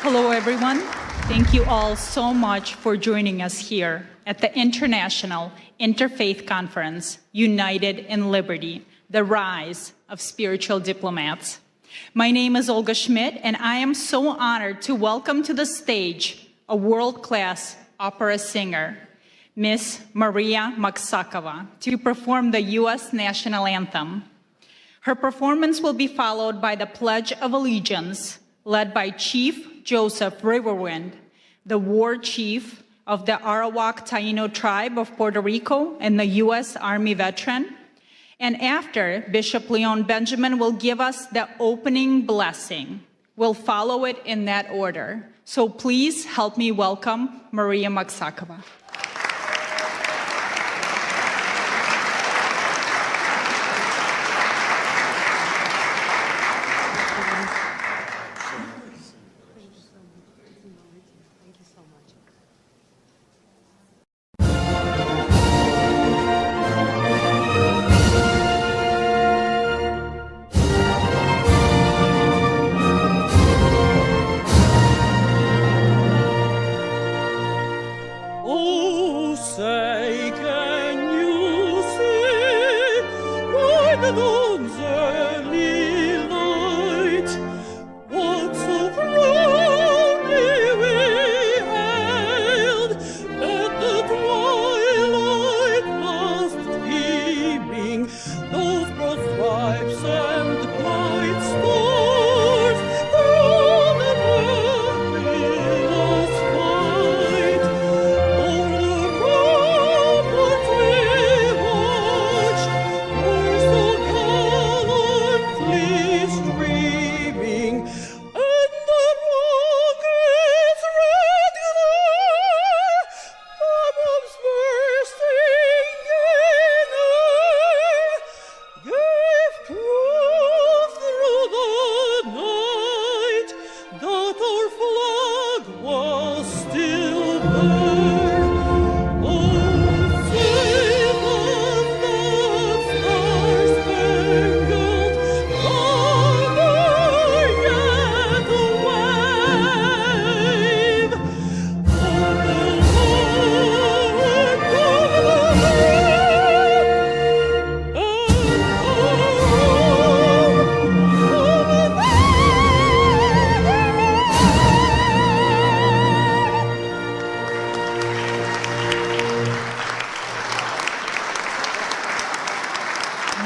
Hello, everyone. Thank you all so much for joining us here at the International Interfaith Conference, United in Liberty, the Rise of Spiritual Diplomats. My name is Olga Schmidt, and I am so honored to welcome to the stage a world-class opera singer, Miss Marketa Vackova, to perform the U.S. National Anthem. Her performance will be followed by the Pledge of Allegiance, led by Chief Joseph Riverwind, the war chief of the Arawak Taino tribe of Puerto Rico and the U.S. Army veteran. And after, Bishop Leon Benjamin will give us the opening blessing. We'll follow it in that order. So please help me welcome Marketa Vackova.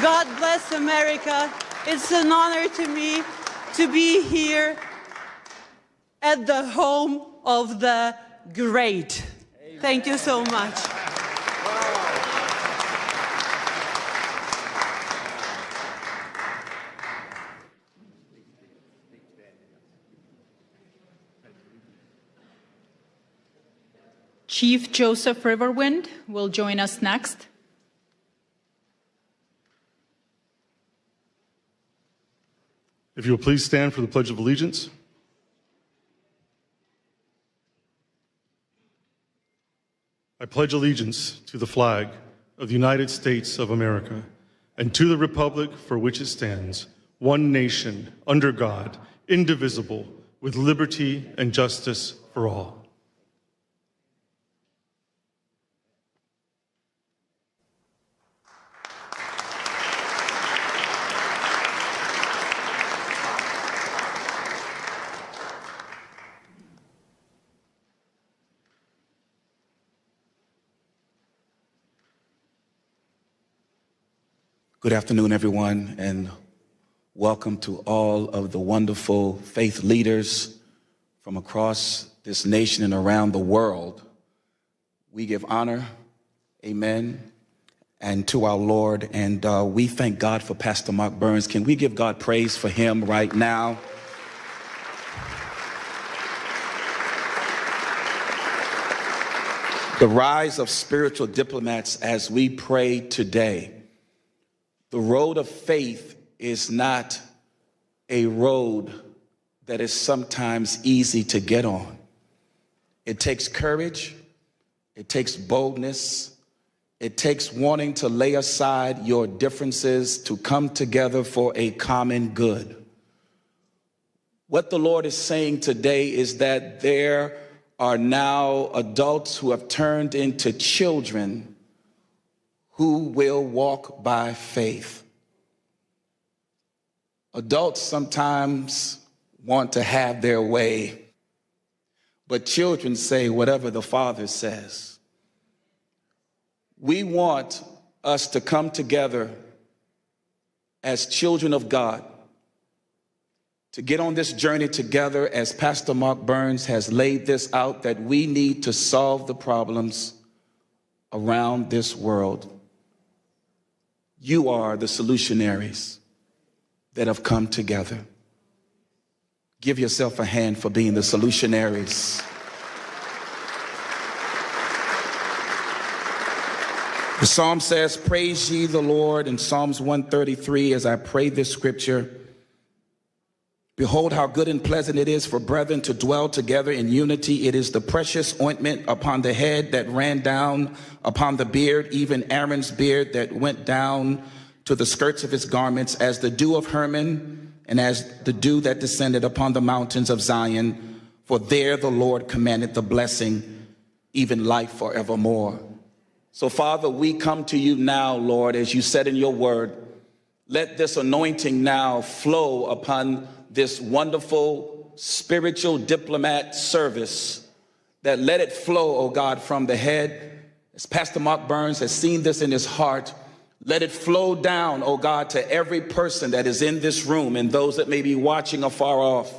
God bless America. It's an honor to me to be here at the home of the great. Amen. Thank you so much. Chief Joseph Riverwind will join us next. If you will please stand for the Pledge of Allegiance. I pledge allegiance to the flag of the United States of America and to the republic for which it stands, one nation, under God, indivisible, with liberty and justice for all. Good afternoon, everyone, and welcome to all of the wonderful faith leaders from across this nation and around the world. We give honor, amen, and to our Lord, and we thank God for Pastor Mark Burns. Can we give God praise for him right now? The rise of spiritual diplomats as we pray today. The road of faith is not a road that is sometimes easy to get on. It takes courage, it takes boldness, it takes wanting to lay aside your differences to come together for a common good. What the Lord is saying today is that there are now adults who have turned into children who will walk by faith. Adults sometimes want to have their way, but children say whatever the Father says. We want us to come together as children of God, to get on this journey together as Pastor Mark Burns has laid this out, that we need to solve the problems around this world. You are the solutionaries that have come together. Give yourself a hand for being the solutionaries. The psalm says, praise ye the Lord, in Psalms 133, as I pray this scripture. Behold, how good and pleasant it is for brethren to dwell together in unity. It is the precious ointment upon the head that ran down upon the beard, even Aaron's beard that went down to the skirts of his garments, as the dew of Hermon, and as the dew that descended upon the mountains of Zion. For there the Lord commanded the blessing, even life forevermore. So, Father, we come to you now, Lord, as you said in your word. Let this anointing now flow upon this wonderful spiritual diplomat service, that let it flow, oh God, from the head. As Pastor Mark Burns has seen this in his heart, let it flow down, oh God, to every person that is in this room and those that may be watching afar off.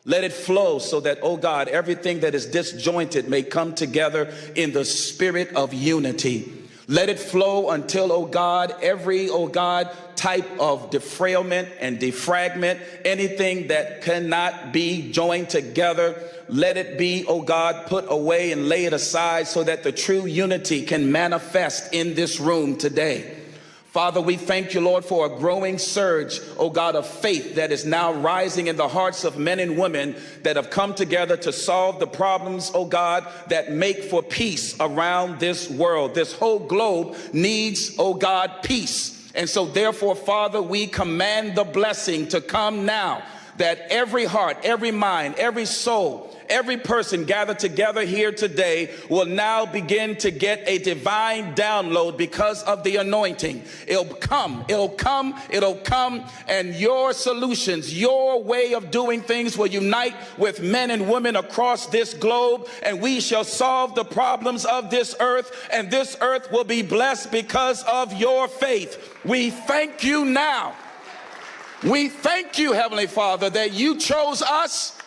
Let it flow so that, oh God, everything that is disjointed may come together in the spirit of unity. Let it flow until, oh God, every, oh God, type of defrailment and defragment, anything that cannot be joined together, let it be, oh God, put away and lay it aside so that the true unity can manifest in this room today. Father, we thank you, Lord, for a growing surge, oh God, of faith that is now rising in the hearts of men and women that have come together to solve the problems, oh God, that make for peace around this world. This whole globe needs, oh God, peace. And so therefore, Father, we command the blessing to come now, that every heart, every mind, every soul, every person gathered together here today will now begin to get a divine download because of the anointing. It'll come, and your solutions, your way of doing things will unite with men and women across this globe, and we shall solve the problems of this earth, and this earth will be blessed because of your faith. We thank you now. We thank you, Heavenly Father, that you chose us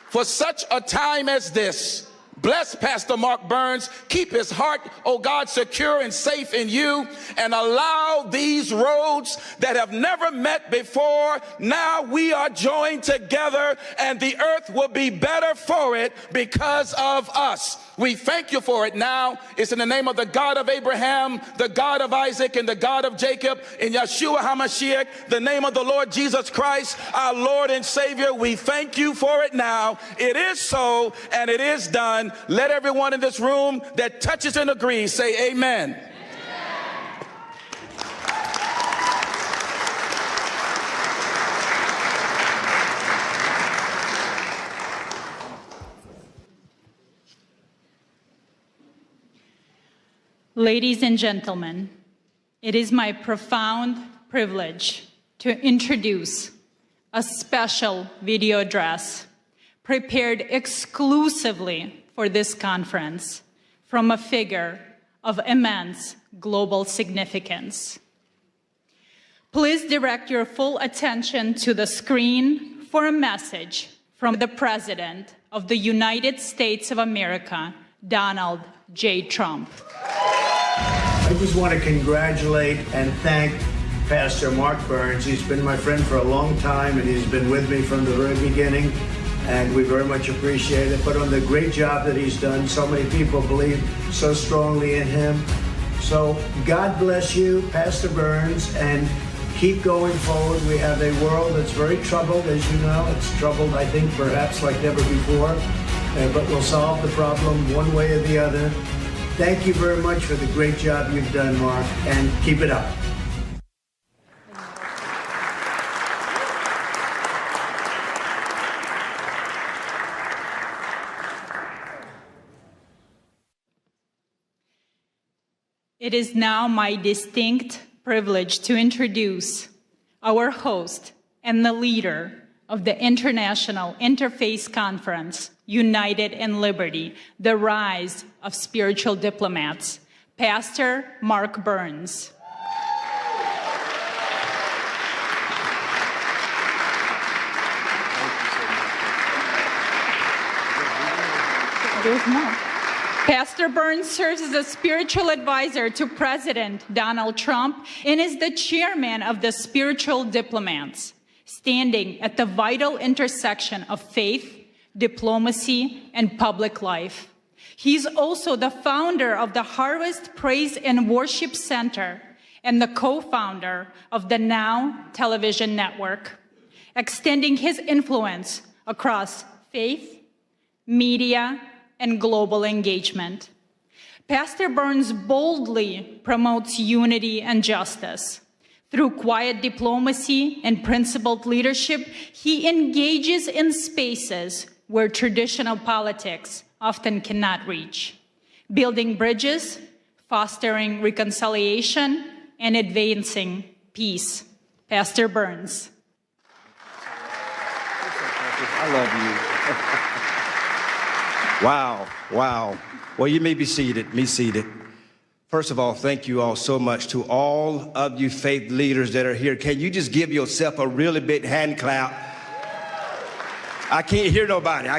for such a time as this. Bless Pastor Mark Burns. Keep his heart, oh God, secure and safe in you, and allow these roads that have never met before. Now we are joined together, and the earth will be better for it because of us. We thank you for it now. It's in the name of the God of Abraham, the God of Isaac, and the God of Jacob, in Yeshua HaMashiach, the name of the Lord Jesus Christ, our Lord and Savior. We thank you for it now. It is so, and it is done. Let everyone in this room that touches and agrees say amen. Ladies and gentlemen, it is my profound privilege to introduce a special video address prepared exclusively for this conference from a figure of immense global significance. Please direct your full attention to the screen for a message from the President of the United States of America, Donald J. Trump. I just want to congratulate and thank Pastor Mark Burns. He's been my friend for a long time, and he's been with me from the very beginning, and we very much appreciate it. But on the great job that he's done, so many people believe so strongly in him. So God bless you, Pastor Burns, and keep going forward. We have a world that's very troubled, as you know. It's troubled, I think, perhaps like never before, but we'll solve the problem one way or the other. Thank you very much for the great job you've done, Mark, and keep it up. It is now my distinct privilege to introduce our host and the leader of the International Interfaith Conference, United in Liberty, the Rise of Spiritual Diplomats, Pastor Mark Burns. There's more. Pastor Burns serves as a spiritual advisor to President Donald Trump and is the chairman of the Spiritual Diplomats, standing at the vital intersection of faith, diplomacy, and public life. He's also the founder of the Harvest Praise and Worship Center and the co-founder of the Now television network, extending his influence across faith, media, and global engagement. Pastor Burns boldly promotes unity and justice. Through quiet diplomacy and principled leadership, he engages in spaces where traditional politics often cannot reach, building bridges, fostering reconciliation, and advancing peace. Pastor Burns. I love you. Wow, wow. Well, you may be seated, First of all, thank you all so much to all of you faith leaders that are here. Can you just give yourself a really big hand clap? I can't hear nobody.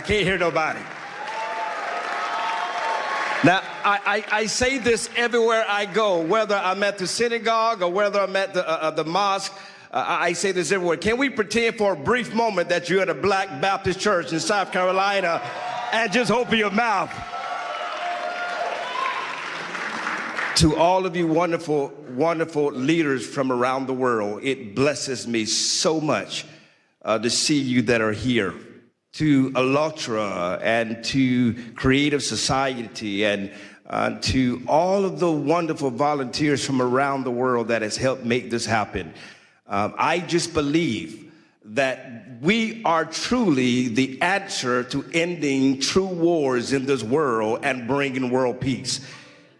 Now, I say this everywhere I go, whether I'm at the synagogue or whether I'm at the mosque. I say this everywhere. Can we pretend for a brief moment that you're at a Black Baptist church in South Carolina and just open your mouth? To all of you wonderful, wonderful leaders from around the world, it blesses me so much to see you that are here. To ALLATRA and to Creative Society and to all of the wonderful volunteers from around the world that has helped make this happen. I just believe that we are truly the answer to ending true wars in this world and bringing world peace.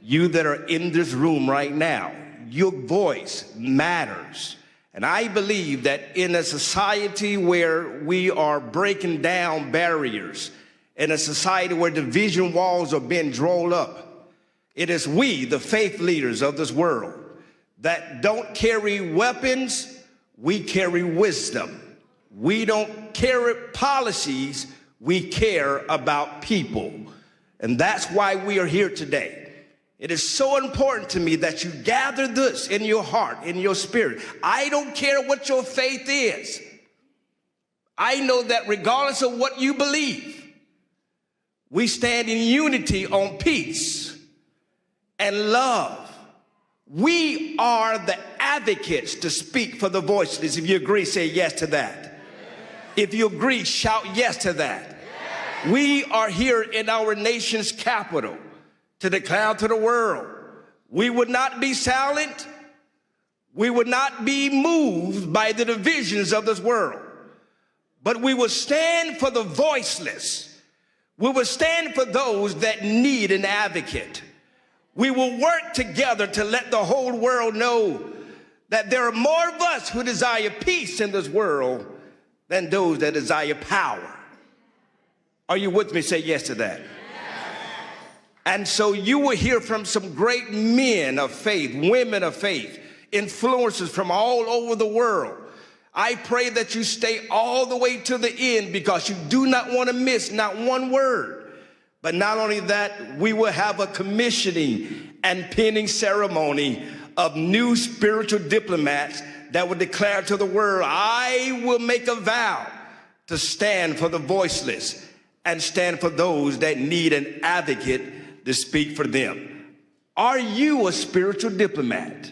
You that are in this room right now, your voice matters. And I believe that in a society where we are breaking down barriers, in a society where division walls are being drawn up, it is we, the faith leaders of this world, that don't carry weapons, we carry wisdom. We don't carry policies, we care about people. And that's why we are here today. It is so important to me that you gather this in your heart, in your spirit. I don't care what your faith is. I know that regardless of what you believe, we stand in unity on peace and love. We are the advocates to speak for the voiceless. If you agree, say yes to that. Yes. If you agree, shout yes to that. Yes. We are here in our nation's capital to declare to the world, we would not be silent, we would not be moved by the divisions of this world, but we will stand for the voiceless. We will stand for those that need an advocate. We will work together to let the whole world know that there are more of us who desire peace in this world than those that desire power. Are you with me? Say yes to that. And so you will hear from some great men of faith, women of faith, influencers from all over the world. I pray that you stay all the way to the end because you do not want to miss not one word. But not only that, we will have a commissioning and pinning ceremony of new spiritual diplomats that will declare to the world, I will make a vow to stand for the voiceless and stand for those that need an advocate to speak for them. Are you a spiritual diplomat?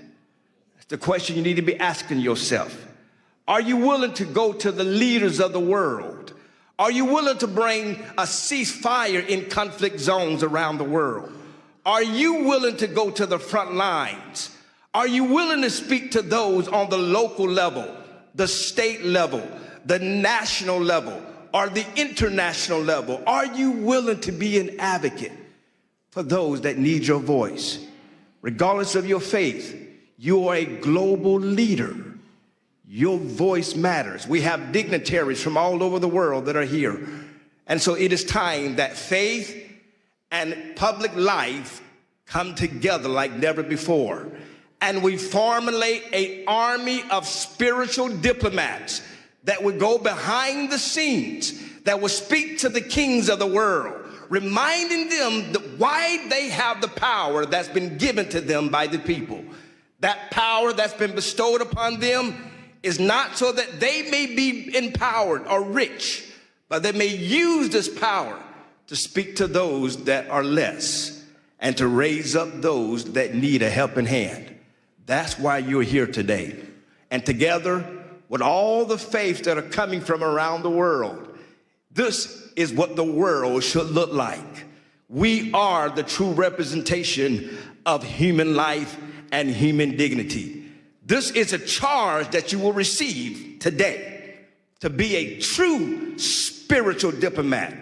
That's the question you need to be asking yourself. Are you willing to go to the leaders of the world? Are you willing to bring a ceasefire in conflict zones around the world? Are you willing to go to the front lines? Are you willing to speak to those on the local level, the state level, the national level, or the international level? Are you willing to be an advocate for those that need your voice? regardless of your faith, you are a global leader. Your voice matters. We have dignitaries from all over the world that are here. And so it is time that faith and public life come together like never before. And we formulate an army of spiritual diplomats that would go behind the scenes, that will speak to the kings of the world, reminding them that why they have the power that's been given to them by the people. That power that's been bestowed upon them is not so that they may be empowered or rich, but they may use this power to speak to those that are less and to raise up those that need a helping hand. That's why you're here today. And together with all the faiths that are coming from around the world, this is what the world should look like. We are the true representation of human life and human dignity. This is a charge that you will receive today, to be a true spiritual diplomat.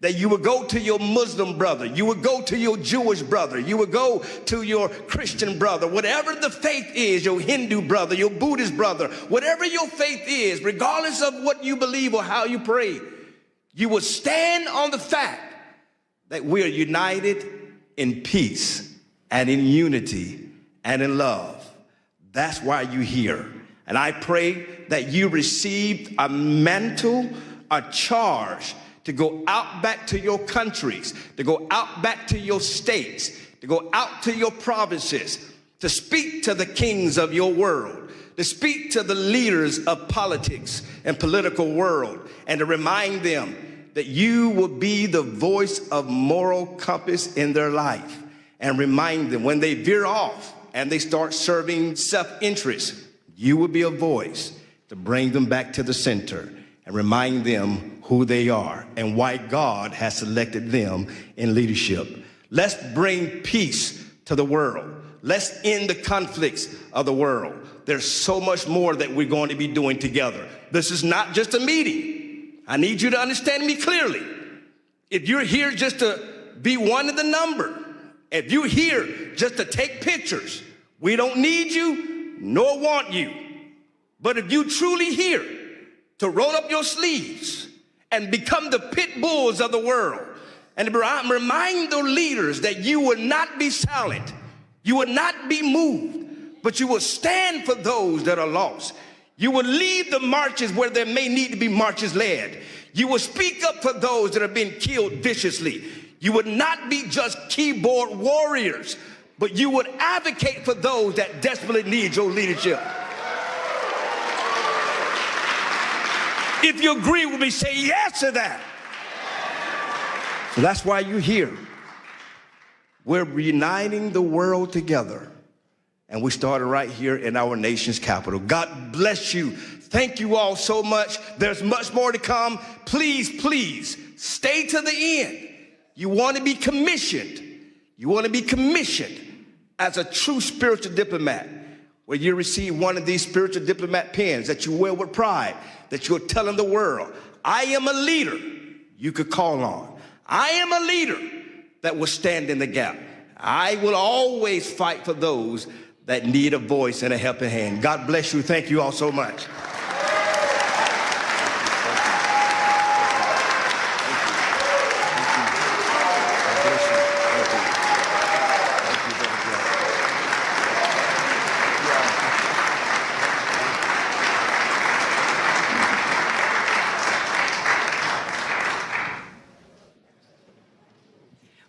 That you would go to your Muslim brother, you would go to your Jewish brother, you would go to your Christian brother, whatever the faith is, your Hindu brother, your Buddhist brother, whatever your faith is, regardless of what you believe or how you pray, you would stand on the fact that we are united in peace and in unity and in love. That's why you're here. And I pray that you received a mantle, a charge to go out back to your countries, to go out back to your states, to go out to your provinces, to speak to the kings of your world, to speak to the leaders of politics and political world, and to remind them that you will be the voice of moral compass in their life, and remind them when they veer off and they start serving self-interest, you will be a voice to bring them back to the center and remind them who they are and why God has selected them in leadership. Let's bring peace to the world. Let's end the conflicts of the world. There's so much more that we're going to be doing together. This is not just a meeting. I need you to understand me clearly. If you're here just to be one of the number, if you're here just to take pictures, we don't need you nor want you. But if you truly here to roll up your sleeves and become the pit bulls of the world and remind the leaders that you will not be silent, you will not be moved, but you will stand for those that are lost. You will lead the marches where there may need to be marches led. You will speak up for those that are being killed viciously. You would not be just keyboard warriors, but you would advocate for those that desperately need your leadership. If you agree with me, say yes to that. So that's why you're here. We're uniting the world together. And we started right here in our nation's capital. God bless you. Thank you all so much. There's much more to come. Please, please, stay to the end. You want to be commissioned. You want to be commissioned as a true spiritual diplomat, where you receive one of these spiritual diplomat pens that you wear with pride, that you're telling the world, I am a leader you could call on. I am a leader that will stand in the gap. I will always fight for those that need a voice and a helping hand. God bless you. Thank you all so much.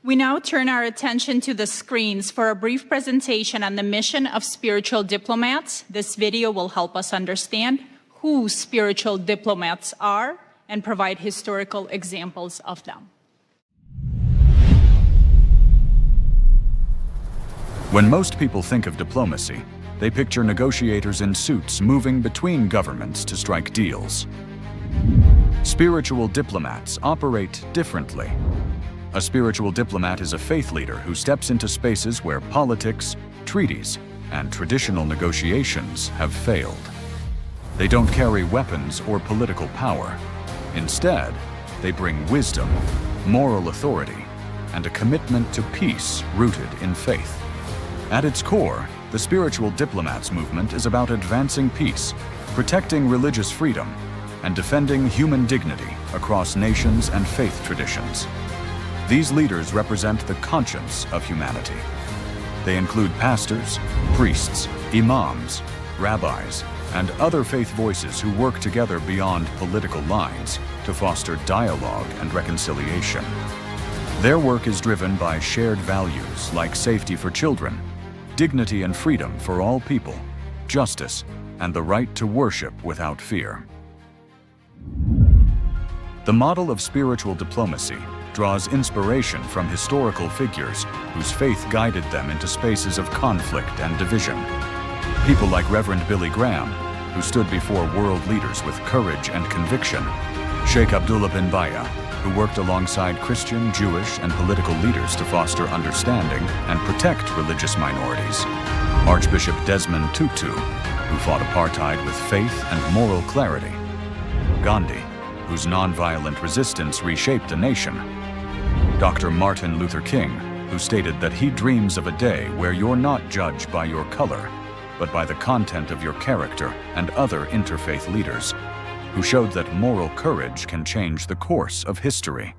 We now turn our attention to the screens for a brief presentation on the mission of spiritual diplomats. This video will help us understand who spiritual diplomats are and provide historical examples of them. When most people think of diplomacy, they picture negotiators in suits moving between governments to strike deals. Spiritual diplomats operate differently. A spiritual diplomat is a faith leader who steps into spaces where politics, treaties, and traditional negotiations have failed. They don't carry weapons or political power. Instead, they bring wisdom, moral authority, and a commitment to peace rooted in faith. At its core, the Spiritual Diplomats movement is about advancing peace, protecting religious freedom, and defending human dignity across nations and faith traditions. These leaders represent the conscience of humanity. They include pastors, priests, imams, rabbis, and other faith voices who work together beyond political lines to foster dialogue and reconciliation. Their work is driven by shared values like safety for children, dignity and freedom for all people, justice, and the right to worship without fear. The model of spiritual diplomacy draws inspiration from historical figures whose faith guided them into spaces of conflict and division. People like Reverend Billy Graham, who stood before world leaders with courage and conviction, Sheikh Abdullah bin Baya, who worked alongside Christian, Jewish, and political leaders to foster understanding and protect religious minorities, Archbishop Desmond Tutu, who fought apartheid with faith and moral clarity, Gandhi, whose nonviolent resistance reshaped a nation, Dr. Martin Luther King, who stated that he dreams of a day where you're not judged by your color, but by the content of your character, and other interfaith leaders, who showed that moral courage can change the course of history.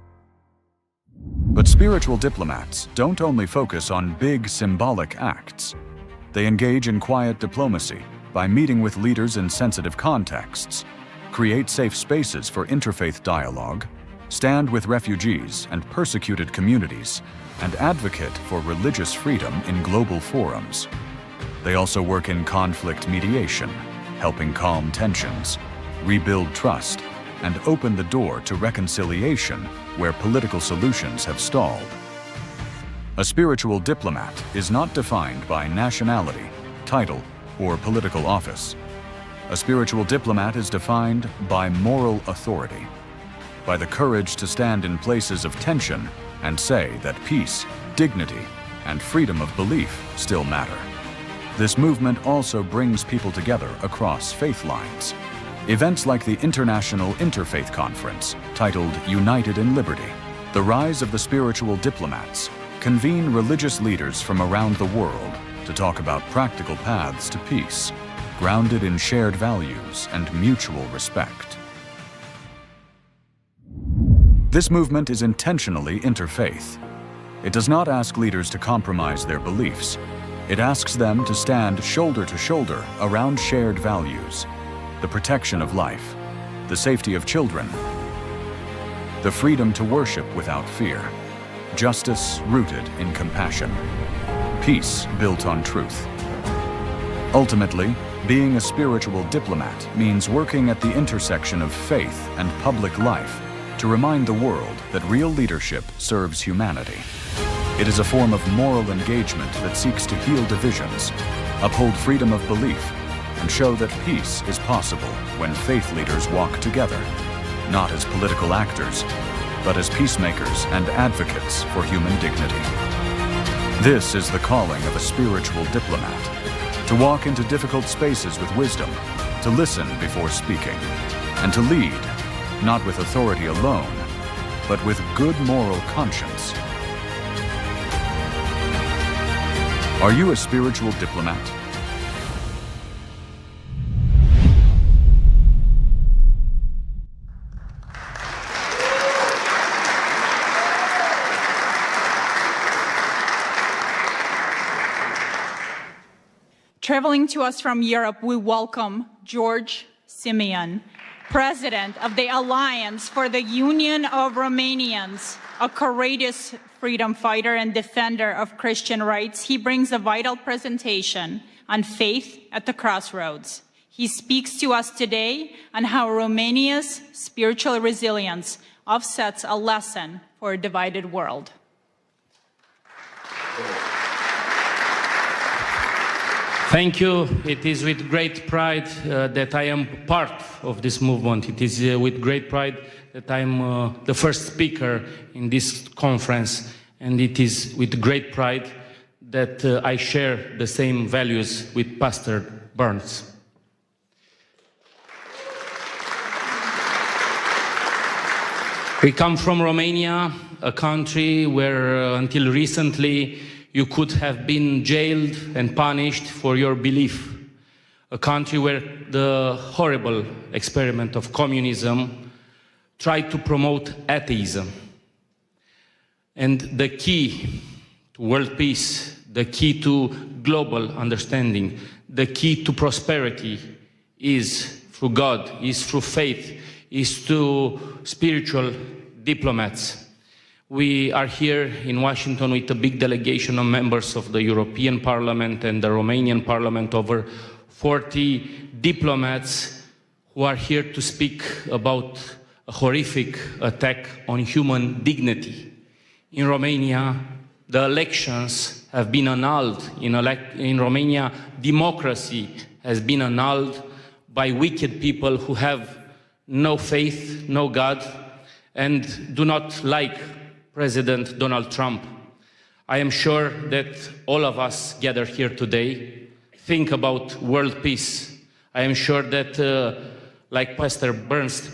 But spiritual diplomats don't only focus on big symbolic acts. They engage in quiet diplomacy by meeting with leaders in sensitive contexts, create safe spaces for interfaith dialogue, stand with refugees and persecuted communities, and advocate for religious freedom in global forums. They also work in conflict mediation, helping calm tensions, rebuild trust, and open the door to reconciliation where political solutions have stalled. A spiritual diplomat is not defined by nationality, title, or political office. A spiritual diplomat is defined by moral authority, by the courage to stand in places of tension and say that peace, dignity, and freedom of belief still matter. This movement also brings people together across faith lines. Events like the International Interfaith Conference, titled United in Liberty, The Rise of the Spiritual Diplomats, convene religious leaders from around the world to talk about practical paths to peace, grounded in shared values and mutual respect. This movement is intentionally interfaith. It does not ask leaders to compromise their beliefs. It asks them to stand shoulder to shoulder around shared values: the protection of life, the safety of children, the freedom to worship without fear, justice rooted in compassion, peace built on truth. Ultimately, being a spiritual diplomat means working at the intersection of faith and public life to remind the world that real leadership serves humanity. It is a form of moral engagement that seeks to heal divisions, uphold freedom of belief, and show that peace is possible when faith leaders walk together, not as political actors, but as peacemakers and advocates for human dignity. This is the calling of a spiritual diplomat: to walk into difficult spaces with wisdom, to listen before speaking, and to lead, not with authority alone, but with good moral conscience. Are you a spiritual diplomat? Traveling to us from Europe, we welcome George Simeon, President of the Alliance for the Union of Romanians, a courageous freedom fighter and defender of Christian rights. He brings a vital presentation on faith at the crossroads. He speaks to us today on how Romania's spiritual resilience offsets a lesson for a divided world. Thank you. It is with great pride that I am part of this movement. It is with great pride that I am the first speaker in this conference. And it is with great pride that I share the same values with Pastor Burns. We come from Romania, a country where until recently you could have been jailed and punished for your belief. A country where the horrible experiment of communism tried to promote atheism. And the key to world peace, the key to global understanding, the key to prosperity is through God, is through faith, is through spiritual diplomats. We are here in Washington with a big delegation of members of the European Parliament and the Romanian Parliament, over 40 diplomats who are here to speak about a horrific attack on human dignity. In Romania, the elections have been annulled. In Romania, democracy has been annulled by wicked people who have no faith, no God, and do not like President Donald Trump. I am sure that all of us gathered here today think about world peace. I am sure that, like Pastor Burns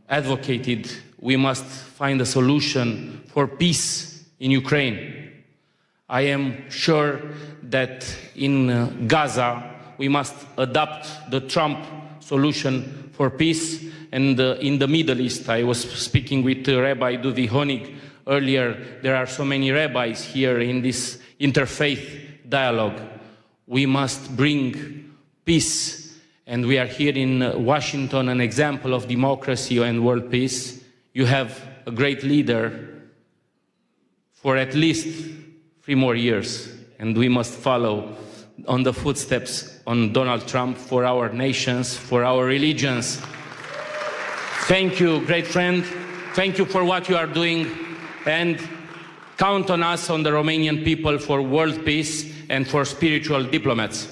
advocated, we must find a solution for peace in Ukraine. I am sure that in Gaza, we must adopt the Trump solution for peace. And in the Middle East, I was speaking with Rabbi Duvi Honig earlier. There are so many rabbis here in this interfaith dialogue. We must bring peace. And we are here in Washington, an example of democracy and world peace. You have a great leader for at least 3 more years. And we must follow on the footsteps on Donald Trump for our nations, for our religions. Thank you, great friend. Thank you for what you are doing, and count on us, on the Romanian people, for world peace and for spiritual diplomats.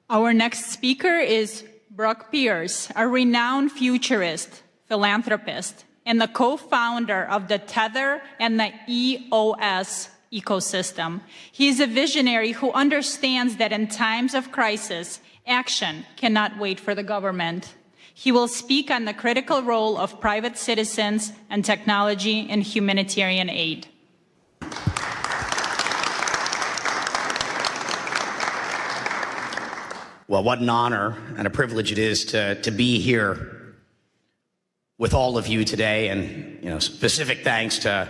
Our next speaker is Brock Pierce, a renowned futurist, philanthropist, and the co-founder of the Tether and the EOS ecosystem. He is a visionary who understands that in times of crisis, action cannot wait for the government. He will speak on the critical role of private citizens and technology in humanitarian aid. Well, what an honor and a privilege it is to be here with all of you today, and specific thanks to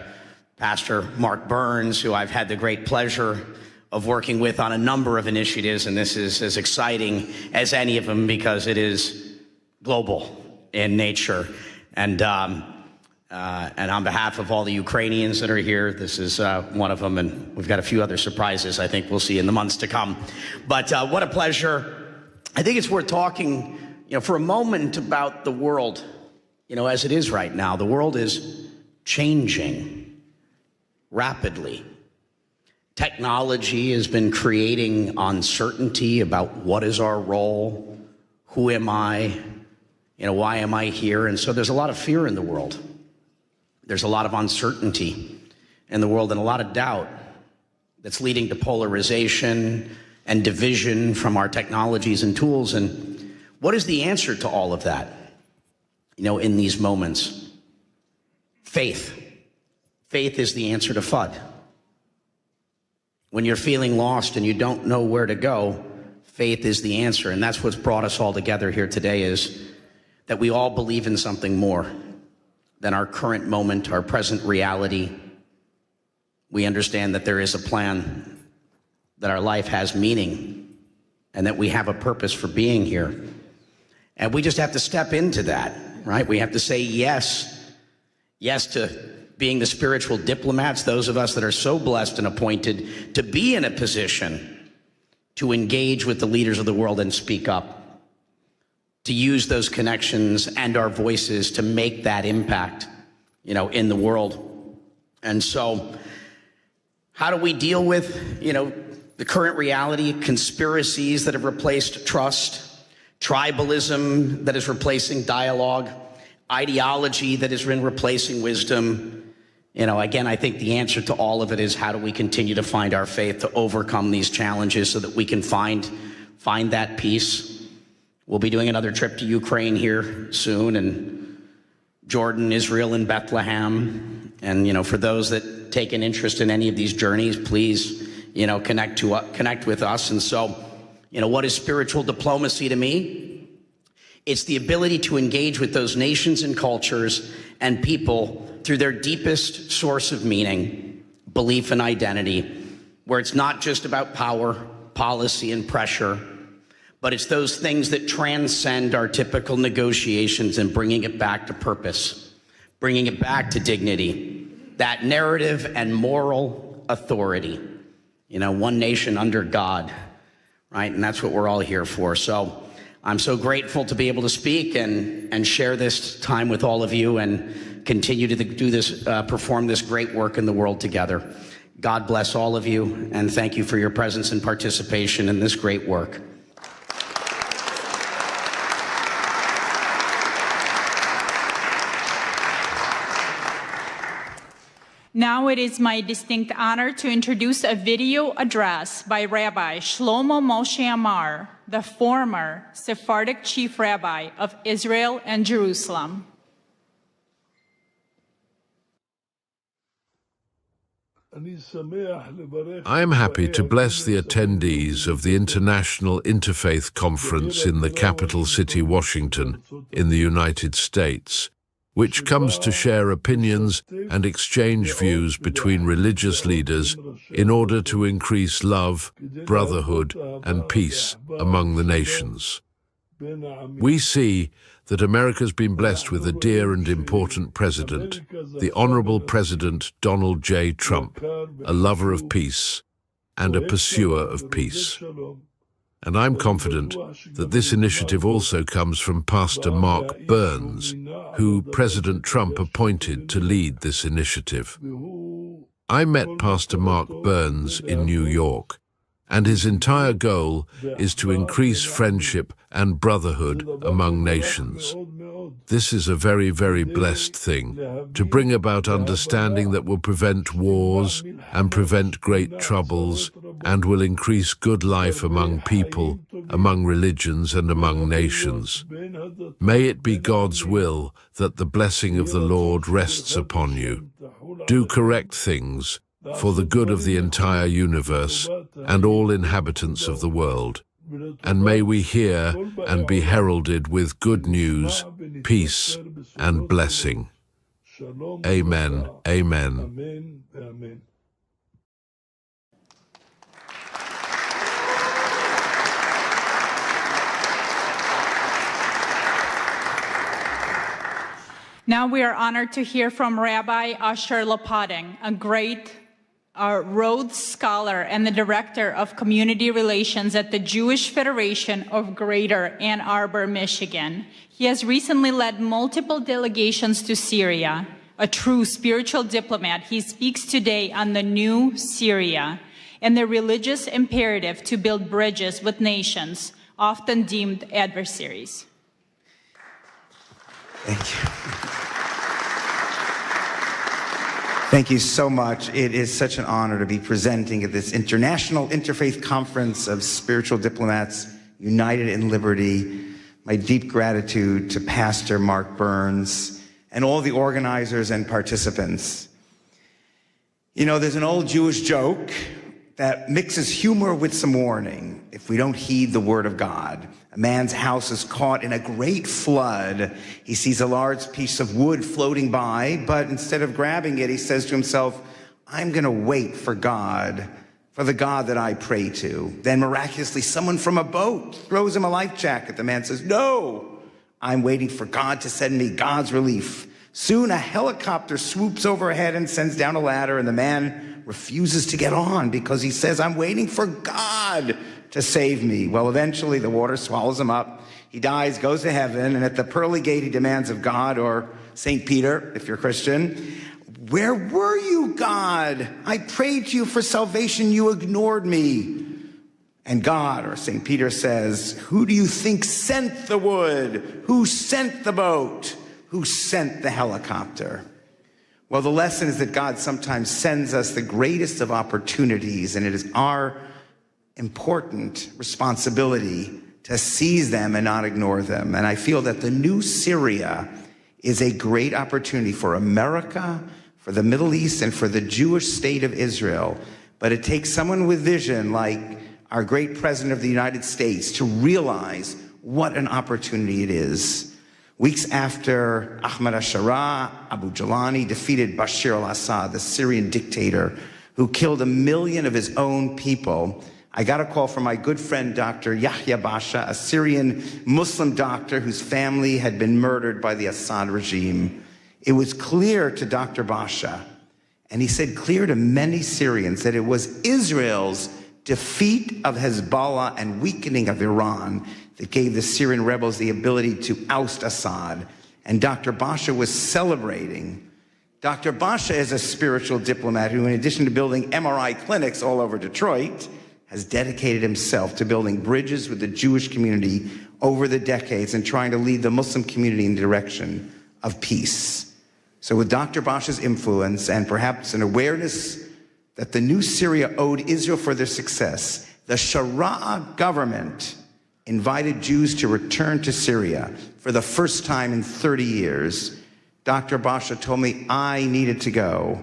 Pastor Mark Burns, who I've had the great pleasure of working with on a number of initiatives, and this is as exciting as any of them because it is global in nature. And on behalf of all the Ukrainians that are here, this is one of them, and we've got a few other surprises I think we'll see in the months to come. But what a pleasure. I think it's worth talking, for a moment about the world, as it is right now. The world is changing rapidly. Technology has been creating uncertainty about what is our role, who am I, why am I here? And so there's a lot of fear in the world. There's a lot of uncertainty in the world and a lot of doubt that's leading to polarization and division from our technologies and tools. And what is the answer to all of that, in these moments? Faith. Faith is the answer to FUD. When you're feeling lost and you don't know where to go, faith is the answer. And that's what's brought us all together here today, is that we all believe in something more than our current moment, our present reality. We understand that there is a plan, that our life has meaning, and that we have a purpose for being here. And we just have to step into that, right? We have to say yes. Yes to being the spiritual diplomats, those of us that are so blessed and appointed to be in a position to engage with the leaders of the world and speak up, to use those connections and our voices to make that impact, in the world. And so how do we deal with, the current reality, conspiracies that have replaced trust, tribalism that is replacing dialogue, ideology that has been replacing wisdom, Again, I think the answer to all of it is how do we continue to find our faith to overcome these challenges so that we can find that peace. We'll be doing another trip to Ukraine here soon, and Jordan, Israel, and Bethlehem. And, for those that take an interest in any of these journeys, please, connect with us. And so, what is spiritual diplomacy to me? It's the ability to engage with those nations and cultures and people through their deepest source of meaning, belief and identity, where it's not just about power, policy, and pressure, but it's those things that transcend our typical negotiations and bringing it back to purpose, bringing it back to dignity, that narrative and moral authority. One nation under God, right? And that's what we're all here for. So I'm so grateful to be able to speak and share this time with all of you and continue to do this, perform this great work in the world together. God bless all of you, and thank you for your presence and participation in this great work. Now it is my distinct honor to introduce a video address by Rabbi Shlomo Moshe Amar, the former Sephardic chief rabbi of Israel and Jerusalem. I am happy to bless the attendees of the International Interfaith Conference in the capital city, Washington, in the United States, which comes to share opinions and exchange views between religious leaders in order to increase love, brotherhood, and peace among the nations. We see that America's been blessed with a dear and important president, the Honorable President Donald J. Trump, a lover of peace and a pursuer of peace. And I'm confident that this initiative also comes from Pastor Mark Burns, who President Trump appointed to lead this initiative. I met Pastor Mark Burns in New York, and his entire goal is to increase friendship and brotherhood among nations. This is a very, very blessed thing, to bring about understanding that will prevent wars and prevent great troubles and will increase good life among people, among religions, and among nations. May it be God's will that the blessing of the Lord rests upon you. Do correct things for the good of the entire universe and all inhabitants of the world. And may we hear and be heralded with good news, peace, and blessing. Amen. Amen. Now we are honored to hear from Rabbi Asher Lopating, a great Rhodes Scholar and the Director of Community Relations at the Jewish Federation of Greater Ann Arbor, Michigan. He has recently led multiple delegations to Syria. A true spiritual diplomat, he speaks today on the new Syria and the religious imperative to build bridges with nations, often deemed adversaries. Thank you. Thank you so much. It is such an honor to be presenting at this International Interfaith Conference of Spiritual Diplomats United in Liberty. My deep gratitude to Pastor Mark Burns and all the organizers and participants. You know, there's an old Jewish joke that mixes humor with some warning if we don't heed the word of God. A man's house is caught in a great flood. He sees a large piece of wood floating by, but instead of grabbing it, he says to himself, I'm going to wait for God, for the God that I pray to. Then miraculously, someone from a boat throws him a life jacket. The man says, no, I'm waiting for God to send me God's relief. Soon a helicopter swoops overhead and sends down a ladder, and the man refuses to get on because he says, I'm waiting for God to save me. Well, eventually the water swallows him up. He dies, goes to heaven, and at the pearly gate he demands of God, or St. Peter, if you're Christian, where were you, God? I prayed to you for salvation, you ignored me. And God, or St. Peter, says, who do you think sent the wood? Who sent the boat? Who sent the helicopter? Well, the lesson is that God sometimes sends us the greatest of opportunities, and it is our important responsibility to seize them and not ignore them. And I feel that the new Syria is a great opportunity for America, for the Middle East, and for the Jewish state of Israel. But it takes someone with vision like our great President of the United States to realize what an opportunity it is. Weeks after Ahmad al-Sharaa, Abu Jalani defeated Bashar al-Assad, the Syrian dictator who killed 1 million of his own people, I got a call from my good friend, Dr. Yahya Basha, a Syrian Muslim doctor whose family had been murdered by the Assad regime. It was clear to Dr. Basha, and he said clear to many Syrians, that it was Israel's defeat of Hezbollah and weakening of Iran that gave the Syrian rebels the ability to oust Assad. And Dr. Basha was celebrating. Dr. Basha is a spiritual diplomat who, in addition to building MRI clinics all over Detroit, has dedicated himself to building bridges with the Jewish community over the decades and trying to lead the Muslim community in the direction of peace. So with Dr. Basha's influence and perhaps an awareness that the new Syria owed Israel for their success, the Sharaa government invited Jews to return to Syria for the first time in 30 years. Dr. Basha told me I needed to go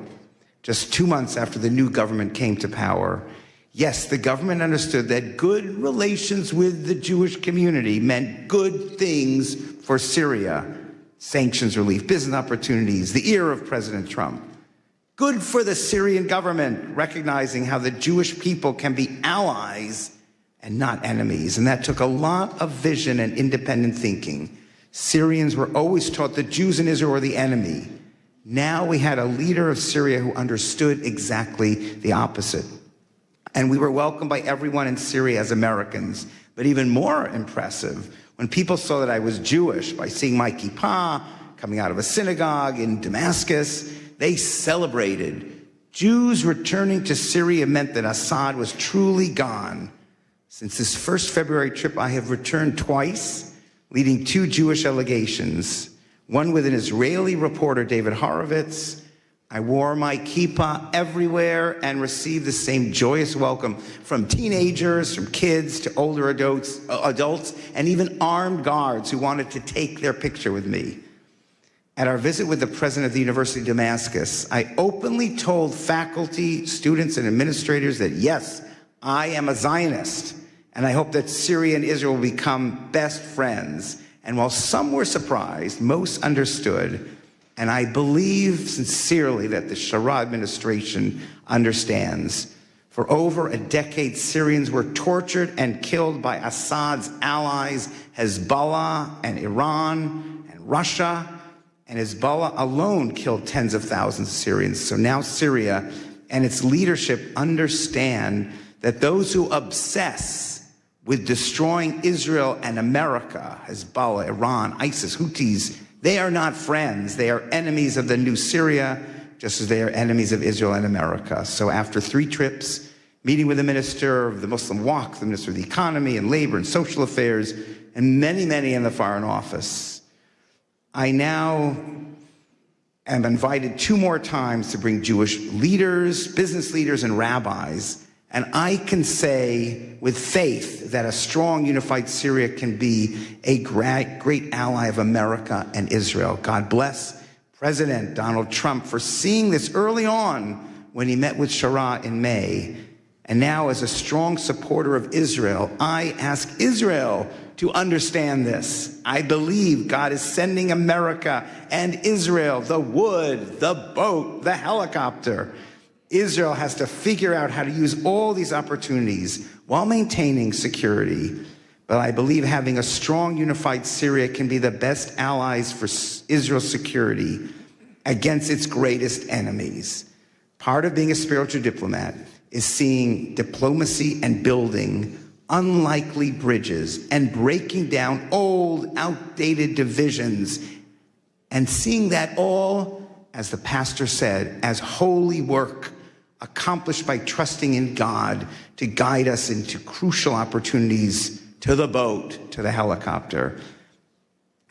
just 2 months after the new government came to power. Yes, the government understood that good relations with the Jewish community meant good things for Syria. Sanctions relief, business opportunities, the ear of President Trump. Good for the Syrian government, recognizing how the Jewish people can be allies and not enemies. And that took a lot of vision and independent thinking. Syrians were always taught that Jews in Israel were the enemy. Now we had a leader of Syria who understood exactly the opposite. And we were welcomed by everyone in Syria as Americans. But even more impressive, when people saw that I was Jewish by seeing my kippah coming out of a synagogue in Damascus, they celebrated. Jews returning to Syria meant that Assad was truly gone. Since this first February trip, I have returned twice, leading 2 Jewish delegations, one with an Israeli reporter, David Horowitz. I wore my kippah everywhere and received the same joyous welcome from teenagers, from kids to older adults, and even armed guards who wanted to take their picture with me. At our visit with the president of the University of Damascus, I openly told faculty, students, and administrators that yes, I am a Zionist, and I hope that Syria and Israel will become best friends. And while some were surprised, most understood. And I believe sincerely that the Sharaa administration understands. For over a decade, Syrians were tortured and killed by Assad's allies, Hezbollah and Iran and Russia. And Hezbollah alone killed tens of thousands of Syrians. So now Syria and its leadership understand that those who obsess with destroying Israel and America, Hezbollah, Iran, ISIS, Houthis, they are not friends. They are enemies of the new Syria, just as they are enemies of Israel and America. So after 3 trips, meeting with the Minister of the Muslim Waqf, the Minister of the Economy and Labor and Social Affairs, and many, many in the Foreign Office, I now am invited 2 more times to bring Jewish leaders, business leaders, and rabbis. And I can say with faith that a strong, unified Syria can be a great ally of America and Israel. God bless President Donald Trump for seeing this early on when he met with Sharaa in May. And now, as a strong supporter of Israel, I ask Israel to understand this. I believe God is sending America and Israel the wood, the boat, the helicopter. Israel has to figure out how to use all these opportunities while maintaining security. But I believe having a strong, unified Syria can be the best allies for Israel's security against its greatest enemies. Part of being a spiritual diplomat is seeing diplomacy and building unlikely bridges and breaking down old, outdated divisions and seeing that all, as the pastor said, as holy work accomplished by trusting in God to guide us into crucial opportunities, to the boat, to the helicopter.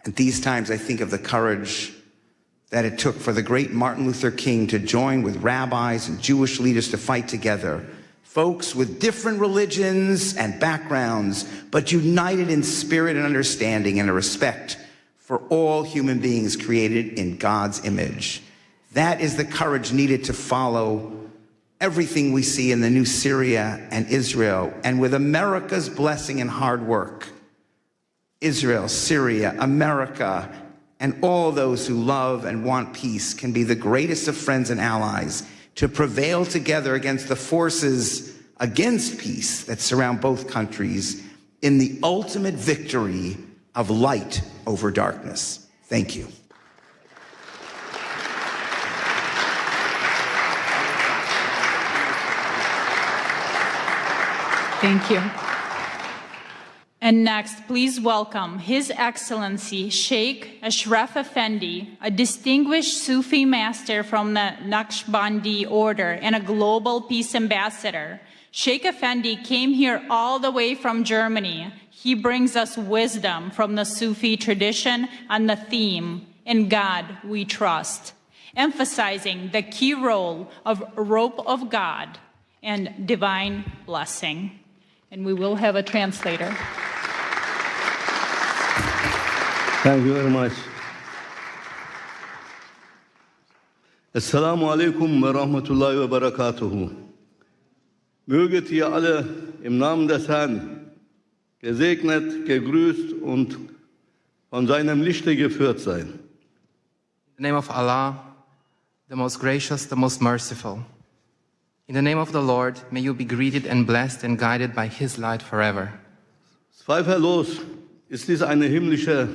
At these times, I think of the courage that it took for the great Martin Luther King to join with rabbis and Jewish leaders to fight together. Folks with different religions and backgrounds, but united in spirit and understanding and a respect for all human beings created in God's image. That is the courage needed to follow everything we see in the new Syria and Israel. And with America's blessing and hard work, Israel, Syria, America, and all those who love and want peace can be the greatest of friends and allies to prevail together against the forces against peace that surround both countries in the ultimate victory of light over darkness. Thank you. Thank you. And next, please welcome His Excellency Sheikh Ashraf Effendi, a distinguished Sufi master from the Naqshbandi order and a global peace ambassador. Sheikh Effendi came here all the way from Germany. He brings us wisdom from the Sufi tradition on the theme, "In God We Trust," emphasizing the key role of rope of God and divine blessing. And we will have a translator. Thank you very much. Assalamu alaikum wa rahmatullahi wa barakatuhu. Möget ihr alle im Namen des Herrn gesegnet, gegrüßt und von seinem Lichte geführt sein. In the name of Allah, the most gracious, the most merciful. In the name of the Lord, may you be greeted and blessed and guided by His light forever. Zweifellos ist dies eine himmlische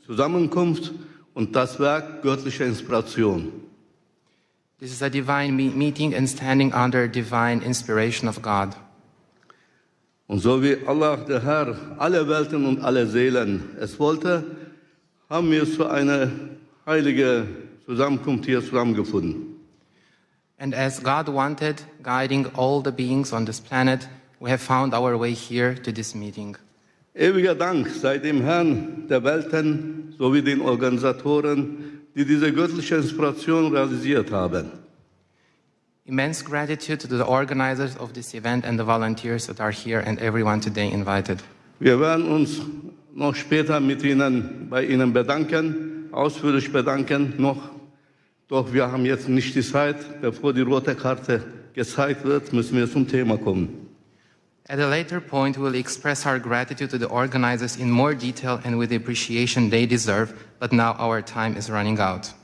Zusammenkunft und das Werk göttlicher Inspiration. This is a divine meeting and standing under divine inspiration of God. Und so wie Allah, der Herr, alle Welten und alle Seelen es wollte, haben wir so eine heilige Zusammenkunft hier zusammengefunden. And as God wanted, guiding all the beings on this planet, we have found our way here to this meeting. Ewiger Dank sei dem Herrn der Welten sowie den Organisatoren, die diese göttliche Inspiration realisiert haben. Immense gratitude to the organizers of this event and the volunteers that are here and everyone today invited. Wir werden uns noch später bei Ihnen bedanken, ausführlich bedanken noch. Doch wir haben jetzt nicht die Zeit. Bevor die rote Karte gezeigt wird, müssen wir zum Thema kommen. At a later point, we will express our gratitude to the organizers in more detail and with the appreciation they deserve, but now our time is running out.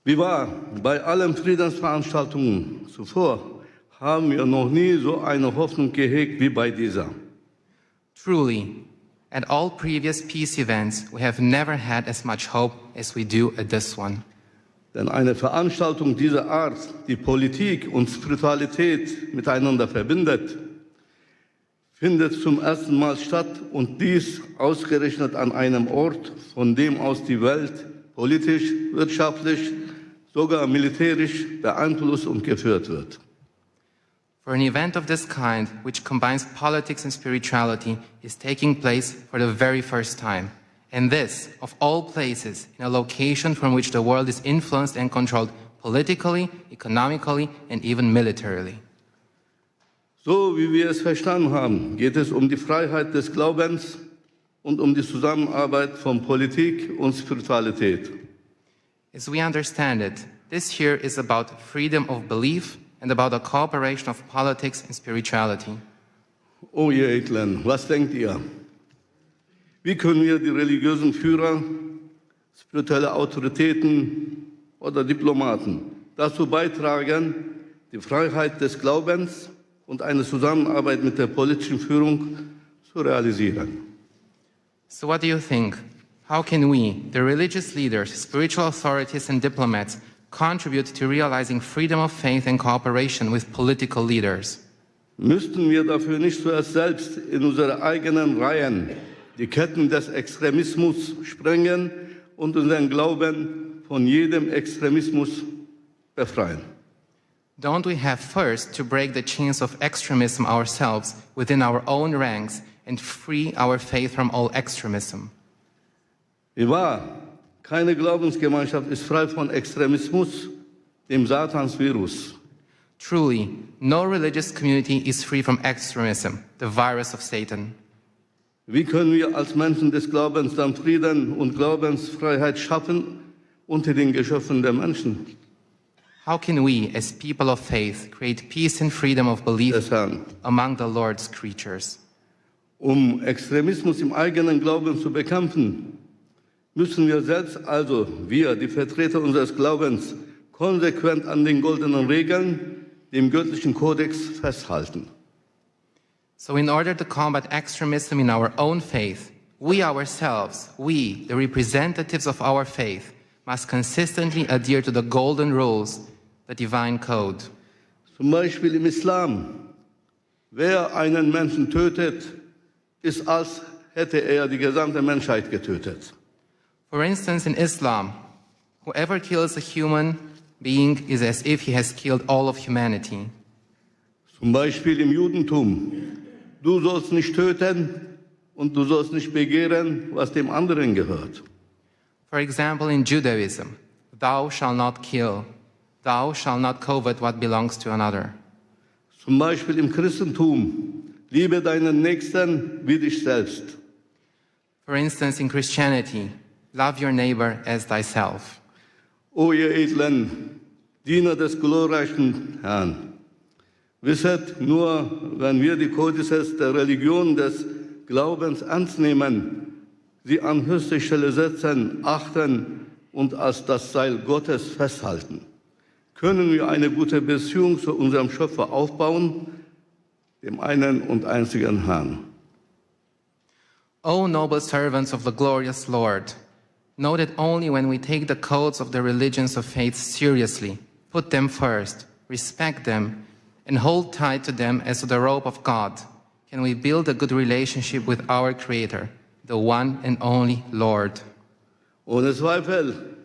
Wie wahr, bei allen Friedensveranstaltungen zuvor haben wir noch nie so eine Hoffnung gehegt wie bei dieser. Truly, at all previous peace events, we have never had as much hope as we do at this one. Denn eine Veranstaltung dieser Art, die Politik und Spiritualität miteinander verbindet, findet zum ersten Mal statt und dies ausgerechnet an einem Ort, von dem aus die Welt politisch, wirtschaftlich, sogar militärisch beeinflusst und geführt wird. For an event of this kind, which combines politics and spirituality, is taking place for the very first time. And this, of all places, in a location from which the world is influenced and controlled politically, economically, and even militarily. So wie wir es verstanden haben, geht es um die Freiheit des Glaubens und um die Zusammenarbeit von Politik und Spiritualität. As we understand it, this here is about freedom of belief and about the cooperation of politics and spirituality. Oh ihr Edlen, was denkt ihr? Wie können wir die religiösen Führer, spirituelle Autoritäten oder Diplomaten dazu beitragen, die Freiheit des Glaubens und eine Zusammenarbeit mit der politischen Führung zu realisieren? So what do you think? How can we, the religious leaders, spiritual authorities and diplomats, contribute to realizing freedom of faith and cooperation with political leaders? Müssten wir dafür nicht zuerst selbst in unsere eigenen Reihen die Ketten des Extremismus sprengen und unseren Glauben von jedem Extremismus befreien? Don't we have first to break the chains of extremism ourselves within our own ranks and free our faith from all extremism? Wie wahr, Keine Glaubensgemeinschaft ist frei von Extremismus, dem Satansvirus. Truly, no religious community is free from extremism, the virus of Satan. Wie können wir als Menschen des Glaubens dann Frieden und Glaubensfreiheit schaffen unter den Geschöpfen der Menschen? How can we, as people of faith, create peace and freedom of belief among the Lord's creatures? Um Extremismus im eigenen Glauben zu bekämpfen, müssen wir selbst, also wir, die Vertreter unseres Glaubens, konsequent an den goldenen Regeln, dem göttlichen Kodex festhalten. So in order to combat extremism in our own faith, we ourselves, we, the representatives of our faith, must consistently adhere to the golden rules, the divine code. Zum Beispiel im Islam. Wer einen Menschen tötet, ist, als hätte er die gesamte Menschheit getötet. For instance, in Islam, whoever kills a human being is as if he has killed all of humanity. Zum Beispiel im Judentum. Du sollst nicht töten und du sollst nicht begehren, was dem anderen gehört. For example, in Judaism, thou shalt not kill, thou shalt not covet what belongs to another. Zum Beispiel im Christentum, liebe deinen Nächsten wie dich selbst. For instance, in Christianity, love your neighbor as thyself. O ihr edlen Diener des glorreichen Herrn, wisset, nur wenn wir die Kodizes der Religion des Glaubens ernst nehmen, sie an höchste Stelle setzen, achten und als das Seil Gottes festhalten, können wir eine gute Beziehung zu unserem Schöpfer aufbauen, dem einen und einzigen Herrn. O noble servants of the glorious Lord, know that only when we take the codes of the religions of faith seriously, put them first, respect them, and hold tight to them as to the rope of God, can we build a good relationship with our Creator, the one and only Lord. Ohne Zweifel,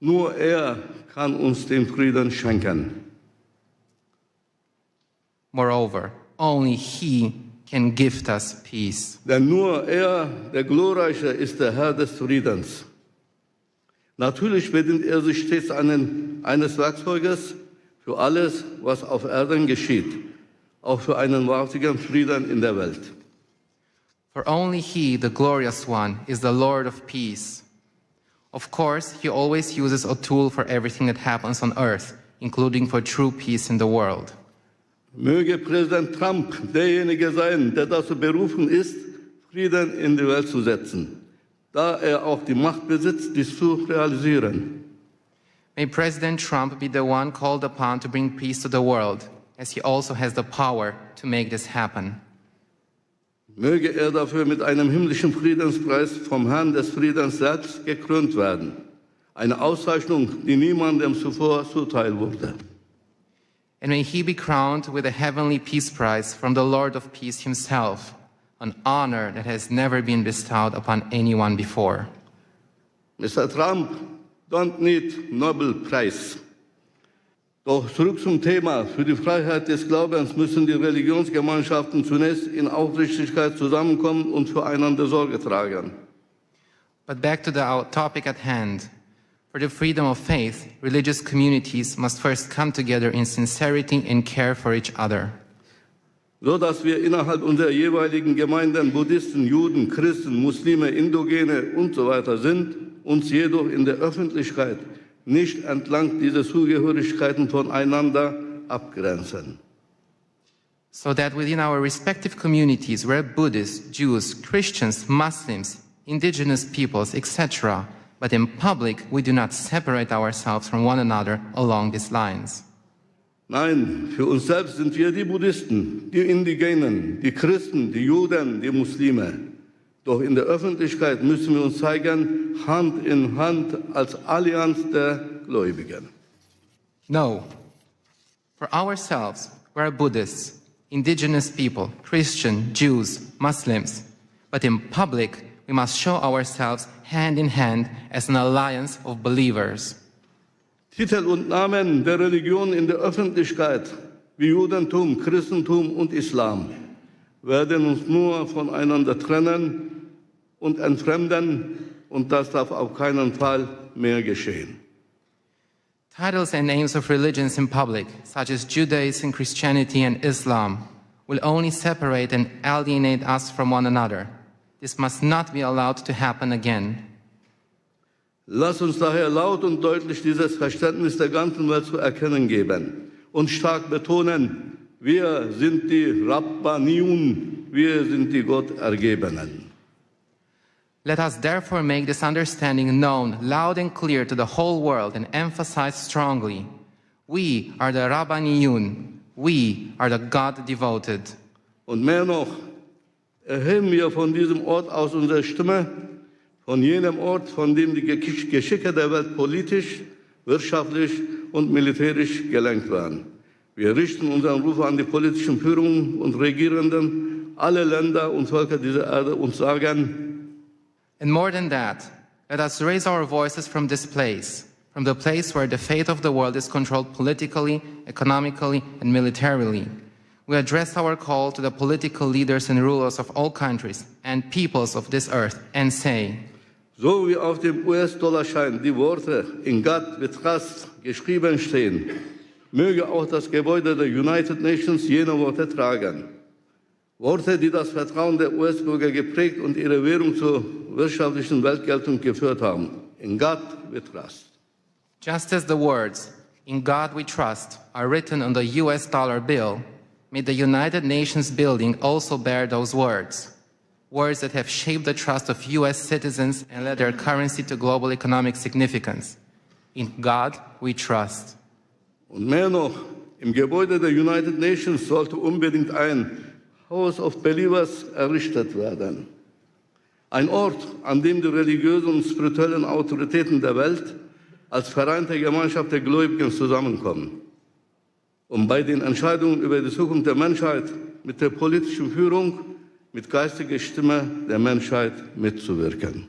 nur er kann uns den Frieden schenken. Moreover, only He can gift us peace. Denn nur er, der Glorreiche, ist der Herr des Friedens. Natürlich bedient er sich stets eines Werkzeuges für alles, was auf Erden geschieht, auch für einen wahrhaftigen Frieden in der Welt. For only He, the glorious one, is the Lord of peace. Of course, He always uses a tool for everything that happens on earth, including for true peace in the world. Möge Präsident Trump derjenige sein, der dazu berufen ist, Frieden in die Welt zu setzen, da er auch die Macht besitzt, dies zu realisieren. May President Trump be the one called upon to bring peace to the world, as he also has the power to make this happen. Möge er dafür mit einem himmlischen Friedenspreis vom Herrn des Friedens selbst gekrönt werden. Eine Auszeichnung, die niemandem zuvor zuteil wurde. And may he be crowned with a heavenly peace prize from the Lord of peace himself, an honor that has never been bestowed upon anyone before. Mr. Trump don't need Nobel Prize. Doch zurück zum Thema. Für die Freiheit des Glaubens müssen die Religionsgemeinschaften zunächst in Aufrichtigkeit zusammenkommen und füreinander Sorge tragen. But back to the topic at hand. For the freedom of faith, religious communities must first come together in sincerity and care for each other. So dass wir innerhalb unserer jeweiligen Gemeinden Buddhisten, Juden, Christen, Muslime, Indogene und so weiter sind, uns jedoch in der Öffentlichkeit nicht entlang dieser Zugehörigkeiten voneinander abgrenzen. So that within our respective communities, we're Buddhists, Jews, Christians, Muslims, indigenous peoples, etc., but in public, we do not separate ourselves from one another along these lines. Nein, für uns selbst sind wir die Buddhisten, die Indigenen, die Christen, die Juden, die Muslime. Doch in der Öffentlichkeit müssen wir uns zeigen, Hand in Hand als Allianz der Gläubigen. No. For ourselves, we are Buddhists, indigenous people, Christian, Jews, Muslims. But in public, we must show ourselves hand in hand as an alliance of believers. Titel und Namen der Religion in der Öffentlichkeit, wie Judentum, Christentum und Islam, werden uns nur voneinander trennen und entfremden, und das darf auf keinen Fall mehr geschehen. Titles and names of religions in public, such as Judaism, Christianity, and Islam, will only separate and alienate us from one another. This must not be allowed to happen again. Lass uns daher laut und deutlich dieses Verständnis der ganzen Welt zu erkennen geben und stark betonen, wir sind die Rabbaniun, wir sind die Gottergebenen. Let us therefore make this understanding known loud and clear to the whole world and emphasize strongly, we are the Rabbaniyun, we are the God-devoted. Und mehr noch, erheben wir von diesem Ort aus unsere Stimme, von jenem Ort, von dem die Geschicke der Welt politisch, wirtschaftlich und militärisch gelenkt werden. Wir richten unseren Ruf an die politischen Führungen und Regierenden, alle Länder und Völker dieser Erde und sagen, and more than that, let us raise our voices from this place, from the place where the fate of the world is controlled politically, economically, and militarily. We address our call to the political leaders and rulers of all countries and peoples of this earth and say, so wie auf dem US-Dollarschein die Worte in God we trust geschrieben stehen, möge auch das Gebäude der United Nations jene Worte tragen. Worte, die das Vertrauen der US-Bürger geprägt und ihre Währung zur wirtschaftlichen Weltgeltung geführt haben. In God we trust. Just as the words, "In God we trust," are written on the US dollar bill, may the United Nations building also bear those words. Words that have shaped the trust of US citizens and led their currency to global economic significance. In God we trust. Und mehr noch, im Gebäude der United Nations sollte unbedingt ein House of Believers errichtet werden. Ein Ort, an dem die religiösen und spirituellen Autoritäten der Welt als vereinte Gemeinschaft der Gläubigen zusammenkommen, um bei den Entscheidungen über die Zukunft der Menschheit mit der politischen Führung, mit geistiger Stimme der Menschheit mitzuwirken.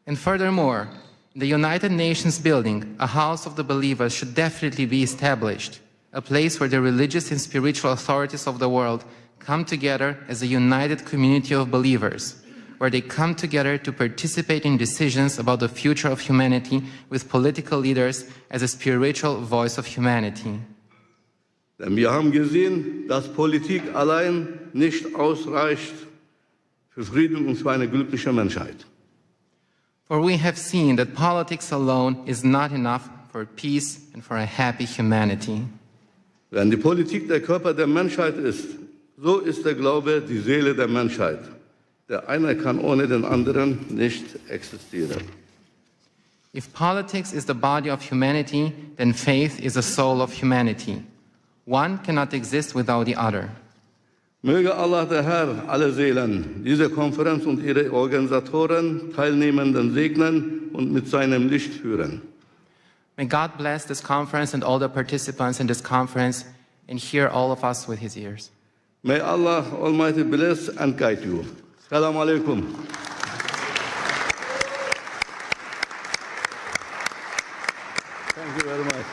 And furthermore, in the United Nations building, a house of the believers should definitely be established, a place where the religious and spiritual authorities of the world come together as a united community of believers, where they come together to participate in decisions about the future of humanity with political leaders as a spiritual voice of humanity. Denn wir haben gesehen, dass Politik allein nicht ausreicht für Frieden und für eine glückliche Menschheit. For we have seen that politics alone is not enough for peace and for a happy humanity. Wenn die Politik der Körper der Menschheit ist, so ist der Glaube die Seele der Menschheit. Der eine kann ohne den anderen nicht existieren. If politics is the body of humanity, then faith is the soul of humanity. One cannot exist without the other. Möge Allah der Herr alle Seelen, diese Konferenz und ihre Organisatoren, Teilnehmenden segnen und mit seinem Licht führen. May God bless this conference and all the participants in this conference and hear all of us with his ears. May Allah Almighty bless and guide you. Assalamu alaikum. Thank you very much.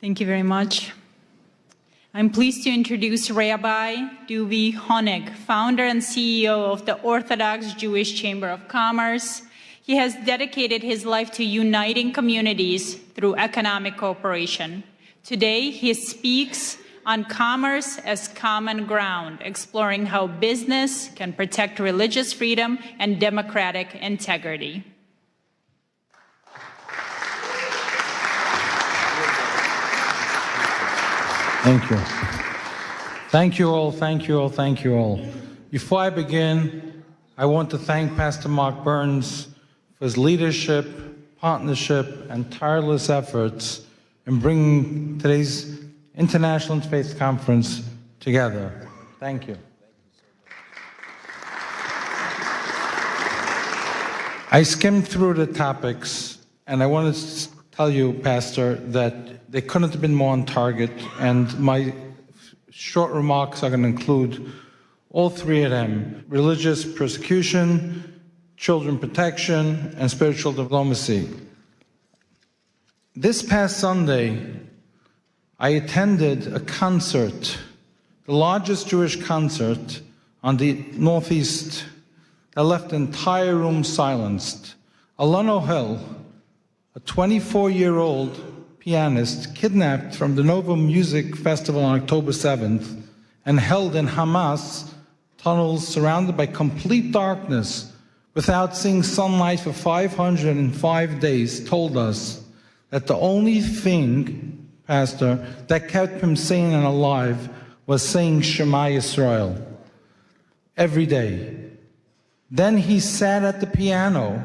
Thank you very much. I'm pleased to introduce Rabbi Duvi Honig, founder and CEO of the Orthodox Jewish Chamber of Commerce. He has dedicated his life to uniting communities through economic cooperation. Today, he speaks on commerce as common ground, exploring how business can protect religious freedom and democratic integrity. Thank you. Thank you all, thank you all, thank you all. Before I begin, I want to thank Pastor Mark Burns for his leadership, partnership, and tireless efforts in bringing today's International Interfaith Conference together. Thank you. I skimmed through the topics, and I want to tell you, Pastor, that they couldn't have been more on target, and my short remarks are going to include All three of them: religious persecution, children protection, and spiritual diplomacy. This past Sunday, I attended a concert, the largest Jewish concert on the Northeast, that left the entire room silenced. Alon Ohel, a 24-year-old pianist, kidnapped from the Nova Music Festival on October 7th and held in Hamas tunnels surrounded by complete darkness without seeing sunlight for 505 days, told us that the only thing, Pastor, that kept him sane and alive was saying Shema Yisrael every day. Then he sat at the piano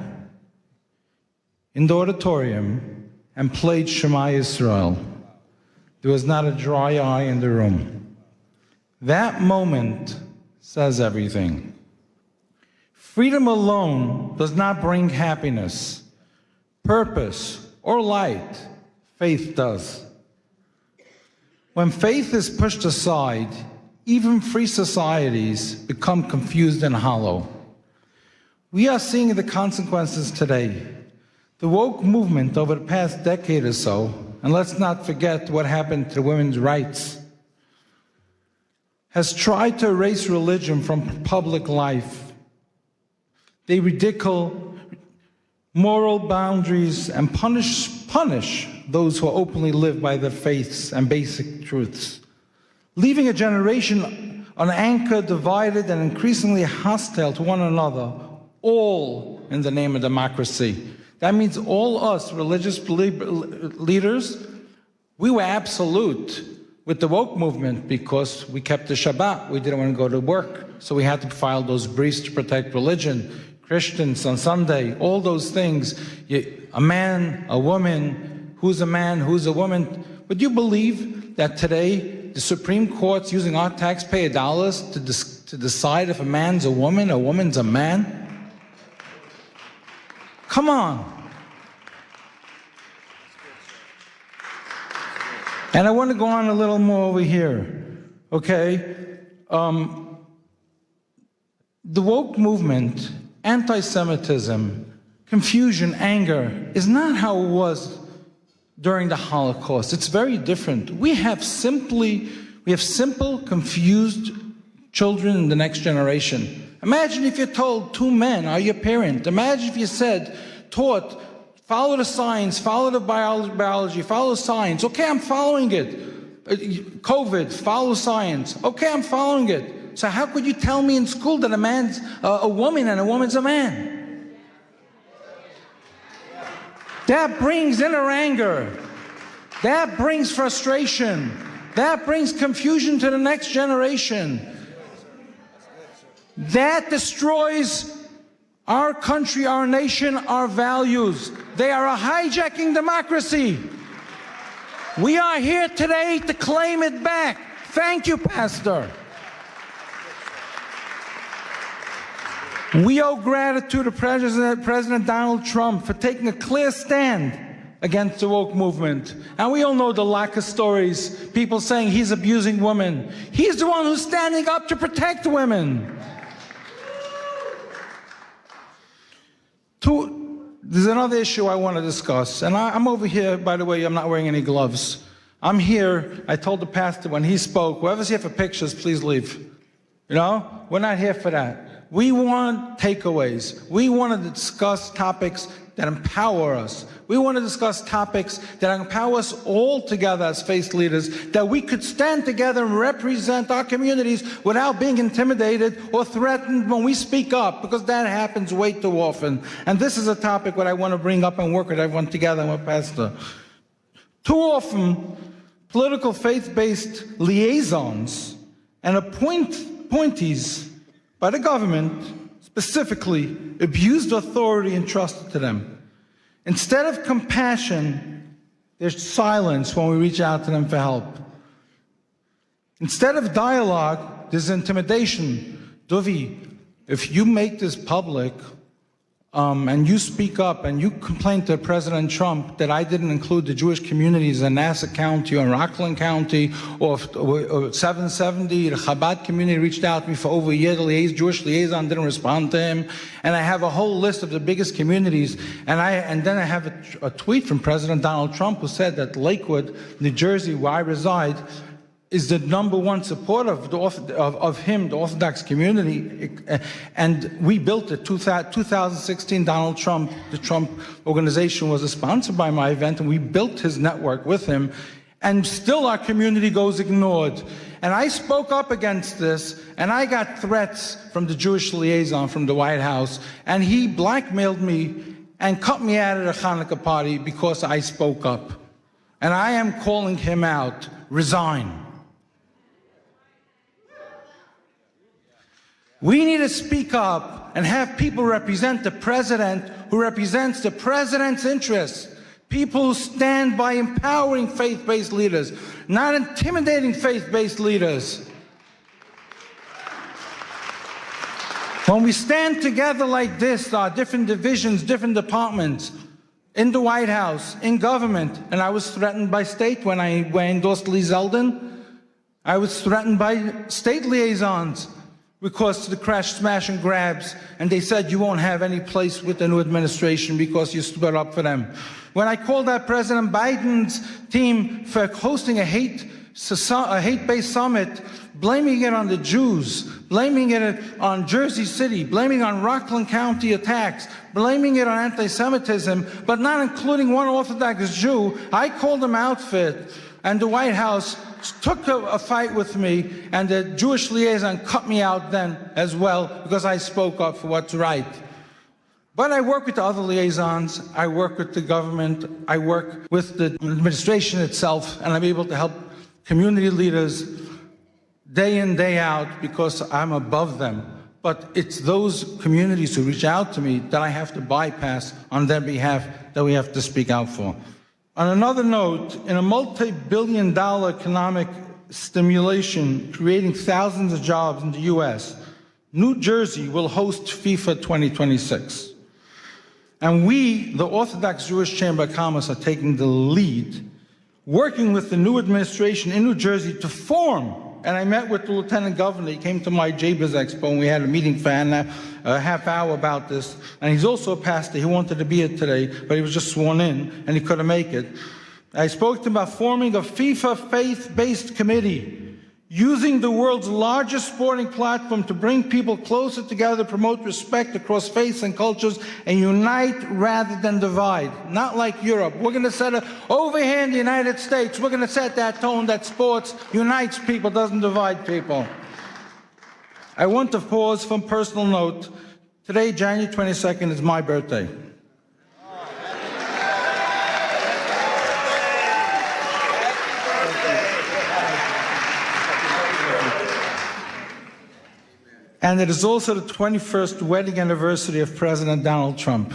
in the auditorium and played Shema Yisrael. There was not a dry eye in the room. That moment says everything. Freedom alone does not bring happiness, purpose, or light. Faith does. When faith is pushed aside, even free societies become confused and hollow. We are seeing the consequences today. The woke movement over the past decade or so, and let's not forget what happened to women's rights, has tried to erase religion from public life. They ridicule moral boundaries and punish those who openly live by their faiths and basic truths, leaving a generation unanchored, divided, and increasingly hostile to one another, all in the name of democracy. That means all us religious leaders, we were absolute with the woke movement because we kept the Shabbat. We didn't want to go to work, so we had to file those briefs to protect religion. Christians on Sunday, all those things. A man, a woman, who's a man, who's a woman. Would you believe that today the Supreme Court's using our taxpayer dollars to decide if a man's a woman's a man? Come on. And I want to go on a little more over here, okay? The woke movement, anti-Semitism, confusion, anger, is not how it was during the Holocaust. It's very different. We have simple, confused children in the next generation. Imagine if you're told two men are your parent. Imagine if you taught, follow the science, follow the biology, follow science. Okay, I'm following it. COVID, follow science. Okay, I'm following it. So how could you tell me in school that a man's a woman and a woman's a man? That brings inner anger. That brings frustration. That brings confusion to the next generation. That destroys our country, our nation, our values. They are hijacking democracy. We are here today to claim it back. Thank you, Pastor. We owe gratitude to President Donald Trump for taking a clear stand against the woke movement. And we all know the lack of stories, people saying he's abusing women. He's the one who's standing up to protect women. There's another issue I want to discuss, and I'm over here, by the way, I'm not wearing any gloves. I'm here, I told the pastor when he spoke, whoever's here for pictures, please leave. You know, we're not here for that. We want takeaways. We want to discuss topics that empower us. We want to discuss topics that empower us all together as faith leaders, that we could stand together and represent our communities without being intimidated or threatened when we speak up, because that happens way too often. And this is a topic that I want to bring up and work with everyone together with Pastor. Too often, political faith-based liaisons and appointees by the government specifically abused authority entrusted to them. Instead of compassion, there's silence when we reach out to them for help. Instead of dialogue, there's intimidation. Dovi, if you make this public, and you speak up and you complain to President Trump that I didn't include the Jewish communities in Nassau County or Rockland County or 770, the Chabad community reached out to me for over a year. The Jewish liaison didn't respond to him. And I have a whole list of the biggest communities. And then I have a tweet from President Donald Trump who said that Lakewood, New Jersey, where I reside, is the #1 supporter of him, the Orthodox community. And we built it. 2016, the Trump organization was a sponsor by my event, and we built his network with him. And still our community goes ignored. And I spoke up against this, and I got threats from the Jewish liaison from the White House, and he blackmailed me and cut me out of the Hanukkah party because I spoke up. And I am calling him out. Resign. We need to speak up and have people represent the president who represents the president's interests. People who stand by empowering faith-based leaders, not intimidating faith-based leaders. When we stand together like this, our different divisions, different departments, in the White House, in government, and I was threatened by state when I endorsed Lee Zeldin. I was threatened by state liaisons because of the crash, smash, and grabs, and they said you won't have any place with the new administration because you stood up for them. When I called out President Biden's team for hosting a hate-based summit, blaming it on the Jews, blaming it on Jersey City, blaming it on Rockland County attacks, blaming it on anti-Semitism, but not including one Orthodox Jew, I called them out for it, and the White House took a fight with me, and the Jewish liaison cut me out then as well because I spoke up for what's right. But I work with the other liaisons, I work with the government, I work with the administration itself, and I'm able to help community leaders day in, day out because I'm above them. But it's those communities who reach out to me that I have to bypass on their behalf that we have to speak out for. On another note, in a multi-billion-dollar economic stimulation creating thousands of jobs in the U.S., New Jersey will host FIFA 2026. And we, the Orthodox Jewish Chamber of Commerce, are taking the lead, working with the new administration in New Jersey to form. And I met with the Lieutenant Governor. He came to my JBIZ Expo, and we had a meeting for a half hour about this. And he's also a pastor. He wanted to be here today, but he was just sworn in, and he couldn't make it. I spoke to him about forming a FIFA faith-based committee, using the world's largest sporting platform to bring people closer together, promote respect across faiths and cultures, and unite rather than divide. Not like Europe. We're going to set over here in the United States, we're going to set that tone that sports unites people, doesn't divide people. I want to pause from personal note. Today, January 22nd, is my birthday. And it is also the 21st wedding anniversary of President Donald Trump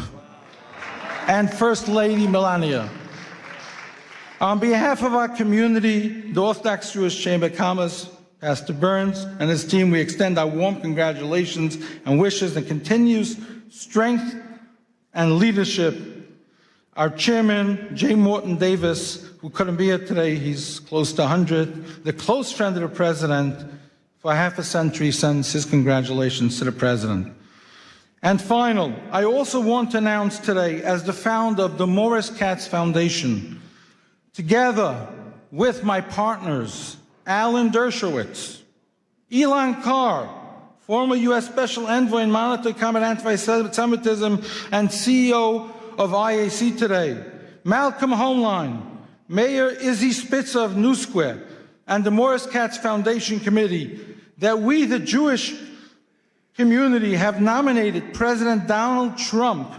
and First Lady Melania. On behalf of our community, the Orthodox Jewish Chamber of Commerce, Pastor Burns and his team, we extend our warm congratulations and wishes and continues strength and leadership. Our chairman, J. Morton Davis, who couldn't be here today, he's close to 100, the close friend of the president, for half a century, sends his congratulations to the president. And final, I also want to announce today, as the founder of the Morris Katz Foundation, together with my partners, Alan Dershowitz, Elon Carr, former U.S. Special Envoy and Monitor to Combat Anti-Semitism and CEO of IAC Today, Malcolm Homeline, Mayor Izzy Spitzer of New Square, and the Morris Katz Foundation Committee, that we, the Jewish community, have nominated President Donald Trump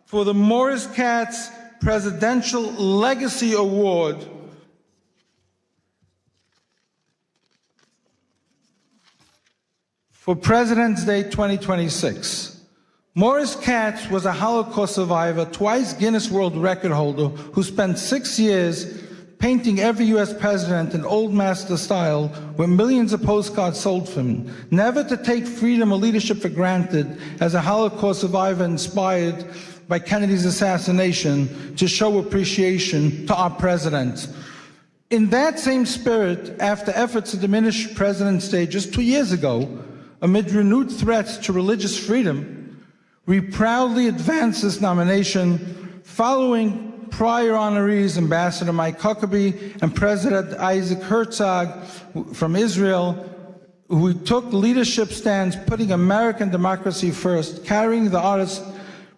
for the Morris Katz Presidential Legacy Award for President's Day 2026. Morris Katz was a Holocaust survivor, twice Guinness World Record holder, who spent 6 years painting every U.S. president in old master style with millions of postcards sold for him, never to take freedom or leadership for granted as a Holocaust survivor inspired by Kennedy's assassination to show appreciation to our president. In that same spirit, after efforts to diminish President's Day just 2 years ago, amid renewed threats to religious freedom, we proudly advance this nomination following prior honorees, Ambassador Mike Huckabee and President Isaac Herzog from Israel, who took leadership stands putting American democracy first, carrying the artist's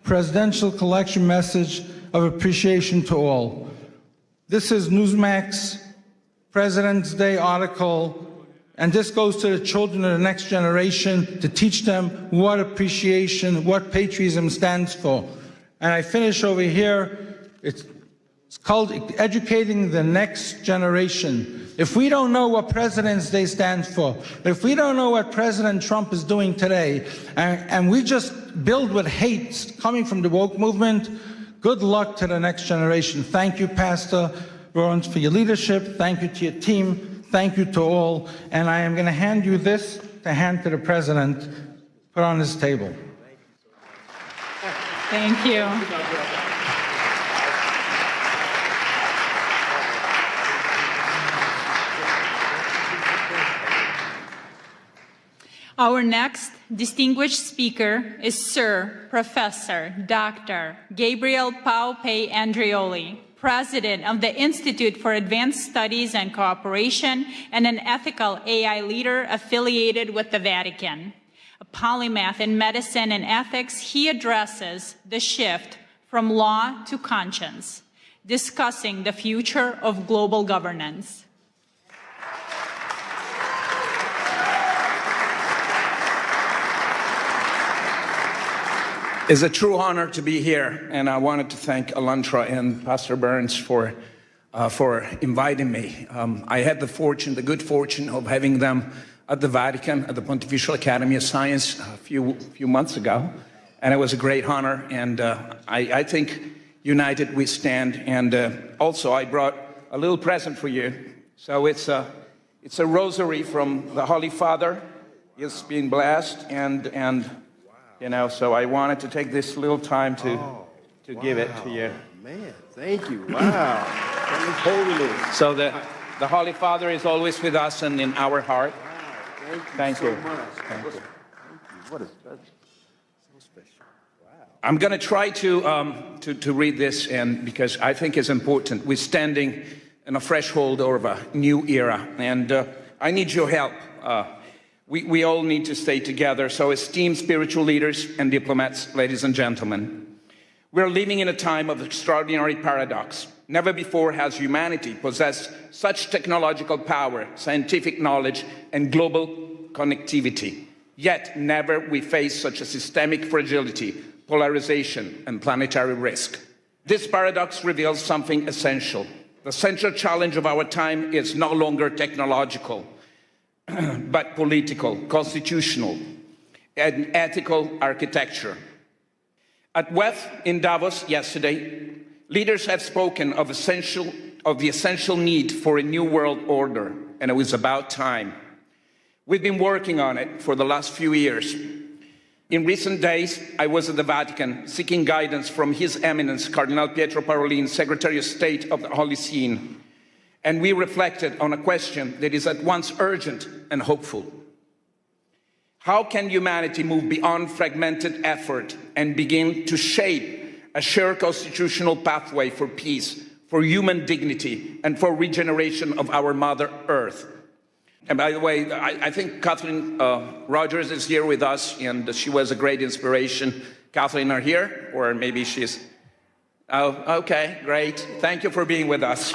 presidential collection message of appreciation to all. This is Newsmax President's Day article, and this goes to the children of the next generation to teach them what appreciation, what patriotism stands for. And I finish over here. It's called Educating the Next Generation. If we don't know what President's Day stands for, if we don't know what President Trump is doing today, and we just build with hate coming from the woke movement, good luck to the next generation. Thank you, Pastor Burns, for your leadership. Thank you to your team. Thank you to all. And I am going to hand you this to hand to the President, put on his table. Thank you. Our next distinguished speaker is Sir Professor Dr. Gabriel Paupe Andreoli, President of the Institute for Advanced Studies and Cooperation and an ethical AI leader affiliated with the Vatican. A polymath in medicine and ethics, he addresses the shift from law to conscience, discussing the future of global governance. It's a true honor to be here, and I wanted to thank ALLATRA and Pastor Burns for inviting me. I had the good fortune of having them at the Vatican, at the Pontifical Academy of Science a few months ago, and it was a great honor, and I think united we stand. And also I brought a little present for you. So it's a rosary from the Holy Father. It's been blessed, and you know, so I wanted to take this little time to give it to you. Man, thank you. Wow. Holiness. So the Holy Father is always with us and in our heart. Wow. Thank you. So much. Thank you. What is that? So special. Wow. I'm going to try to read this, and because I think it's important. We're standing in a threshold of a new era, and I need your help. We all need to stay together. So esteemed spiritual leaders and diplomats, ladies and gentlemen, we're living in a time of extraordinary paradox. Never before has humanity possessed such technological power, scientific knowledge, and global connectivity. Yet never we face such a systemic fragility, polarization, and planetary risk. This paradox reveals something essential. The central challenge of our time is no longer technological, but political, constitutional, and ethical architecture. At WEF in Davos yesterday, leaders have spoken of the essential need for a new world order, and it was about time. We've been working on it for the last few years. In recent days, I was at the Vatican seeking guidance from His Eminence, Cardinal Pietro Parolin, Secretary of State of the Holy See. And we reflected on a question that is at once urgent and hopeful. How can humanity move beyond fragmented effort and begin to shape a shared constitutional pathway for peace, for human dignity, and for regeneration of our Mother Earth? And by the way, I think Kathleen Rogers is here with us, and she was a great inspiration. Kathleen, are here? Or maybe she's... Oh, okay, great. Thank you for being with us.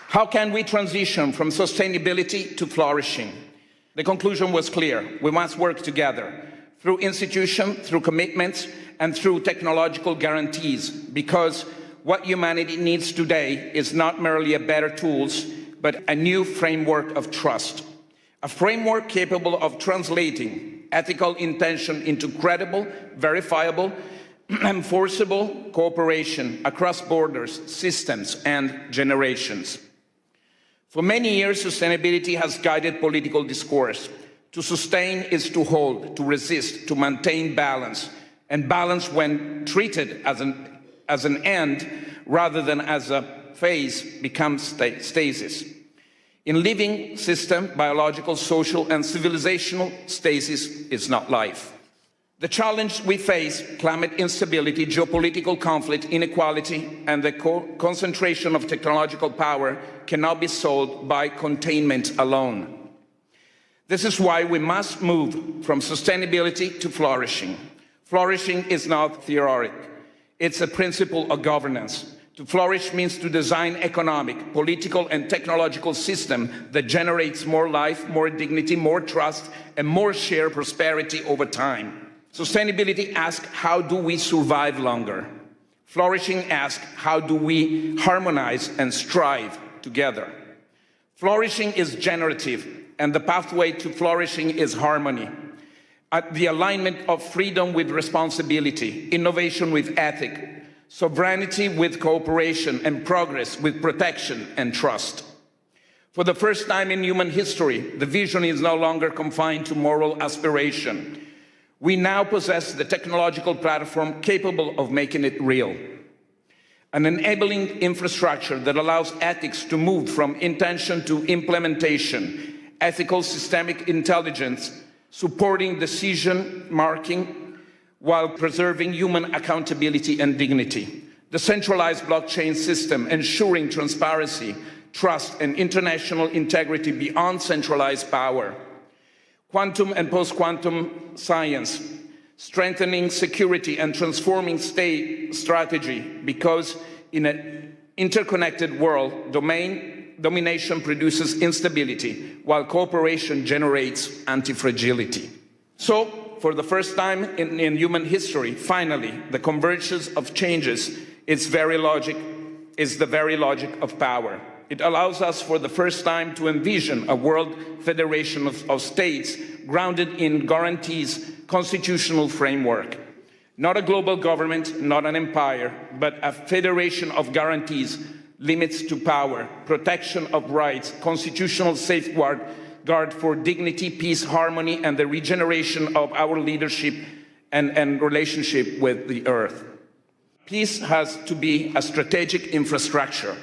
How can we transition from sustainability to flourishing? The conclusion was clear. We must work together through institution, through commitments, and through technological guarantees, because what humanity needs today is not merely a better tools, but a new framework of trust. A framework capable of translating ethical intention into credible, verifiable, enforceable cooperation across borders, systems, and generations. For many years, sustainability has guided political discourse. To sustain is to hold, to resist, to maintain balance, and balance, when treated as an end rather than as a phase, becomes stasis. In living system, biological, social, and civilizational stasis is not life. The challenge we face, climate instability, geopolitical conflict, inequality, and the concentration of technological power, cannot be solved by containment alone. This is why we must move from sustainability to flourishing. Flourishing is not theoretic. It's a principle of governance. To flourish means to design economic, political, and technological system that generates more life, more dignity, more trust, and more shared prosperity over time. Sustainability asks, how do we survive longer? Flourishing asks, how do we harmonize and strive together? Flourishing is generative, and the pathway to flourishing is harmony. The alignment of freedom with responsibility, innovation with ethics, sovereignty with cooperation, and progress with protection and trust. For the first time in human history, the vision is no longer confined to moral aspiration. We now possess the technological platform capable of making it real. An enabling infrastructure that allows ethics to move from intention to implementation, ethical systemic intelligence, supporting decision making while preserving human accountability and dignity. The centralized blockchain system ensuring transparency, trust, and international integrity beyond centralized power. Quantum and post-quantum science, strengthening security and transforming state strategy, because in an interconnected world, domination produces instability, while cooperation generates anti-fragility. So, for the first time in human history, finally, the convergence of changes is the very logic of power. It allows us for the first time to envision a world federation of states grounded in guarantees, constitutional framework. Not a global government, not an empire, but a federation of guarantees, limits to power, protection of rights, constitutional safeguard for dignity, peace, harmony, and the regeneration of our leadership and relationship with the earth. Peace has to be a strategic infrastructure.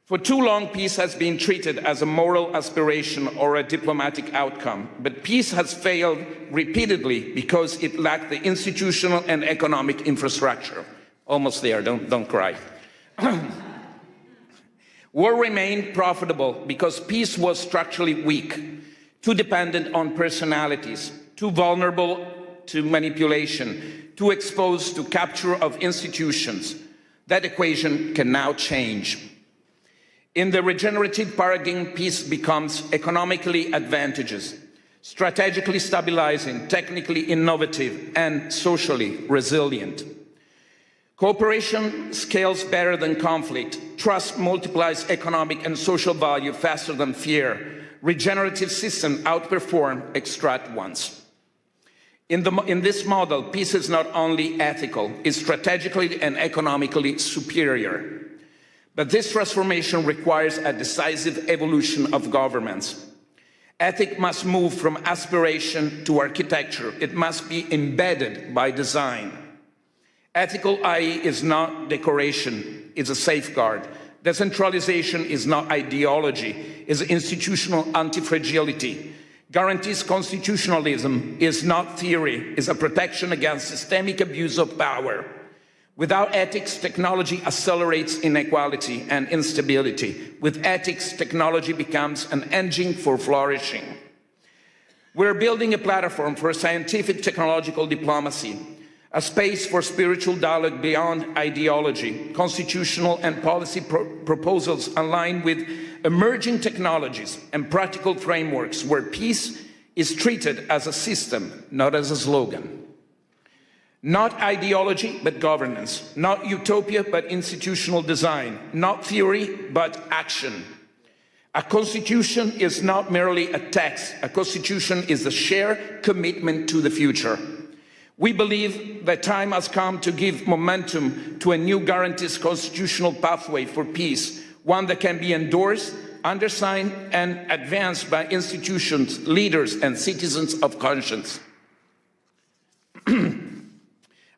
For too long, peace has been treated as a moral aspiration or a diplomatic outcome, but peace has failed repeatedly because it lacked the institutional and economic infrastructure. Almost there, don't cry. War remained profitable because peace was structurally weak, too dependent on personalities, too vulnerable to manipulation, too exposed to capture of institutions. That equation can now change. In the regenerative paradigm, peace becomes economically advantageous, strategically stabilizing, technically innovative, and socially resilient. Cooperation scales better than conflict. Trust multiplies economic and social value faster than fear. Regenerative systems outperform extract ones. In this model, peace is not only ethical, it's strategically and economically superior. But this transformation requires a decisive evolution of governments. Ethics must move from aspiration to architecture. It must be embedded by design. Ethical IE is not decoration, it's a safeguard. Decentralization is not ideology, it's institutional anti-fragility. Guarantees constitutionalism is not theory, it's a protection against systemic abuse of power. Without ethics, technology accelerates inequality and instability. With ethics, technology becomes an engine for flourishing. We're building a platform for scientific technological diplomacy, a space for spiritual dialogue beyond ideology, constitutional and policy proposals aligned with emerging technologies and practical frameworks where peace is treated as a system, not as a slogan. Not ideology, but governance. Not utopia, but institutional design. Not theory, but action. A constitution is not merely a text. A constitution is a shared commitment to the future. We believe that time has come to give momentum to a new guarantees constitutional pathway for peace, one that can be endorsed, undersigned, and advanced by institutions, leaders, and citizens of conscience.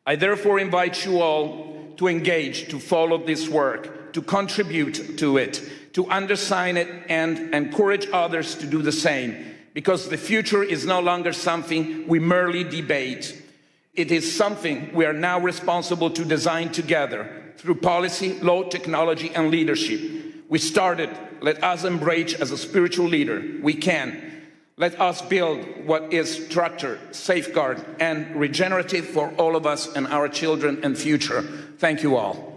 I therefore invite you all to engage, to follow this work, to contribute to it, to undersign it, and encourage others to do the same, because the future is no longer something we merely debate. It is something we are now responsible to design together through policy, law, technology, and leadership. We started, let us embrace as a spiritual leader. We can. Let us build what is structured, safeguard, and regenerative for all of us and our children and future. Thank you all.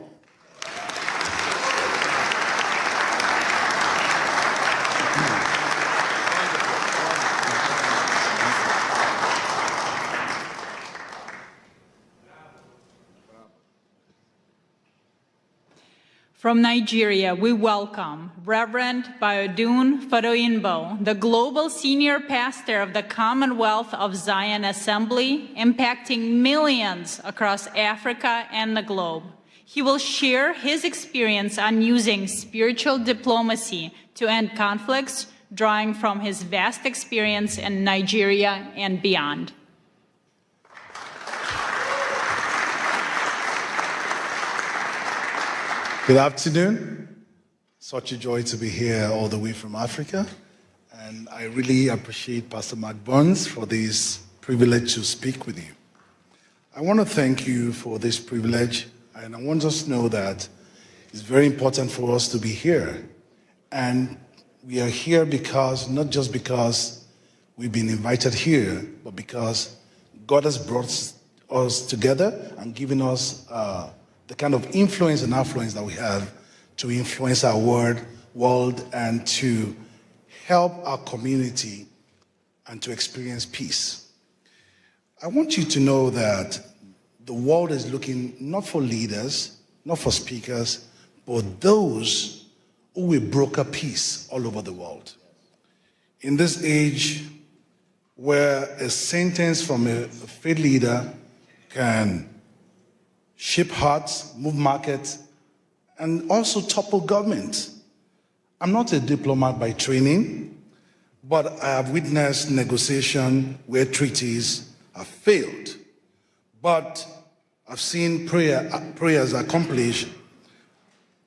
From Nigeria, we welcome Reverend Biodun Fadoyinbo, the Global Senior Pastor of the Commonwealth of Zion Assembly, impacting millions across Africa and the globe. He will share his experience on using spiritual diplomacy to end conflicts, drawing from his vast experience in Nigeria and beyond. Good afternoon. Such a joy to be here all the way from Africa. And I really appreciate Pastor Mark Burns for this privilege to speak with you. I want to thank you for this privilege, and I want us to know that it's very important for us to be here. And we are here because, not just because we've been invited here, but because God has brought us together and given us the kind of influence and affluence that we have to influence our world and to help our community and to experience peace. I want you to know that the world is looking not for leaders, not for speakers, but those who will broker peace all over the world. In this age where a sentence from a faith leader can shape hearts, move markets, and also topple government. I'm not a diplomat by training, but I have witnessed negotiation where treaties have failed. But I've seen prayers accomplish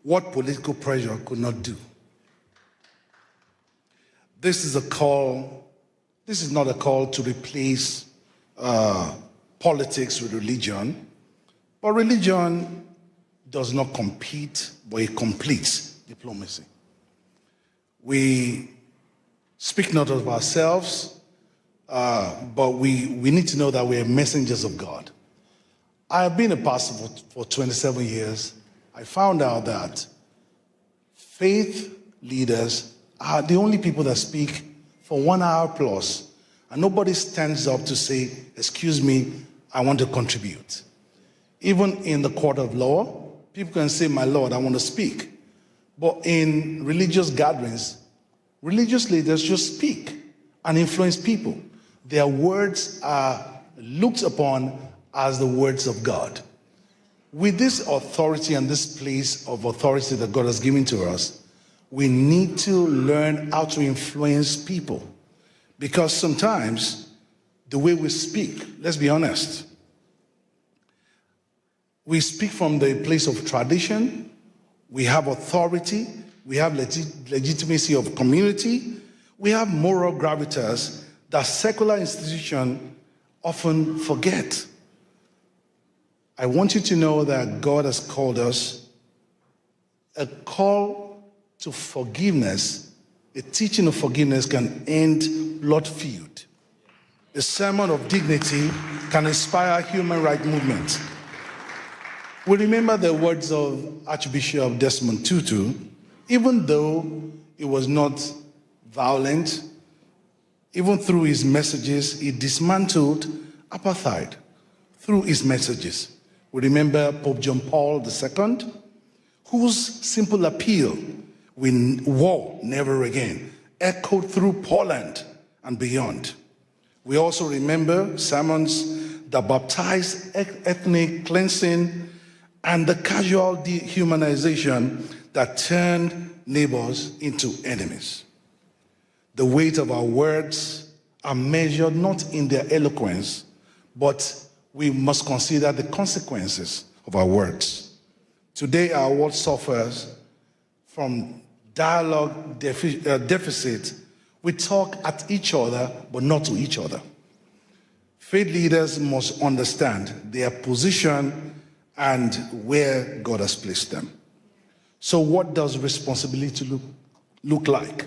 what political pressure could not do. This is not a call to replace politics with religion. But religion does not compete, but it completes diplomacy. We speak not of ourselves, but we need to know that we are messengers of God. I have been a pastor for 27 years. I found out that faith leaders are the only people that speak for 1 hour plus, and nobody stands up to say, excuse me, I want to contribute. Even in the court of law, people can say, my Lord, I want to speak. But in religious gatherings, religious leaders just speak and influence people. Their words are looked upon as the words of God. With this authority and this place of authority that God has given to us, we need to learn how to influence people. Because sometimes the way we speak, let's be honest, we speak from the place of tradition, we have authority, we have legitimacy of community, we have moral gravitas that secular institutions often forget. I want you to know that God has called us a call to forgiveness. A teaching of forgiveness can end blood feud. A sermon of dignity can inspire human rights movement. We remember the words of Archbishop Desmond Tutu. Even though it was not violent, even through his messages, he dismantled apartheid through his messages. We remember Pope John Paul II, whose simple appeal, war never again, echoed through Poland and beyond. We also remember sermons the baptized ethnic cleansing, and the casual dehumanization that turned neighbors into enemies. The weight of our words are measured not in their eloquence, but we must consider the consequences of our words. Today, our world suffers from dialogue deficit. We talk at each other, but not to each other. Faith leaders must understand their position and where God has placed them. So what does responsibility look like?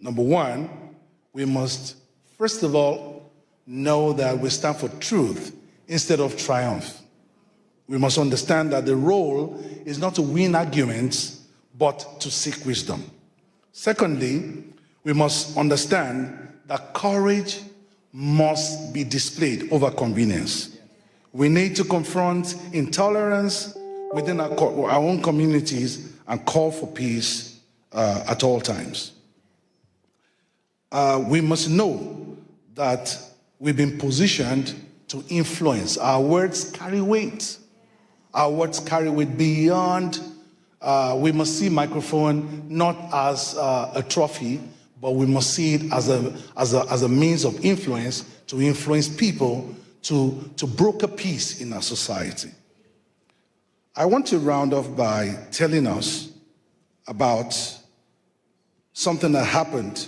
Number one, we must, first of all, know that we stand for truth instead of triumph. We must understand that the role is not to win arguments, but to seek wisdom. Secondly, we must understand that courage must be displayed over convenience. We need to confront intolerance within our own communities and call for peace at all times. We must know that we've been positioned to influence. Our words carry weight. Our words carry weight beyond. We must see microphone not as a trophy, but we must see it as a means of influence to influence people to broker peace in our society. I want to round off by telling us about something that happened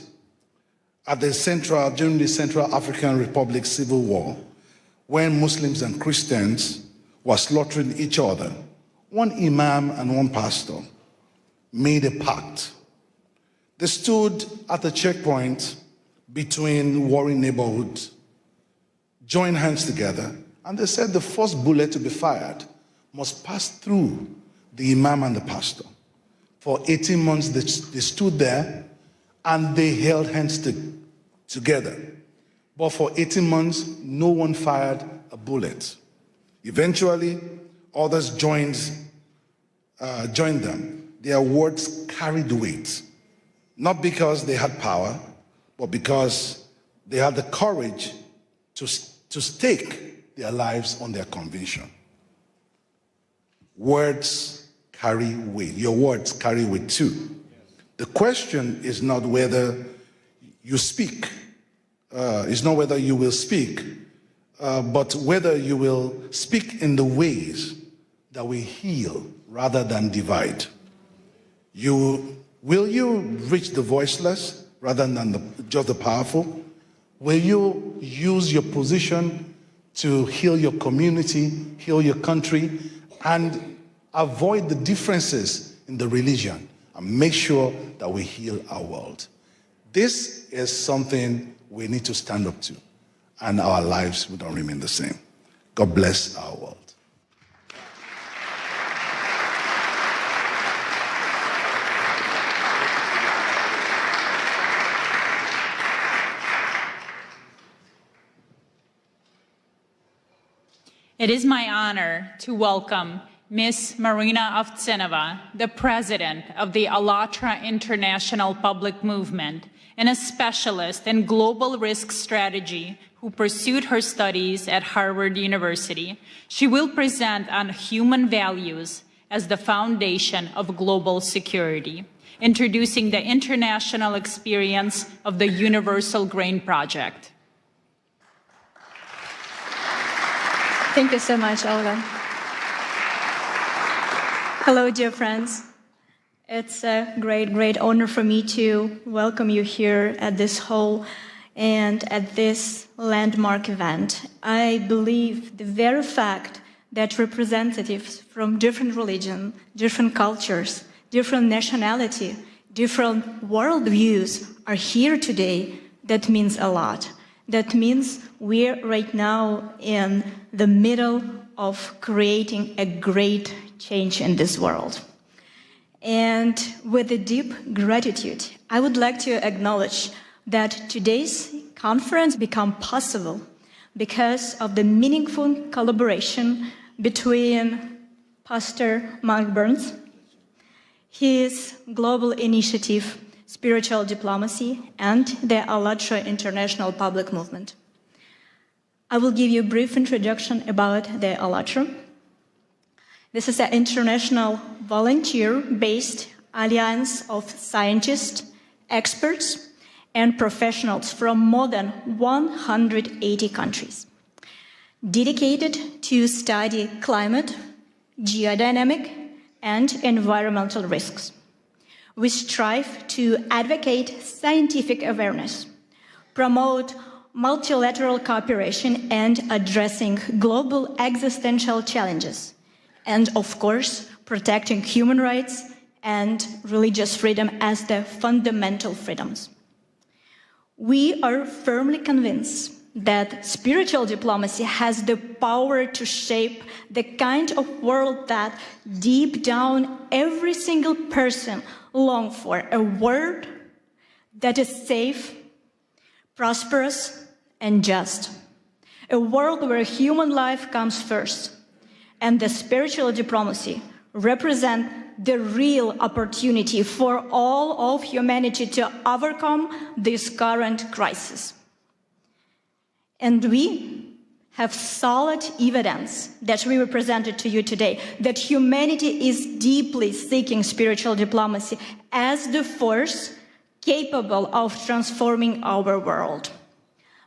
at during the Central African Republic Civil War, when Muslims and Christians were slaughtering each other. One imam and one pastor made a pact. They stood at a checkpoint between warring neighborhoods, joined hands together, and they said the first bullet to be fired must pass through the imam and the pastor. For 18 months, they stood there and they held hands together. But for 18 months, no one fired a bullet. Eventually, others joined them. Their words carried weight, not because they had power, but because they had the courage to stake their lives on their conviction. Words carry weight. Your words carry weight too. The question is not whether you speak, it's not whether you will speak, but whether you will speak in the ways that will heal rather than divide. Will you reach the voiceless rather than just the powerful? Will you use your position to heal your community, heal your country, and avoid the differences in the religion and make sure that we heal our world? This is something we need to stand up to, and our lives will not remain the same. God bless our world. It is my honor to welcome Ms. Maryna Ovtsynova, the president of the ALLATRA International Public Movement, and a specialist in global risk strategy who pursued her studies at Harvard University. She will present on human values as the foundation of global security, introducing the international experience of the Universal Grain Project. Thank you so much, Olga. Hello, dear friends. It's a great honor for me to welcome you here at this hall and at this landmark event. I believe the very fact that representatives from different religions, different cultures, different nationality, different worldviews are here today, that means a lot. That means we're right now in the middle of creating a great change in this world. And with a deep gratitude, I would like to acknowledge that today's conference became possible because of the meaningful collaboration between Pastor Mark Burns, his global initiative, Spiritual Diplomacy, and the ALLATRA International Public Movement. I will give you a brief introduction about the ALLATRA. This is an international volunteer-based alliance of scientists, experts, and professionals from more than 180 countries, dedicated to study climate, geodynamic, and environmental risks. We strive to advocate scientific awareness, promote multilateral cooperation, and addressing global existential challenges, and of course, protecting human rights and religious freedom as the fundamental freedoms. We are firmly convinced that spiritual diplomacy has the power to shape the kind of world that deep down every single person longs for, a world that is safe, prosperous, and just. A world where human life comes first, and the spiritual diplomacy represents the real opportunity for all of humanity to overcome this current crisis. And we have solid evidence that we presented to you today that humanity is deeply seeking spiritual diplomacy as the force capable of transforming our world.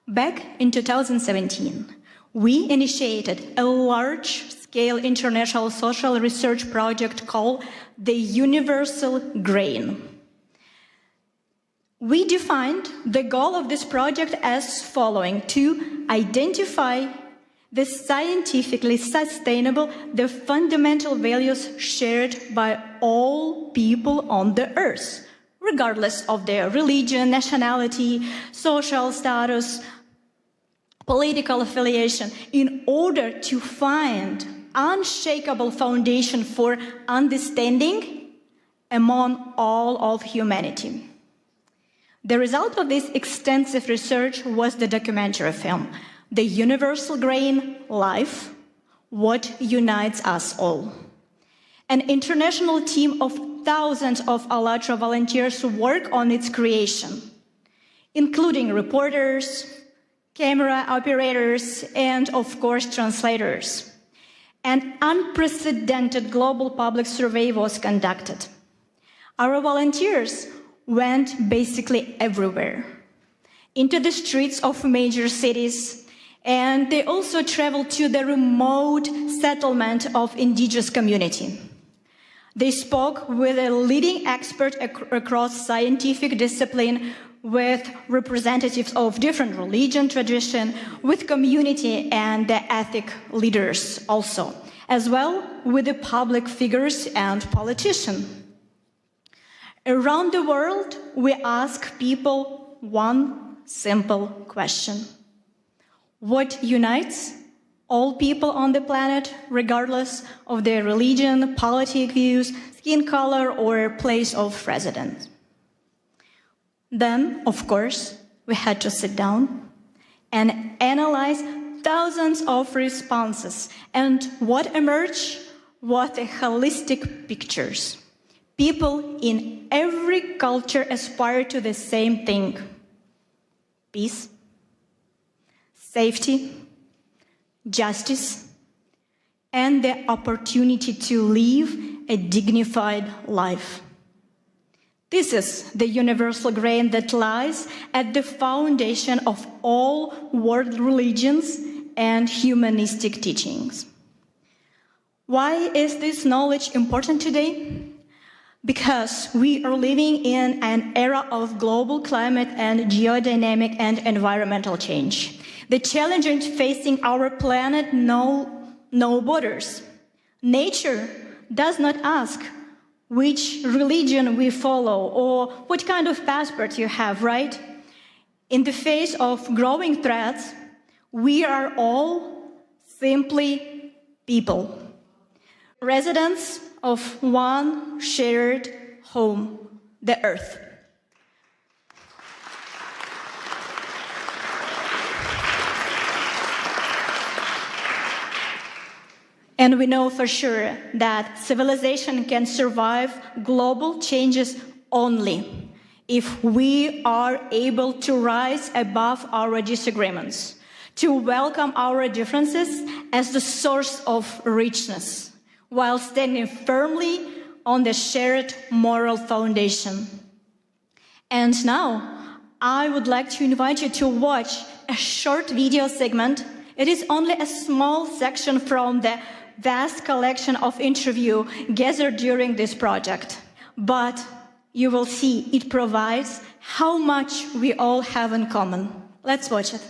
Back in 2017, we initiated a large-scale international social research project called the Universal Grain. We defined the goal of this project as following: to identify the scientifically sustainable, the fundamental values shared by all people on the earth, regardless of their religion, nationality, social status, political affiliation, in order to find unshakable foundation for understanding among all of humanity. The result of this extensive research was the documentary film, The Universal Grain: Life, What Unites Us All. An international team of thousands of ALLATRA volunteers work on its creation, including reporters, camera operators, and of course translators. An unprecedented global public survey was conducted. Our volunteers went basically everywhere, into the streets of major cities, and they also traveled to the remote settlement of indigenous community. They spoke with a leading expert across scientific discipline, with representatives of different religion, tradition, with community and the ethnic leaders also, as well with the public figures and politicians. Around the world, we ask people one simple question: what unites all people on the planet, regardless of their religion, political views, skin color, or place of residence? Then, of course, we had to sit down and analyze thousands of responses. And what emerged was the holistic pictures. People in every culture aspire to the same thing: peace, safety, justice, and the opportunity to live a dignified life. This is the universal grain that lies at the foundation of all world religions and humanistic teachings. Why is this knowledge important today? Because we are living in an era of global climate and geodynamic and environmental change. The challenges facing our planet know no borders. Nature does not ask which religion we follow or what kind of passport you have, right? In the face of growing threats, we are all simply people, residents of one shared home, the Earth. And we know for sure that civilization can survive global changes only if we are able to rise above our disagreements, to welcome our differences as the source of richness, while standing firmly on the shared moral foundation. And now, I would like to invite you to watch a short video segment. It is only a small section from the vast collection of interviews gathered during this project. But you will see it provides how much we all have in common. Let's watch it.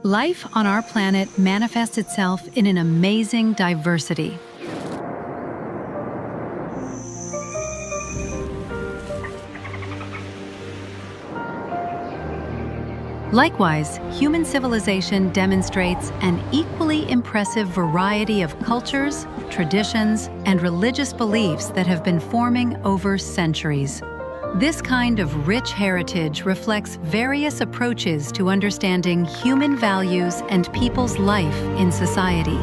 Life on our planet manifests itself in an amazing diversity. Likewise, human civilization demonstrates an equally impressive variety of cultures, traditions, and religious beliefs that have been forming over centuries. This kind of rich heritage reflects various approaches to understanding human values and people's life in society.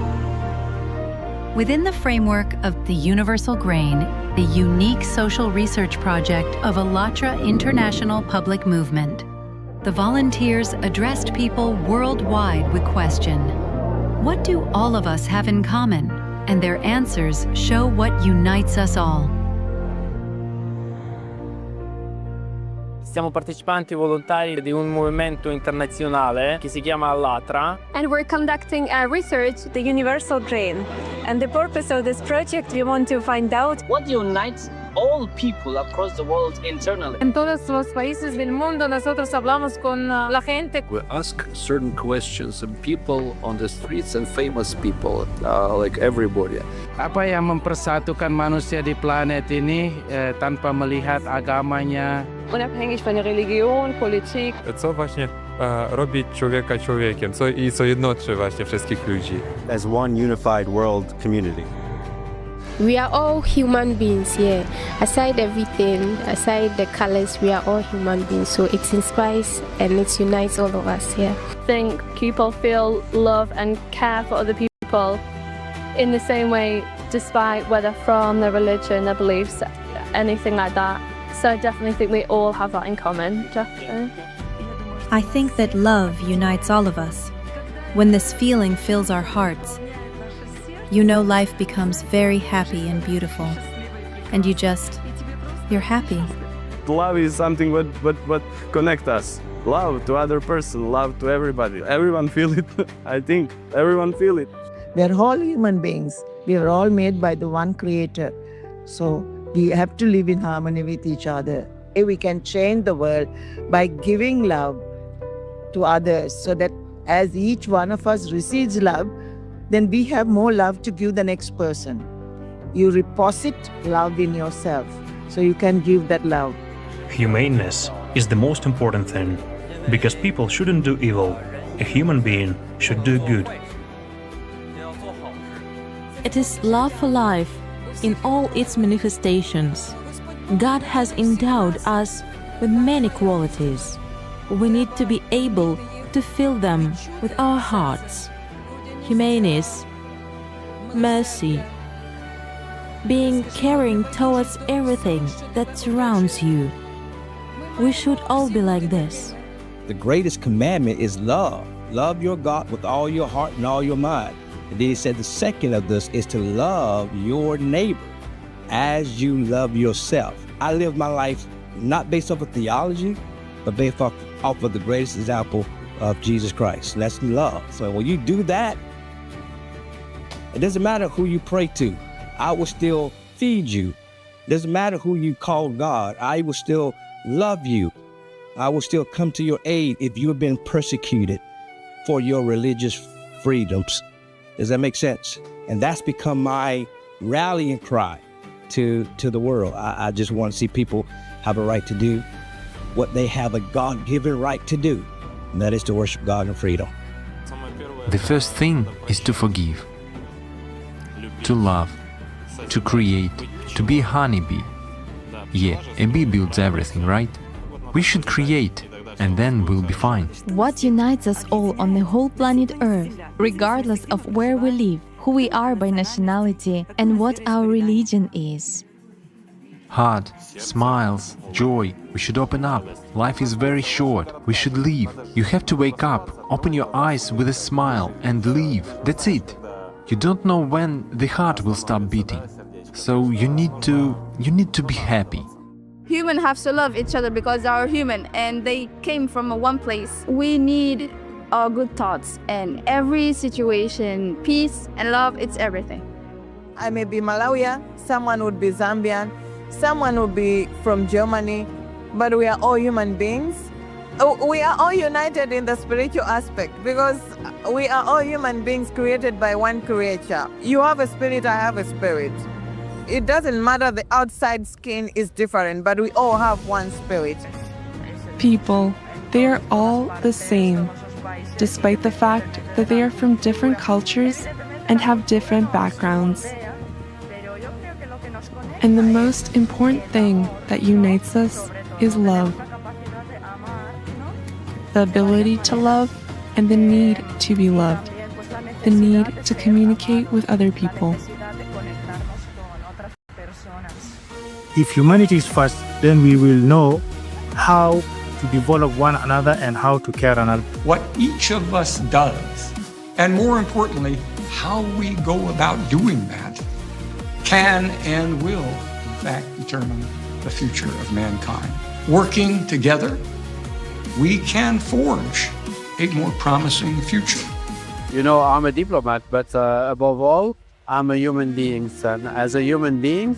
Within the framework of the Universal Grain, the unique social research project of ALLATRA International Public Movement, the volunteers addressed people worldwide with question, what do all of us have in common? And their answers show what unites us all. Siamo partecipanti volontari di un movimento internazionale che si chiama ALLATRA. And we're conducting a research, the Universal Grain. And the purpose of this project, we want to find out what unites all people across the world internally. En todos los países del mundo nosotros hablamos con la gente. We ask certain questions of people on the streets and famous people, like everybody. Apa yang mempersatukan manusia di planet ini tanpa melihat agamanya? Unabhängig von der Religion, Politik. Co właśnie robi człowieka człowiekiem, co jednoczy właśnie wszystkich ludzi. As one unified world community. We are all human beings here. Aside everything, aside the colors, we are all human beings. So it inspires and it unites all of us here. I think people feel love and care for other people in the same way, despite whether from their religion, their beliefs, anything like that. So I definitely think we all have that in common, definitely. I think that love unites all of us. When this feeling fills our hearts, you know life becomes very happy and beautiful. And you're happy. Love is something what connects us. Love to other person, love to everybody. Everyone feel it. I think everyone feel it. We are all human beings. We are all made by the one Creator. So we have to live in harmony with each other. We can change the world by giving love to others, so that as each one of us receives love, then we have more love to give the next person. You deposit love in yourself, so you can give that love. Humaneness is the most important thing, because people shouldn't do evil. A human being should do good. It is love for life in all its manifestations. God has endowed us with many qualities. We need to be able to fill them with our hearts. Humaneness, mercy, being caring towards everything that surrounds you. We should all be like this. The greatest commandment is love. Love your God with all your heart and all your mind. And then he said the second of this is to love your neighbor as you love yourself. I live my life not based off of theology, but based off of the greatest example of Jesus Christ. That's love. So when you do that, it doesn't matter who you pray to. I will still feed you. It doesn't matter who you call God. I will still love you. I will still come to your aid if you have been persecuted for your religious freedoms. Does that make sense? And that's become my rallying cry to the world. I just want to see people have a right to do what they have a God-given right to do, and that is to worship God in freedom. The first thing is to forgive, to love, to create, to be a honeybee. Yeah, a bee builds everything, right? We should create, and then we'll be fine. What unites us all on the whole planet Earth, regardless of where we live, who we are by nationality, and what our religion is? heart, smiles, joy. We should open up. Life is very short. We should live. You have to wake up, open your eyes with a smile and live. That's it. You don't know when the heart will stop beating. So you need to be happy. Humans have to love each other because they are human and they came from one place. We need our good thoughts and every situation, peace and love, it's everything. I may be Malawian, someone would be Zambian, someone would be from Germany, but we are all human beings. We are all united in the spiritual aspect because we are all human beings created by one creator. You have a spirit, I have a spirit. It doesn't matter, the outside skin is different, but we all have one spirit. People, they are all the same, despite the fact that they are from different cultures and have different backgrounds. And the most important thing that unites us is love. The ability to love and the need to be loved. The need to communicate with other people. If humanity is first, then we will know how to develop one another and how to care another. What each of us does, and more importantly, how we go about doing that, can and will, in fact, determine the future of mankind. Working together, we can forge a more promising future. You know, I'm a diplomat, but above all, I'm a human being. And as a human being,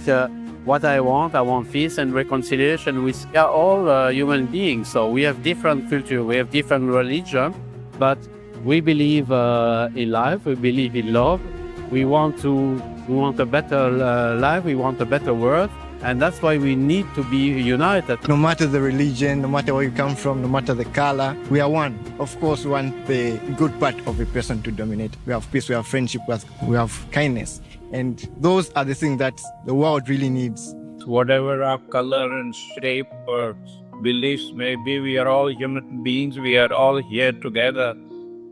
what I want peace and reconciliation. We are all human beings, so we have different culture, we have different religion, but we believe in life, we believe in love. We want a better life, we want a better world, and that's why we need to be united. No matter the religion, no matter where you come from, no matter the color, we are one. Of course, we want the good part of a person to dominate. We have peace, we have friendship, we have kindness. And those are the things that the world really needs. Whatever our color and shape or beliefs may be, we are all human beings. We are all here together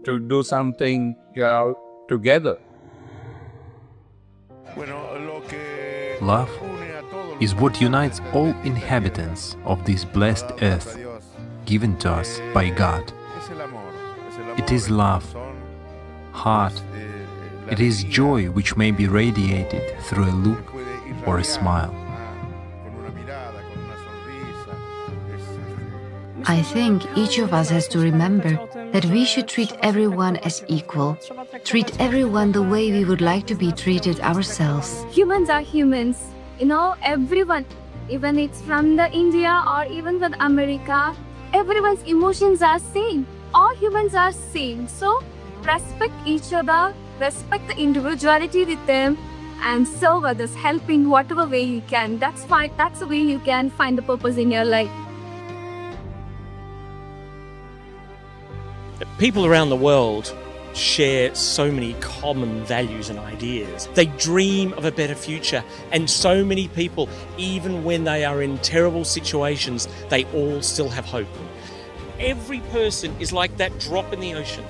to do something together. Love is what unites all inhabitants of this blessed earth, given to us by God. It is love, heart. It is joy which may be radiated through a look or a smile. I think each of us has to remember that we should treat everyone as equal, treat everyone the way we would like to be treated ourselves. Humans are humans. You know, everyone, even it's from the India or even with America, everyone's emotions are same. All humans are same. So respect each other, respect the individuality with them, and serve others, helping whatever way you can. That's fine. That's the way you can find the purpose in your life. People around the world share so many common values and ideas. They dream of a better future, and so many people, even when they are in terrible situations, they all still have hope. Every person is like that drop in the ocean.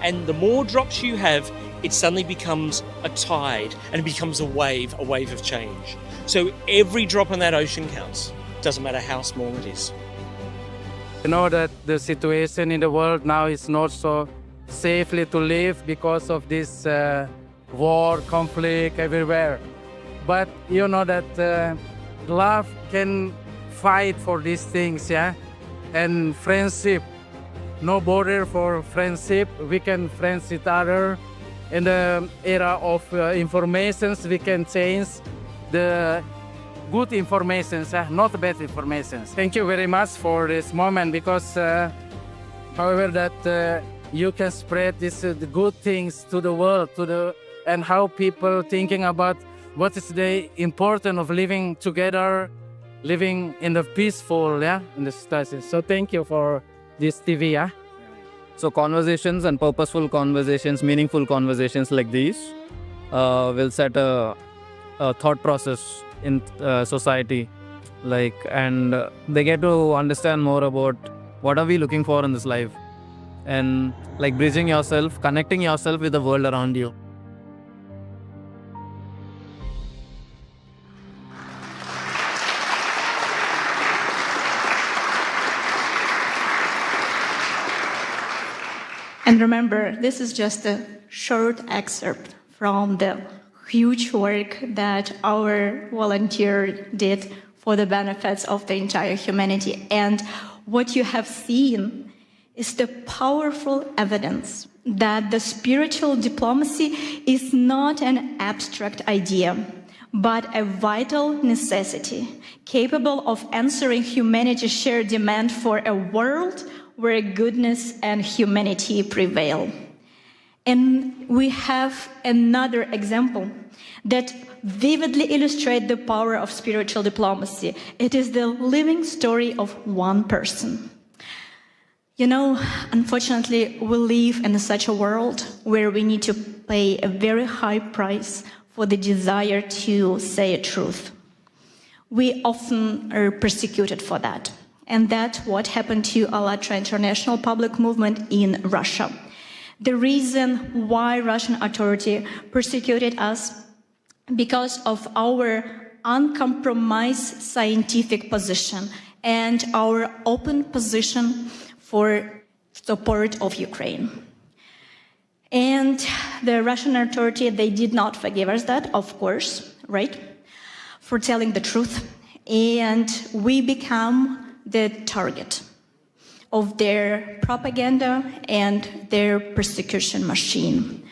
And the more drops you have, it suddenly becomes a tide and it becomes a wave of change. So every drop in that ocean counts. Doesn't matter how small it is. You know that the situation in the world now is not so safely to live because of this war, conflict everywhere. But you know that love can fight for these things, yeah? And friendship, no border for friendship. We can friends each other. In the era of informations, we can change the good informations, not bad informations. Thank you very much for this moment, because however that you can spread this the good things to the world, and how people thinking about what is the importance of living together, living in the peaceful, in the society. So thank you for this TV, yeah. So conversations and purposeful conversations, meaningful conversations like these will set a thought process in society, and they get to understand more about what are we looking for in this life, and bridging yourself, connecting yourself with the world around you. And remember, this is just a short excerpt from the huge work that our volunteer did for the benefits of the entire humanity. And what you have seen is the powerful evidence that the spiritual diplomacy is not an abstract idea, but a vital necessity, capable of answering humanity's shared demand for a world where goodness and humanity prevail. And we have another example that vividly illustrates the power of spiritual diplomacy. It is the living story of one person. You know, unfortunately, we live in such a world where we need to pay a very high price for the desire to say a truth. We often are persecuted for that. And that's what happened to ALLATRA International Public Movement in Russia. The reason why Russian authority persecuted us because of our uncompromised scientific position and our open position for support of Ukraine. And the Russian authority, they did not forgive us that, of course, right? For telling the truth. And we become the target of their propaganda and their persecution machine.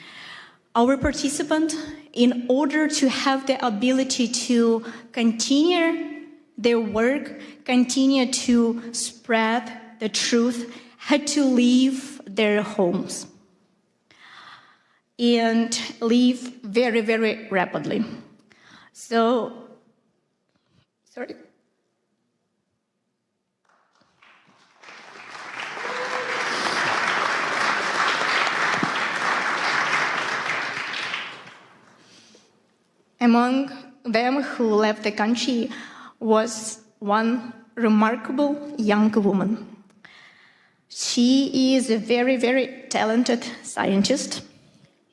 Our participant, in order to have the ability to continue their work, continue to spread the truth, had to leave their homes and leave very, very rapidly. So, sorry. Among them who left the country was one remarkable young woman. She is a very, very talented scientist,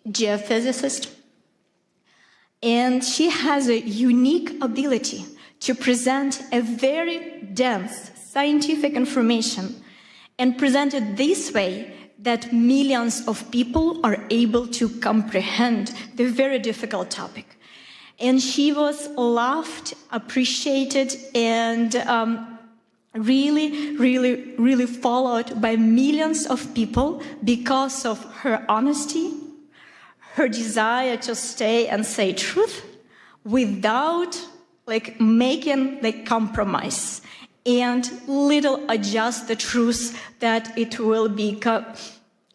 geophysicist, and she has a unique ability to present a very dense scientific information and present it this way that millions of people are able to comprehend the very difficult topic. And she was loved, appreciated, and really followed by millions of people because of her honesty, her desire to stay and say truth without making compromise and little adjust the truth that it will be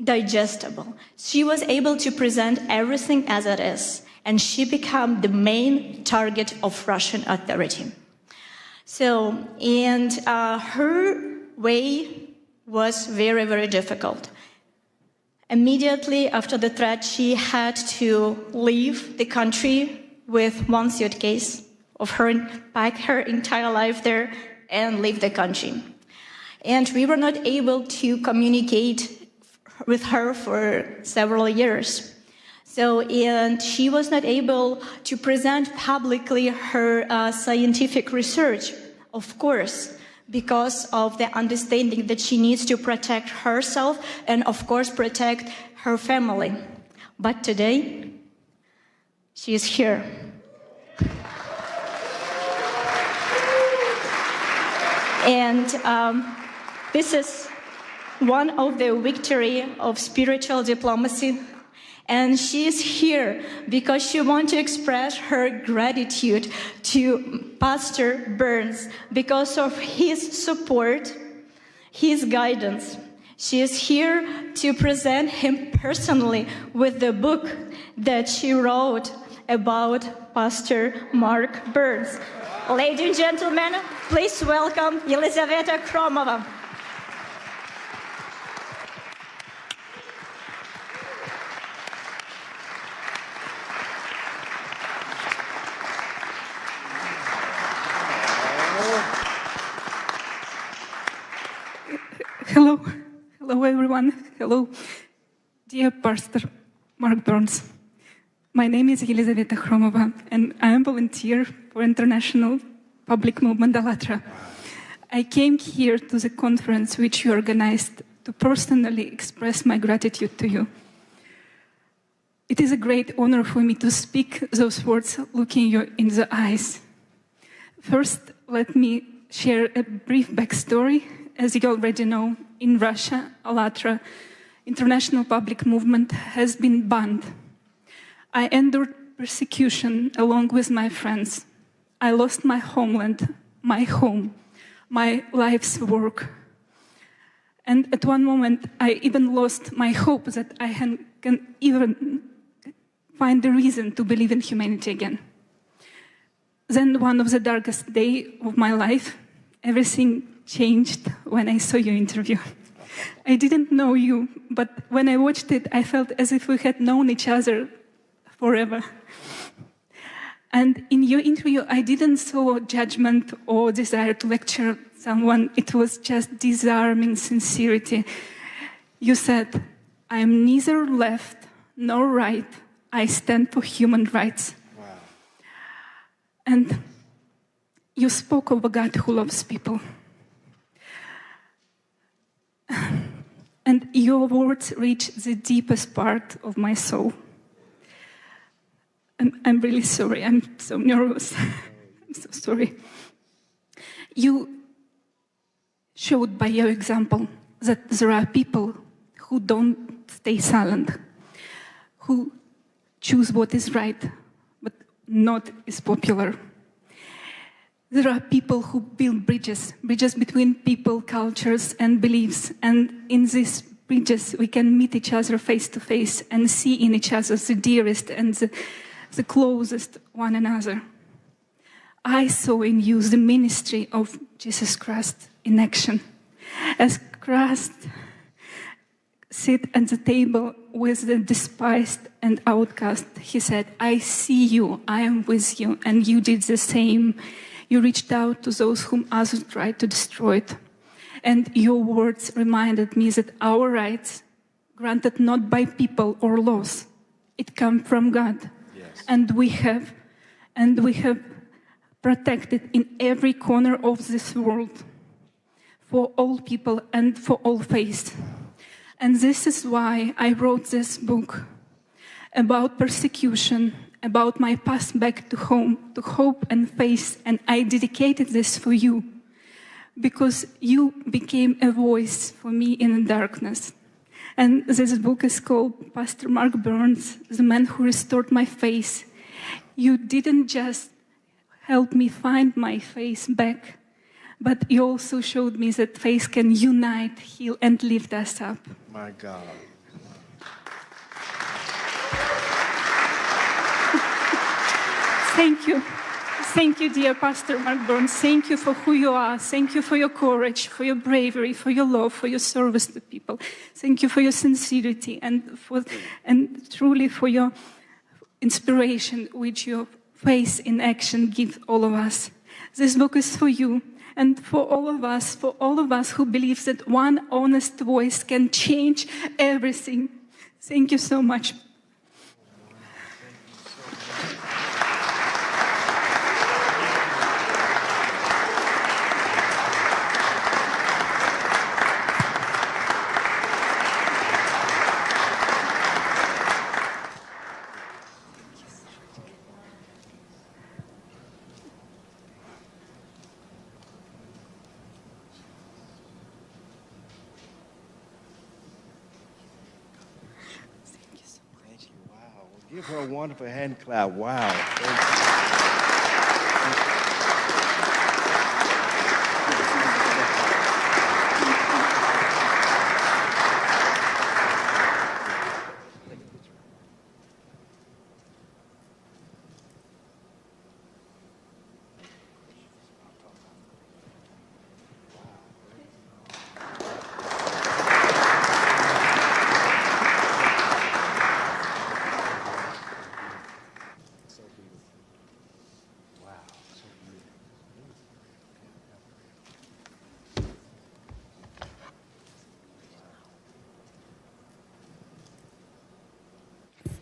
digestible. She was able to present everything as it is, and she became the main target of Russian authority. So, and her way was very, very difficult. Immediately after the threat, she had to leave the country with one suitcase of her, pack her entire life there, and leave the country. And we were not able to communicate with her for several years. So, and she was not able to present publicly her scientific research, of course, because of the understanding that she needs to protect herself and, of course, protect her family. But today, she is here. And this is one of the victory of spiritual diplomacy. And she is here because she wants to express her gratitude to Pastor Burns because of his support, his guidance. She is here to present him personally with the book that she wrote about Pastor Mark Burns. Ladies and gentlemen, please welcome Елизавета Хромова. Hello everyone. Hello, dear Pastor Mark Burns. My name is Елизавета Хромова, and I am a volunteer for International Public Movement ALLATRA. I came here to the conference which you organized to personally express my gratitude to you. It is a great honor for me to speak those words looking you in the eyes. First, let me share a brief backstory. As you already know, in Russia, ALLATRA, international public movement, has been banned. I endured persecution along with my friends. I lost my homeland, my home, my life's work. And at one moment, I even lost my hope that I can even find the reason to believe in humanity again. Then one of the darkest days of my life, everything changed when I saw your interview. I didn't know you, but when I watched it, I felt as if we had known each other forever. And in your interview, I didn't saw judgment or desire to lecture someone. It was just disarming sincerity. You said, I am neither left nor right. I stand for human rights. Wow. And you spoke of a God who loves people. And your words reach the deepest part of my soul. I'm really sorry. I'm so nervous. I'm so sorry. You showed by your example that there are people who don't stay silent, who choose what is right, but not is popular. There are people who build bridges between people, cultures, and beliefs. And in these bridges, we can meet each other face to face and see in each other the dearest and the closest one another. I saw in you the ministry of Jesus Christ in action. As Christ sit at the table with the despised and outcast, he said, I see you, I am with you, and you did the same. You reached out to those whom others tried to destroy it. And your words reminded me that our rights, granted not by people or laws, it come from God. Yes. And we have protected in every corner of this world for all people and for all faiths. And this is why I wrote this book about persecution, about my path back to home, to hope and faith, and I dedicated this for you because you became a voice for me in the darkness. And this book is called Pastor Mark Burns, The Man Who Restored My Faith. You didn't just help me find my faith back, but you also showed me that faith can unite, heal, and lift us up. My God. Thank you. Thank you, dear Pastor Mark Burns. Thank you for who you are. Thank you for your courage, for your bravery, for your love, for your service to people. Thank you for your sincerity and truly for your inspiration, which your faith in action gives all of us. This book is for you and for all of us who believe that one honest voice can change everything. Thank you so much. Give her a wonderful hand clap. Wow.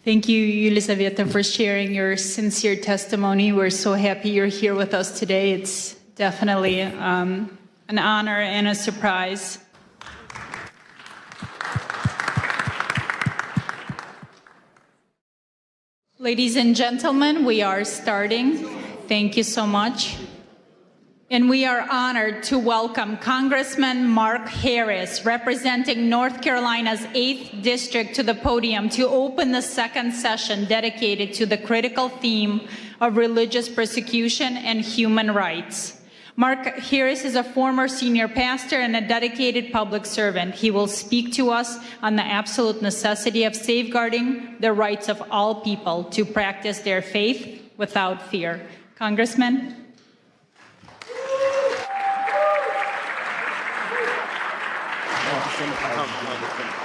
Thank you, Elizaveta, for sharing your sincere testimony. We're so happy you're here with us today. It's definitely an honor and a surprise. Ladies and gentlemen, we are starting. Thank you so much. And we are honored to welcome Congressman Mark Harris, representing North Carolina's 8th District, to the podium to open the second session dedicated to the critical theme of religious persecution and human rights. Mark Harris is a former senior pastor and a dedicated public servant. He will speak to us on the absolute necessity of safeguarding the rights of all people to practice their faith without fear. Congressman?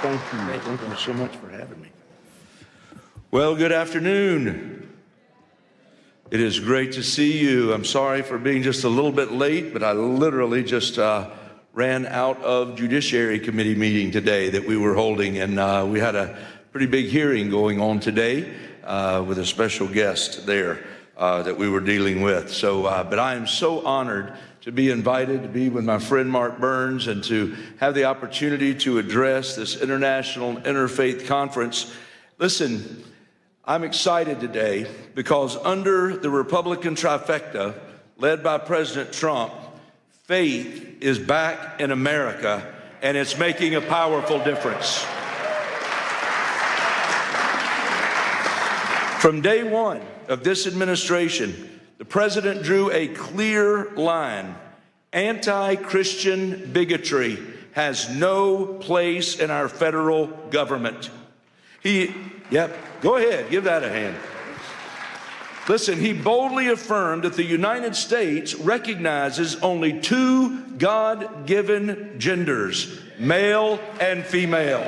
Thank you so much for having me. Well, good afternoon. It is great to see you. I'm sorry for being just a little bit late, but I literally just ran out of Judiciary Committee meeting today that we were holding, and we had a pretty big hearing going on today with a special guest there that we were dealing with. So, but I am so honored to be invited to be with my friend Mark Burns and to have the opportunity to address this International Interfaith Conference. Listen, I'm excited today because under the Republican trifecta led by President Trump, faith is back in America and it's making a powerful difference. From day one of this administration, the president drew a clear line. Anti-Christian bigotry has no place in our federal government. Go ahead, give that a hand. Listen, he boldly affirmed that the United States recognizes only two God-given genders, male and female.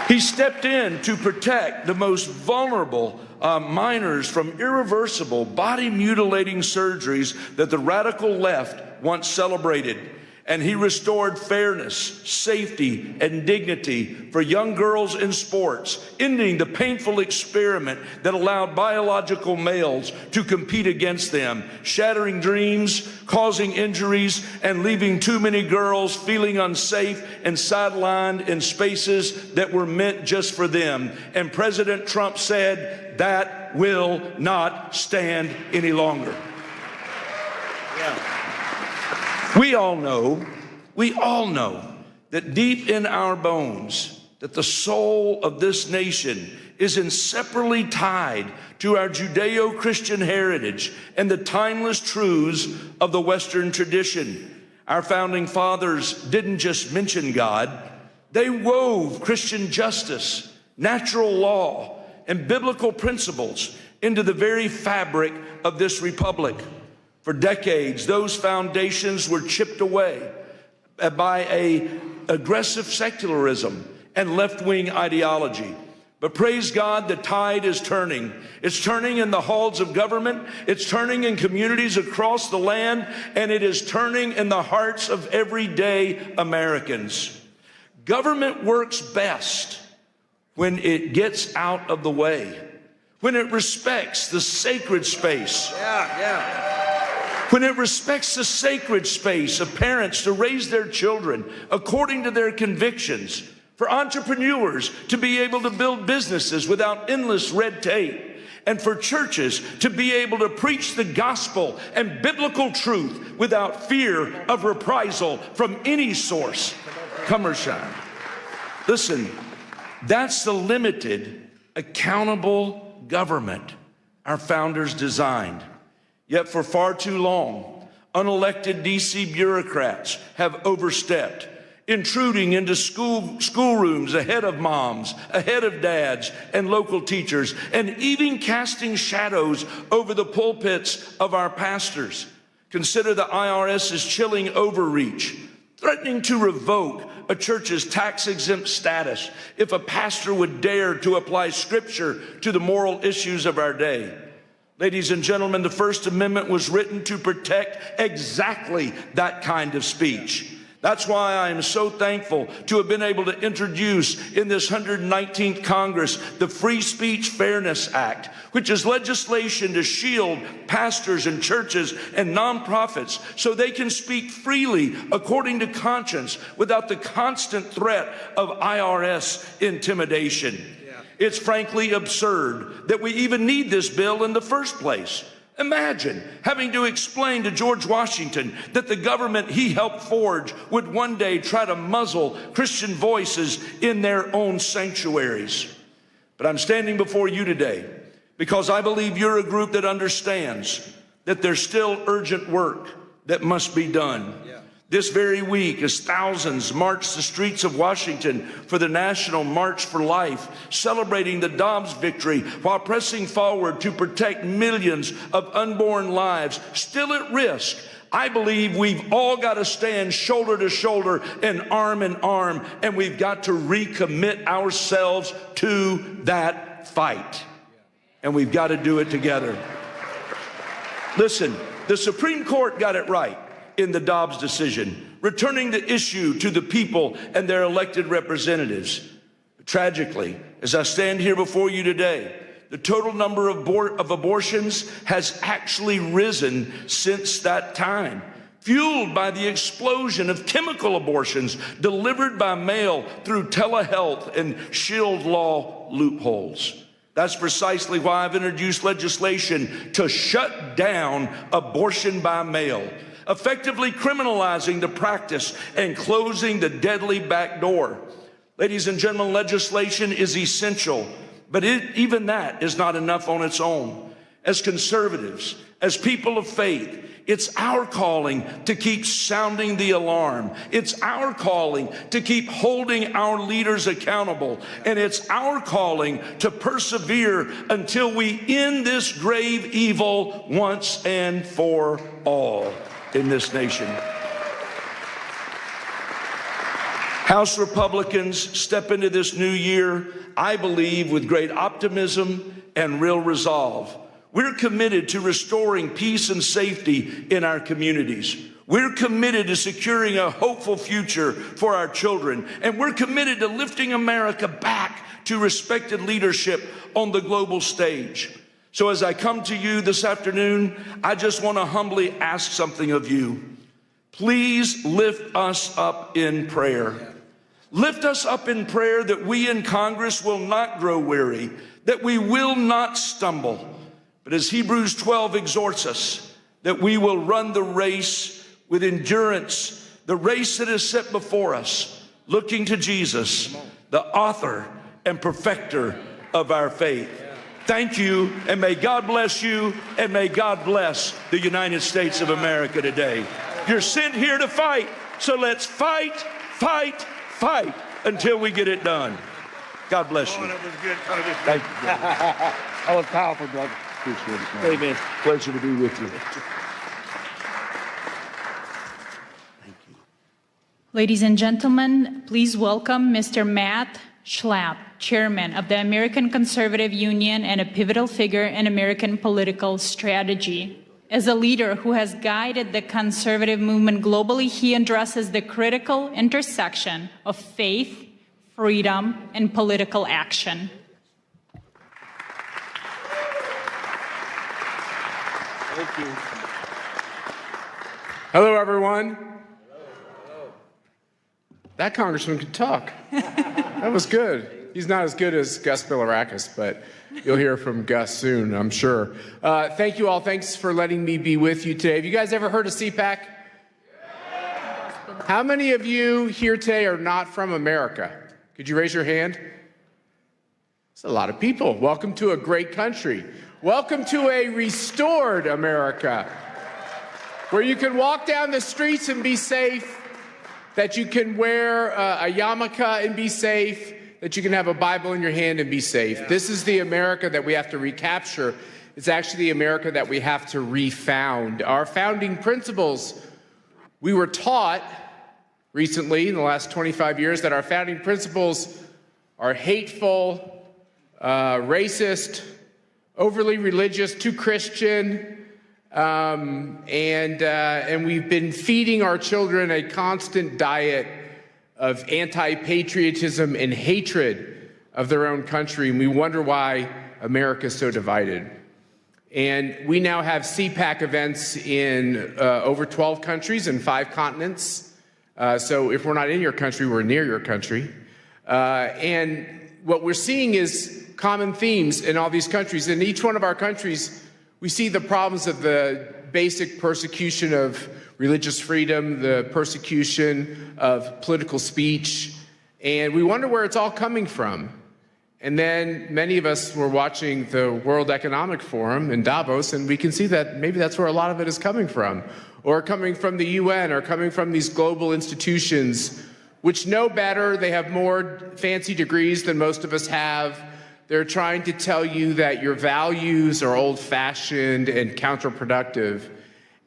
He stepped in to protect the most vulnerable minors from irreversible body-mutilating surgeries that the radical left once celebrated. And he restored fairness, safety, and dignity for young girls in sports, ending the painful experiment that allowed biological males to compete against them, shattering dreams, causing injuries, and leaving too many girls feeling unsafe and sidelined in spaces that were meant just for them. And President Trump said, that will not stand any longer. We all know that deep in our bones, that the soul of this nation is inseparably tied to our Judeo-Christian heritage and the timeless truths of the Western tradition. Our founding fathers didn't just mention God, they wove Christian justice, natural law, and biblical principles into the very fabric of this republic. For decades, those foundations were chipped away by an aggressive secularism and left-wing ideology. But praise God, the tide is turning. It's turning in the halls of government, it's turning in communities across the land, and it is turning in the hearts of everyday Americans. Government works best when it gets out of the way, when it respects the sacred space. When it respects the sacred space of parents to raise their children according to their convictions, for entrepreneurs to be able to build businesses without endless red tape, and for churches to be able to preach the gospel and biblical truth without fear of reprisal from any source, come or shine. Listen, that's the limited, accountable government our founders designed. Yet for far too long, unelected DC bureaucrats have overstepped, intruding into schoolrooms ahead of moms, ahead of dads and local teachers, and even casting shadows over the pulpits of our pastors. Consider the IRS's chilling overreach, threatening to revoke a church's tax-exempt status if a pastor would dare to apply scripture to the moral issues of our day. Ladies and gentlemen, the First Amendment was written to protect exactly that kind of speech. That's why I am so thankful to have been able to introduce in this 119th Congress the Free Speech Fairness Act, which is legislation to shield pastors and churches and nonprofits so they can speak freely according to conscience without the constant threat of IRS intimidation. It's frankly absurd that we even need this bill in the first place. Imagine having to explain to George Washington that the government he helped forge would one day try to muzzle Christian voices in their own sanctuaries. But I'm standing before you today because I believe you're a group that understands that there's still urgent work that must be done. This very week, as thousands march the streets of Washington for the National March for Life, celebrating the Dobbs victory while pressing forward to protect millions of unborn lives still at risk, I believe we've all got to stand shoulder to shoulder and arm in arm, and we've got to recommit ourselves to that fight. And we've got to do it together. Listen, the Supreme Court got it right in the Dobbs decision, returning the issue to the people and their elected representatives. Tragically, as I stand here before you today, the total number of abortions has actually risen since that time, fueled by the explosion of chemical abortions delivered by mail through telehealth and shield law loopholes. That's precisely why I've introduced legislation to shut down abortion by mail, effectively criminalizing the practice and closing the deadly back door. Ladies and gentlemen, legislation is essential, but even that is not enough on its own. As conservatives, as people of faith, it's our calling to keep sounding the alarm. It's our calling to keep holding our leaders accountable. And it's our calling to persevere until we end this grave evil once and for all in this nation. House Republicans step into this new year, I believe, with great optimism and real resolve. We're committed to restoring peace and safety in our communities. We're committed to securing a hopeful future for our children. And we're committed to lifting America back to respected leadership on the global stage. So as I come to you this afternoon, I just want to humbly ask something of you. Please lift us up in prayer. Lift us up in prayer that we in Congress will not grow weary, that we will not stumble. But as Hebrews 12 exhorts us, that we will run the race with endurance, the race that is set before us, looking to Jesus, the author and perfecter of our faith. Thank you, and may God bless you, and may God bless the United States of America today. You're sent here to fight, so let's fight, fight, fight until we get it done. God bless you. Thank you, brother. That was powerful, brother. Appreciate it, man. Amen. Pleasure to be with you. Ladies and gentlemen, please welcome Mr. Matt Schlapp, Chairman of the American Conservative Union and a pivotal figure in American political strategy. As a leader who has guided the conservative movement globally, he addresses the critical intersection of faith, freedom, and political action. Thank you. Hello, everyone. That congressman could talk. That was good. He's not as good as Gus Bilirakis, but you'll hear from Gus soon, I'm sure. Thank you all. Thanks for letting me be with you today. Have you guys ever heard of CPAC? How many of you here today are not from America? Could you raise your hand? It's a lot of people. Welcome to a great country. Welcome to a restored America, where you can walk down the streets and be safe, that you can wear a yarmulke and be safe, that you can have a Bible in your hand and be safe. This is the America that we have to recapture. It's actually the America that we have to refound. Our founding principles, we were taught recently in the last 25 years that our founding principles are hateful, racist, overly religious, too Christian, and we've been feeding our children a constant diet of anti-patriotism and hatred of their own country, and we wonder why America is so divided. And we now have CPAC events in over 12 countries and 5 continents. So if we're not in your country, we're near your country. And what we're seeing is common themes in all these countries. In each one of our countries, we see the problems of the basic persecution of religious freedom, the persecution of political speech, and we wonder where it's all coming from. And then many of us were watching the World Economic Forum in Davos, and we can see that maybe that's where a lot of it is coming from, or coming from the UN, or coming from these global institutions, which know better. They have more fancy degrees than most of us have. They're trying to tell you that your values are old-fashioned and counterproductive.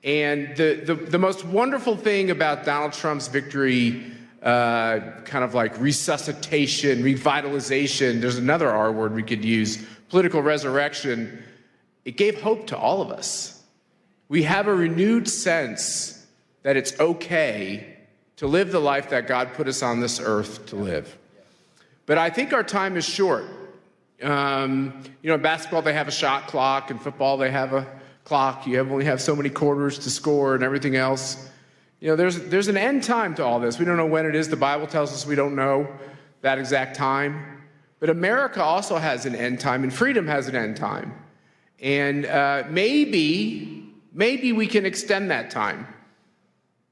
And the most wonderful thing about Donald Trump's victory, kind of like resuscitation, revitalization, there's another R word we could use, political resurrection, it gave hope to all of us. We have a renewed sense that it's okay to live the life that God put us on this earth to live. But I think our time is short. In basketball, they have a shot clock. In football, they have a clock. You only have so many quarters to score and everything else. There's an end time to all this. We don't know when it is. The Bible tells us we don't know that exact time. But America also has an end time, and freedom has an end time. And maybe we can extend that time.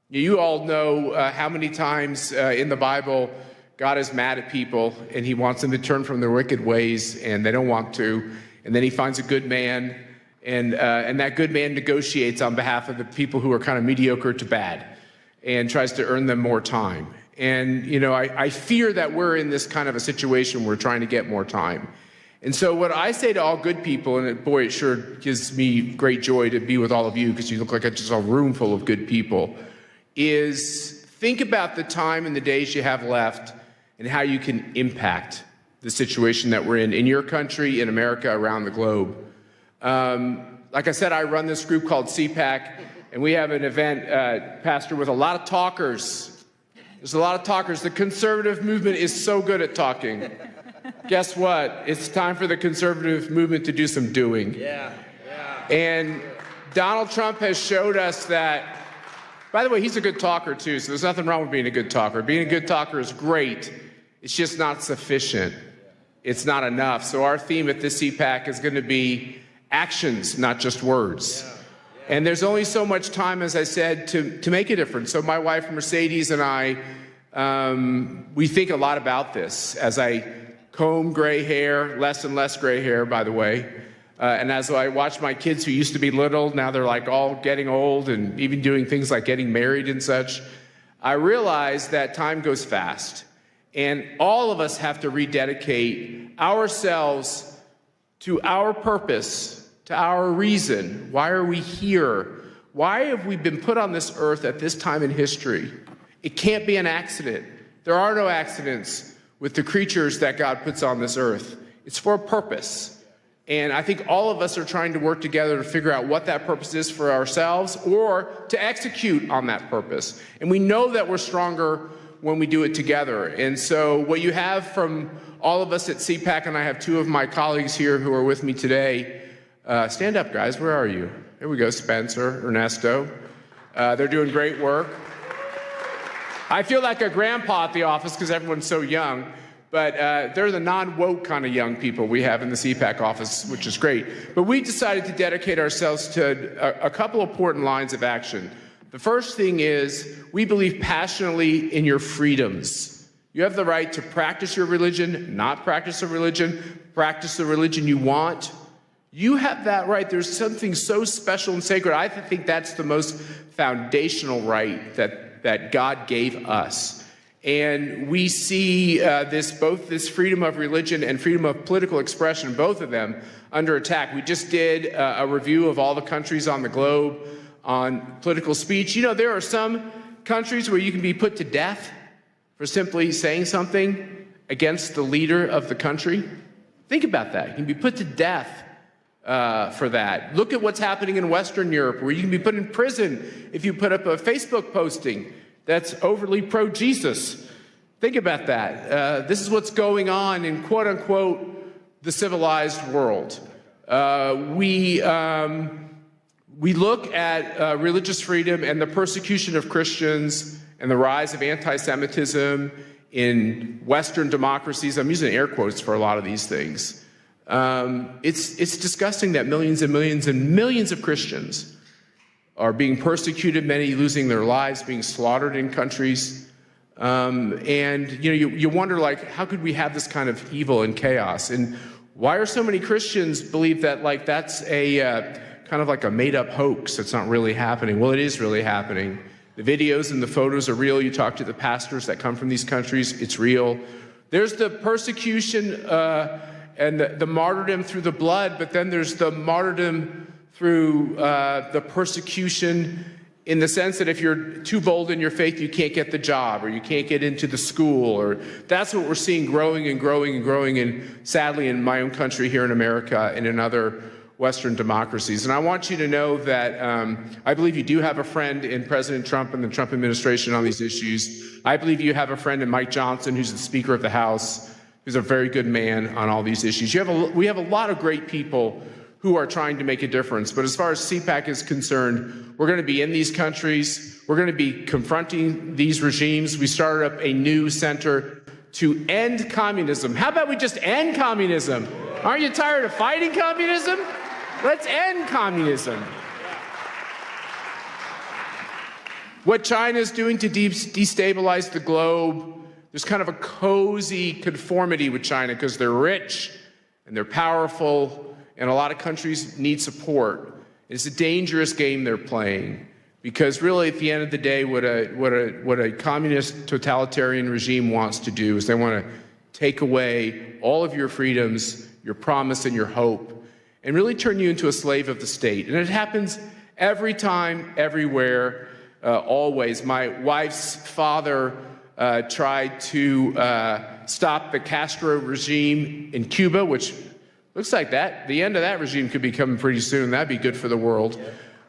You all know how many times in the Bible God is mad at people and he wants them to turn from their wicked ways, and they don't want to. And then he finds a good man, and that good man negotiates on behalf of the people who are kind of mediocre to bad and tries to earn them more time. And, I fear that we're in this kind of a situation where we're trying to get more time. And so what I say to all good people, and boy, it sure gives me great joy to be with all of you because you look like just a room full of good people, is think about the time and the days you have left and how you can impact the situation that we're in your country, in America, around the globe. Like I said, I run this group called CPAC, and we have an event, Pastor, with a lot of talkers. There's a lot of talkers. The conservative movement is so good at talking. Guess what? It's time for the conservative movement to do some doing. Yeah. And Donald Trump has showed us that, by the way, he's a good talker too, so there's nothing wrong with being a good talker. Being a good talker is great. It's just not sufficient. It's not enough. So our theme at this CPAC is going to be actions, not just words. And there's only so much time, as I said, to make a difference. So my wife, Mercedes, and I, we think a lot about this as I comb gray hair, less and less gray hair, by the way. And as I watch my kids who used to be little, now they're like all getting old and even doing things like getting married and such, I realize that time goes fast. And all of us have to rededicate ourselves to our purpose, to our reason. Why are we here? Why have we been put on this earth at this time in history? It can't be an accident. There are no accidents with the creatures that God puts on this earth. It's for a purpose. And I think all of us are trying to work together to figure out what that purpose is for ourselves or to execute on that purpose. And we know that we're stronger when we do it together. And so what you have from all of us at CPAC, and I have two of my colleagues here who are with me today. Stand up, guys. Where are you? There we go, Spencer, Ernesto. They're doing great work. I feel like a grandpa at the office because everyone's so young. But they're the non-woke kind of young people we have in the CPAC office, which is great. But we decided to dedicate ourselves to a couple of important lines of action. The first thing is we believe passionately in your freedoms. You have the right to practice your religion, not practice a religion, practice the religion you want. You have that right. There's something so special and sacred. I think that's the most foundational right that God gave us. And we see both this freedom of religion and freedom of political expression, both of them, under attack. We just did a review of all the countries on the globe on political speech. You know, there are some countries where you can be put to death for simply saying something against the leader of the country. Think about that. You can be put to death for that. Look at what's happening in Western Europe, where you can be put in prison if you put up a Facebook posting that's overly pro-Jesus. Think about that. This is what's going on in, quote-unquote, the civilized world. We look at religious freedom and the persecution of Christians and the rise of anti-Semitism in Western democracies. I'm using air quotes for a lot of these things. It's disgusting that millions and millions and millions of Christians are being persecuted, many losing their lives, being slaughtered in countries. And you wonder, like, how could we have this kind of evil and chaos? And why are so many Christians believe that, like, that's a kind of like a made-up hoax that's not really happening? Well, it is really happening. The videos and the photos are real. You talk to the pastors that come from these countries, it's real. There's the persecution and the martyrdom through the blood, but then there's the martyrdom through the persecution in the sense that if you're too bold in your faith, you can't get the job or you can't get into the school. Or that's what we're seeing growing and growing and growing, and sadly in my own country here in America and in other Western democracies. And I want you to know that I believe you do have a friend in President Trump and the Trump administration on these issues. I believe you have a friend in Mike Johnson, who's the Speaker of the House, who's a very good man on all these issues. We have a lot of great people who are trying to make a difference. But as far as CPAC is concerned, we're going to be in these countries. We're going to be confronting these regimes. We started up a new center to end communism. How about we just end communism? Aren't you tired of fighting communism? Let's end communism. What China is doing to destabilize the globe, there's kind of a cozy conformity with China because they're rich and they're powerful, and a lot of countries need support. It's a dangerous game they're playing because really at the end of the day, what a communist totalitarian regime wants to do is they want to take away all of your freedoms, your promise and your hope, and really turn you into a slave of the state. And it happens every time, everywhere, always. My wife's father tried to stop the Castro regime in Cuba, which looks like the end of that regime could be coming pretty soon. That'd be good for the world.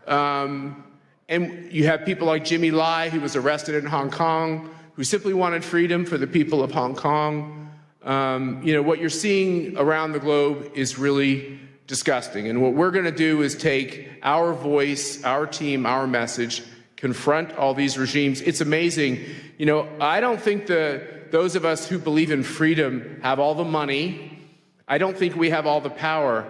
And you have people like Jimmy Lai, who was arrested in Hong Kong, who simply wanted freedom for the people of Hong Kong. What you're seeing around the globe is really disgusting. And what we're going to do is take our voice, our team, our message, confront all these regimes. It's amazing. I don't think those of us who believe in freedom have all the money. I don't think we have all the power,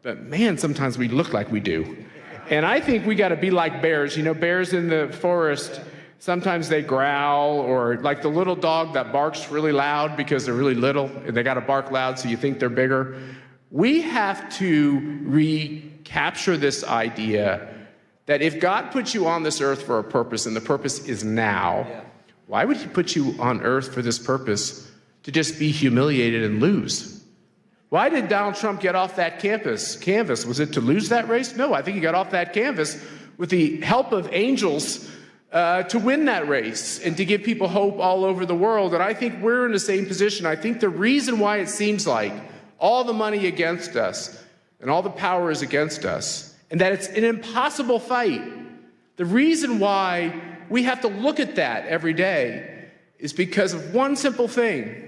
but man, sometimes we look like we do. And I think we got to be like bears. Bears in the forest, sometimes they growl, or like the little dog that barks really loud because they're really little and they got to bark loud so you think they're bigger. We have to recapture this idea that if God puts you on this earth for a purpose, and the purpose is now, why would he put you on earth for this purpose to just be humiliated and lose? Why did Donald Trump get off that canvas? Was it to lose that race? No, I think he got off that canvas with the help of angels to win that race and to give people hope all over the world. And I think we're in the same position. I think the reason why it seems like all the money against us and all the power is against us, and that it's an impossible fight, the reason why we have to look at that every day is because of one simple thing.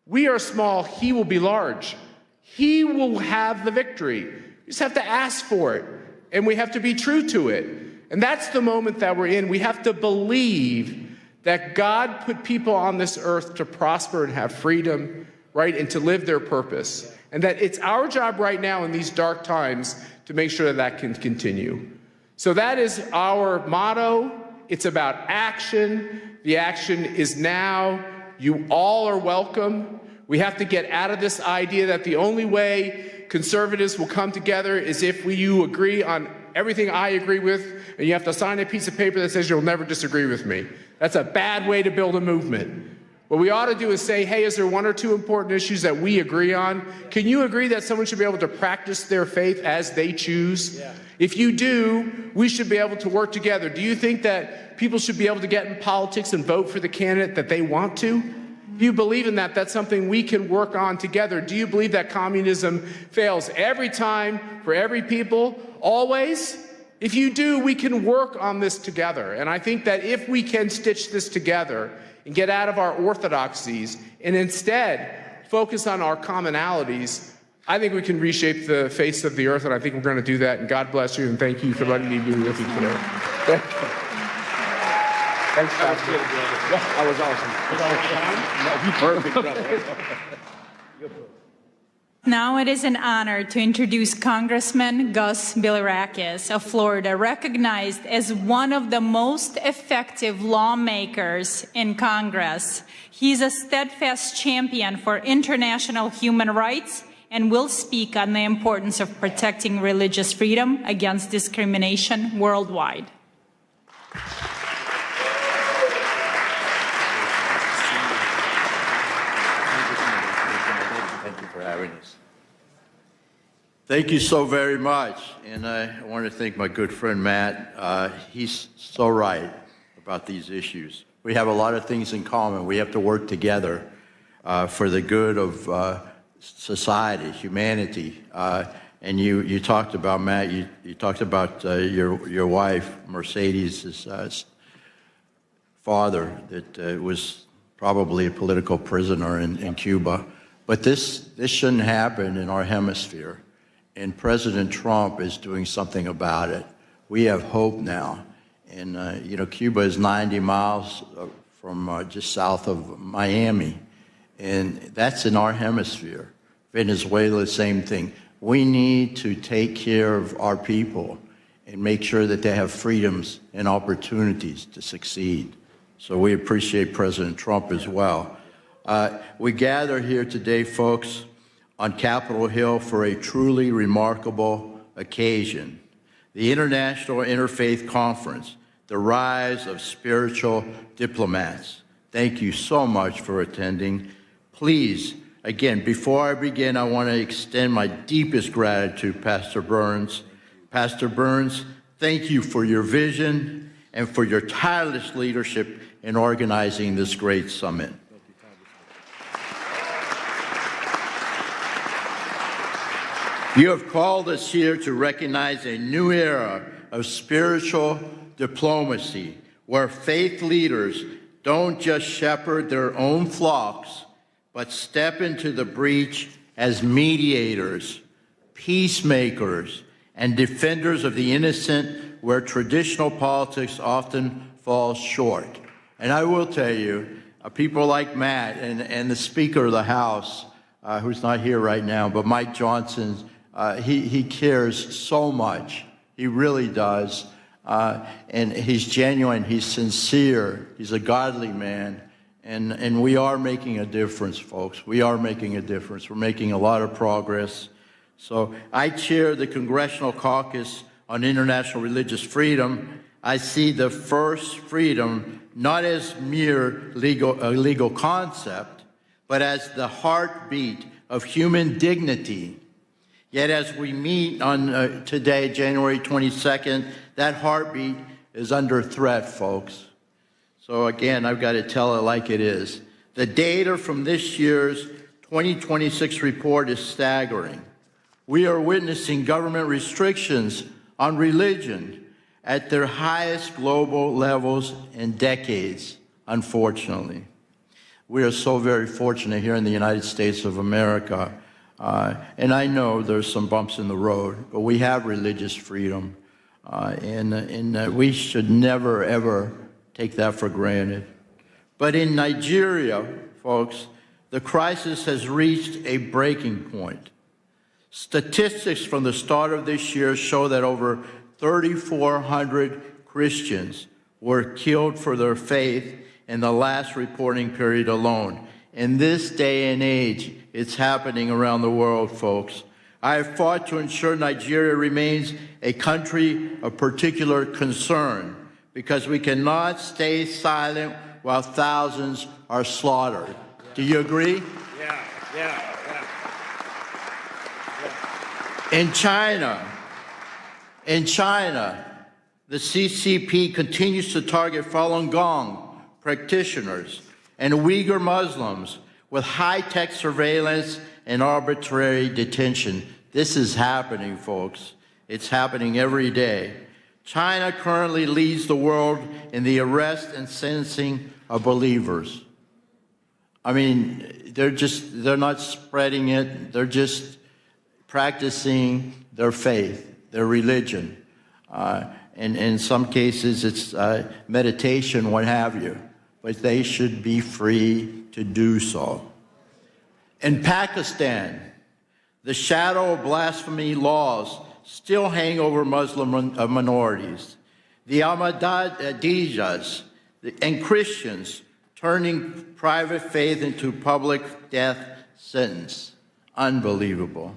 We are small, he will be large. He will have the victory. We just have to ask for it, and we have to be true to it. And that's the moment that we're in. We have to believe that God put people on this earth to prosper and have freedom, right, and to live their purpose. And that it's our job right now in these dark times to make sure that that can continue. So that is our motto. It's about action. The action is now. You all are welcome. We have to get out of this idea that the only way conservatives will come together is if you agree on everything I agree with, and you have to sign a piece of paper that says you'll never disagree with me. That's a bad way to build a movement. What we ought to do is say, hey, is there one or two important issues that we agree on? Can you agree that someone should be able to practice their faith as they choose? Yeah. If you do, we should be able to work together. Do you think that people should be able to get in politics and vote for the candidate that they want to? Do you believe in that? That's something we can work on together. Do you believe that communism fails every time for every people, always? If you do, we can work on this together. And I think that if we can stitch this together and get out of our orthodoxies and instead focus on our commonalities, I think we can reshape the face of the earth, and I think we're going to do that. And God bless you, and thank you for letting me be with you today. Thank you. Thanks, Pastor. That was awesome. Was that time? No, you perfect, brother. Now it is an honor to introduce Congressman Gus Bilirakis of Florida, recognized as one of the most effective lawmakers in Congress. He's a steadfast champion for international human rights and will speak on the importance of protecting religious freedom against discrimination worldwide. Thank you for having us. Thank you so very much. And I want to thank my good friend Matt. He's so right about these issues. We have a lot of things in common. We have to work together for the good of society, humanity. And you talked about, Matt, you talked about your wife, Mercedes' father, that was probably a political prisoner in Cuba. But this shouldn't happen in our hemisphere. And President Trump is doing something about it. We have hope now. And, you know, Cuba is 90 miles from just south of Miami. And that's in our hemisphere. Venezuela, same thing. We need to take care of our people and make sure that they have freedoms and opportunities to succeed. So we appreciate President Trump as well. We gather here today, folks, on Capitol Hill for a truly remarkable occasion. The International Interfaith Conference, the Rise of Spiritual Diplomats. Thank you so much for attending. Please, again, before I begin, I want to extend my deepest gratitude, Pastor Burns. Pastor Burns, thank you for your vision and for your tireless leadership in organizing this great summit. You have called us here to recognize a new era of spiritual diplomacy, where faith leaders don't just shepherd their own flocks, but step into the breach as mediators, peacemakers, and defenders of the innocent, where traditional politics often falls short. And I will tell you, people like Matt and the Speaker of the House, who's not here right now, but Mike Johnson, he cares so much. He really does. And he's genuine, he's sincere, he's a godly man. And we are making a difference, folks. We are making a difference. We're making a lot of progress. So I chair the Congressional Caucus on International Religious Freedom. I see the first freedom not as mere legal concept, but as the heartbeat of human dignity. Yet as we meet on today, January 22nd, that heartbeat is under threat, folks. So again, I've got to tell it like it is. The data from this year's 2026 report is staggering. We are witnessing government restrictions on religion at their highest global levels in decades, unfortunately. We are so very fortunate here in the United States of America. And I know there's some bumps in the road, but we have religious freedom. And we should never, ever take that for granted. But in Nigeria, folks, the crisis has reached a breaking point. Statistics from the start of this year show that over 3,400 Christians were killed for their faith in the last reporting period alone. In this day and age, it's happening around the world, folks. I have fought to ensure Nigeria remains a country of particular concern, because we cannot stay silent while thousands are slaughtered. Do you agree? Yeah. In China, the CCP continues to target Falun Gong practitioners and Uyghur Muslims with high-tech surveillance and arbitrary detention. This is happening, folks. It's happening every day. China currently leads the world in the arrest and sentencing of believers. I mean, they're not spreading it. They're just practicing their faith, their religion. And in some cases, it's meditation, what have you. But they should be free to do so. In Pakistan, The shadow of blasphemy laws still hang over Muslim minorities. The Ahmadiyas and Christians turning private faith into public death sentence. Unbelievable.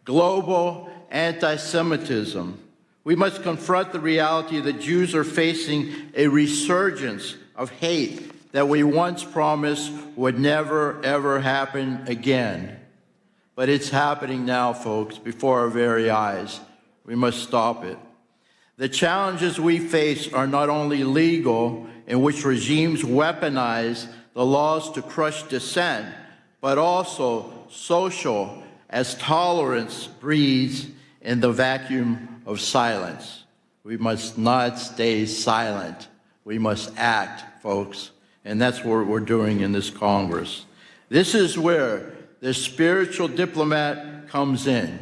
Global anti-Semitism. We must confront the reality that Jews are facing a resurgence of hate that we once promised would never, ever happen again. But it's happening now, folks, before our very eyes. We must stop it. The challenges we face are not only legal, in which regimes weaponize the laws to crush dissent, but also social, as tolerance breeds in the vacuum of silence. We must not stay silent. We must act, folks. And that's what we're doing in this Congress. This is where the spiritual diplomat comes in.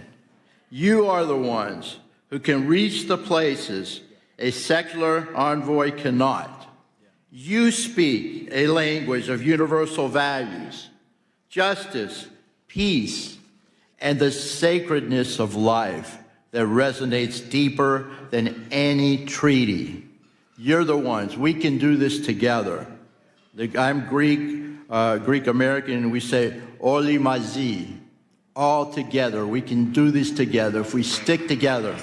You are the ones who can reach the places a secular envoy cannot. You speak a language of universal values, justice, peace, and the sacredness of life that resonates deeper than any treaty. You're the ones. We can do this together. I'm Greek American, and we say, Oli Mazi, all together. We can do this together if we stick together.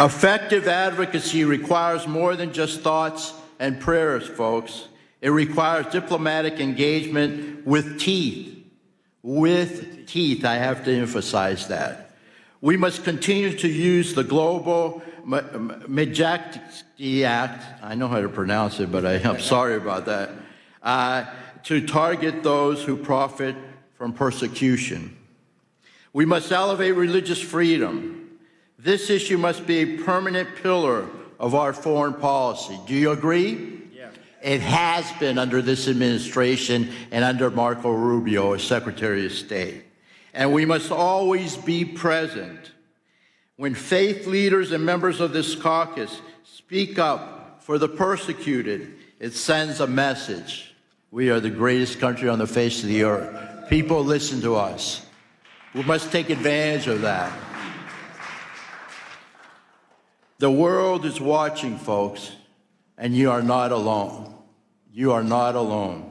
Effective advocacy requires more than just thoughts and prayers, folks. It requires diplomatic engagement with teeth. With teeth, I have to emphasize that. We must continue to use the Global Magnitsky Act, I know how to pronounce it, but I'm sorry about that, to target those who profit from persecution. We must elevate religious freedom. This issue must be a permanent pillar of our foreign policy. Do you agree? Yeah. It has been under this administration and under Marco Rubio as Secretary of State. And we must always be present. When faith leaders and members of this caucus speak up for the persecuted, it sends a message. We are the greatest country on the face of the earth. People listen to us. We must take advantage of that. The world is watching, folks, and you are not alone. You are not alone.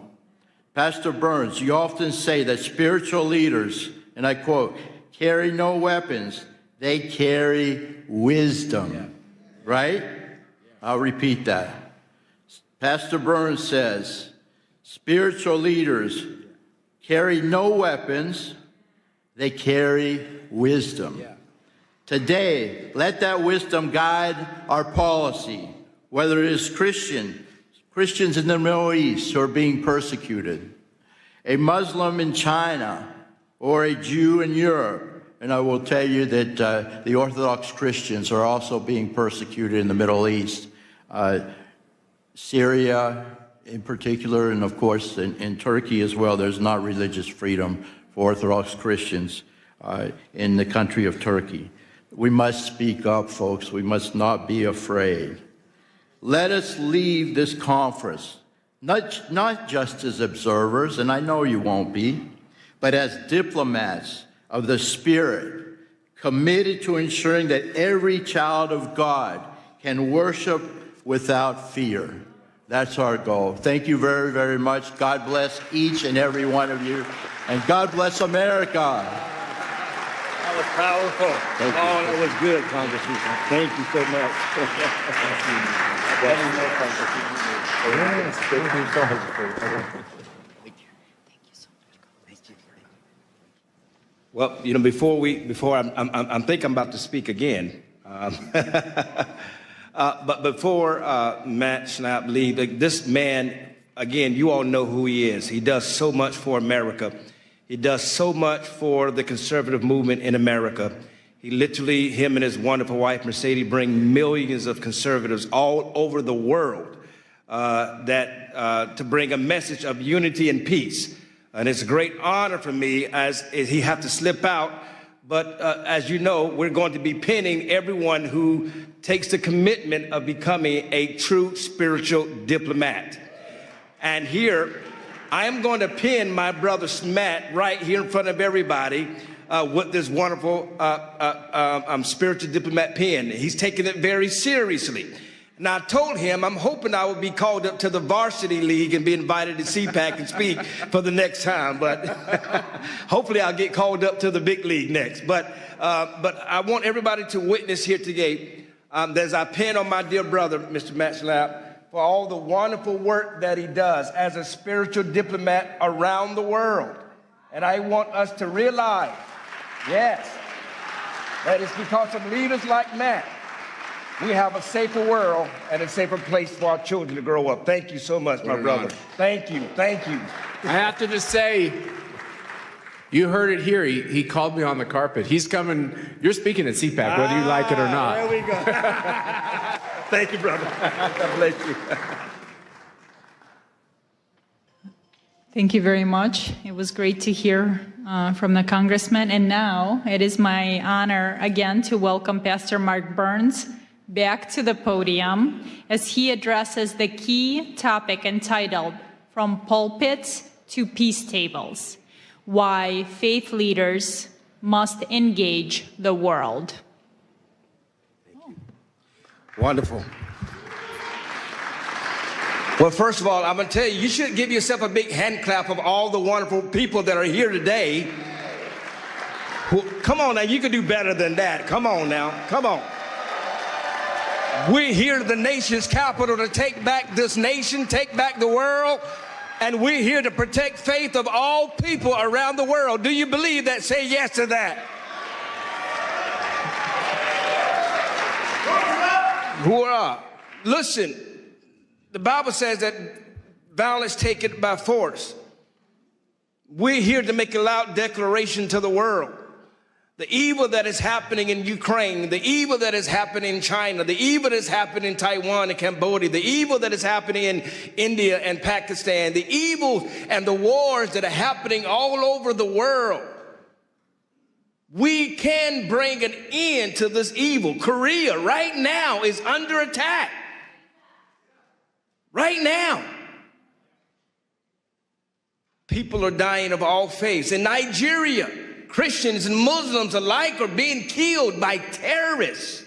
Pastor Burns, you often say that spiritual leaders, and I quote, carry no weapons, they carry wisdom, right? I'll repeat that. Pastor Burns says, spiritual leaders carry no weapons, they carry wisdom. Today, let that wisdom guide our policy, whether it is Christians in the Middle East who are being persecuted, a Muslim in China, or a Jew in Europe. And I will tell you that the Orthodox Christians are also being persecuted in the Middle East. Syria in particular, and of course in Turkey as well, there's not religious freedom for Orthodox Christians in the country of Turkey. We must speak up, folks. We must not be afraid. Let us leave this conference, not just as observers, and I know you won't be, but as diplomats of the Spirit, committed to ensuring that every child of God can worship without fear. That's our goal. Thank you very, very much. God bless each and every one of you, and God bless America. That was powerful. Thank you. That was good, Congressman. Thank you so much. Well, you know, I think I'm about to speak again. But before Matt Schnapp leaves, this man, again, you all know who he is. He does so much for America. He does so much for the conservative movement in America. He literally, him and his wonderful wife, Mercedes, bring millions of conservatives all over the world to bring a message of unity and peace. And it's a great honor for me as he have to slip out. But as you know, we're going to be pinning everyone who takes the commitment of becoming a true spiritual diplomat. And here I am going to pin my brother Matt right here in front of everybody with this wonderful spiritual diplomat pin. He's taking it very seriously. Now, I told him I'm hoping I would be called up to the varsity league and be invited to CPAC and speak for the next time. But hopefully I'll get called up to the big league next. But I want everybody to witness here today as I pin on my dear brother, Mr. Matt's lap, for all the wonderful work that he does as a spiritual diplomat around the world. And I want us to realize, yes, that it's because of leaders like Matt we have a safer world and a safer place for our children to grow up. Thank you so much, my brother. Thank you. Thank you. I have to just say, you heard it here. He called me on the carpet. He's coming. You're speaking at CPAC, whether you like it or not. There we go. Thank you, brother. God bless you. Thank you very much. It was great to hear from the congressman. And now it is my honor again to welcome Pastor Mark Burns back to the podium as he addresses the key topic entitled From Pulpits to Peace Tables, Why Faith Leaders Must Engage the World. Wonderful. Well, first of all, I'm going to tell you, you should give yourself a big hand clap of all the wonderful people that are here today. Come on now, you can do better than that. Come on now, come on. We're here at the nation's capital to take back this nation, take back the world, and we're here to protect faith of all people around the world. Do you believe that? Say yes to that. Hoorah. Listen, the Bible says that violence taken by force. We're here to make a loud declaration to the world. The evil that is happening in Ukraine, the evil that is happening in China, the evil that is happening in Taiwan and Cambodia, the evil that is happening in India and Pakistan, the evil and the wars that are happening all over the world. We can bring an end to this evil. Korea right now is under attack. Right now. People are dying of all faiths. In Nigeria, Christians and Muslims alike are being killed by terrorists.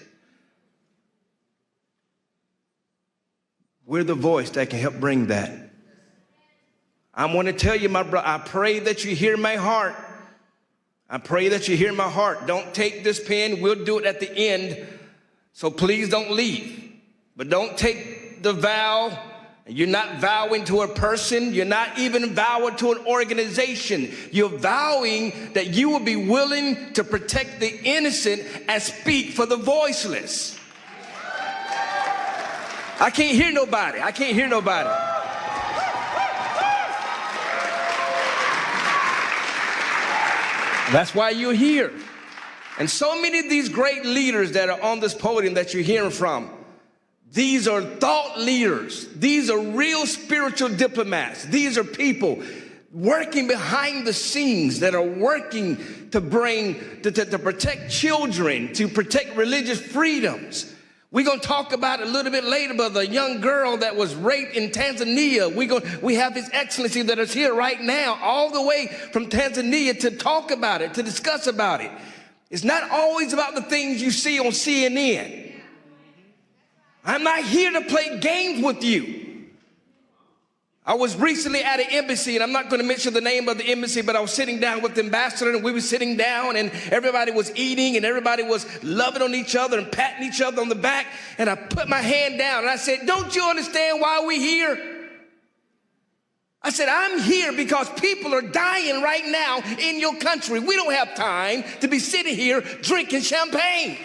We're the voice that can help bring that. I want to tell you, my brother, I pray that you hear my heart. I pray that you hear my heart. Don't take this pen. We'll do it at the end. So please don't leave. But don't take the vow. You're not vowing to a person. You're not even vowing to an organization. You're vowing that you will be willing to protect the innocent and speak for the voiceless. I can't hear nobody. I can't hear nobody. That's why you're here. And so many of these great leaders that are on this podium that you're hearing from, these are thought leaders. These are real spiritual diplomats. These are people working behind the scenes that are working to to protect children, to protect religious freedoms. We're going to talk about it a little bit later about the young girl that was raped in Tanzania. We have His Excellency that is here right now, all the way from Tanzania to talk about it, to discuss about it. It's not always about the things you see on CNN. I'm not here to play games with you. I was recently at an embassy, and I'm not going to mention the name of the embassy, but I was sitting down with the ambassador, and we were sitting down, and everybody was eating, and everybody was loving on each other and patting each other on the back, and I put my hand down, and I said, "Don't you understand why we're here?" I said, "I'm here because people are dying right now in your country. We don't have time to be sitting here drinking champagne.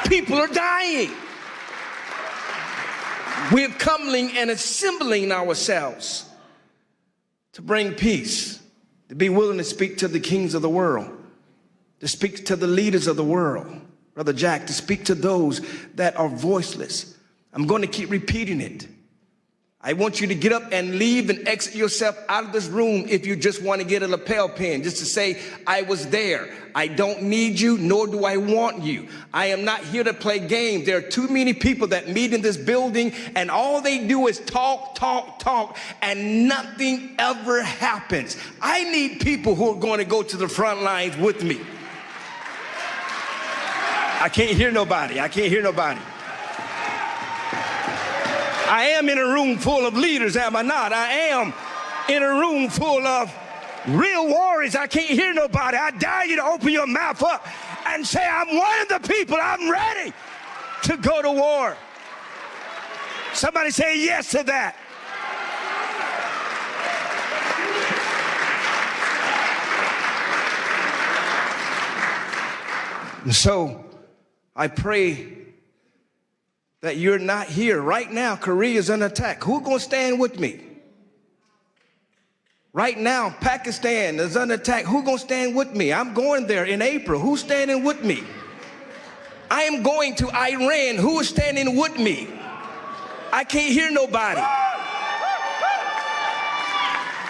People are dying. We're coming and assembling ourselves to bring peace, to be willing to speak to the kings of the world, to speak to the leaders of the world, Brother Jack, to speak to those that are voiceless." I'm going to keep repeating it. I want you to get up and leave and exit yourself out of this room if you just want to get a lapel pin, just to say, I was there. I don't need you, nor do I want you. I am not here to play games. There are too many people that meet in this building, and all they do is talk, talk, talk, and nothing ever happens. I need people who are going to go to the front lines with me. I can't hear nobody. I can't hear nobody. I am in a room full of leaders, am I not? I am in a room full of real warriors. I can't hear nobody. I dare you to open your mouth up and say, I'm one of the people. I'm ready to go to war. Somebody say yes to that. And so I pray that you're not here. Right now, Korea is under attack. Who's going to stand with me? Right now, Pakistan is under attack. Who's going to stand with me? I'm going there in April. Who's standing with me? I am going to Iran. Who is standing with me? I can't hear nobody.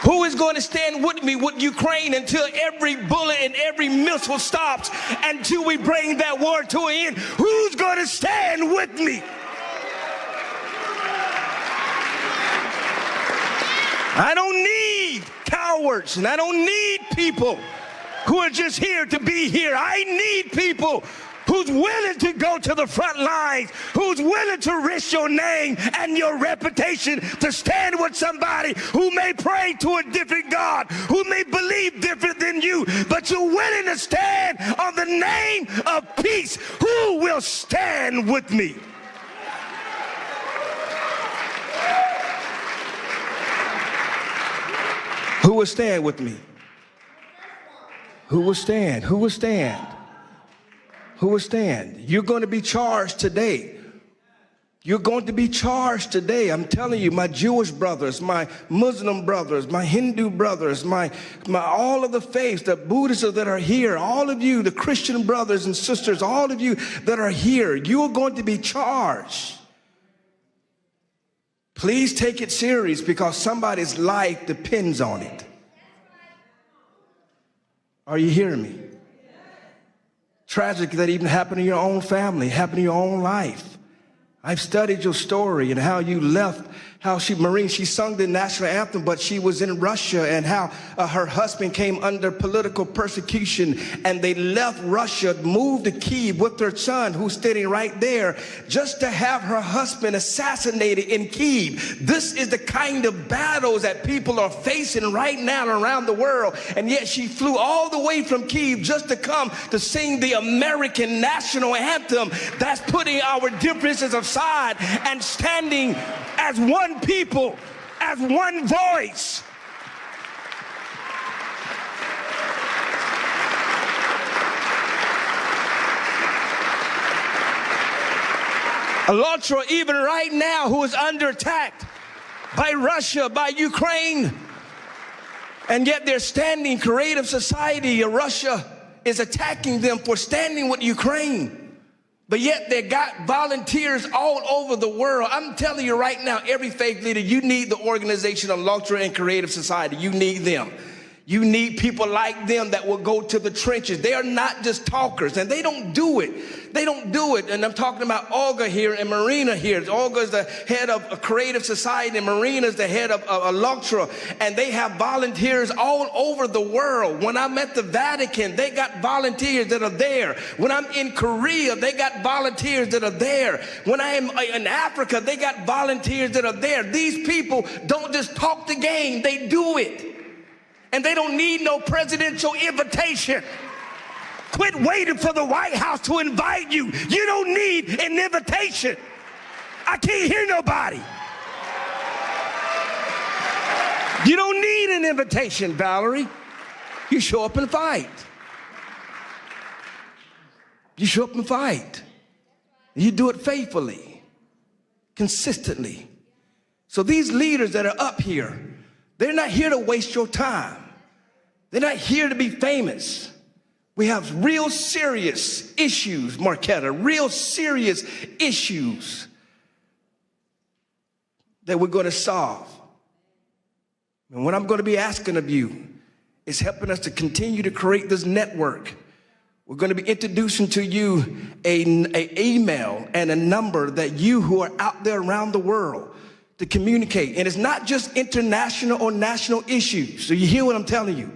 Who is going to stand with me with Ukraine until every bullet and every missile stops, until we bring that war to an end? Who's going to stand with me? I don't need cowards, and I don't need people who are just here to be here. I need people who's willing to go to the front lines, who's willing to risk your name and your reputation to stand with somebody who may pray to a different God, who may believe different than you, but you're willing to stand on the name of peace. Who will stand with me? Who will stand with me? Who will stand? Who will stand? Who will stand? You're going to be charged today. You're going to be charged today. I'm telling you, my Jewish brothers, my Muslim brothers, my Hindu brothers, my all of the faiths, the Buddhists that are here, all of you, the Christian brothers and sisters, all of you that are here, you're going to be charged. Please take it serious, because somebody's life depends on it. Are you hearing me? Tragic that even happened in your own family, happened in your own life. I've studied your story and how you left, how Marine, she sung the national anthem, but she was in Russia, and how her husband came under political persecution, and they left Russia, moved to Kyiv with her son, who's standing right there, just to have her husband assassinated in Kyiv. This is the kind of battles that people are facing right now around the world, and yet she flew all the way from Kyiv just to come to sing the American national anthem. That's putting our differences aside and standing as one people, as one voice. ALLATRA, even right now, who is under attack by Russia, by Ukraine, and yet they're standing. Creative Society of Russia is attacking them for standing with Ukraine. But yet they got volunteers all over the world. I'm telling you right now, every faith leader, you need the organization of ALLATRA and Creative Society. You need them. You need people like them that will go to the trenches. They are not just talkers, and they don't do it. They don't do it. And I'm talking about Olga here and Maryna here. Olga is the head of a Creative Society, and Maryna is the head of ALLATRA. And they have volunteers all over the world. When I'm at the Vatican, they got volunteers that are there. When I'm in Korea, they got volunteers that are there. When I am in Africa, they got volunteers that are there. These people don't just talk the game, they do it. And they don't need no presidential invitation. Quit waiting for the White House to invite you. You don't need an invitation. I can't hear nobody. You don't need an invitation, Valerie. You show up and fight. You show up and fight. You do it faithfully, consistently. So these leaders that are up here, they're not here to waste your time. They're not here to be famous. We have real serious issues, Marketa, real serious issues that we're going to solve. And what I'm going to be asking of you is helping us to continue to create this network. We're going to be introducing to you an email and a number that you who are out there around the world to communicate. And it's not just international or national issues. So you hear what I'm telling you.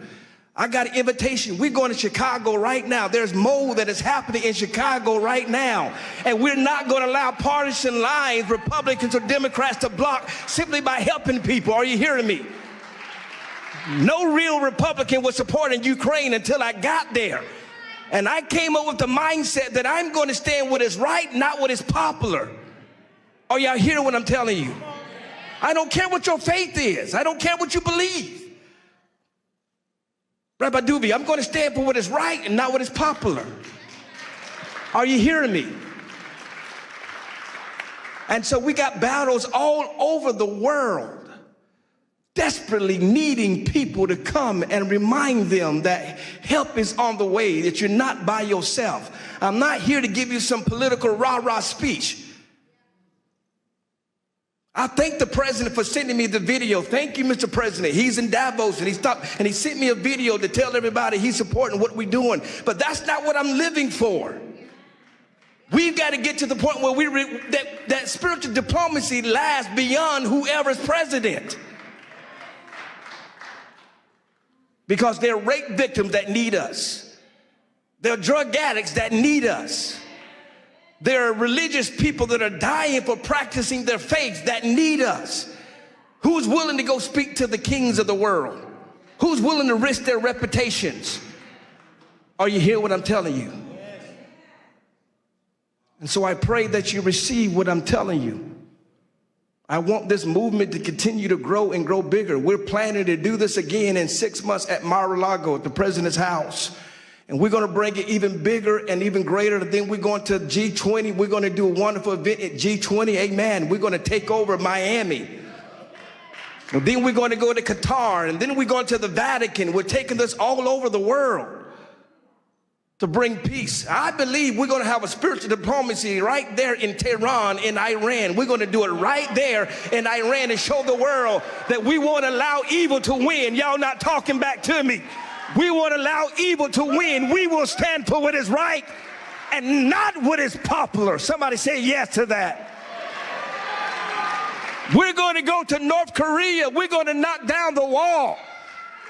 I got an invitation. We're going to Chicago right now. There's mold that is happening in Chicago right now. And we're not going to allow partisan lines, Republicans or Democrats, to block simply by helping people. Are you hearing me? No real Republican was supporting Ukraine until I got there. And I came up with the mindset that I'm going to stand what is right, not what is popular. Are y'all hearing what I'm telling you? I don't care what your faith is. I don't care what you believe. Rabbi Duby, I'm going to stand for what is right and not what is popular. Are you hearing me? And so we got battles all over the world, desperately needing people to come and remind them that help is on the way, that you're not by yourself. I'm not here to give you some political rah-rah speech. I thank the president for sending me the video. Thank you, Mr. President. He's in Davos and he stopped and he sent me a video to tell everybody he's supporting what we're doing. But that's not what I'm living for. We've got to get to the point where that spiritual diplomacy lasts beyond whoever's president. Because there are rape victims that need us. There are drug addicts that need us. There are religious people that are dying for practicing their faith that need us. Who's willing to go speak to the kings of the world? Who's willing to risk their reputations? Are you hearing what I'm telling you? And so I pray that you receive what I'm telling you. I want this movement to continue to grow and grow bigger. We're planning to do this again in 6 months at Mar-a-Lago at the president's house. And we're going to bring it even bigger and even greater. Then we're going to G20. We're going to do a wonderful event at G20. Amen. We're going to take over Miami. And then we're going to go to Qatar. And then we're going to the Vatican. We're taking this all over the world to bring peace. I believe we're going to have a spiritual diplomacy right there in Tehran, in Iran. We're going to do it right there in Iran and show the world that we won't allow evil to win. Y'all not talking back to me. We won't allow evil to win. We will stand for what is right and not what is popular. Somebody say yes to that. We're going to go to North Korea. We're going to knock down the wall.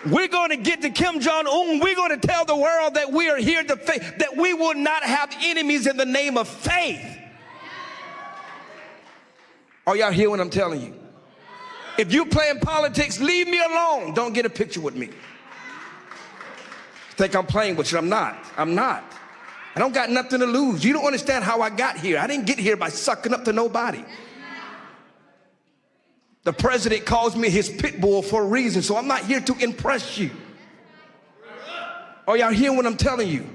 We're going to get to Kim Jong-un. We're going to tell the world that we are here to faith, that we will not have enemies in the name of faith. Are y'all hear what I'm telling you? If you're playing politics, leave me alone. Don't get a picture with me. Think I'm playing with you. I'm not. I'm not. I don't got nothing to lose. You don't understand how I got here. I didn't get here by sucking up to nobody. The president calls me his pit bull for a reason, so I'm not here to impress you. Are y'all hearing what I'm telling you?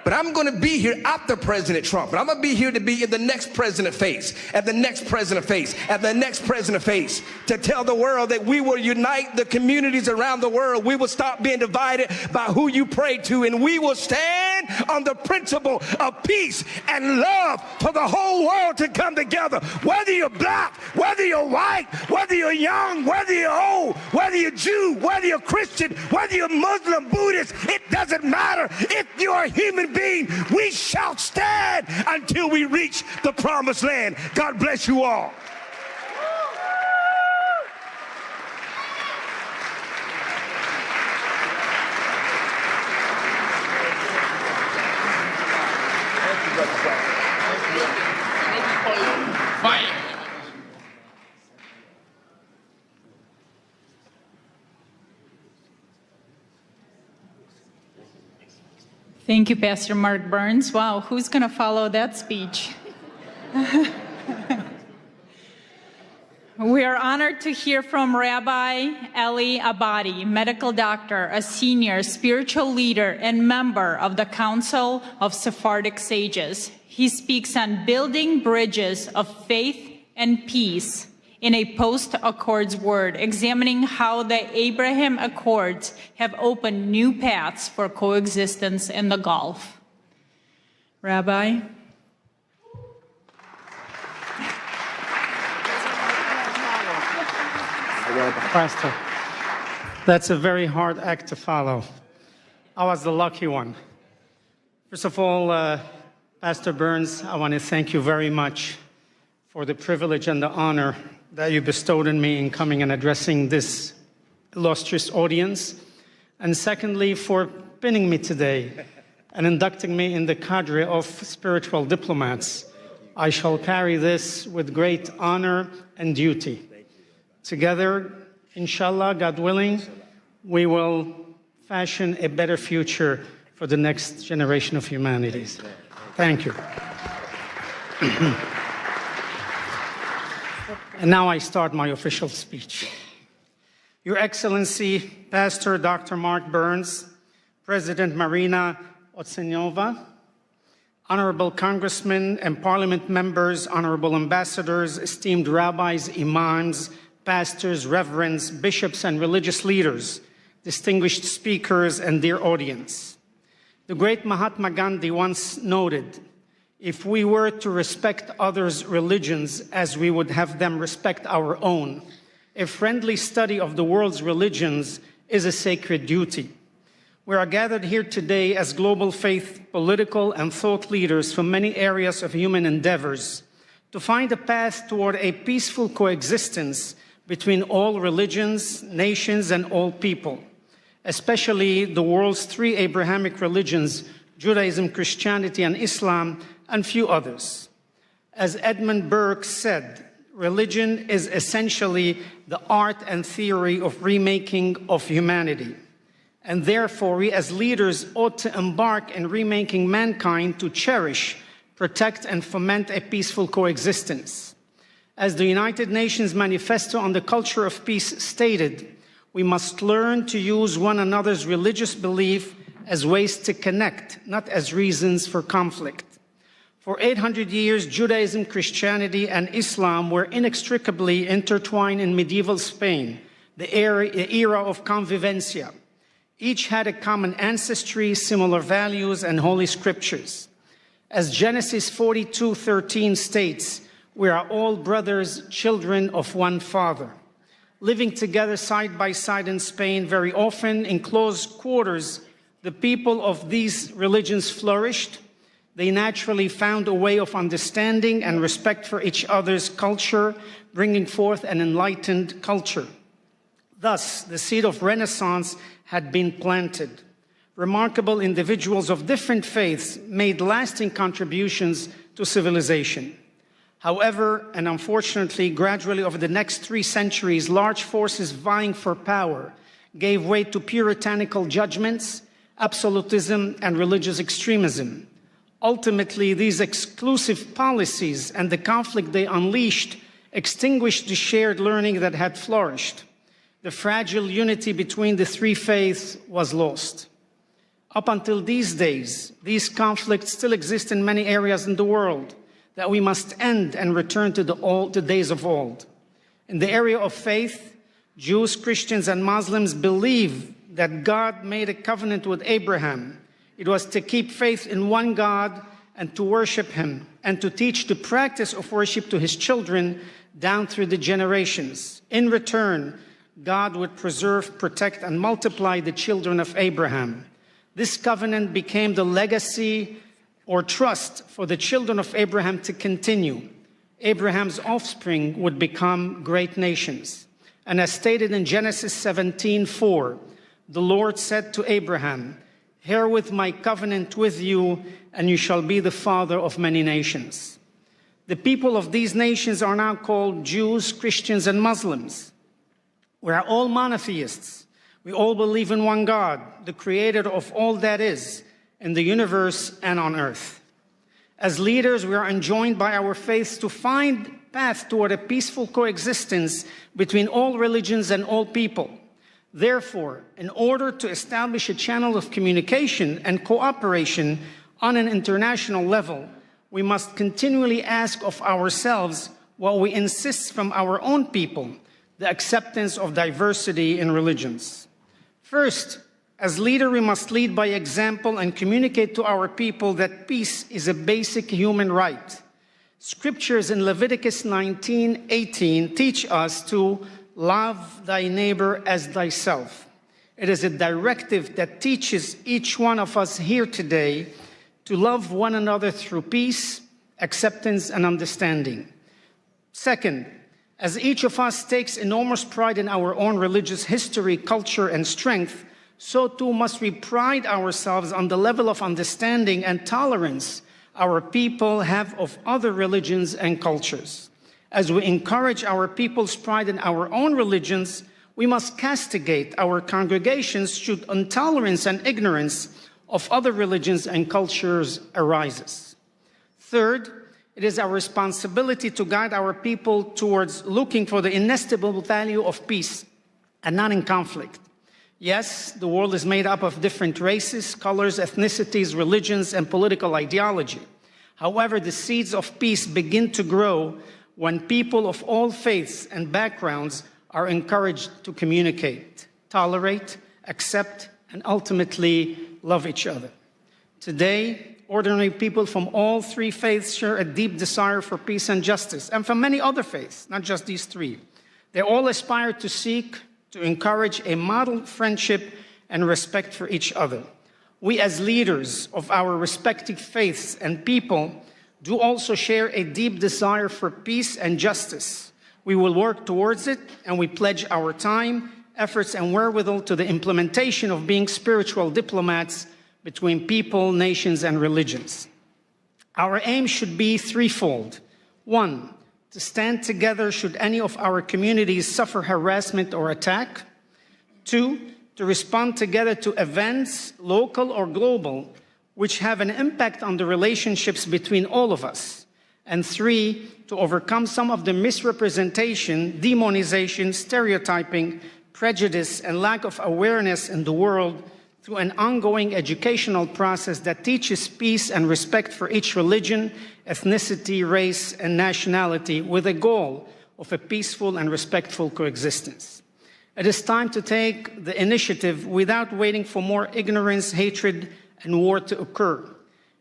But I'm going to be here after President Trump. But I'm going to be here to be in the next president face, and the next president face, and the next president face, to tell the world that we will unite the communities around the world. We will stop being divided by who you pray to, and we will stand on the principle of peace and love for the whole world to come together. Whether you're black, whether you're white, whether you're young, whether you're old, whether you're Jew, whether you're Christian, whether you're Muslim, Buddhist, it doesn't matter. If you're a human being, we shall stand until we reach the promised land. God bless you all. Thank you, Pastor Mark Burns. Wow, who's going to follow that speech? We are honored to hear from Rabbi Eli Abadi, medical doctor, a senior spiritual leader and member of the Council of Sephardic Sages. He speaks on building bridges of faith and peace in a post-Accords world, examining how the Abraham Accords have opened new paths for coexistence in the Gulf. Rabbi? Pastor, that's a very hard act to follow. I was the lucky one. First of all, Pastor Burns, I want to thank you very much for the privilege and the honor that you bestowed on me in coming and addressing this illustrious audience. And secondly, for pinning me today and inducting me in the cadre of spiritual diplomats. I shall carry this with great honor and duty. Together, inshallah, God willing, we will fashion a better future for the next generation of humanity. Thank you. And now I start my official speech. Your Excellency, Pastor Dr. Mark Burns, President Maryna Ovtsynova, honorable congressmen and parliament members, honorable ambassadors, esteemed rabbis, imams, pastors, reverends, bishops, and religious leaders, distinguished speakers, and dear audience. The great Mahatma Gandhi once noted, if we were to respect others' religions as we would have them respect our own, a friendly study of the world's religions is a sacred duty. We are gathered here today as global faith, political, and thought leaders from many areas of human endeavors to find a path toward a peaceful coexistence between all religions, nations, and all people, especially the world's three Abrahamic religions, Judaism, Christianity, and Islam, and few others. As Edmund Burke said, religion is essentially the art and theory of remaking of humanity. And therefore, we as leaders ought to embark in remaking mankind to cherish, protect, and foment a peaceful coexistence. As the United Nations Manifesto on the Culture of Peace stated, we must learn to use one another's religious belief as ways to connect, not as reasons for conflict. For 800 years, Judaism, Christianity, and Islam were inextricably intertwined in medieval Spain, the era of convivencia. Each had a common ancestry, similar values, and holy scriptures. As Genesis 42:13 states, we are all brothers, children of one Father. Living together side by side in Spain, very often in close quarters, the people of these religions flourished. They naturally found a way of understanding and respect for each other's culture, bringing forth an enlightened culture. Thus, the seed of Renaissance had been planted. Remarkable individuals of different faiths made lasting contributions to civilization. However, and unfortunately, gradually over the next 3 centuries, large forces vying for power gave way to puritanical judgments, absolutism, and religious extremism. Ultimately, these exclusive policies and the conflict they unleashed extinguished the shared learning that had flourished. The fragile unity between the three faiths was lost. Up until these days, these conflicts still exist in many areas in the world that we must end and return to the days of old. In the area of faith, Jews, Christians, and Muslims believe that God made a covenant with Abraham. It was to keep faith in one God and to worship him and to teach the practice of worship to his children down through the generations. In return, God would preserve, protect, and multiply the children of Abraham. This covenant became the legacy or trust for the children of Abraham to continue. Abraham's offspring would become great nations. And as stated in Genesis 17:4, the Lord said to Abraham, "Herewith my covenant with you, and you shall be the father of many nations." The people of these nations are now called Jews, Christians, and Muslims. We are all monotheists. We all believe in one God, the creator of all that is, in the universe and on earth. As leaders, we are enjoined by our faiths to find path toward a peaceful coexistence between all religions and all people. Therefore, in order to establish a channel of communication and cooperation on an international level, we must continually ask of ourselves what we insist from our own people, the acceptance of diversity in religions. First, as leader, we must lead by example and communicate to our people that peace is a basic human right. Scriptures in Leviticus 19:18 teach us to love thy neighbor as thyself. It is a directive that teaches each one of us here today to love one another through peace, acceptance, and understanding. Second, as each of us takes enormous pride in our own religious history, culture, and strength, so too must we pride ourselves on the level of understanding and tolerance our people have of other religions and cultures. As we encourage our people's pride in our own religions, we must castigate our congregations should intolerance and ignorance of other religions and cultures arises. Third, it is our responsibility to guide our people towards looking for the inestimable value of peace and not in conflict. Yes, the world is made up of different races, colors, ethnicities, religions, and political ideology. However, the seeds of peace begin to grow when people of all faiths and backgrounds are encouraged to communicate, tolerate, accept, and ultimately love each other. Today, ordinary people from all three faiths share a deep desire for peace and justice, and from many other faiths, not just these three. They all aspire to seek to encourage a model friendship and respect for each other. We as leaders of our respective faiths and people do also share a deep desire for peace and justice. We will work towards it, and we pledge our time, efforts, and wherewithal to the implementation of being spiritual diplomats between people, nations, and religions. Our aim should be threefold. One, to stand together should any of our communities suffer harassment or attack. Two, to respond together to events, local or global, which have an impact on the relationships between all of us. And three, to overcome some of the misrepresentation, demonization, stereotyping, prejudice, and lack of awareness in the world through an ongoing educational process that teaches peace and respect for each religion, ethnicity, race, and nationality with a goal of a peaceful and respectful coexistence. It is time to take the initiative without waiting for more ignorance, hatred, and war to occur.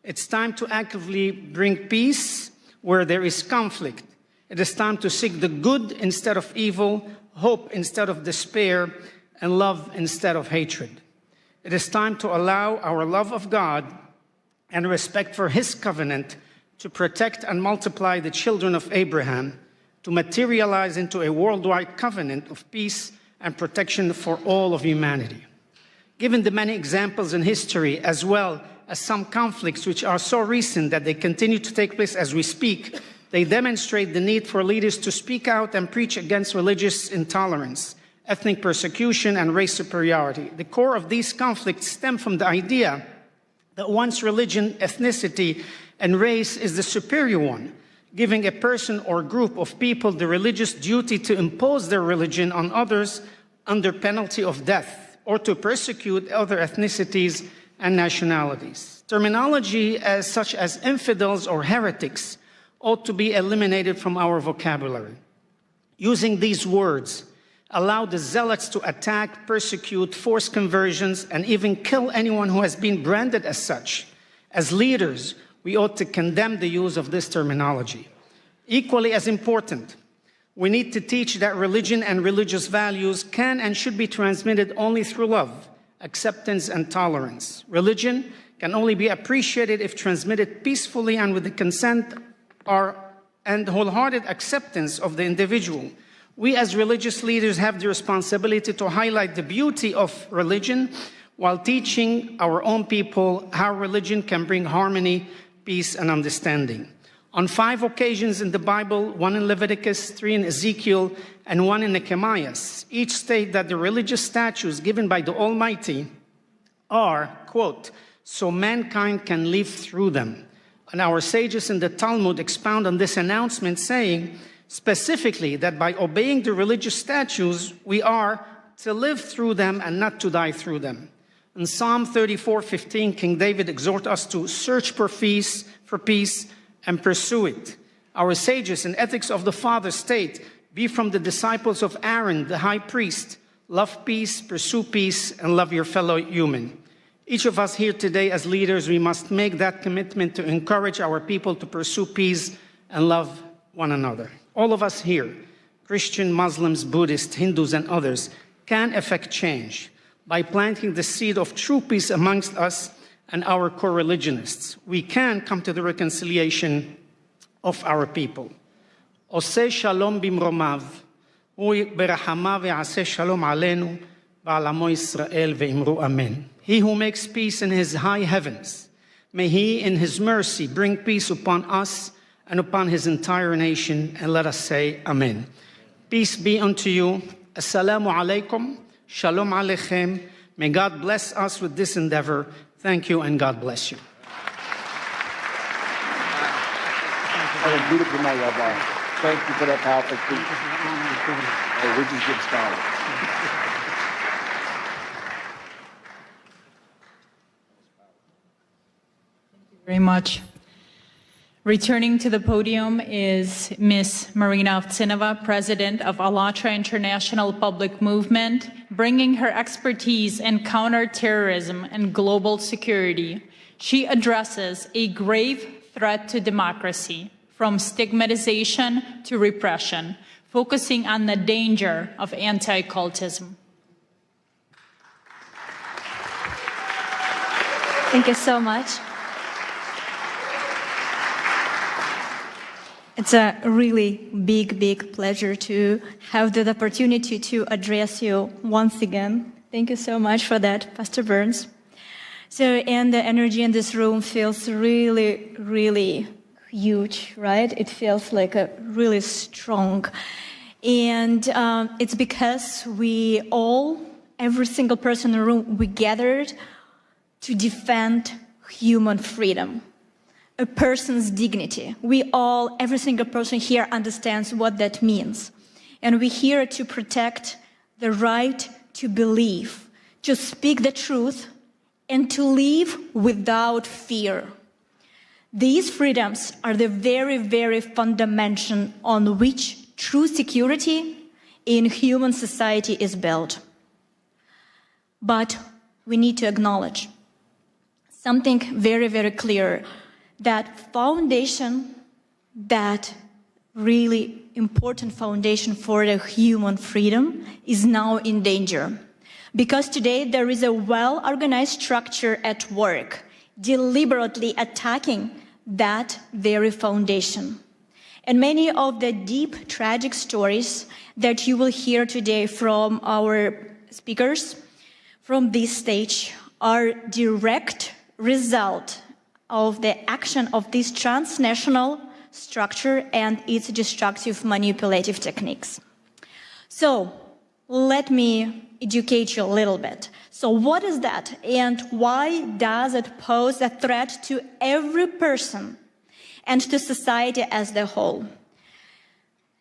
It's time to actively bring peace where there is conflict. It is time to seek the good instead of evil, hope instead of despair, and love instead of hatred. It is time to allow our love of God and respect for His covenant to protect and multiply the children of Abraham, to materialize into a worldwide covenant of peace and protection for all of humanity. Given the many examples in history, as well as some conflicts which are so recent that they continue to take place as we speak, they demonstrate the need for leaders to speak out and preach against religious intolerance, ethnic persecution, and race superiority. The core of these conflicts stem from the idea that one's religion, ethnicity, and race is the superior one, giving a person or group of people the religious duty to impose their religion on others under penalty of death, or to persecute other ethnicities and nationalities. Terminology such as infidels or heretics ought to be eliminated from our vocabulary. Using these words allow the zealots to attack, persecute, force conversions, and even kill anyone who has been branded as such. As leaders, we ought to condemn the use of this terminology. Equally as important, we need to teach that religion and religious values can and should be transmitted only through love, acceptance, and tolerance. Religion can only be appreciated if transmitted peacefully and with the consent and wholehearted acceptance of the individual. We as religious leaders have the responsibility to highlight the beauty of religion while teaching our own people how religion can bring harmony, peace, and understanding. On 5 occasions in the Bible, 1 in Leviticus, 3 in Ezekiel, and 1 in Nehemiah, each state that the religious statutes given by the Almighty are, quote, so mankind can live through them. And our sages in the Talmud expound on this announcement, saying specifically that by obeying the religious statutes, we are to live through them and not to die through them. In Psalm 34:15, King David exhorts us to search for peace, and pursue it. Our sages in Ethics of the Father state, be from the disciples of Aaron, the high priest, love peace, pursue peace, and love your fellow human. Each of us here today as leaders, we must make that commitment to encourage our people to pursue peace and love one another. All of us here Christian, Muslims, Buddhists, Hindus, and others, can effect change by planting the seed of true peace amongst us and our co-religionists. We can come to the reconciliation of our people. Oseh shalom bimromav, hu berachamav ya'aseh shalom aleinu, v'al amo Yisrael ve'imru amen. He who makes peace in his high heavens, may he in his mercy bring peace upon us and upon his entire nation, and let us say amen. Peace be unto you. Assalamu alaikum. Shalom aleichem. May God bless us with this endeavor. Thank you, and God bless you. That was beautiful, my Rabbi. Thank you for that powerful speech. Hey, we just get started. Very much. Returning to the podium is Ms. Maryna Ovtsynova, President of ALLATRA International Public Movement, bringing her expertise in counterterrorism and global security. She addresses a grave threat to democracy, from stigmatization to repression, focusing on the danger of anti-cultism. Thank you so much. It's a really big pleasure to have the opportunity to address you once again. Thank you so much for that, Pastor Burns. So, and the energy in this room feels really huge, right? It feels like a really strong. And it's because we all, every single person in the room, we gathered to defend human freedom. A person's dignity. We all, every single person here understands what that means. And we're here to protect the right to believe, to speak the truth, and to live without fear. These freedoms are the very fundamental on which true security in human society is built. But we need to acknowledge something very clear. That foundation, that really important foundation for the human freedom is now in danger. Because today there is a well-organized structure at work, deliberately attacking that very foundation. And many of the deep, tragic stories that you will hear today from our speakers from this stage are direct result of the action of this transnational structure and its destructive manipulative techniques. So let me educate you a little bit. So what is that, and why does it pose a threat to every person and to society as a whole?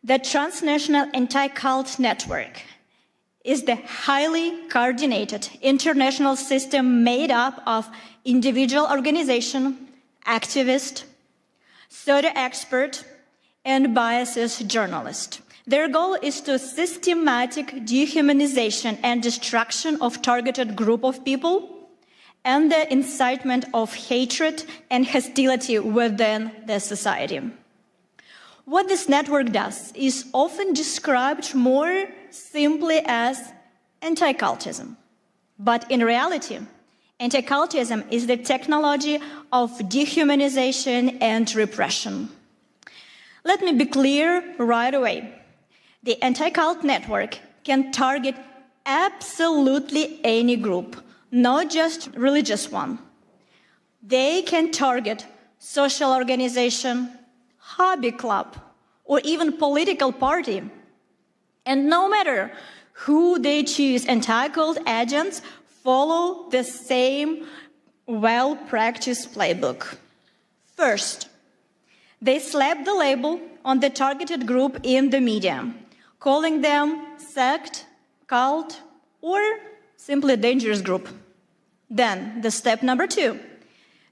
The transnational anti-cult network is the highly coordinated international system made up of individual organizations, activists, pseudo-experts, and biased journalists. Their goal is to systematic dehumanization and destruction of targeted group of people and the incitement of hatred and hostility within the society. What this network does is often described more simply as anti-cultism. But in reality, anti-cultism is the technology of dehumanization and repression. Let me be clear right away. The anti-cult network can target absolutely any group, not just religious one. They can target social organization, hobby club, or even political party. And no matter who they choose, anti-cult agents follow the same well-practiced playbook. First, they slap the label on the targeted group in the media, calling them sect, cult, or simply dangerous group. Then, the step number 2,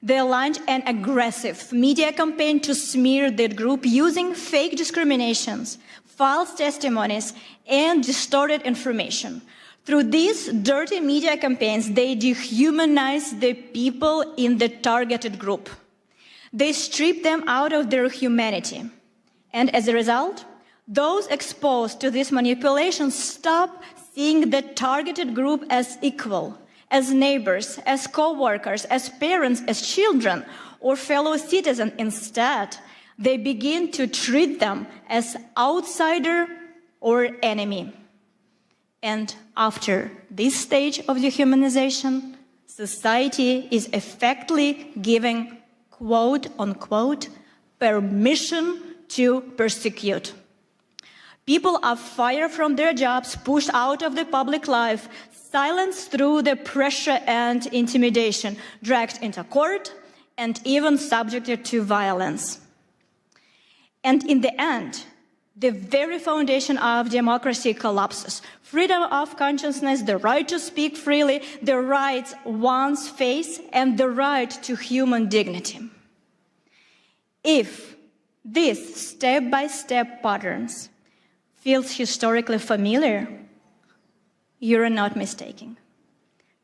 they launched an aggressive media campaign to smear that group using fake discriminations, false testimonies, and distorted information. Through these dirty media campaigns, they dehumanize the people in the targeted group. They strip them out of their humanity. And as a result, Those exposed to this manipulation stop seeing the targeted group as equal, as neighbors, as co-workers, as parents, as children, or fellow citizens. Instead, they begin to treat them as outsider or enemy. And after this stage of dehumanization, society is effectively giving, quote unquote, permission to persecute. People are fired from their jobs, pushed out of the public life, silenced through the pressure and intimidation, dragged into court, and even subjected to violence. And in the end, the very foundation of democracy collapses. Freedom of consciousness, the right to speak freely, the rights one's face, and the right to human dignity. If these step-by-step patterns feels historically familiar, you're not mistaken.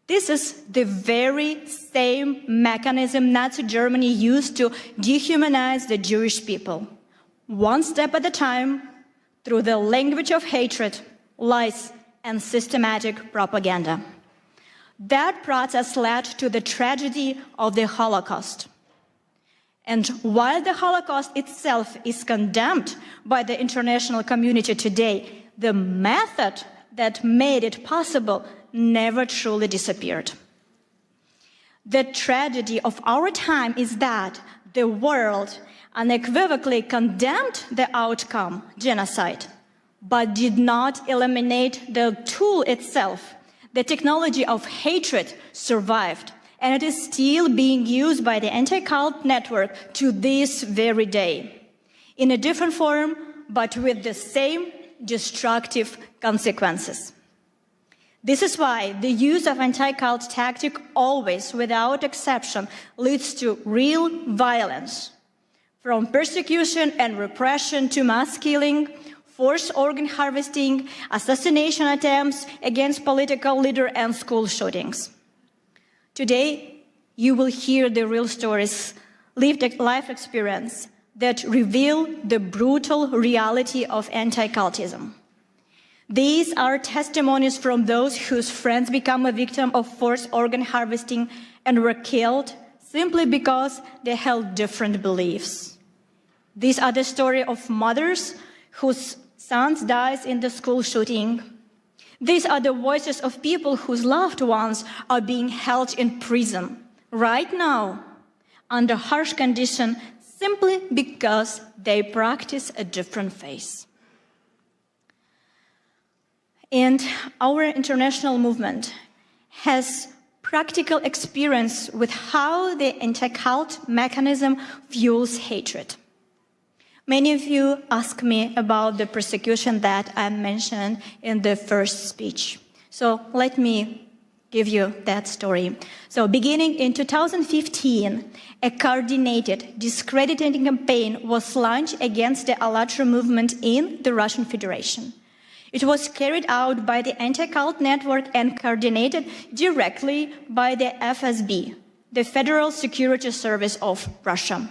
This is the very same mechanism Nazi Germany used to dehumanize the Jewish people, one step at a time, through the language of hatred, lies, and systematic propaganda. That process led to the tragedy of the Holocaust. And while the Holocaust itself is condemned by the international community today, the method that made it possible never truly disappeared. The tragedy of our time is that the world unequivocally condemned the outcome, genocide, but did not eliminate the tool itself. The technology of hatred survived, and it is still being used by the anti-cult network to this very day, in a different form, but with the same destructive consequences. This is why the use of anti-cult tactic always, without exception, leads to real violence, from persecution and repression to mass killing, forced organ harvesting, assassination attempts against political leaders, and school shootings. Today, you will hear the real stories, lived life experience that reveal the brutal reality of anti-cultism. These are testimonies from those whose friends become a victim of forced organ harvesting and were killed simply because they held different beliefs. These are the story of mothers whose sons died in the school shooting. These are the voices of people whose loved ones are being held in prison right now under harsh conditions simply because they practice a different faith. And our international movement has practical experience with how the anti-cult mechanism fuels hatred. Many of you ask me about the persecution that I mentioned in the first speech. So let me give you that story. So beginning in 2015, a coordinated, discrediting campaign was launched against the ALLATRA movement in the Russian Federation. It was carried out by the anti-cult network and coordinated directly by the FSB, the Federal Security Service of Russia.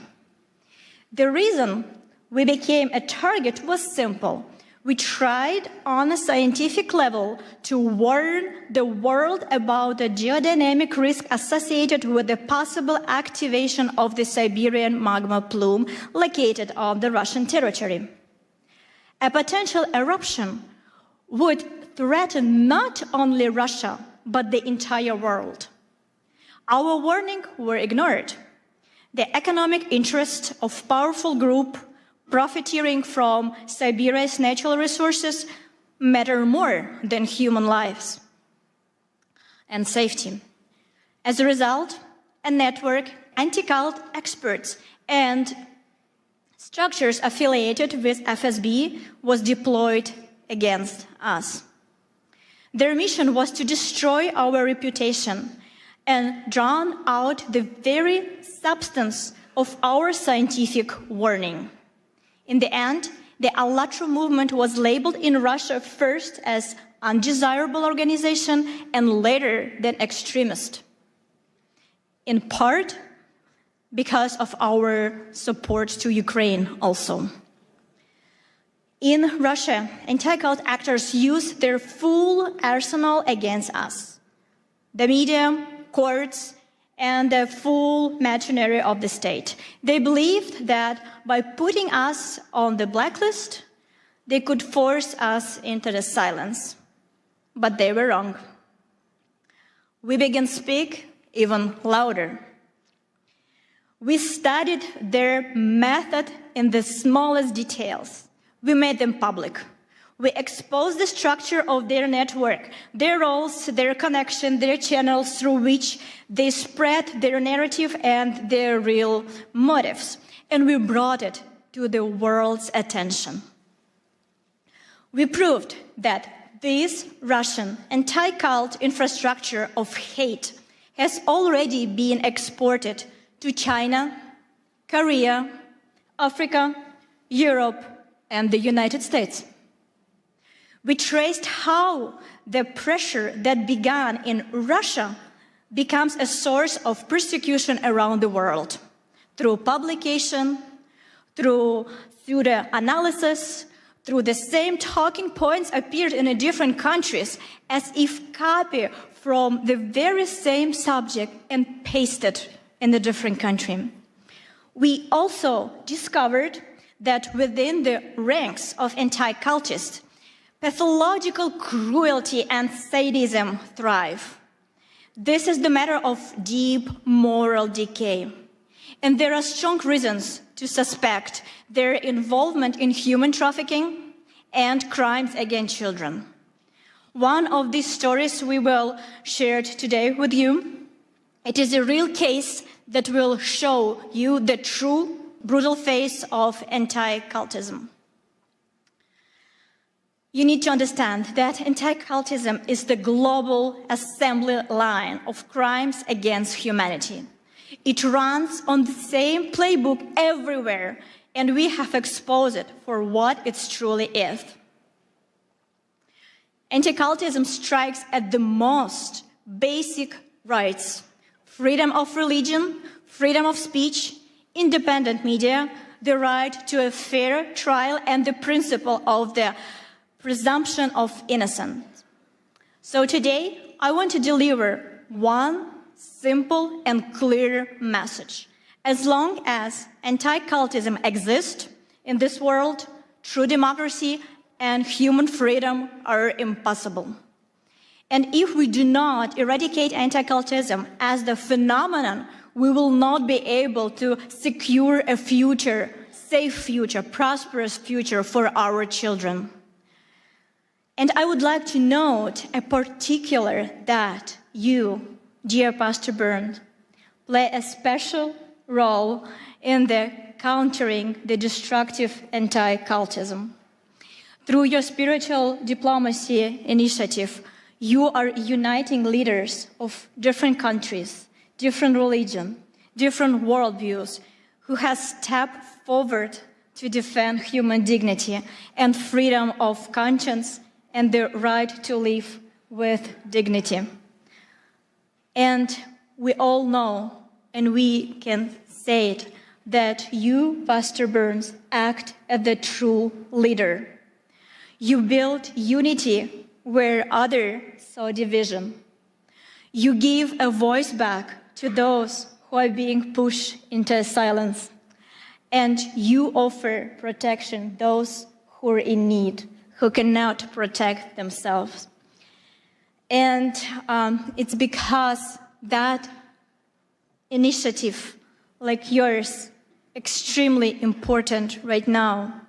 The reason we became a target was simple. We tried on a scientific level to warn the world about the geodynamic risk associated with the possible activation of the Siberian magma plume located on the Russian territory. A potential eruption would threaten not only Russia, but the entire world. Our warnings were ignored. The economic interests of powerful groups profiteering from Siberia's natural resources matter more than human lives and safety. As a result, a network, anti-cult experts, and structures affiliated with FSB was deployed against us. Their mission was to destroy our reputation and drown out the very substance of our scientific warning. In the end, the ALLATRA movement was labeled in Russia first as undesirable organization and later than extremist, in part because of our support to Ukraine also. In Russia, anti-cult actors use their full arsenal against us. The media, courts, and the full machinery of the state. They believed that by putting us on the blacklist, they could force us into the silence. But they were wrong. We began to speak even louder. We studied their method in the smallest details. We made them public. We exposed the structure of their network, their roles, their connection, their channels through which they spread their narrative and their real motives. And we brought it to the world's attention. We proved that this Russian anti-cult infrastructure of hate has already been exported to China, Korea, Africa, Europe, and the United States. We traced how the pressure that began in Russia becomes a source of persecution around the world through publication, through the analysis, through the same talking points appeared in different countries as if copied from the very same subject and pasted in a different country. We also discovered that within the ranks of anti-cultists, pathological cruelty and sadism thrive. This is the matter of deep moral decay. And there are strong reasons to suspect their involvement in human trafficking and crimes against children. One of these stories we will share today with you. It is a real case that will show you the true brutal face of anti-cultism. You need to understand that anti-cultism is the global assembly line of crimes against humanity. It runs on the same playbook everywhere, and we have exposed it for what it truly is. Anti-cultism strikes at the most basic rights: freedom of religion, freedom of speech, independent media, the right to a fair trial, and the principle of the presumption of innocence. So today, I want to deliver one simple and clear message. As long as anti-cultism exists in this world, true democracy and human freedom are impossible. And if we do not eradicate anti-cultism as the phenomenon, we will not be able to secure a future, safe future, prosperous future for our children. And I would like to note a particular that you, dear Pastor Burns, play a special role in the countering the destructive anti-cultism. Through your spiritual diplomacy initiative, you are uniting leaders of different countries, different religions, different worldviews, who have stepped forward to defend human dignity and freedom of conscience and the right to live with dignity. And we all know, and we can say it, that you, Pastor Burns, act as the true leader. You build unity where others saw division. You give a voice back to those who are being pushed into silence. And you offer protection to those who are in need, who cannot protect themselves. And it's because that initiative, like yours, extremely important right now.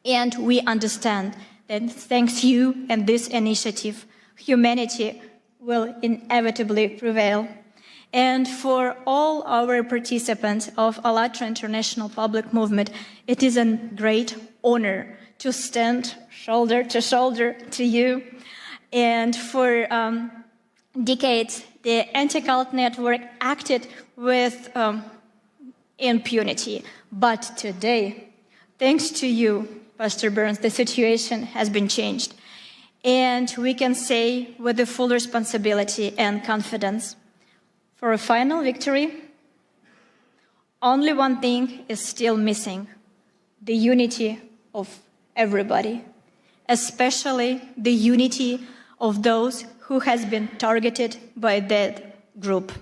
And we understand that thanks to you and this initiative, humanity will inevitably prevail. And for all our participants of ALLATRA International Public Movement, it is a great honor to stand shoulder to shoulder to you. And for decades, the anti-cult network acted with impunity. But today, thanks to you, Pastor Burns, the situation has been changed. And we can say with the full responsibility and confidence, for a final victory, only one thing is still missing: the unity of everybody, especially the unity of those who has been targeted by that group.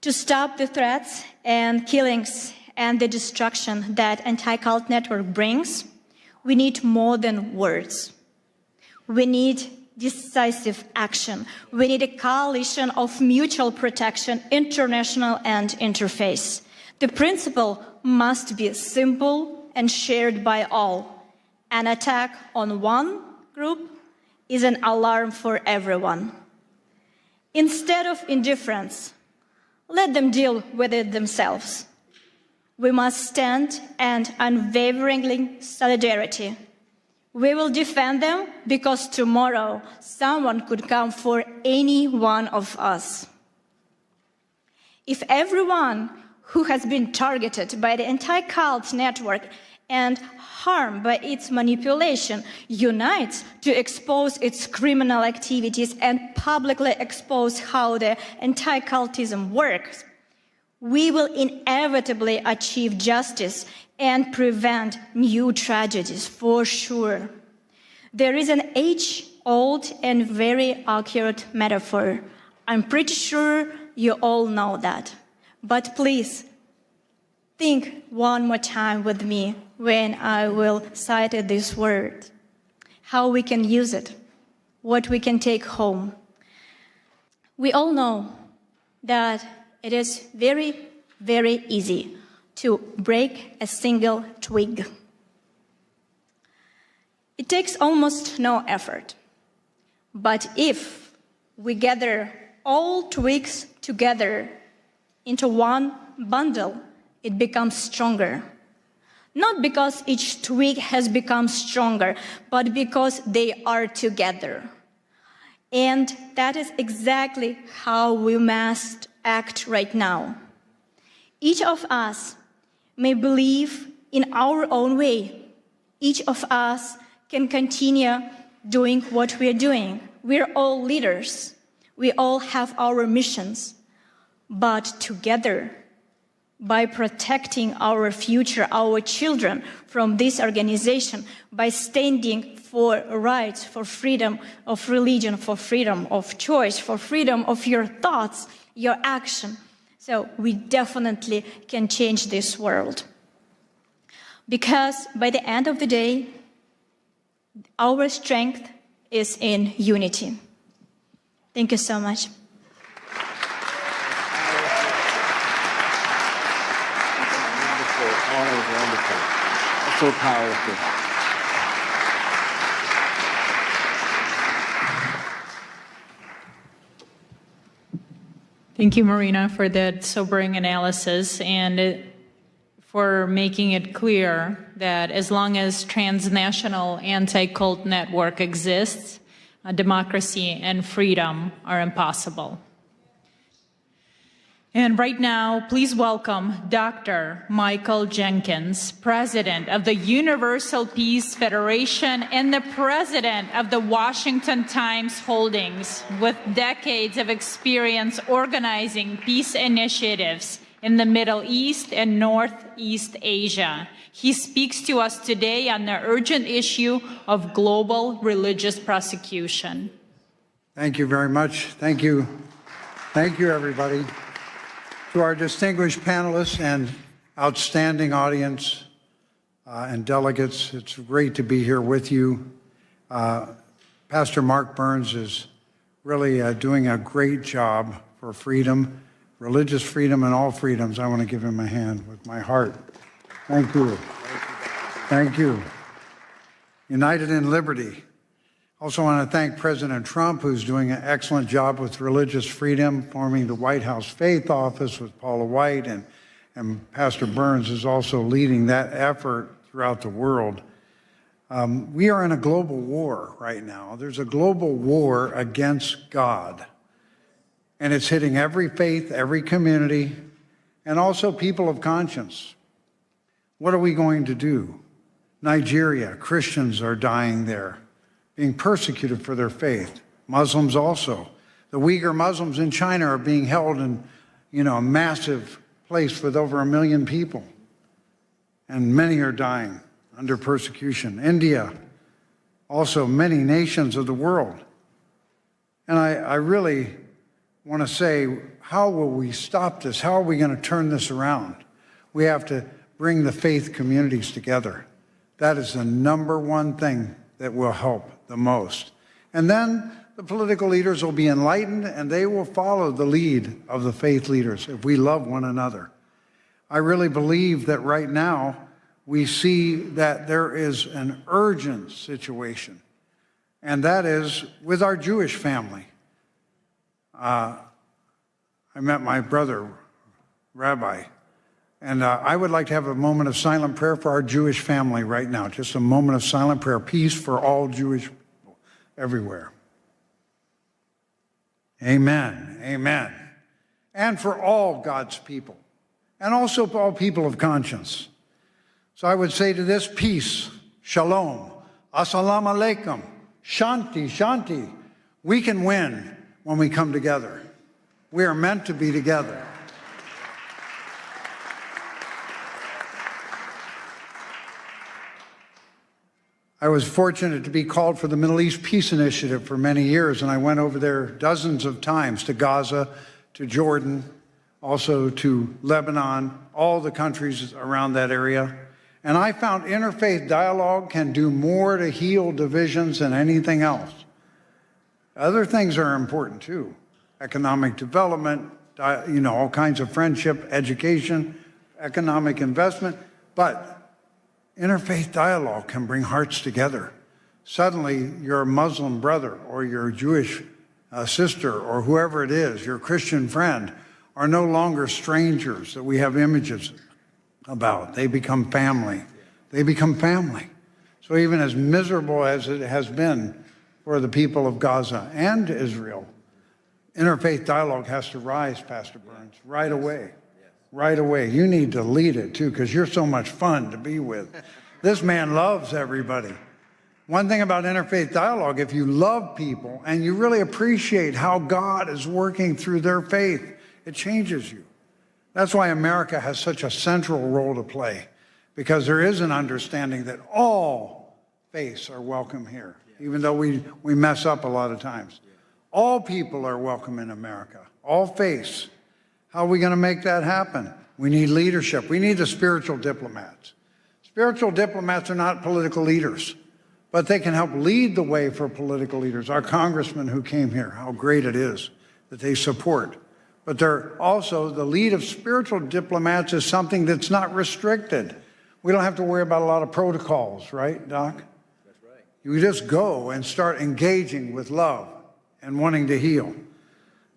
To stop the threats and killings and the destruction that anti-cult network brings, we need more than words. We need decisive action. We need a coalition of mutual protection, international and interfaith. The principle must be simple and shared by all. An attack on one group is an alarm for everyone. Instead of indifference, let them deal with it themselves. We must stand and unwaveringly solidarity. We will defend them because tomorrow someone could come for any one of us. If everyone who has been targeted by the anti-cult network and harmed by its manipulation unites to expose its criminal activities and publicly expose how the anti-cultism works, we will inevitably achieve justice and prevent new tragedies, for sure. There is an age-old and very accurate metaphor. I'm pretty sure you all know that. But please, think one more time with me when I will cite this word. How we can use it, what we can take home. We all know that it is very, very easy to break a single twig. It takes almost no effort. But if we gather all twigs together into one bundle, it becomes stronger. Not because each twig has become stronger, but because they are together. And that is exactly how we must act right now. Each of us may believe in our own way. Each of us can continue doing what we are doing. We're all leaders. We all have our missions. But together, by protecting our future, our children from this organization, by standing for rights, for freedom of religion, for freedom of choice, for freedom of your thoughts, your action. So we definitely can change this world. Because by the end of the day, our strength is in unity. Thank you so much. Wonderful. That's so powerful. Thank you, Maryna, for that sobering analysis and for making it clear that as long as transnational anti-cult network exists, democracy and freedom are impossible. And right now, please welcome Dr. Michael Jenkins, President of the Universal Peace Federation and the President of the Washington Times Holdings, with decades of experience organizing peace initiatives in the Middle East and Northeast Asia. He speaks to us today on the urgent issue of global religious persecution. Thank you very much. Thank you. Thank you, everybody. To our distinguished panelists and outstanding audience and delegates, it's great to be here with you. Pastor Mark Burns is really doing a great job for freedom, religious freedom and all freedoms. I want to give him a hand with my heart. Thank you. Thank you. United in Liberty. Also want to thank President Trump, who's doing an excellent job with religious freedom, forming the White House Faith Office with Paula White, and Pastor Burns is also leading that effort throughout the world. We are in a global war right now. There's a global war against God, and it's hitting every faith, every community, and also people of conscience. What are we going to do? Nigeria, Christians are dying there, being persecuted for their faith. Muslims also. The Uyghur Muslims in China are being held in, a massive place with over 1 million people. And many are dying. under persecution. India, also many nations of the world. And I really want to say, how will we stop this? How are we going to turn this around? We have to bring the faith communities together. That is the number one thing that will help the most. And then the political leaders will be enlightened and they will follow the lead of the faith leaders if we love one another. I really believe that right now we see that there is an urgent situation, and that is with our Jewish family. I met my brother, Rabbi, and I would like to have a moment of silent prayer for our Jewish family right now, just a moment of silent prayer, peace for all Jewish people everywhere. Amen, amen. And for all God's people, and also for all people of conscience. So I would say to this, peace, shalom, assalamu alaikum, shanti, shanti. We can win when we come together. We are meant to be together. I was fortunate to be called for the Middle East Peace Initiative for many years, and I went over there dozens of times to Gaza, to Jordan, also to Lebanon, all the countries around that area. And I found interfaith dialogue can do more to heal divisions than anything else. Other things are important too. Economic development, all kinds of friendship, education, economic investment. But interfaith dialogue can bring hearts together. Suddenly, your Muslim brother or your Jewish sister or whoever it is, your Christian friend, are no longer strangers that we have images about. They become family. They become family. So even as miserable as it has been for the people of Gaza and Israel, interfaith dialogue has to rise, Pastor Burns, right away. Right away. You need to lead it too, because you're so much fun to be with. This man loves everybody. One thing about interfaith dialogue, if you love people and you really appreciate how God is working through their faith, it changes you. That's why America has such a central role to play, because there is an understanding that all faiths are welcome here, even though we mess up a lot of times. All people are welcome in America, all faiths. How are we going to make that happen? We need leadership. We need the spiritual diplomats. Spiritual diplomats are not political leaders, but they can help lead the way for political leaders. Our congressman who came here, how great it is that they support. But they're also, the lead of spiritual diplomats is something that's not restricted. We don't have to worry about a lot of protocols, right, Doc? That's right. You just go and start engaging with love and wanting to heal.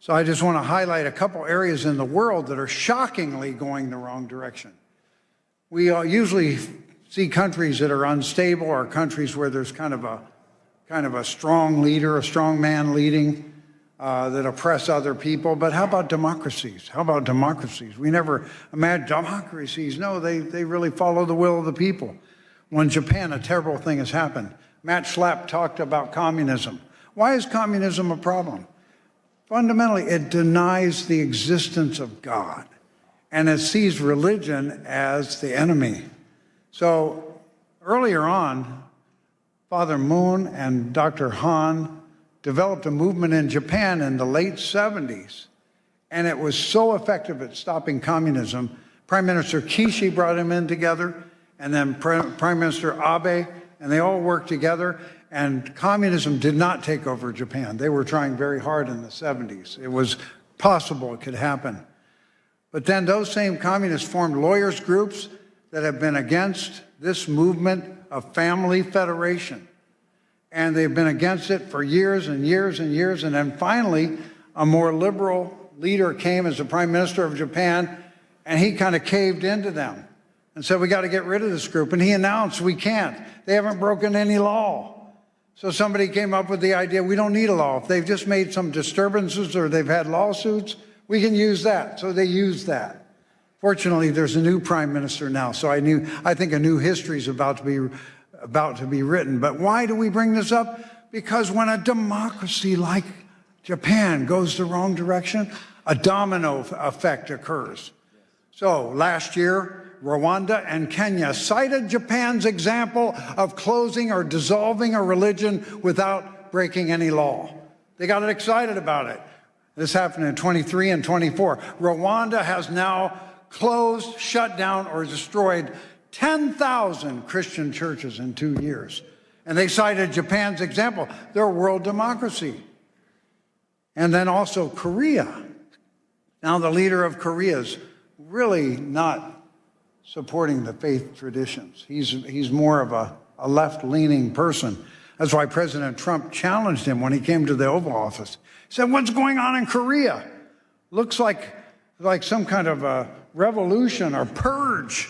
So I just want to highlight a couple areas in the world that are shockingly going the wrong direction. We usually see countries that are unstable or countries where there's kind of a strong leader, a strong man leading that oppress other people. But how about democracies? How about democracies? We never imagine democracies. No, they really follow the will of the people. Well, in Japan, a terrible thing has happened. Matt Schlapp talked about communism. Why is communism a problem? Fundamentally, it denies the existence of God, and it sees religion as the enemy. So earlier on, Father Moon and Dr. Han developed a movement in Japan in the late 70s, and it was so effective at stopping communism. Prime Minister Kishi brought him in together, and then Prime Minister Abe, and they all worked together. And communism did not take over Japan. They were trying very hard in the 70s. It was possible it could happen. But then those same communists formed lawyers groups that have been against this movement of family federation. And they've been against it for years and years and years. And then finally, a more liberal leader came as the Prime Minister of Japan, and he kind of caved into them and said, we got to get rid of this group. And he announced, we can't. They haven't broken any law. So somebody came up with the idea, we don't need a law. If they've just made some disturbances or they've had lawsuits, we can use that. So they used that. Fortunately, there's a new prime minister now, so I think a new history is about to be written. But why do we bring this up? Because when a democracy like Japan goes the wrong direction, a domino effect occurs. So last year, Rwanda and Kenya cited Japan's example of closing or dissolving a religion without breaking any law. They got excited about it. This happened in 23 and 24. Rwanda has now closed, shut down, or destroyed 10,000 Christian churches in 2 years. And they cited Japan's example. They're a world democracy. And then also Korea. Now the leader of Korea is really not supporting the faith traditions. He's more of a left-leaning person. That's why President Trump challenged him when he came to the Oval Office. He said, "What's going on in Korea? Looks like some kind of a revolution or purge.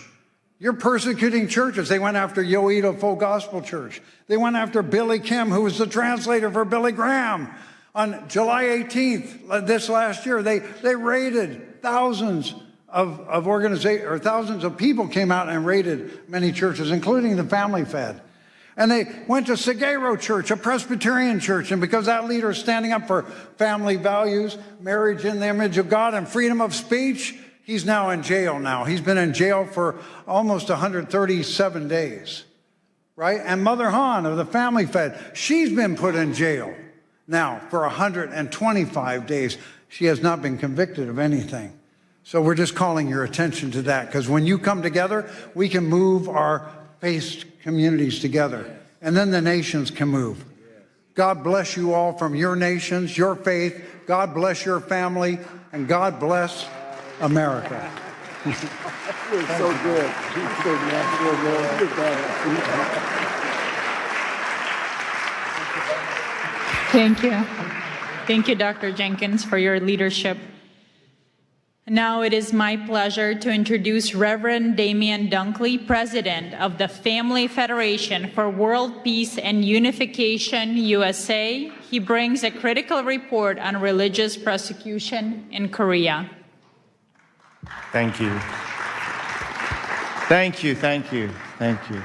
You're persecuting churches." They went after Yoido Full Gospel Church. They went after Billy Kim, who was the translator for Billy Graham. On July 18th, this last year, they raided thousands of organizations, or thousands of people came out and raided many churches, including the Family Fed. And they went to Sagero Church, a Presbyterian church, and because that leader is standing up for family values, marriage in the image of God, and freedom of speech, he's now in jail now. He's been in jail for almost 137 days, right? And Mother Han of the Family Fed, she's been put in jail now for 125 days. She has not been convicted of anything. So we're just calling your attention to that, because when you come together, we can move our faith communities together, and then the nations can move. God bless you all from your nations, your faith. God bless your family, and God bless America. You're so good. You're so good. Thank you. Thank you, Dr. Jenkins, for your leadership. Now it is my pleasure to introduce Reverend Damian Dunkley, President of the Family Federation for World Peace and Unification, USA. He brings a critical report on religious persecution in Korea. Thank you. Thank you, thank you, thank you.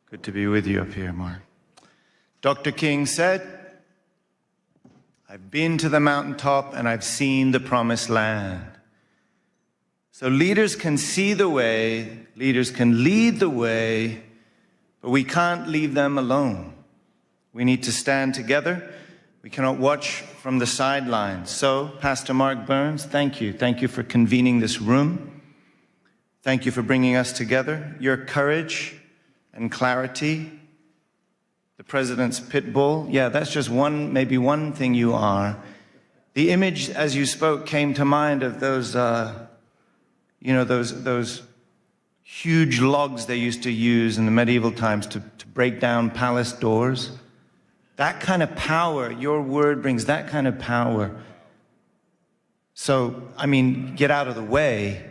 Good to be with you up here, Mark. Dr. King said, "I've been to the mountaintop and I've seen the promised land." So leaders can see the way, leaders can lead the way, but we can't leave them alone. We need to stand together. We cannot watch from the sidelines. So, Pastor Mark Burns, thank you. Thank you for convening this room. Thank you for bringing us together. Your courage and clarity, the president's pit bull. Yeah, that's just maybe one thing you are. The image as you spoke came to mind of those, those huge logs they used to use in the medieval times to break down palace doors. That kind of power, your word brings that kind of power. So, get out of the way.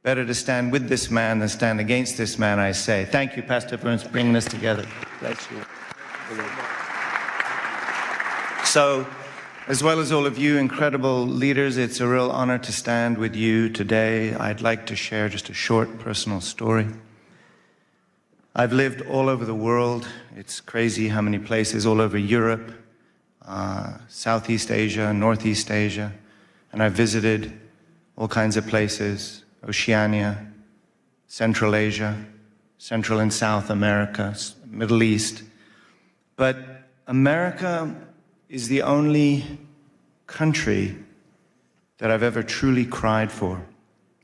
Better to stand with this man than stand against this man, I say. Thank you, Pastor Burns, for bringing us together. Bless you. So, as well as all of you incredible leaders, it's a real honor to stand with you today. I'd like to share just a short personal story. I've lived all over the world. It's crazy how many places, all over Europe, Southeast Asia, Northeast Asia, and I've visited all kinds of places, Oceania, Central Asia, Central and South America, Middle East. But America is the only country that I've ever truly cried for.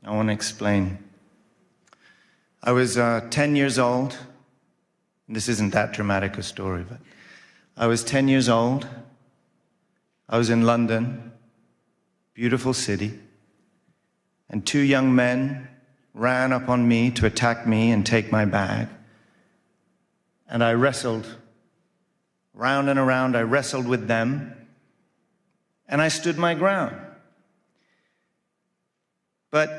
I want to explain. I was 10 years old. This isn't that dramatic a story, but I was 10 years old. I was in London, beautiful city, and two young men ran up on me to attack me and take my bag. And I wrestled round and around. I wrestled with them, and I stood my ground. But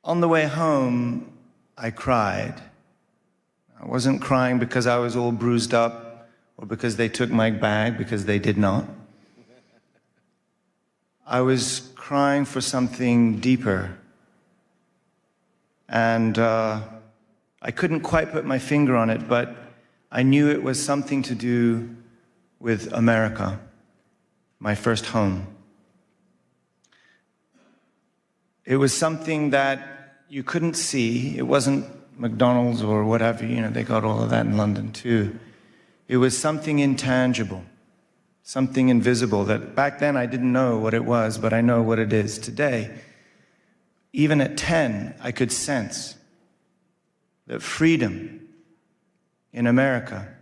on the way home, I cried. I wasn't crying because I was all bruised up or because they took my bag, because they did not. I was crying for something deeper. And I couldn't quite put my finger on it, but I knew it was something to do with America, my first home. It was something that, you couldn't see. It wasn't McDonald's or whatever, you know, they got all of that in London too. It was something intangible, something invisible that back then I didn't know what it was, but I know what it is today. Even at 10, I could sense that freedom in America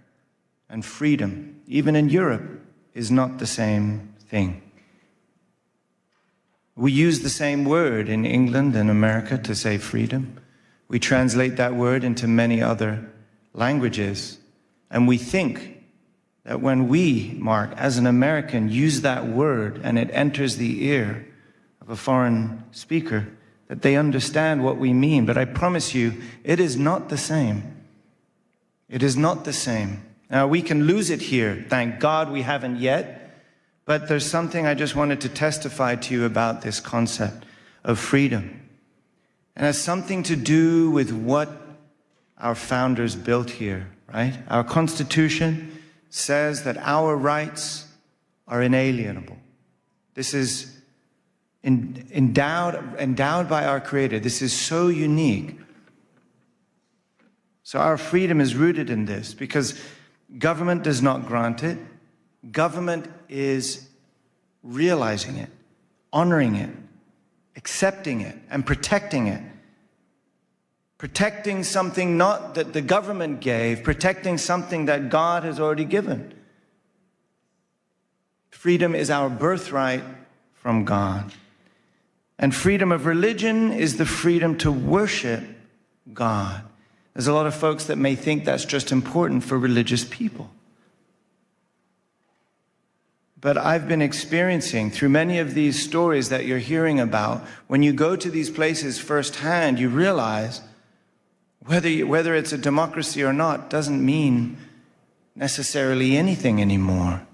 and freedom, even in Europe, is not the same thing. We use the same word in England and America to say freedom. We translate that word into many other languages. And we think that when we, Mark, as an American, use that word and it enters the ear of a foreign speaker, that they understand what we mean. But I promise you, it is not the same. It is not the same. Now, we can lose it here. Thank God we haven't yet. But there's something I just wanted to testify to you about this concept of freedom. And it has something to do with what our founders built here, right? Our Constitution says that our rights are inalienable. This is endowed by our Creator. This is so unique. So our freedom is rooted in this because government does not grant it. Government is realizing it, honoring it, accepting it, and protecting it. Protecting something not that the government gave, protecting something that God has already given. Freedom is our birthright from God. And freedom of religion is the freedom to worship God. There's a lot of folks that may think that's just important for religious people. But I've been experiencing through many of these stories that you're hearing about, when you go to these places firsthand, you realize whether it's a democracy or not doesn't mean necessarily anything anymore.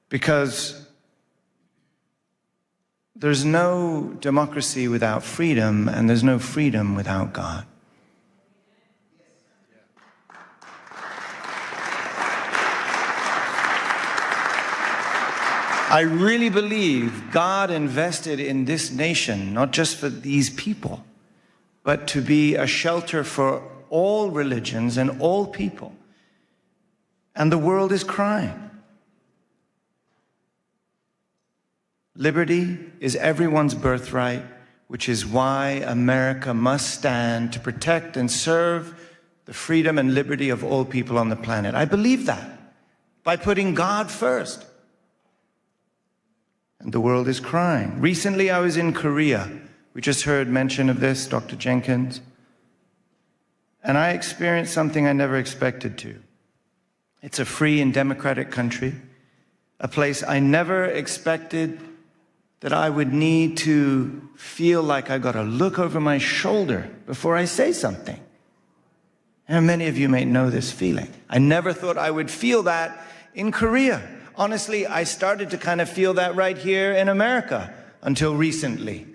Because there's no democracy without freedom, and there's no freedom without God. I really believe God invested in this nation, not just for these people, but to be a shelter for all religions and all people. And the world is crying. Liberty is everyone's birthright, which is why America must stand to protect and serve the freedom and liberty of all people on the planet. I believe that by putting God first. And the world is crying. Recently, I was in Korea. We just heard mention of this, Dr. Jenkins. And I experienced something I never expected to. It's a free and democratic country, a place I never expected that I would need to feel like I got to look over my shoulder before I say something. And many of you may know this feeling. I never thought I would feel that in Korea. Honestly, I started to kind of feel that right here in America until recently.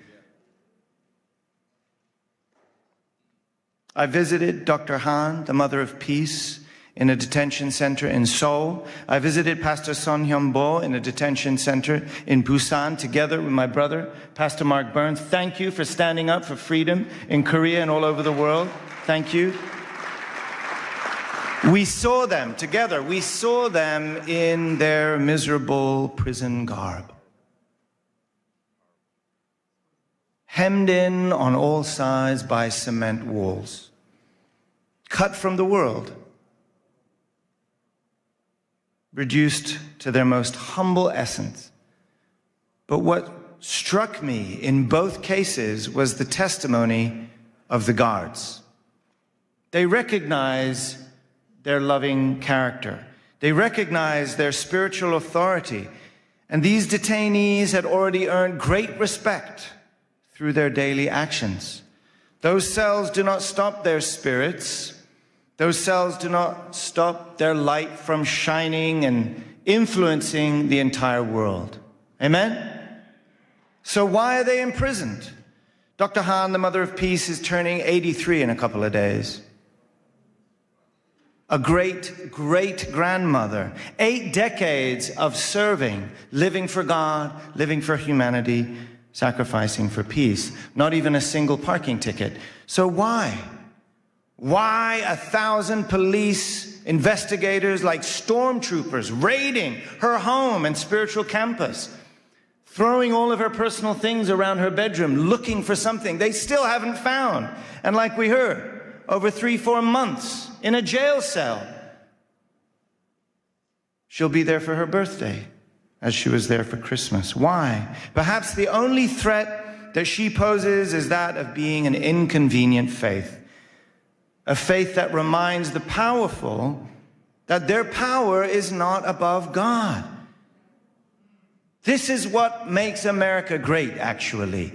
I visited Dr. Han, the Mother of Peace, in a detention center in Seoul. I visited Pastor Son Hyun-bo in a detention center in Busan together with my brother, Pastor Mark Burns. Thank you for standing up for freedom in Korea and all over the world. Thank you. We saw them together. We saw them in their miserable prison garb. Hemmed in on all sides by cement walls. Cut from the world. Reduced to their most humble essence. But what struck me in both cases was the testimony of the guards. They recognize their loving character. They recognize their spiritual authority. And these detainees had already earned great respect through their daily actions. Those cells do not stop their spirits. Those cells do not stop their light from shining and influencing the entire world. Amen? So why are they imprisoned? Dr. Han, the Mother of Peace, is turning 83 in a couple of days. A great-great-grandmother, 8 decades of serving, living for God, living for humanity, sacrificing for peace. Not even a single parking ticket. So why? Why 1,000 police investigators like stormtroopers raiding her home and spiritual campus, throwing all of her personal things around her bedroom, looking for something they still haven't found? And like we heard, over 3-4 months in a jail cell. She'll be there for her birthday, as she was there for Christmas. Why? Perhaps the only threat that she poses is that of being an inconvenient faith. A faith that reminds the powerful that their power is not above God. This is what makes America great, actually.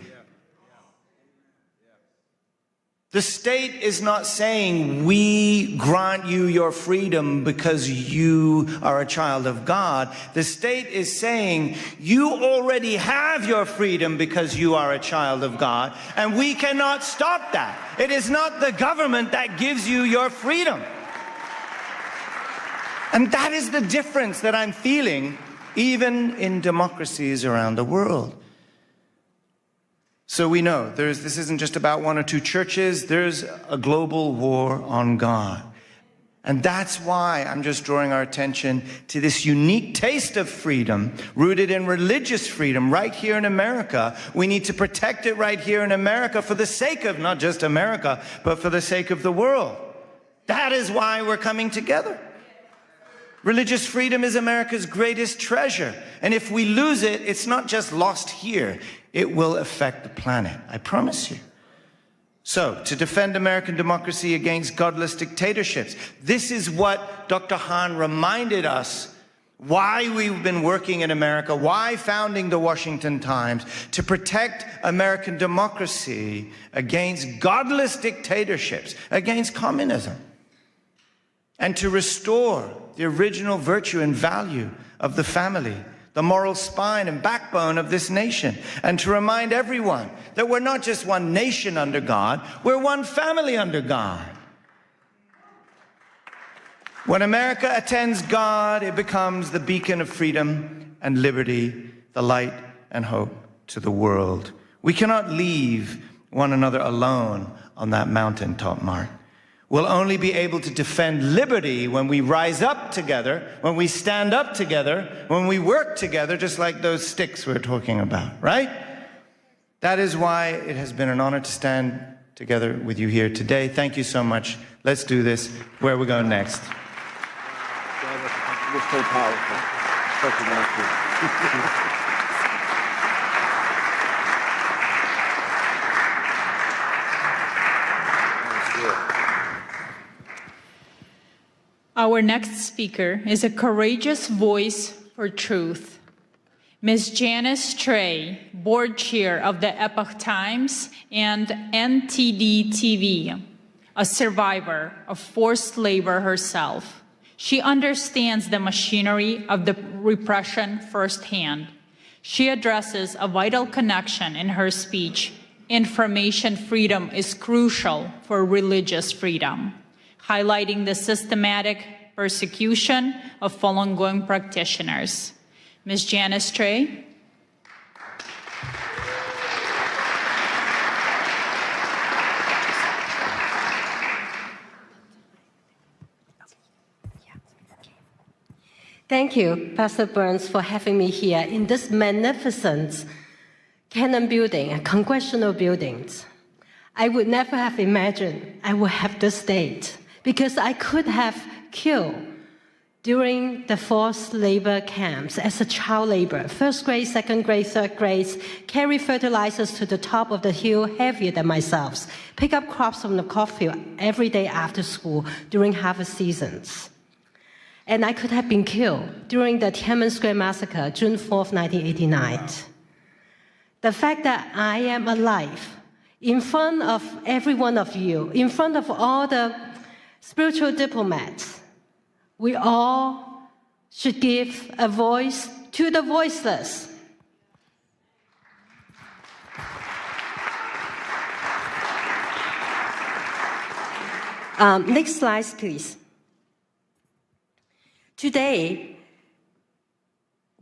The state is not saying, we grant you your freedom because you are a child of God. The state is saying, you already have your freedom because you are a child of God, and we cannot stop that. It is not the government that gives you your freedom. And that is the difference that I'm feeling even in democracies around the world. So we know this isn't just about 1 or 2 churches. There's a global war on God. And that's why I'm just drawing our attention to this unique taste of freedom rooted in religious freedom right here in America. We need to protect it right here in America for the sake of not just America, but for the sake of the world. That is why we're coming together. Religious freedom is America's greatest treasure. And if we lose it, it's not just lost here. It will affect the planet, I promise you. So, to defend American democracy against godless dictatorships, this is what Dr. Hahn reminded us why we've been working in America, why founding the Washington Times, to protect American democracy against godless dictatorships, against communism, and to restore the original virtue and value of the family, the moral spine and backbone of this nation, and to remind everyone that we're not just one nation under God, we're one family under God. When America attends God, it becomes the beacon of freedom and liberty, the light and hope to the world. We cannot leave one another alone on that mountaintop, Mark. We'll only be able to defend liberty when we rise up together, when we stand up together, when we work together, just like those sticks we're talking about, right? That is why it has been an honor to stand together with you here today. Thank you so much. Let's do this. Where are we going next? You're so powerful. Such a nice. Our next speaker is a courageous voice for truth. Ms. Janice Trey, board chair of the Epoch Times and NTD TV, a survivor of forced labor herself. She understands the machinery of the repression firsthand. She addresses a vital connection in her speech. Information freedom is crucial for religious freedom, highlighting the systematic persecution of Falun Gong practitioners. Ms. Janice Trey. Thank you, Pastor Burns, for having me here in this magnificent Canon building, congressional buildings. I would never have imagined I would have this date, because I could have killed during the forced labor camps as a child laborer, first grade, second grade, third grade, carry fertilizers to the top of the hill heavier than myself, pick up crops from the cornfield every day after school during harvest seasons. And I could have been killed during the Tiananmen Square massacre, June 4th, 1989. The fact that I am alive in front of every one of you, in front of all the spiritual diplomats, we all should give a voice to the voiceless. Next slide, please. Today,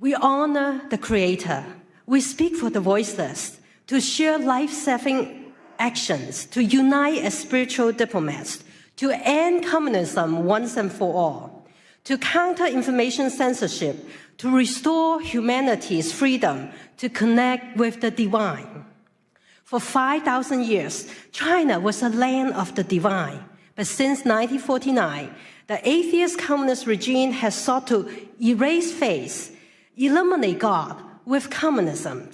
we honor the Creator. We speak for the voiceless. to share life-saving actions, to unite as spiritual diplomats, to end communism once and for all, to counter information censorship, to restore humanity's freedom to connect with the divine. For 5,000 years, China was a land of the divine. But since 1949, the atheist communist regime has sought to erase faith, eliminate God with communism.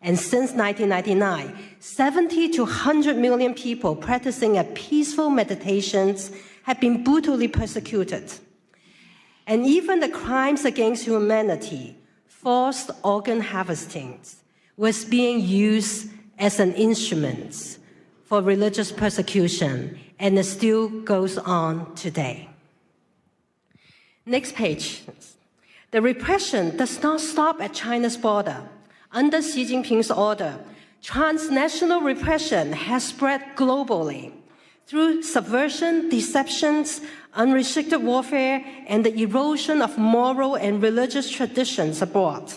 And since 1999, 70 to 100 million people practicing a peaceful meditations have been brutally persecuted. And even the crimes against humanity, forced organ harvesting, was being used as an instrument for religious persecution, and it still goes on today. Next page. The repression does not stop at China's border. Under Xi Jinping's order, transnational repression has spread globally through subversion, deceptions, unrestricted warfare, and the erosion of moral and religious traditions abroad.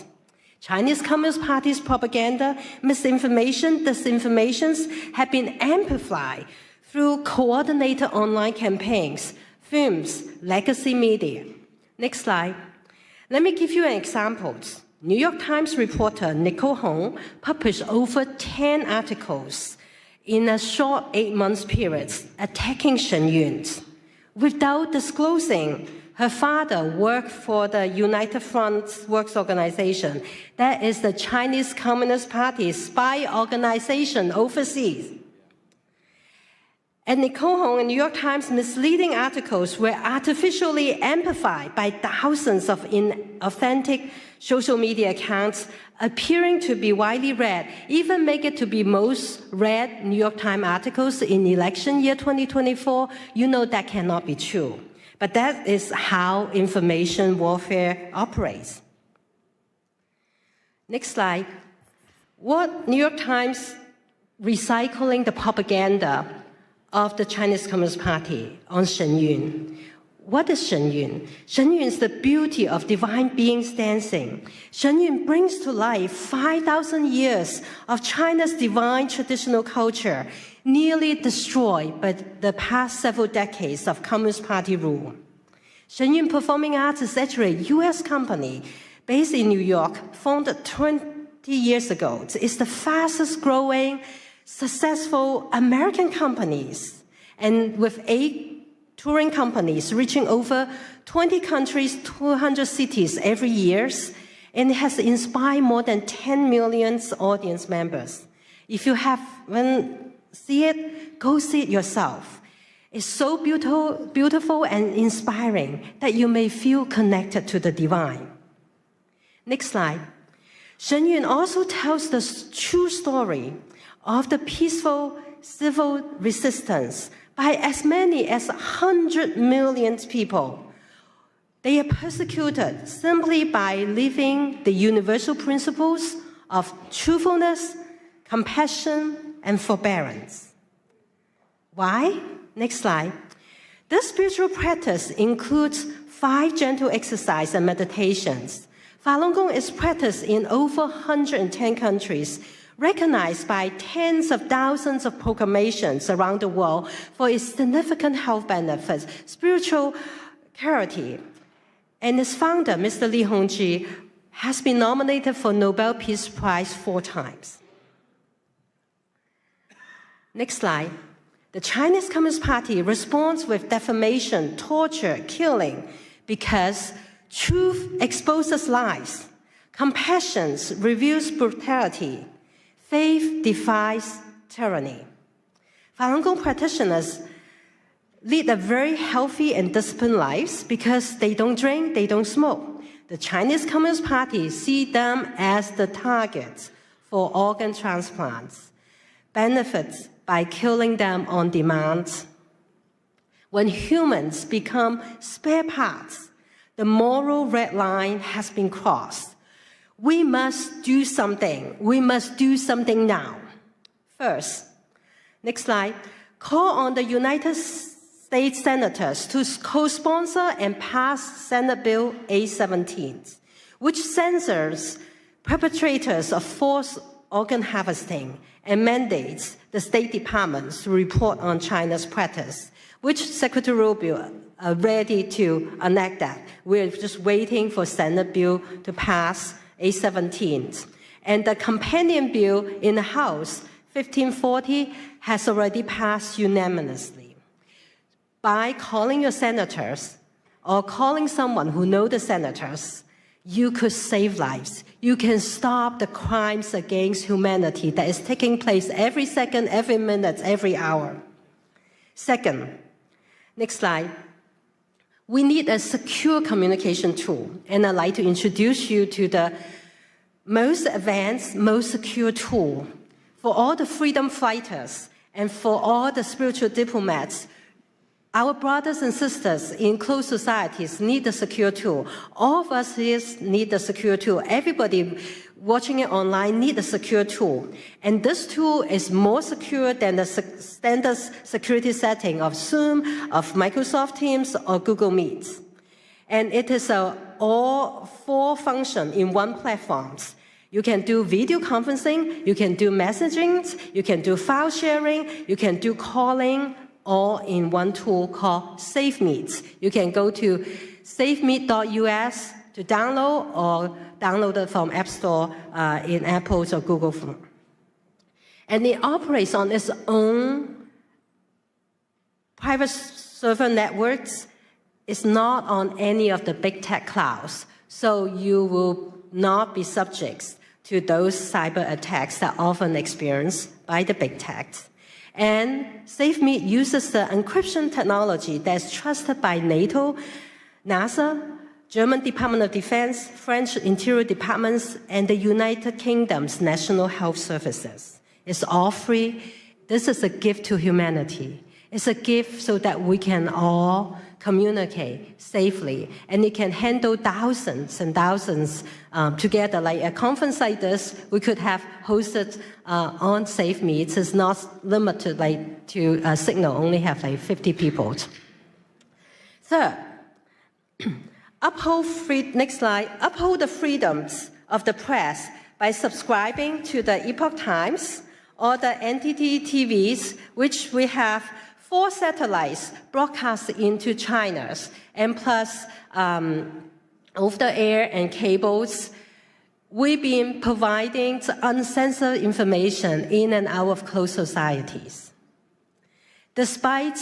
Chinese Communist Party's propaganda, misinformation, disinformations have been amplified through coordinated online campaigns, films, legacy media. Next slide. Let me give you an example. New York Times reporter Nicole Hong published over 10 articles in a short 8-month period attacking Shen Yun. Without disclosing, her father worked for the United Front Works Organization. That is the Chinese Communist Party's spy organization overseas. And Nicole Hong and New York Times misleading articles were artificially amplified by thousands of inauthentic social media accounts appearing to be widely read, even make it to be most read New York Times articles in election year 2024. You know that cannot be true. But that is how information warfare operates. Next slide. What New York Times recycling the propaganda of the Chinese Communist Party on Shen Yun. What is Shen Yun? Shen Yun is the beauty of divine beings dancing. Shen Yun brings to life 5,000 years of China's divine traditional culture, nearly destroyed by the past several decades of Communist Party rule. Shen Yun Performing Arts is actually a U.S. company based in New York, founded 20 years ago. It's the fastest growing, successful American companies, and with 8 touring companies reaching over 20 countries, 200 cities every year, and it has inspired more than 10 million audience members. If you haven't seen it, go see it yourself. It's so beautiful and inspiring that you may feel connected to the divine. Next slide. Shen Yun also tells the true story of the peaceful civil resistance by as many as 100 million people. They are persecuted simply by living the universal principles of truthfulness, compassion, and forbearance. Why? Next slide. This spiritual practice includes 5 gentle exercises and meditations. Falun Gong is practiced in over 110 countries, recognized by tens of thousands of proclamations around the world for its significant health benefits, spiritual clarity. And its founder, Mr. Li Hongzhi, has been nominated for Nobel Peace Prize 4 times. Next slide. The Chinese Communist Party responds with defamation, torture, killing, because truth exposes lies, compassion reveals brutality, faith defies tyranny. Falun Gong practitioners lead a very healthy and disciplined lives because they don't drink, they don't smoke. The Chinese Communist Party see them as the targets for organ transplants, benefits by killing them on demand. When humans become spare parts, the moral red line has been crossed. We must do something. We must do something now. First, next slide, call on the United States senators to co-sponsor and pass Senate Bill 817, which censors perpetrators of forced organ harvesting and mandates the State Departments to report on China's practice, which Secretary Rubio are ready to enact that. We're just waiting for Senate bill to pass A17. And the companion bill in the House, 1540, has already passed unanimously. By calling your senators or calling someone who knows the senators, you could save lives. You can stop the crimes against humanity that is taking place every second, every minute, every hour. Second, next slide. We need a secure communication tool, and I'd like to introduce you to the most advanced, most secure tool for all the freedom fighters and for all the spiritual diplomats. Our brothers and sisters in closed societies need a secure tool. All of us here need a secure tool. Everybody watching it online need a secure tool. And this tool is more secure than the standard security setting of Zoom, of Microsoft Teams, or Google Meet. And it is all four functions in one platform. You can do video conferencing, you can do messaging, you can do file sharing, you can do calling, all in one tool called SafeMeet. You can go to safemeet.us to download or download it from App Store in Apple's or Google phone. And it operates on its own private server networks. It's not on any of the big tech clouds. So you will not be subject to those cyber attacks that are often experienced by the big tech. And SafeMeet uses the encryption technology that's trusted by NATO, NASA, German Department of Defense, French Interior Departments, and the United Kingdom's National Health Services. It's all free. This is a gift to humanity. It's a gift so that we can all communicate safely, and it can handle thousands and thousands together. Like a conference like this, we could have hosted on SafeMeet. It's not limited to Signal, only have 50 people. Third, next slide, uphold the freedoms of the press by subscribing to the Epoch Times or the NTT TVs, which we have 4 satellites broadcast into China, and plus over-the-air and cables. We've been providing uncensored information in and out of closed societies. Despite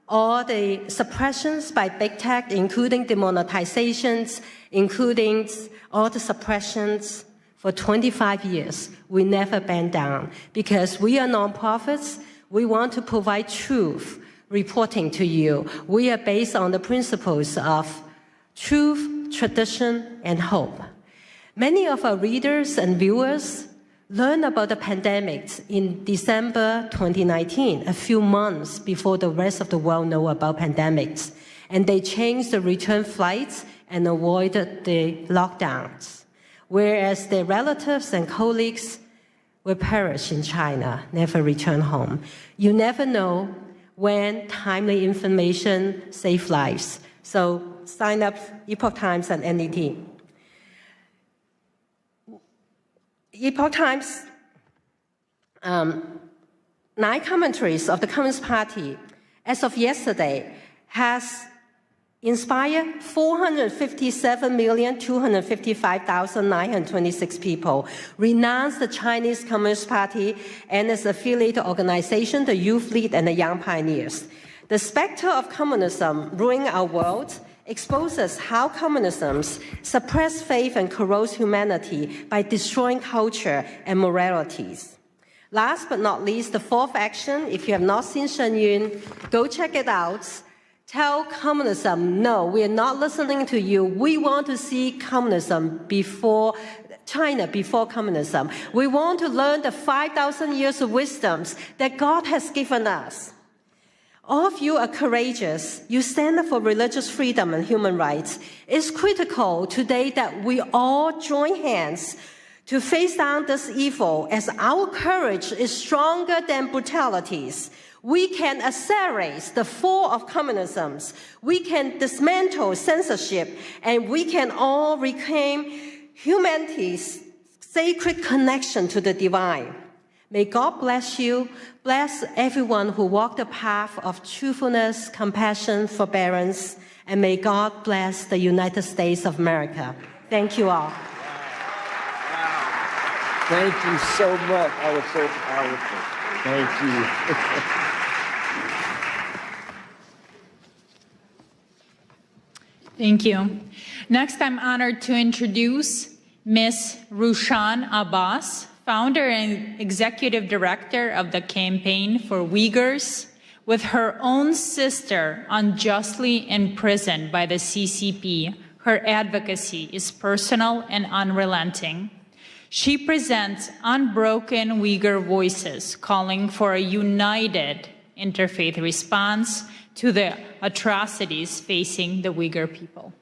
all the suppressions by big tech, including demonetizations, including all the suppressions, for 25 years, we never bend down because we are nonprofits. We want to provide truth reporting to you. We are based on the principles of truth, tradition, and hope. Many of our readers and viewers learned about the pandemic in December 2019, a few months before the rest of the world know about pandemics. And they changed the return flights and avoided the lockdowns. Whereas their relatives and colleagues will perish in China, never return home. You never know when timely information saves lives. So sign up Epoch Times and NTT. Epoch Times, 9 commentaries of the Communist Party, as of yesterday, has inspired 457,255,926 people, renounced the Chinese Communist Party and its affiliated organization, the Youth League and the Young Pioneers. The specter of communism ruining our world exposes how communism suppresses faith and corrodes humanity by destroying culture and moralities. Last but not least, the 4th action, if you have not seen Shen Yun, go check it out. Tell communism, no, we are not listening to you. We want to see communism before China, before communism. We want to learn the 5,000 years of wisdoms that God has given us. All of you are courageous. You stand up for religious freedom and human rights. It's critical today that we all join hands to face down this evil, as our courage is stronger than brutalities. We can accelerate the fall of communism. We can dismantle censorship, and we can all reclaim humanity's sacred connection to the divine. May God bless you, bless everyone who walked the path of truthfulness, compassion, forbearance, and may God bless the United States of America. Thank you all. Thank you so much. That was so powerful. Thank you. Thank you. Next, I'm honored to introduce Ms. Rushan Abbas, founder and executive director of the Campaign for Uyghurs. With her own sister unjustly imprisoned by the CCP, her advocacy is personal and unrelenting. She presents unbroken Uyghur voices calling for a united interfaith response to the atrocities facing the Uyghur people.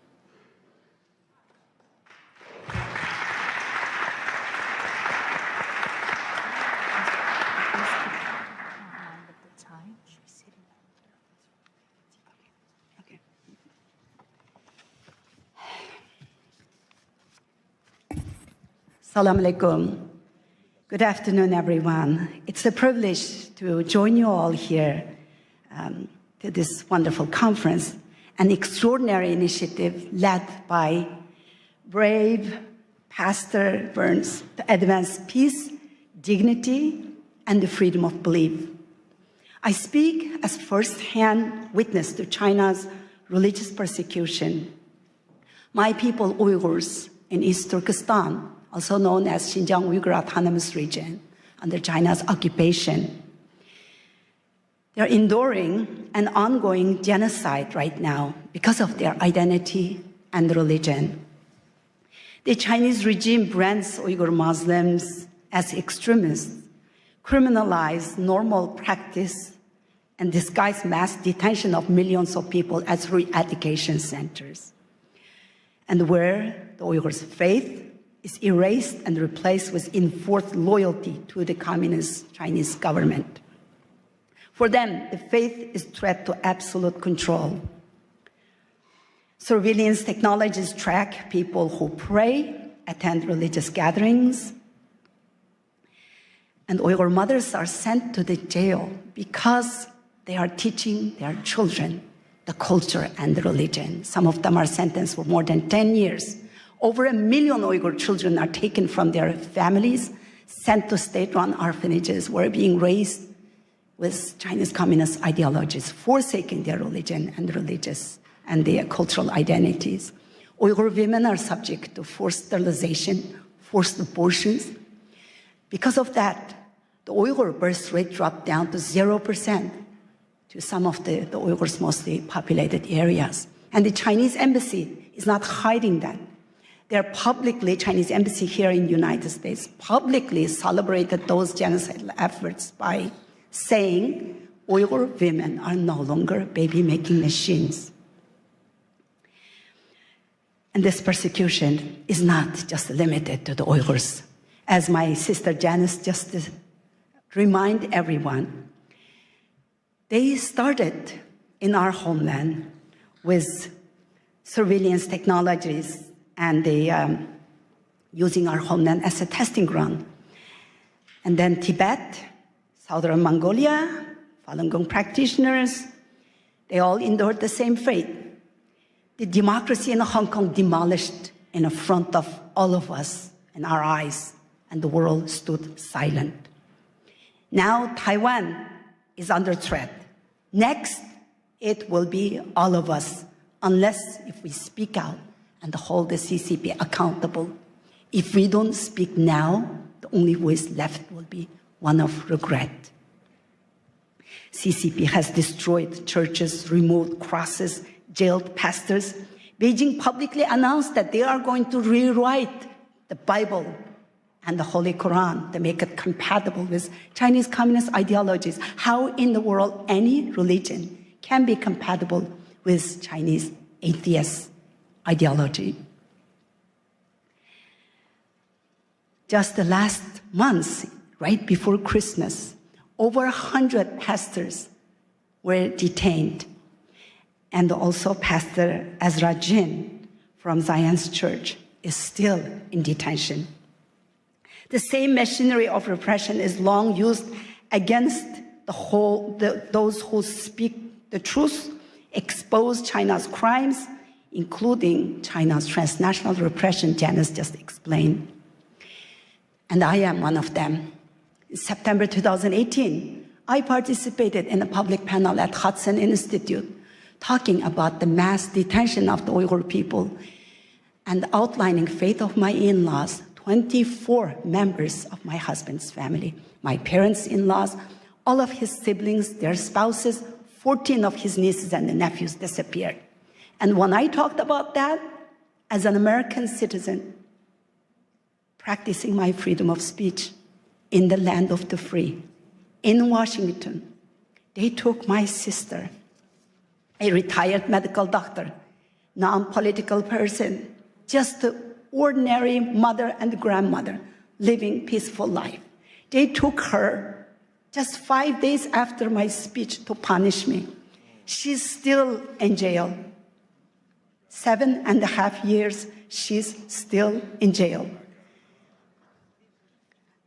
Assalamu alaikum. Good afternoon, everyone. It's a privilege to join you all here to this wonderful conference, an extraordinary initiative led by brave Pastor Burns to advance peace, dignity, and the freedom of belief. I speak as first-hand witness to China's religious persecution. My people, Uyghurs, in East Turkestan, also known as Xinjiang Uyghur Autonomous Region, under China's occupation. They're enduring an ongoing genocide right now because of their identity and religion. The Chinese regime brands Uyghur Muslims as extremists, criminalize normal practice, and disguise mass detention of millions of people as re-education centers. And where the Uyghurs' faith is erased and replaced with enforced loyalty to the communist Chinese government. For them, the faith is a threat to absolute control. Surveillance technologies track people who pray, attend religious gatherings, and Uyghur mothers are sent to the jail because they are teaching their children the culture and the religion. Some of them are sentenced for more than 10 years. Over 1 million Uyghur children are taken from their families, sent to state-run orphanages, where being raised with Chinese communist ideologies, forsaking their religion and religious and their cultural identities. Uyghur women are subject to forced sterilization, forced abortions. Because of that, the Uyghur birth rate dropped down to 0% to some of the Uyghurs' mostly populated areas. And the Chinese embassy is not hiding that. They're publicly, Chinese embassy here in the United States, publicly celebrated those genocidal efforts by saying Uyghur women are no longer baby-making machines. And this persecution is not just limited to the Uyghurs. As my sister Janice just remind everyone, they started in our homeland with surveillance technologies and they using our homeland as a testing ground. And then Tibet, Southern Mongolia, Falun Gong practitioners, they all endured the same fate. The democracy in Hong Kong demolished in front of all of us in our eyes, and the world stood silent. Now Taiwan is under threat. Next, it will be all of us, unless if we speak out and hold the CCP accountable. If we don't speak now, the only voice left will be one of regret. CCP has destroyed churches, removed crosses, jailed pastors. Beijing publicly announced that they are going to rewrite the Bible and the Holy Quran to make it compatible with Chinese communist ideologies. How in the world any religion can be compatible with Chinese atheist ideology? Just the last month, right before Christmas, over 100 pastors were detained. And also Pastor Ezra Jin from Zion's Church is still in detention. The same machinery of repression is long used against those who speak the truth, expose China's crimes, including China's transnational repression Janice just explained. And I am one of them. In September 2018, I participated in a public panel at Hudson Institute talking about the mass detention of the Uyghur people and outlining fate of my in-laws, 24 members of my husband's family, my parents-in-laws, all of his siblings, their spouses, 14 of his nieces and nephews disappeared. And when I talked about that, as an American citizen, practicing my freedom of speech in the land of the free, in Washington, they took my sister, a retired medical doctor, non-political person, just an ordinary mother and grandmother living peaceful life. They took her just 5 days after my speech to punish me. She's still in jail. 7.5 years, she's still in jail.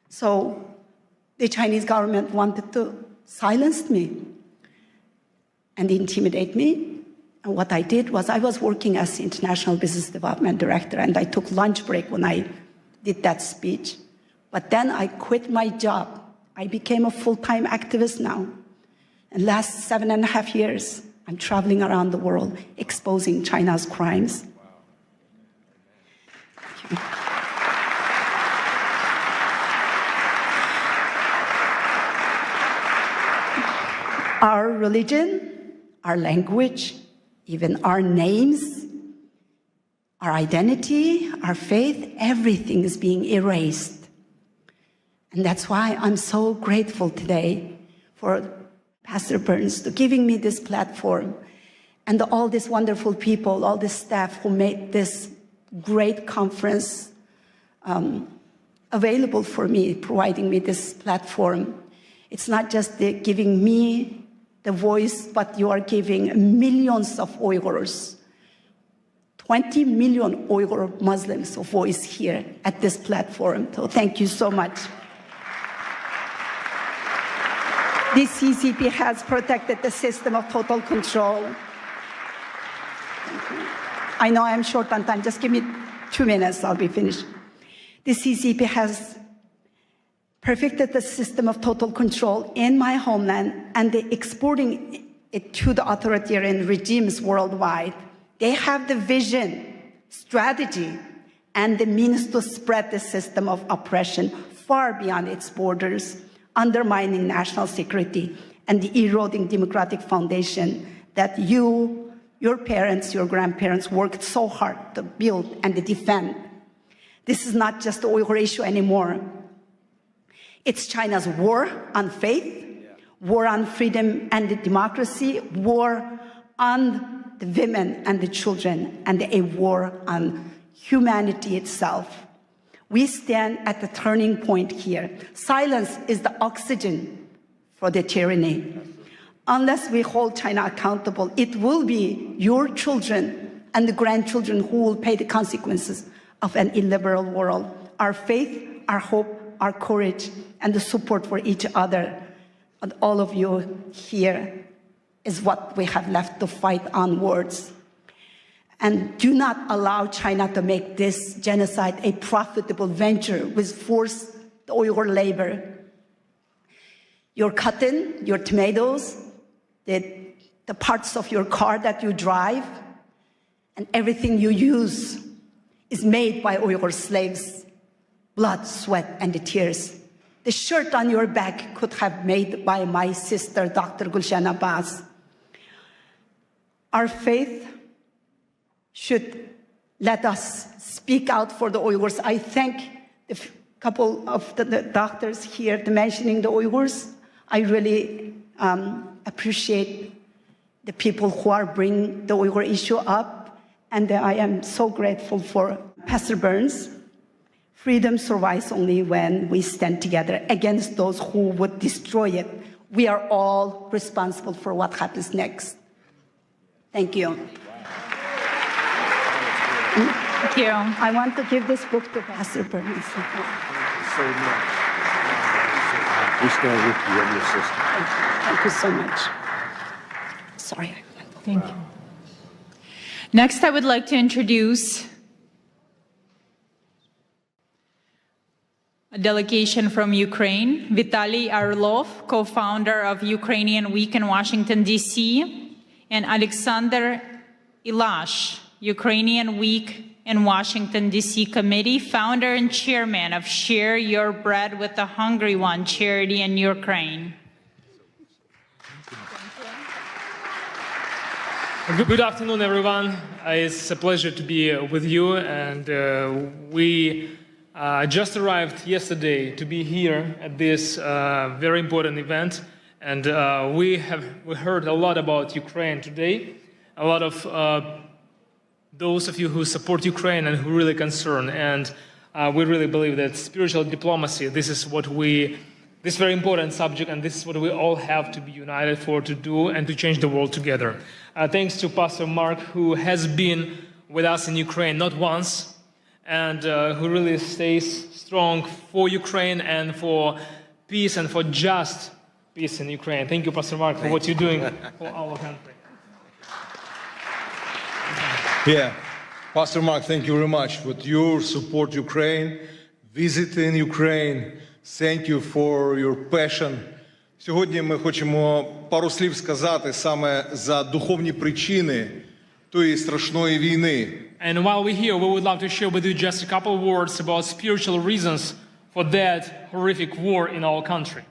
So the Chinese government wanted to silence me and intimidate me. And what I did was I was working as International Business Development Director, and I took lunch break when I did that speech. But then I quit my job. I became a full-time activist now. And last 7.5 years, I'm traveling around the world exposing China's crimes. Thank you. Our religion, our language, even our names, our identity, our faith, everything is being erased. And that's why I'm so grateful today for Pastor Burns to giving me this platform and all these wonderful people, all the staff who made this great conference available for me, providing me this platform. It's not just giving me the voice, but you are giving millions of Uyghurs, 20 million Uyghur Muslims a voice here at this platform. So thank you so much. The CCP has protected the system of total control. I know I'm short on time. Just give me 2 minutes, I'll be finished. The CCP has perfected the system of total control in my homeland and they're exporting it to the authoritarian regimes worldwide. They have the vision, strategy, and the means to spread the system of oppression far beyond its borders, undermining national security and eroding democratic foundation that your parents, your grandparents worked so hard to build and to defend. This is not just the Uyghur issue anymore. It's China's war on faith, war on freedom and democracy, war on the women and the children, and a war on humanity itself. We stand at the turning point here. Silence is the oxygen for the tyranny. Unless we hold China accountable, it will be your children and the grandchildren who will pay the consequences of an illiberal world. Our faith, our hope, our courage, and the support for each other, and all of you here, is what we have left to fight onwards. And do not allow China to make this genocide a profitable venture with forced Uyghur labor. Your cotton, your tomatoes, the parts of your car that you drive, and everything you use is made by Uyghur slaves. Blood, sweat, and the tears. The shirt on your back could have been made by my sister, Dr. Gulshan Abbas. Our faith should let us speak out for the Uyghurs. I thank a couple of the doctors here mentioning the Uyghurs. I really appreciate the people who are bringing the Uyghur issue up, and I am so grateful for Pastor Burns. Freedom survives only when we stand together against those who would destroy it. We are all responsible for what happens next. Thank you. Thank you. I want to give this book to Pastor Burns. so much. We stand with you and your sister. Thank you so much. Sorry. Thank you. Next, I would like to introduce a delegation from Ukraine, Vitaly Arlov, co-founder of Ukrainian Week in Washington, D.C., and Alexander Ilash, Ukrainian Week in Washington, D.C. Committee, founder and chairman of Share Your Bread with the Hungry One charity in Ukraine. Good afternoon, everyone. It's a pleasure to be with you, and we just arrived yesterday to be here at this very important event, and we heard a lot about Ukraine today. A lot of those of you who support Ukraine and who are really concerned, and we really believe that spiritual diplomacy, this very important subject, and this is what we all have to be united for, to do and to change the world together. Thanks to Pastor Mark, who has been with us in Ukraine not once, and who really stays strong for Ukraine and for peace and for just peace in Ukraine. Thank you, Pastor Mark, for what you're doing for our country. Yeah, Pastor Mark, thank you very much for your support Ukraine, visiting Ukraine. Thank you for your passion. Сьогодні ми хочемо пару слів сказати саме за духовні причини тої страшної війни. And while we're here, we would love to share with you just a couple of words about spiritual reasons for that horrific war in our country.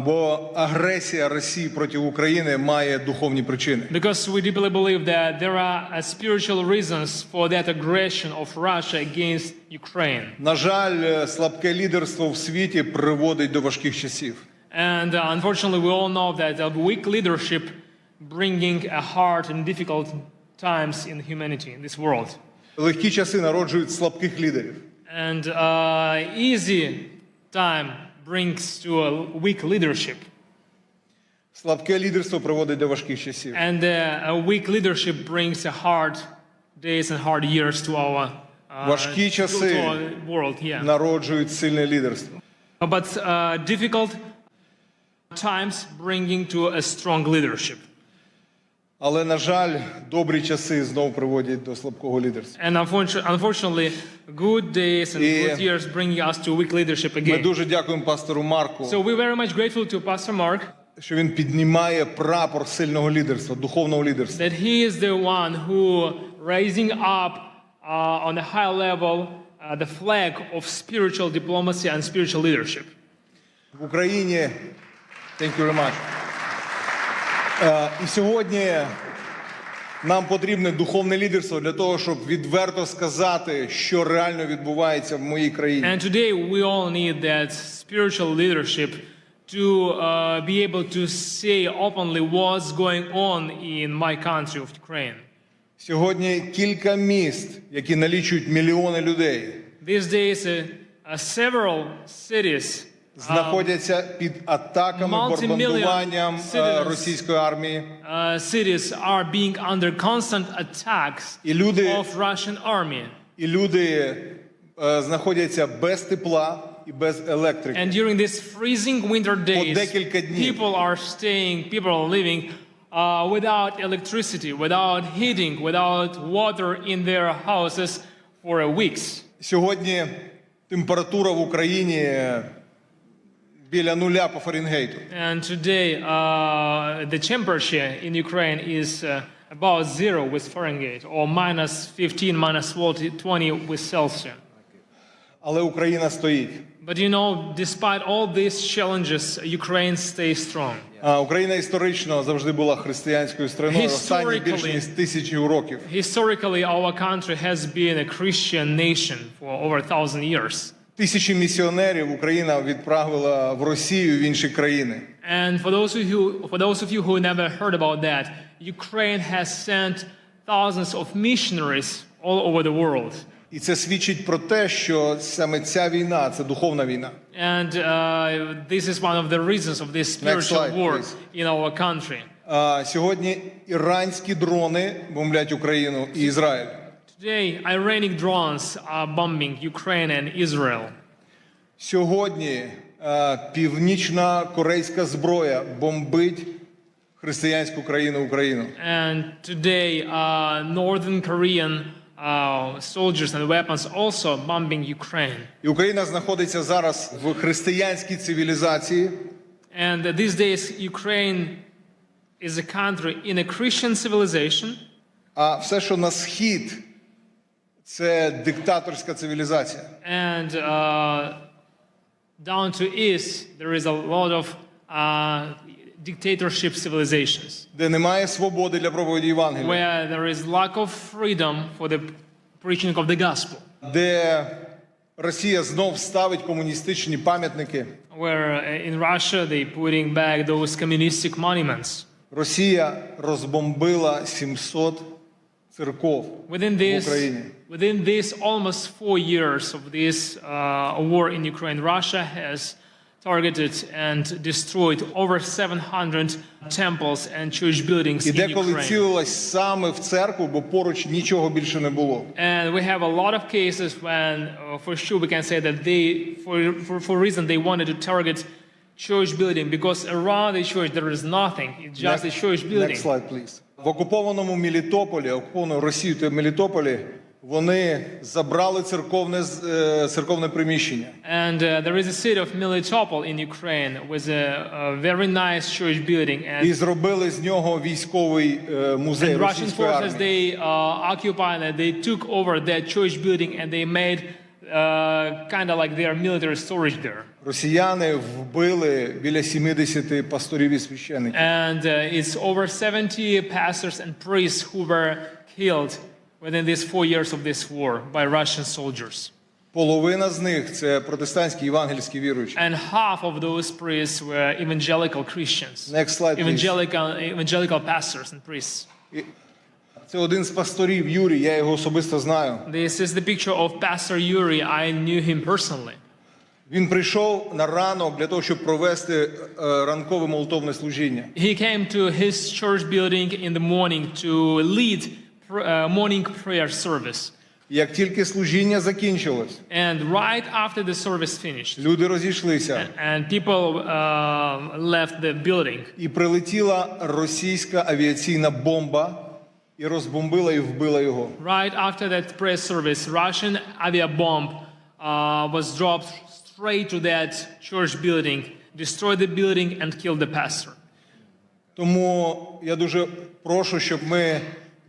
Бо агресія Росії проти України має духовні причини. Because we deeply believe that there are spiritual reasons for that aggression of Russia against Ukraine. На жаль, слабке лідерство в світі приводить до важких часів. And unfortunately, we all know that a weak leadership bringing a hard and difficult times in humanity, in this world. Легкі часи народжують слабких лідерів. And easy time brings to a weak leadership. Слабке лідерство приводить до важких часів. And a weak leadership brings a hard days and hard years to our важкі часи world. Народжують сильне лідерство. But difficult times bringing to a strong leadership. Але, на жаль, добрі часи знову приводять до слабкого лідерства. And unfortunately, good days and good years bring us to weak leadership again. Ми дуже дякуємо пастору Марку. So we're very much grateful to Pastor Mark. Що він піднімає прапор сильного лідерства, духовного лідерства. That he is the one who raising up on a high level the flag of spiritual diplomacy and spiritual leadership. В Україні, thank you very much. І сьогодні нам потрібне духовне лідерство для того, щоб відверто сказати, що реально відбувається в моїй країні. And today we all need that spiritual leadership to be able to say openly what's going on in my country of Ukraine. Сьогодні кілька міст, які налічують мільйони людей. These days several cities знаходяться під атаками, бомбардуванням російської армії. Cities are being under constant attacks of Russian army. І люди знаходяться без тепла і без електрики. And during these freezing winter days, people are staying, people are living without electricity, without heating, without water in their houses for weeks. Сьогодні температура в Україні біля нуля по Фаренгейту. And today the temperature in Ukraine is about 0 with Fahrenheit, or minus 15, minus 20 with Celsius. Але Україна стоїть. But you know, despite all these challenges, Ukraine stays strong. Україна історично завжди була християнською країною останні більше ніж 1000 років. Historically, our country has been a Christian nation for over 1000 years. Тисячі місіонерів Україна відправила в Росію, в інші країни. And for those of you who never heard about that, Ukraine has sent thousands of missionaries all over the world. І це свідчить про те, що саме ця війна – це духовна війна. And this is one of the reasons of this spiritual war in our country. Сьогодні іранські дрони бомблять Україну і Ізраїль. Today, Iranian drones are bombing Ukraine and Israel. Сьогодні північна корейська зброя бомбить християнську країну Україну. And today, Northern Korean soldiers and weapons also bombing Ukraine. І Україна знаходиться зараз в християнській цивілізації. And these days, Ukraine is a country in a Christian civilization. А все, що на схід, це диктаторська цивілізація. And down to east, there is a lot of dictatorship civilizations. Де немає свободи для проповіді Євангелія. Where there is lack of freedom for the preaching of the gospel. Де Росія знов ставить комуністичні пам'ятники. Where in Russia they putting back those communistic monuments. Росія розбомбила 700 церков в Україні. Within this almost 4 years of this war in Ukraine, Russia has targeted and destroyed over 700 temples and church buildings in І деколи Ukraine. цілилась саме в церкву, бо поруч нічого більше не було. And we have a lot of cases when, for sure, we can say that they, for reason they wanted to target church building because around the church there is nothing. It's just a church building. Next slide, please. В окупованому Мелітополі, окупованому Росією та Мелітополі, вони забрали церковне приміщення. And there is a city of Melitopol in Ukraine with a very nice church building. І зробили з нього військовий музей російської армії. And Russian forces, they occupied and they took over that church building and they made kind of like their military storage there. Росіяни вбили біля 70 пасторів і священиків. And it's over 70 pastors and priests who were killed within these 4 years of this war by Russian soldiers. Половина з них це протестантські євангельські віруючі. And half of those priests were evangelical Christians. Next slide, please. Evangelical pastors and priests. Це один з пасторів, Юрій, я його особисто знаю. This is the picture of Pastor Yuri. I knew him personally. Він прийшов на ранок для того, щоб провести ранкове молитовне служіння. He came to his church building in the morning to lead morning prayer service. Як тільки служіння закінчилось, and right after the service finished, люди розійшлися. And people left the building. І прилетіла російська авіаційна бомба і розбомбила і вбила його. Right after that prayer service, Russian aviabomb was dropped straight to that church building, destroyed the building and killed the pastor. Тому я дуже прошу, щоб ми,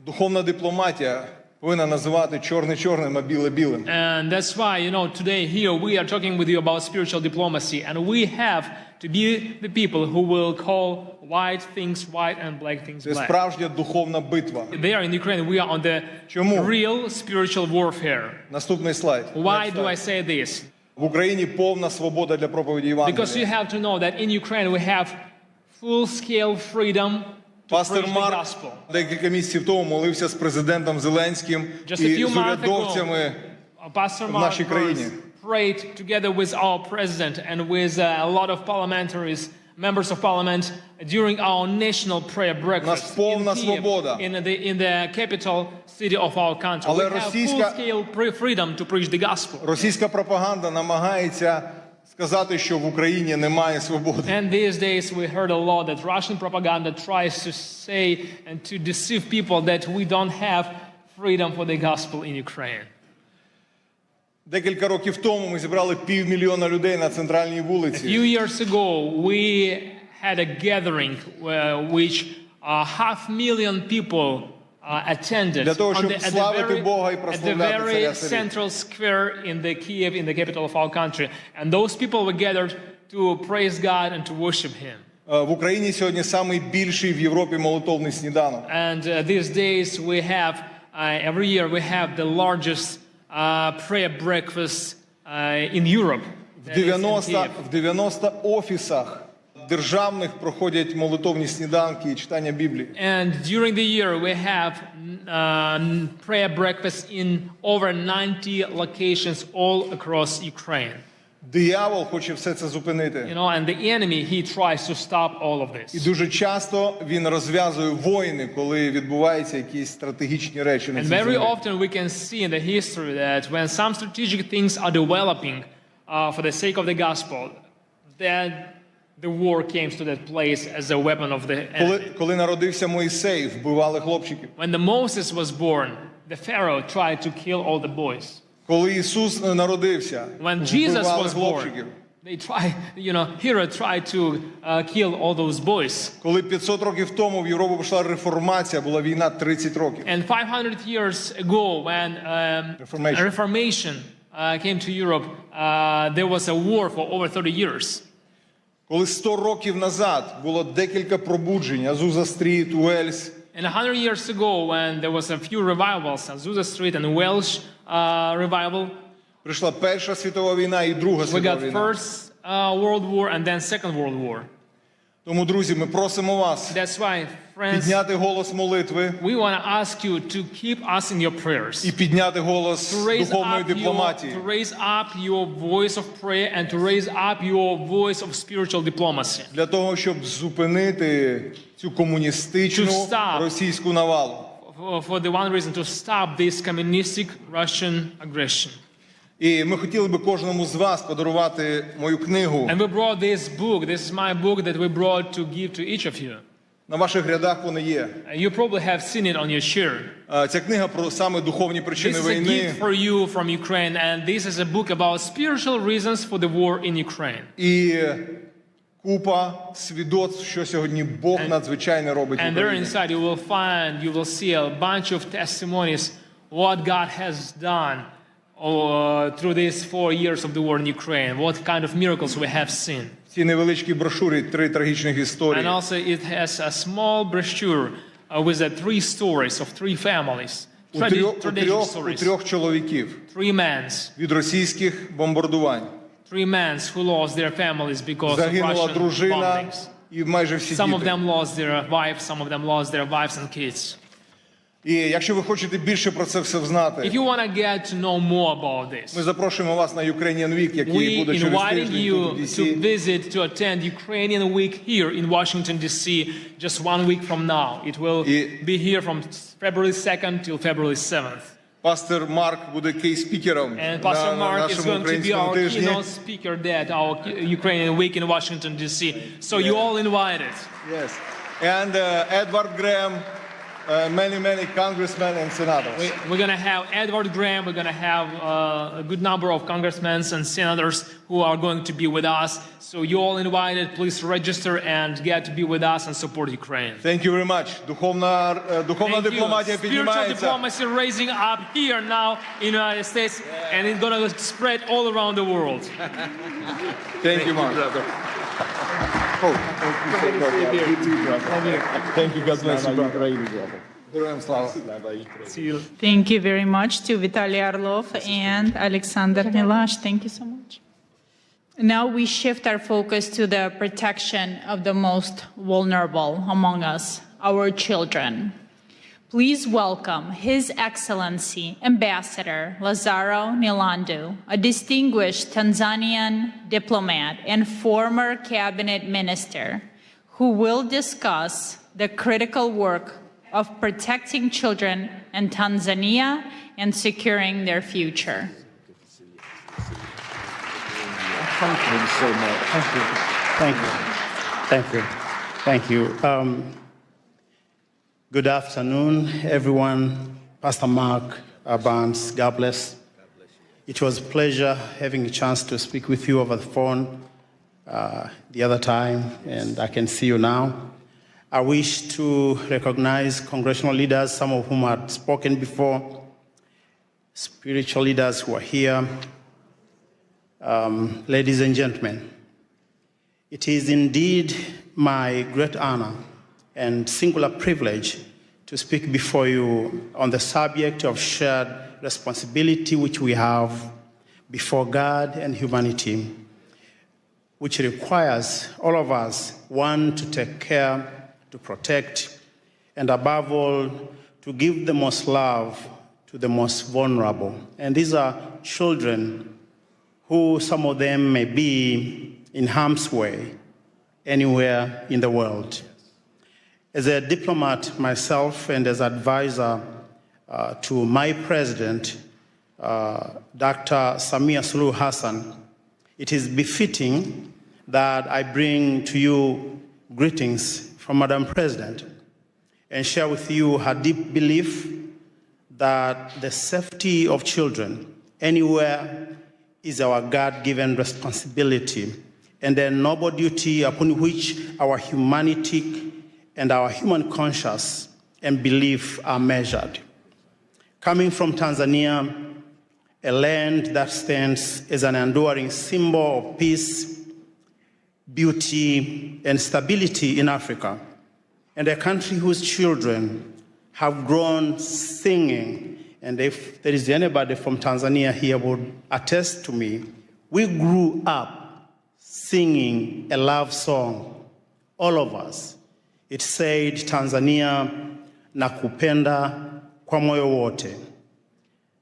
духовна дипломатія, повинна називати чорне чорним, а біле білим. And that's why, today here we are talking with you about spiritual diplomacy, and we have to be the people who will call white things white and black things Це black. справжня духовна битва. There in Ukraine we are on the real spiritual warfare. Наступний слайд. Why do I say this? В Україні повна свобода для проповіді Євангелія. Because you have to know that in Ukraine we have full-scale freedom to Пастор preach the Марк gospel. декілька місяців тому молився з президентом Зеленським і з урядовцями в нашій країні. Prayed together with our president and with a lot of parliamentaries, members of parliament, during our national prayer breakfast in Kyiv, in the capital city of our country. We have full-scale freedom to preach the gospel. Російська пропаганда намагається сказати, що в Україні немає свободи. And these days we heard a lot that Russian propaganda tries to say and to deceive people that we don't have freedom for the gospel in Ukraine. Декілька років тому ми зібрали 500 000 людей на центральній вулиці. A few years ago we had a gathering which 500,000 people attended для того, щоб славити Бога і at the прославляти very Царя Царів. central square in the Kyiv, in the capital of our country. And those people were gathered to praise God and to worship Him. В Україні сьогодні найбільший в Європі молитовний сніданок. And these days we have, every year we have the largest prayer breakfast in Europe. В 90 офісах державних проходять молитовні сніданки і читання Біблії. And during the year we have prayer breakfast in over 90 locations all across Ukraine. Диявол хоче все це зупинити. And the enemy, he tries to stop all of this. І дуже часто він розв'язує війни, коли відбуваються якісь стратегічні речі на And цій very землі. often we can see in the history that when some strategic things are developing for the sake of the gospel, then the war came to that place as a weapon of the enemy. Коли народився Мойсей, вбивали хлопчиків. When the Moses was born, the Pharaoh tried to kill all the boys. Коли Ісус народився, When Jesus вбивали was born, хлопчиків. they tried, Herod tried to kill all those boys. Коли 500 років тому в Європу пішла реформація, була війна 30 років. And 500 years ago, when Reformation came to Europe, there was a war for over 30 years. Коли 100 років назад було декілька пробуджень, Азуза Стріт, Уельс. And 100 years ago, when there was a few revivals, Azusa Street and Welsh revival, прийшла Перша світова війна і Друга we світова got війна. First World War and then Second World War. Тому, друзі, ми просимо вас That's why, friends, підняти голос молитви we want to ask you to keep us in your prayers. і підняти голос духовної дипломатії. To raise up your voice of prayer and to raise up your voice of spiritual diplomacy. Для того, щоб зупинити цю комуністичну російську навалу. For the one reason, to stop this communistic Russian aggression. І ми хотіли би кожному з вас подарувати мою книгу. And we brought this book. This is my book that we brought to give to each of you. На ваших рядах вони є. You probably have seen it on your chair. Ця книга про саме духовні причини This is a війни. gift for you from Ukraine, and this is a book about spiritual reasons for the war in Ukraine. І купа свідоцтв, що сьогодні Бог надзвичайно робить в And there Україні. inside you will see a bunch of testimonies what God has done through these 4 years of the war in Ukraine, what kind of miracles we have seen. В цій невеличкій брошурі 3 трагічних історії. And also it has a small brochure with the 3 stories of 3 families. У трьох чоловіків 3 men від російських бомбардувань. 3 men who lost their families because of Загинула Russian дружина bombings. і майже всі Some of діти. them lost their wives, some of them lost their wives and kids. І якщо ви хочете більше про це все знати, If you want to get to know more about this, ми запрошуємо вас на Ukrainian Week, який we буде через inviting тиждень тут в you DC. to visit, to attend Ukrainian Week here in Washington, D.C. just 1 week from now. It will be here from February 2nd till February 7th. Пастор Марк буде кей-спікером And Pastor на Mark is нашому going to be українському our тижні. keynote speaker at our Ukrainian Week in Washington, D.C. So you all invited. Yes. And Edward Graham, many congressmen and senators. We're going to have Edward Graham. We're going to have a good number of congressmen and senators who are going to be with us. So you all invited. Please register and get to be with us and support Ukraine. Thank you very much. Духовна дипломатія Spiritual піднімається. diplomacy raising up here now in the United States, and it's going to spread all around the world. Thank you, Mark. Thank you, God bless you, brother. Героям слава. Thank you very much to Vitaly Orlov and Alexander Milash. Thank you so much. Now we shift our focus to the protection of the most vulnerable among us, our children. Please welcome His Excellency Ambassador Lazaro Nilandu, a distinguished Tanzanian diplomat and former cabinet minister, who will discuss the critical work of protecting children in Tanzania and securing their future. Thank you so much. Thank you. Thank you. Thank you. Good afternoon, everyone. Pastor Mark Barnes, God bless. It was a pleasure having a chance to speak with you over the phone the other time, and I can see you now. I wish to recognize congressional leaders, some of whom had spoken before, spiritual leaders who are here. Ladies and gentlemen, it is indeed my great honor and singular privilege to speak before you on the subject of shared responsibility which we have before God and humanity, which requires all of us, one, to take care, to protect, and above all, to give the most love to the most vulnerable. And these are children who, some of them may be in harm's way anywhere in the world. As a diplomat myself and as advisor to my president, Dr. Samia Suluhu Hassan, it is befitting that I bring to you greetings from Madam President and share with you her deep belief that the safety of children anywhere is our God-given responsibility and a noble duty upon which our humanity and our human conscience and belief are measured. Coming from Tanzania, a land that stands as an enduring symbol of peace, beauty, and stability in Africa, and a country whose children have grown singing, and if there is anybody from Tanzania here would attest to me, we grew up singing a love song, all of us. It said, Tanzania, nakupenda kwa moyo wote.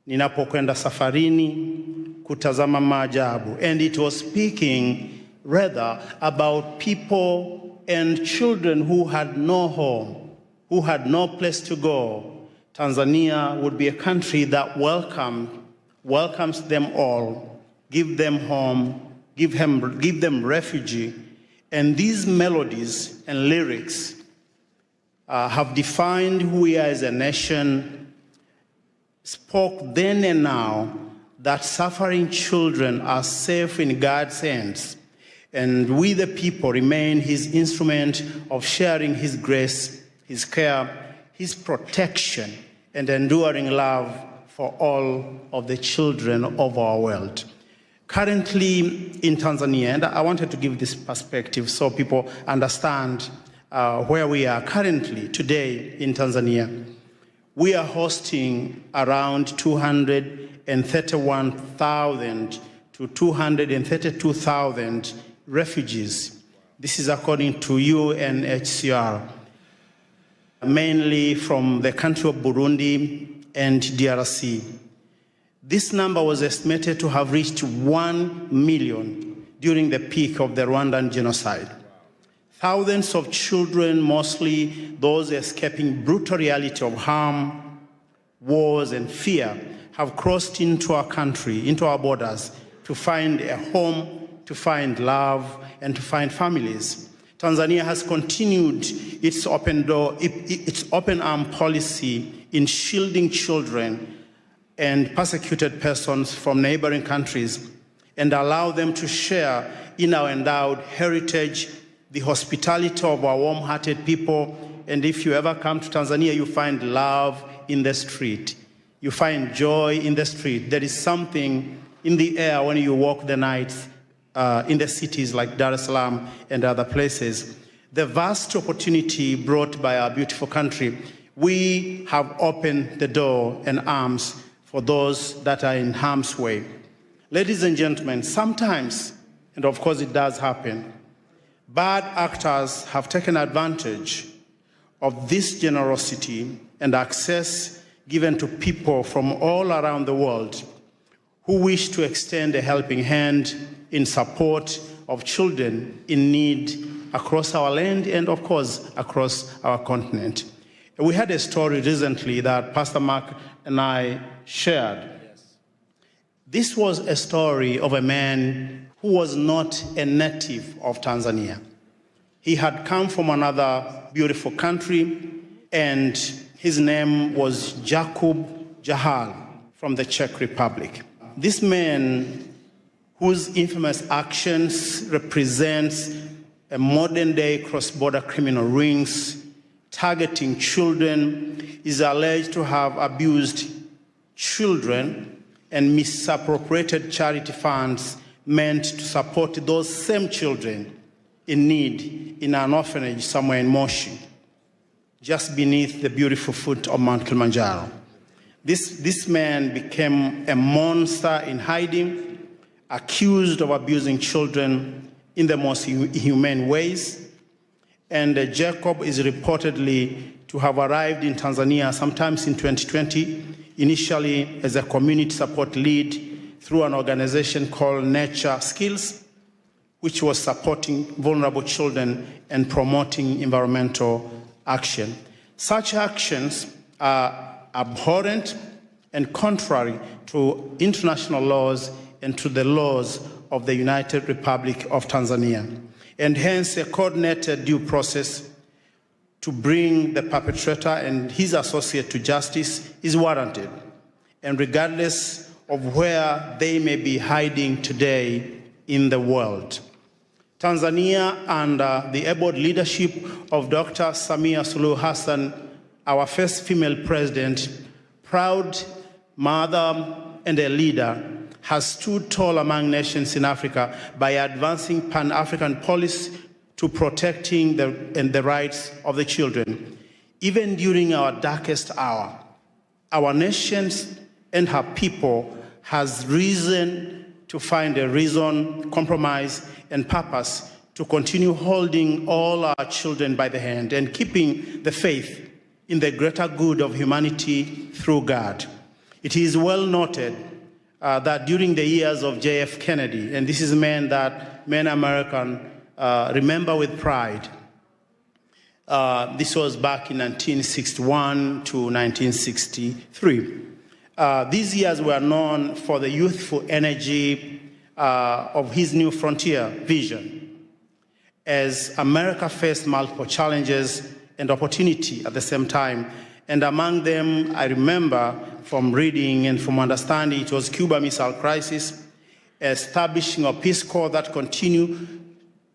Ninapokwenda safarini, kutazama maajabu. And it was speaking rather about people and children who had no home, who had no place to go. Tanzania would be a country that welcomes them all, give them home, give them refuge. And these melodies and lyrics have defined who we are as a nation, spoke then and now that suffering children are safe in God's hands, and we the people remain his instrument of sharing his grace, his care, his protection, and enduring love for all of the children of our world. Currently in Tanzania, and I wanted to give this perspective so people understand where we are currently today in Tanzania. We are hosting around 231,000 to 232,000 refugees. This is according to UNHCR, mainly from the country of Burundi and DRC. This number was estimated to have reached 1 million during the peak of the Rwandan genocide. Thousands of children, mostly those escaping brutal reality of harm, wars, and fear, have crossed into our country, into our borders, to find a home, to find love, and to find families. Tanzania has continued its open arm policy in shielding children and persecuted persons from neighboring countries and allow them to share in our endowed heritage, the hospitality of our warm-hearted people. And if you ever come to Tanzania, you find love in the street. You find joy in the street. There is something in the air when you walk the nights in the cities like Dar es Salaam and other places. The vast opportunity brought by our beautiful country, we have opened the door and arms for those that are in harm's way. Ladies and gentlemen, sometimes, and of course it does happen, bad actors have taken advantage of this generosity and access given to people from all around the world who wish to extend a helping hand in support of children in need across our land and, of course, across our continent. We had a story recently that Pastor Mark and I shared. This was a story of a man who was not a native of Tanzania. He had come from another beautiful country, and his name was Jakub Jahal from the Czech Republic. This man, whose infamous actions represents a modern-day cross-border criminal rings targeting children, is alleged to have abused children and misappropriated charity funds meant to support those same children in need in an orphanage somewhere in Moshi, just beneath the beautiful foot of Mount Kilimanjaro. This man became a monster in hiding, accused of abusing children in the most inhumane ways. And Jacob is reportedly to have arrived in Tanzania sometimes in 2020, initially as a community support lead through an organization called Nature Skills, which was supporting vulnerable children and promoting environmental action. Such actions are abhorrent and contrary to international laws and to the laws of the United Republic of Tanzania, and hence a coordinated due process to bring the perpetrator and his associate to justice is warranted, and regardless of where they may be hiding today in the world. Tanzania, under the able leadership of Dr. Samia Suluhu Hassan, our first female president, proud mother and a leader, has stood tall among nations in Africa by advancing Pan-African policy to protecting the rights of the children. Even during our darkest hour, our nation and her people has reason to find a reason, compromise, and purpose to continue holding all our children by the hand and keeping the faith in the greater good of humanity through God. It is well noted that during the years of J.F. Kennedy, and this is a man that many Americans remember with pride, this was back in 1961 to 1963. These years were known for the youthful energy of his new frontier vision, as America faced multiple challenges and opportunity at the same time. And among them, I remember from reading and from understanding, it was Cuba Missile Crisis, establishing a Peace Corps that continue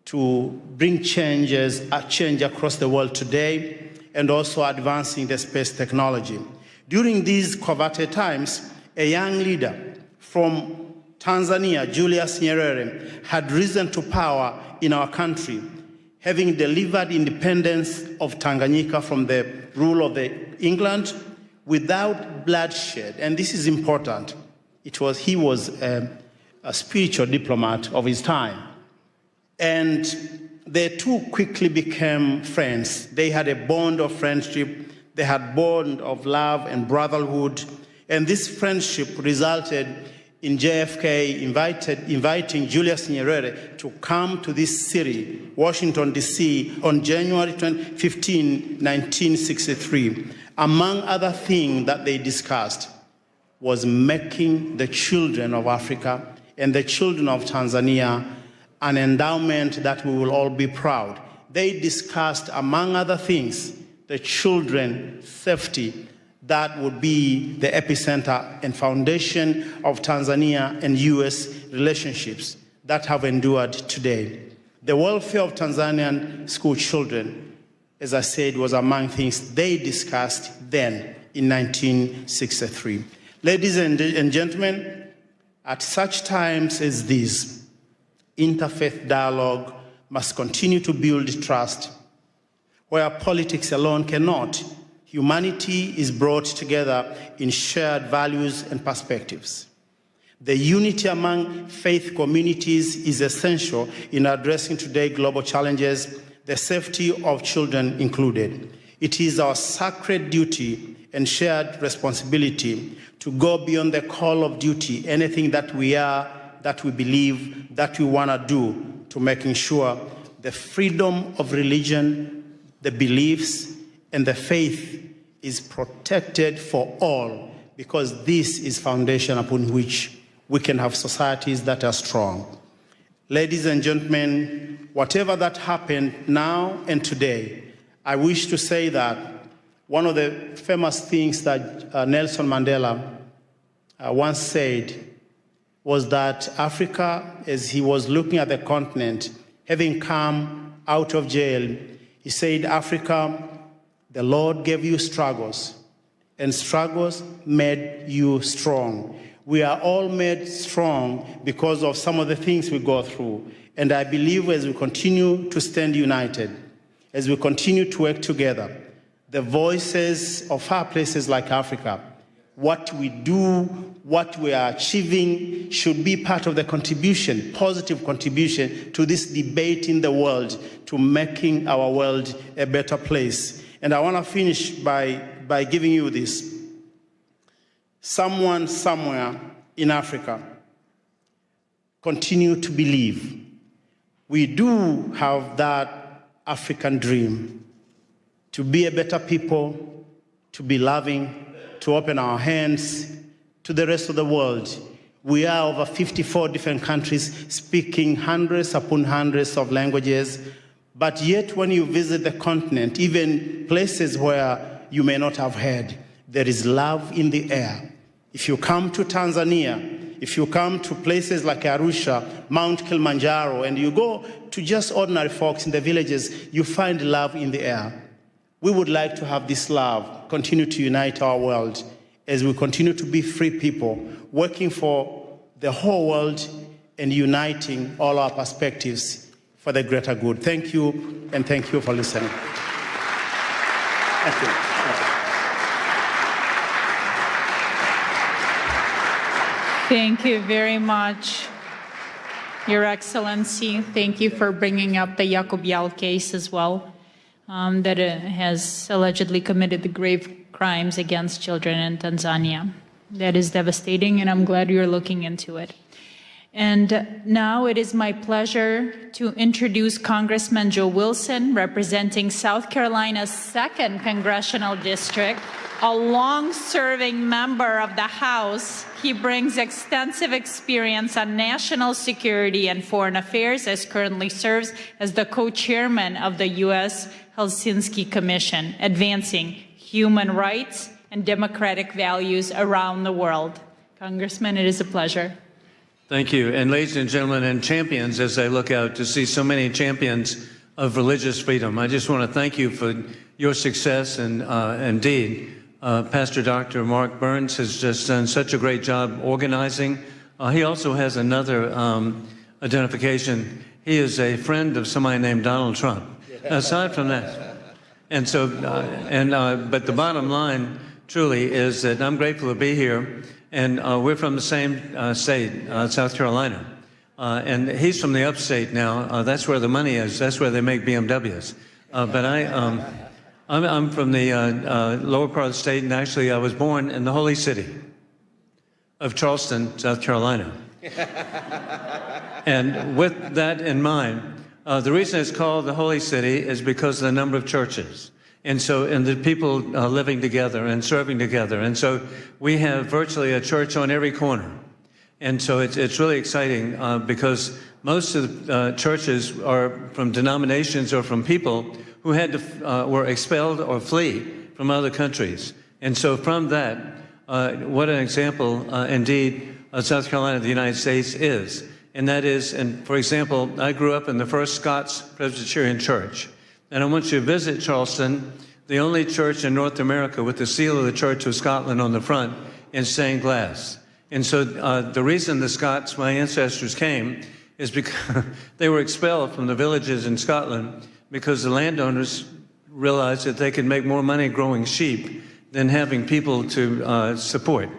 to bring change across the world today, and also advancing the space technology. During these coveted times, a young leader from Tanzania, Julius Nyerere, had risen to power in our country, having delivered independence of Tanganyika from the rule of England without bloodshed. And this is important. He was a spiritual diplomat of his time. And the two quickly became friends. They had a bond of friendship. They had a bond of love and brotherhood. And this friendship resulted in JFK inviting Julius Nyerere to come to this city, Washington, D.C., on January 15, 1963. Among other things that they discussed was making the children of Africa and the children of Tanzania an endowment that we will all be proud. They discussed, among other things, the children's safety that would be the epicenter and foundation of Tanzania and U.S. relationships that have endured today. The welfare of Tanzanian school children, as I said, was among things they discussed then in 1963. Ladies and gentlemen, at such times as these, interfaith dialogue must continue to build trust. Where politics alone cannot, humanity is brought together in shared values and perspectives. The unity among faith communities is essential in addressing today's global challenges, the safety of children included. It is our sacred duty and shared responsibility to go beyond the call of duty, anything that we are, that we believe, that we want to do, to making sure the freedom of religion, the beliefs, and the faith is protected for all, because this is foundation upon which we can have societies that are strong. Ladies and gentlemen, whatever that happened now and today, I wish to say that one of the famous things that Nelson Mandela once said was that Africa, as he was looking at the continent, having come out of jail, he said, Africa, the Lord gave you struggles, and struggles made you strong. We are all made strong because of some of the things we go through. And I believe as we continue to stand united, as we continue to work together, the voices of far places like Africa, what we do, what we are achieving should be part of the contribution, positive contribution to this debate in the world, to making our world a better place. And I want to finish by giving you this. Someone somewhere in Africa continue to believe we do have that African dream to be a better people, to be loving, to open our hands to the rest of the world. We are over 54 different countries speaking hundreds upon hundreds of languages. But yet when you visit the continent, even places where you may not have heard, there is love in the air. If you come to Tanzania, if you come to places like Arusha, Mount Kilimanjaro, and you go to just ordinary folks in the villages, you find love in the air. We would like to have this love continue to unite our world as we continue to be free people, working for the whole world and uniting all our perspectives for the greater good. Thank you, and thank you for listening. Thank you. Thank you very much, Your Excellency. Thank you for bringing up the Yakubyal case as well, that has allegedly committed the grave crimes against children in Tanzania. That is devastating, and I'm glad you're looking into it. And now it is my pleasure to introduce Congressman Joe Wilson, representing South Carolina's 2nd Congressional District, a long-serving member of the House. He brings extensive experience on national security and foreign affairs, as currently serves as the co-chairman of the U.S. Helsinki Commission, advancing human rights and democratic values around the world. Congressman, it is a pleasure. Thank you. And ladies and gentlemen, and champions, as I look out to see so many champions of religious freedom, I just want to thank you for your success. And indeed, Pastor Dr. Mark Burns has just done such a great job organizing. He also has another identification. He is a friend of somebody named Donald Trump. Aside from that, and so, but the bottom line truly is that I'm grateful to be here, and we're from the same state, South Carolina, and he's from the upstate now. That's where the money is. That's where they make BMWs. But I'm from the lower part of the state, and actually I was born in the holy city of Charleston, South Carolina. And with that in mind, the reason it's called the holy city is because of the number of churches. And the people living together and serving together. And so we have virtually a church on every corner. And so it's really exciting because most of the churches are from denominations or from people who had to, were expelled or flee from other countries. And so from that, what an example indeed South Carolina, the United States is. And that is, and for example, I grew up in the First Scots Presbyterian Church. And I want you to visit Charleston, the only church in North America with the seal of the Church of Scotland on the front in stained glass. And so the reason the Scots, my ancestors, came is because they were expelled from the villages in Scotland because the landowners realized that they could make more money growing sheep than having people to support.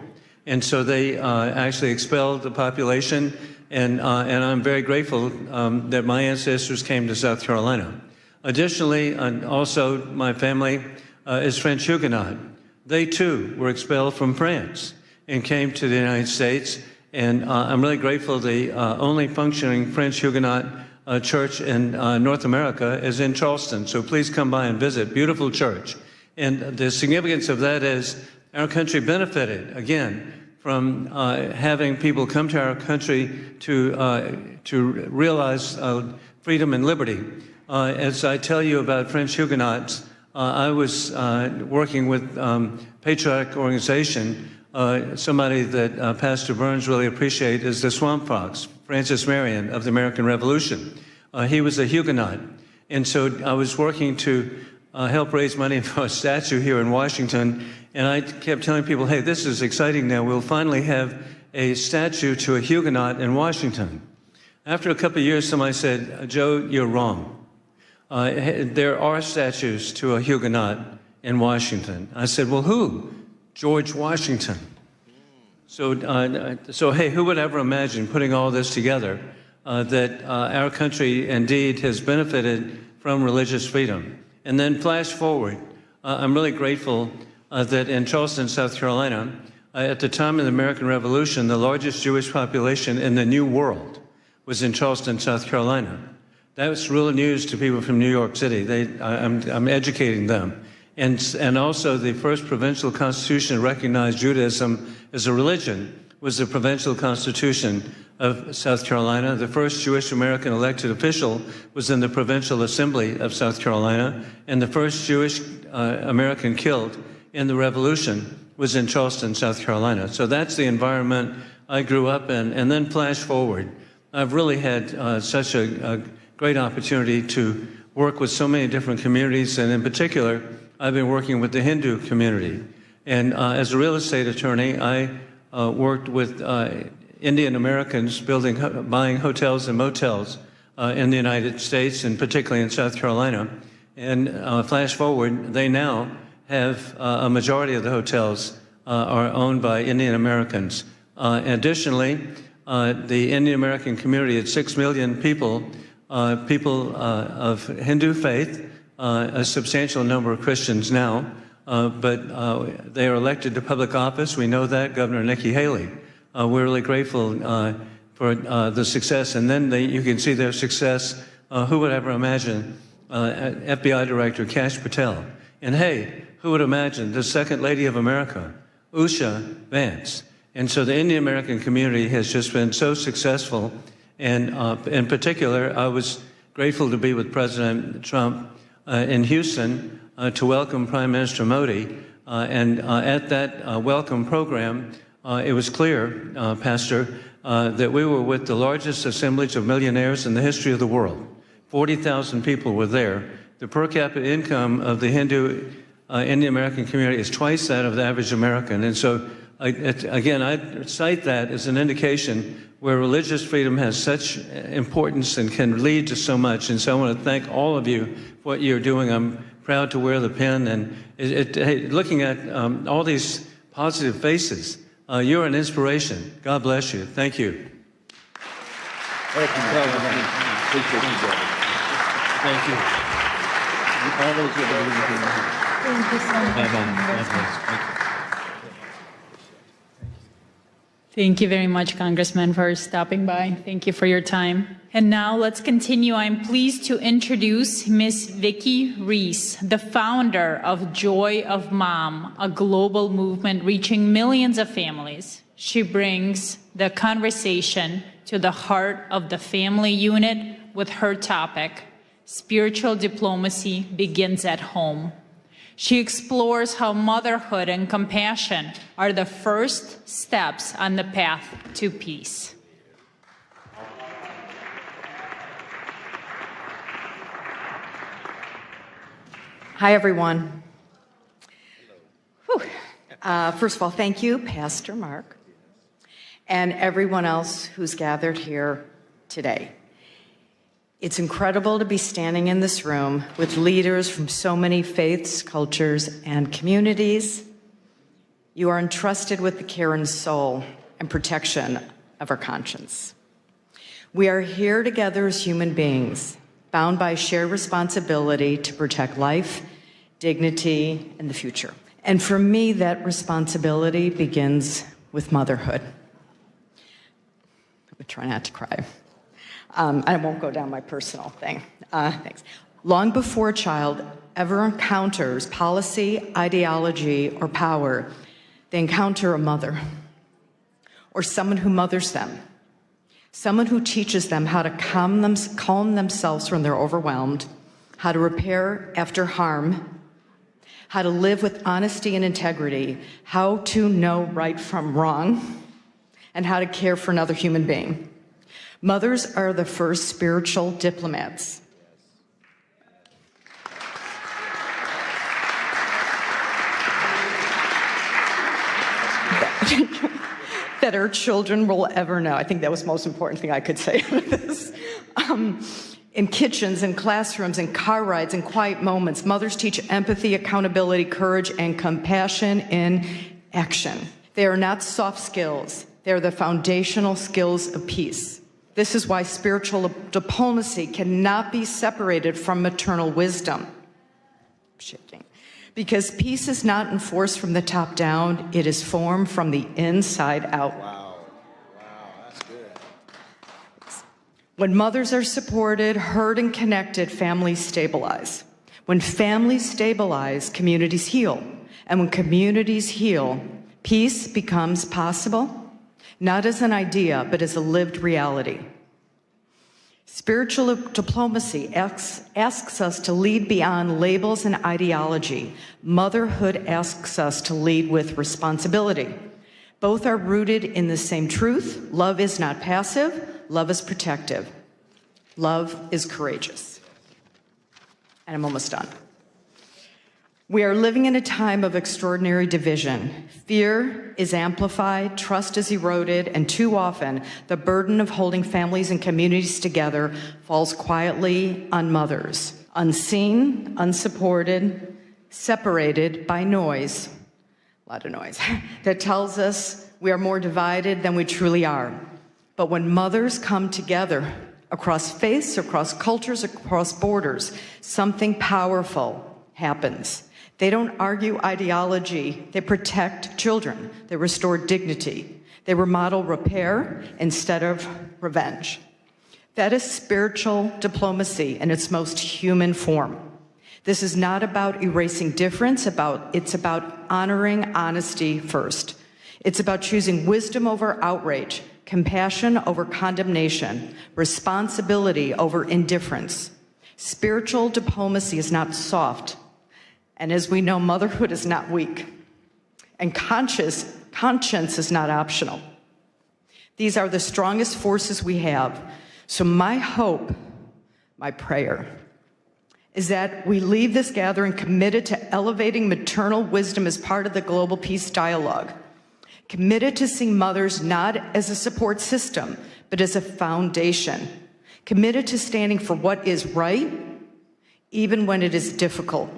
And so they actually expelled the population, and I'm very grateful that my ancestors came to South Carolina. Additionally, also my family is French Huguenot. They too were expelled from France and came to the United States. And I'm really grateful the only functioning French Huguenot church in North America is in Charleston. So please come by and visit. Beautiful church. And the significance of that is our country benefited, again, from having people come to our country to realize freedom and liberty. As I tell you about French Huguenots, I was working with patriotic organization. Somebody that Pastor Burns really appreciates is the Swamp Fox, Francis Marion of the American Revolution. He was a Huguenot. And so I was working to help raise money for a statue here in Washington. And I kept telling people, hey, this is exciting now. We'll finally have a statue to a Huguenot in Washington. After a couple of years, somebody said, Joe, you're wrong. There are statues to a Huguenot in Washington. I said, well, who? George Washington. So hey, who would ever imagine putting all this together, that our country indeed has benefited from religious freedom? And then flash forward, I'm really grateful that in Charleston, South Carolina, at the time of the American Revolution, the largest Jewish population in the New World was in Charleston, South Carolina. That was real news to people from New York City. I'm educating them. And also the first provincial constitution recognized Judaism as a religion was the Provincial Constitution of South Carolina. The first Jewish American elected official was in the Provincial Assembly of South Carolina, and the first Jewish American killed in the Revolution was in Charleston, South Carolina. So that's the environment I grew up in. And then flash forward, I've really had such a great opportunity to work with so many different communities, and in particular, I've been working with the Hindu community. And as a real estate attorney, I worked with Indian Americans buying hotels and motels in the United States, and particularly in South Carolina. And flash forward, they now have a majority of the hotels are owned by Indian Americans. Additionally, the Indian American community at 6 million people, of Hindu faith, a substantial number of Christians now, but they are elected to public office. We know that, Governor Nikki Haley. We're really grateful for the success. And then you can see their success. Who would ever imagine FBI Director Kash Patel? And hey, who would imagine the Second Lady of America, Usha Vance? And so the Indian American community has just been so successful. And in particular, I was grateful to be with President Trump in Houston to welcome Prime Minister Modi. And at that welcome program, it was clear, Pastor, that we were with the largest assemblage of millionaires in the history of the world. 40,000 people were there. The per capita income of the Hindu Indian American community is twice that of the average American. And so, again, I cite that as an indication where religious freedom has such importance and can lead to so much. And so I want to thank all of you for what you're doing. I'm proud to wear the pin. And looking at all these positive faces, you're an inspiration. God bless you. Thank you. Thank you. Thank you. Thank you so much. Thank you very much, Congressman, for stopping by. Thank you for your time. And now let's continue. I'm pleased to introduce Ms. Vicki Reese, the founder of Joy of Mom, a global movement reaching millions of families. She brings the conversation to the heart of the family unit with her topic, Spiritual Diplomacy Begins at Home. She explores how motherhood and compassion are the first steps on the path to peace. Hi, everyone. First of all, thank you, Pastor Mark, and everyone else who's gathered here today. It's incredible to be standing in this room with leaders from so many faiths, cultures, and communities. You are entrusted with the care and soul and protection of our conscience. We are here together as human beings, bound by shared responsibility to protect life, dignity, and the future. And for me, that responsibility begins with motherhood. I'm gonna try not to cry. I won't go down my personal thing. Thanks. Long before a child ever encounters policy, ideology, or power, they encounter a mother or someone who mothers them, someone who teaches them how to calm themselves when they're overwhelmed, how to repair after harm, how to live with honesty and integrity, how to know right from wrong, and how to care for another human being. Mothers are the first spiritual diplomats. That our children will ever know. I think that was the most important thing I could say out of this. In kitchens, in classrooms, in car rides, in quiet moments, mothers teach empathy, accountability, courage, and compassion in action. They are not soft skills. They are the foundational skills of peace. This is why spiritual diplomacy cannot be separated from maternal wisdom. Because peace is not enforced from the top down, it is formed from the inside out. Wow, that's good. When mothers are supported, heard, and connected, families stabilize. When families stabilize, communities heal. And when communities heal, peace becomes possible, not as an idea, but as a lived reality. Spiritual diplomacy asks us to lead beyond labels and ideology. Motherhood asks us to lead with responsibility. Both are rooted in the same truth. Love is not passive. Love is protective. Love is courageous. And I'm almost done. We are living in a time of extraordinary division. Fear is amplified, trust is eroded, and too often the burden of holding families and communities together falls quietly on mothers, unseen, unsupported, separated by noise, a lot of noise, that tells us we are more divided than we truly are. But when mothers come together across faiths, across cultures, across borders, something powerful happens. They don't argue ideology. They protect children. They restore dignity. They remodel repair instead of revenge. That is spiritual diplomacy in its most human form. This is not about erasing difference. It's about honoring honesty first. It's about choosing wisdom over outrage, compassion over condemnation, responsibility over indifference. Spiritual diplomacy is not soft. And as we know, motherhood is not weak. And conscience is not optional. These are the strongest forces we have. So my hope, my prayer, is that we leave this gathering committed to elevating maternal wisdom as part of the global peace dialogue, committed to seeing mothers not as a support system, but as a foundation, committed to standing for what is right, even when it is difficult,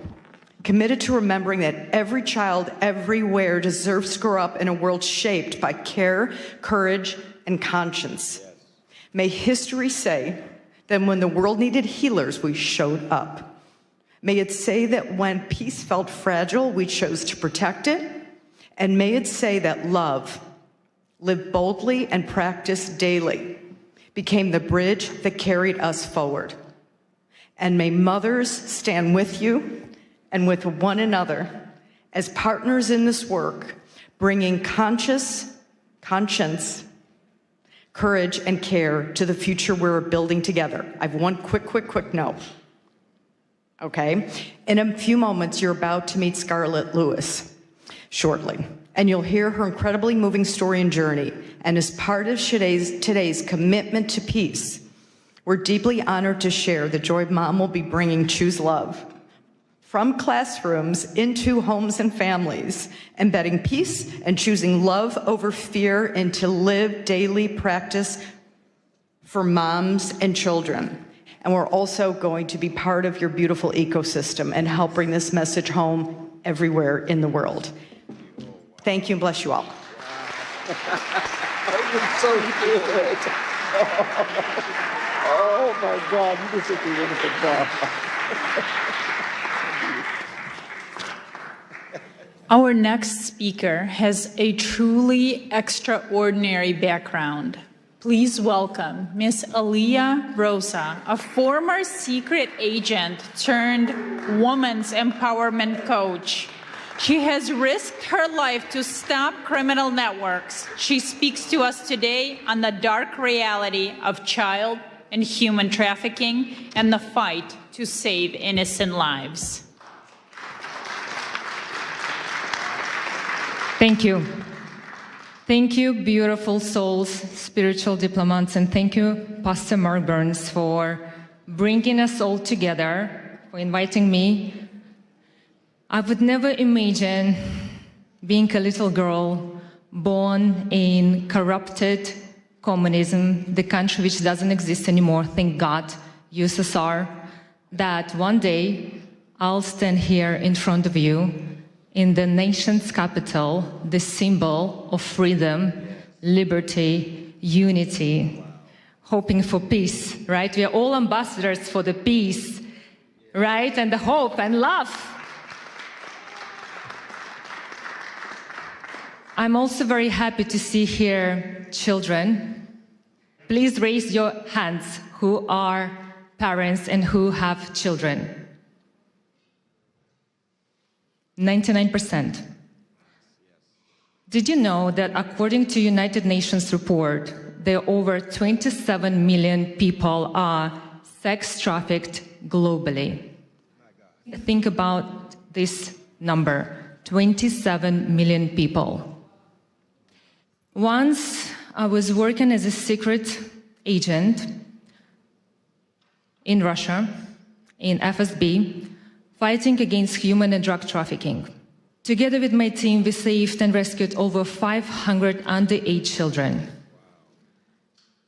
committed to remembering that every child everywhere deserves to grow up in a world shaped by care, courage, and conscience. May history say that when the world needed healers, we showed up. May it say that when peace felt fragile, we chose to protect it. And may it say that love, lived boldly and practiced daily, became the bridge that carried us forward. And may mothers stand with you and with one another as partners in this work, bringing conscience, courage, and care to the future we're building together. I have one quick note. Okay? In a few moments, you're about to meet Scarlett Lewis shortly, and you'll hear her incredibly moving story and journey. And as part of today's commitment to peace, we're deeply honored to share that Joy Mom will be bringing Choose Love from classrooms into homes and families, embedding peace and choosing love over fear into lived daily practice for moms and children. And we're also going to be part of your beautiful ecosystem and help bring this message home everywhere in the world. Thank you and bless you all. That was so good. Oh my God, you did such a wonderful job. Our next speaker has a truly extraordinary background. Please welcome Miss Aliyah Rosa, a former secret agent turned women's empowerment coach. She has risked her life to stop criminal networks. She speaks to us today on the dark reality of child and human trafficking and the fight to save innocent lives. Thank you. Thank you, beautiful souls, spiritual diplomats, and thank you, Pastor Mark Burns, for bringing us all together, for inviting me. I would never imagine being a little girl born in corrupted communism, the country which doesn't exist anymore, thank God, USSR, that one day I'll stand here in front of you in the nation's capital, the symbol of freedom, liberty, unity, hoping for peace, right? We are all ambassadors for the peace, right? And the hope and love. I'm also very happy to see here children. Please raise your hands who are parents and who have children. 99%. Did you know that according to United Nations report, there are over 27 million people are sex trafficked globally? Think about this number, 27 million people. Once I was working as a secret agent in Russia, in FSB, fighting against human and drug trafficking. Together with my team, we saved and rescued over 500 underage children.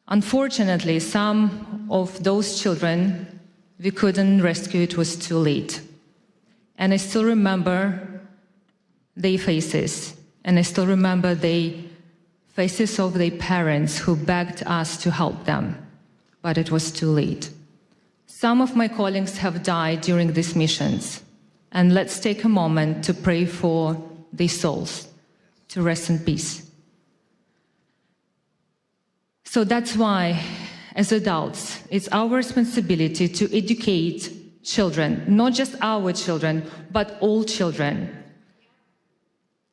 Unfortunately, some of those children we couldn't rescue, it was too late. And I still remember their faces, and I still remember the faces of their parents who begged us to help them, but it was too late. Some of my colleagues have died during these missions, and let's take a moment to pray for their souls to rest in peace. So that's why, as adults, it's our responsibility to educate children, not just our children, but all children.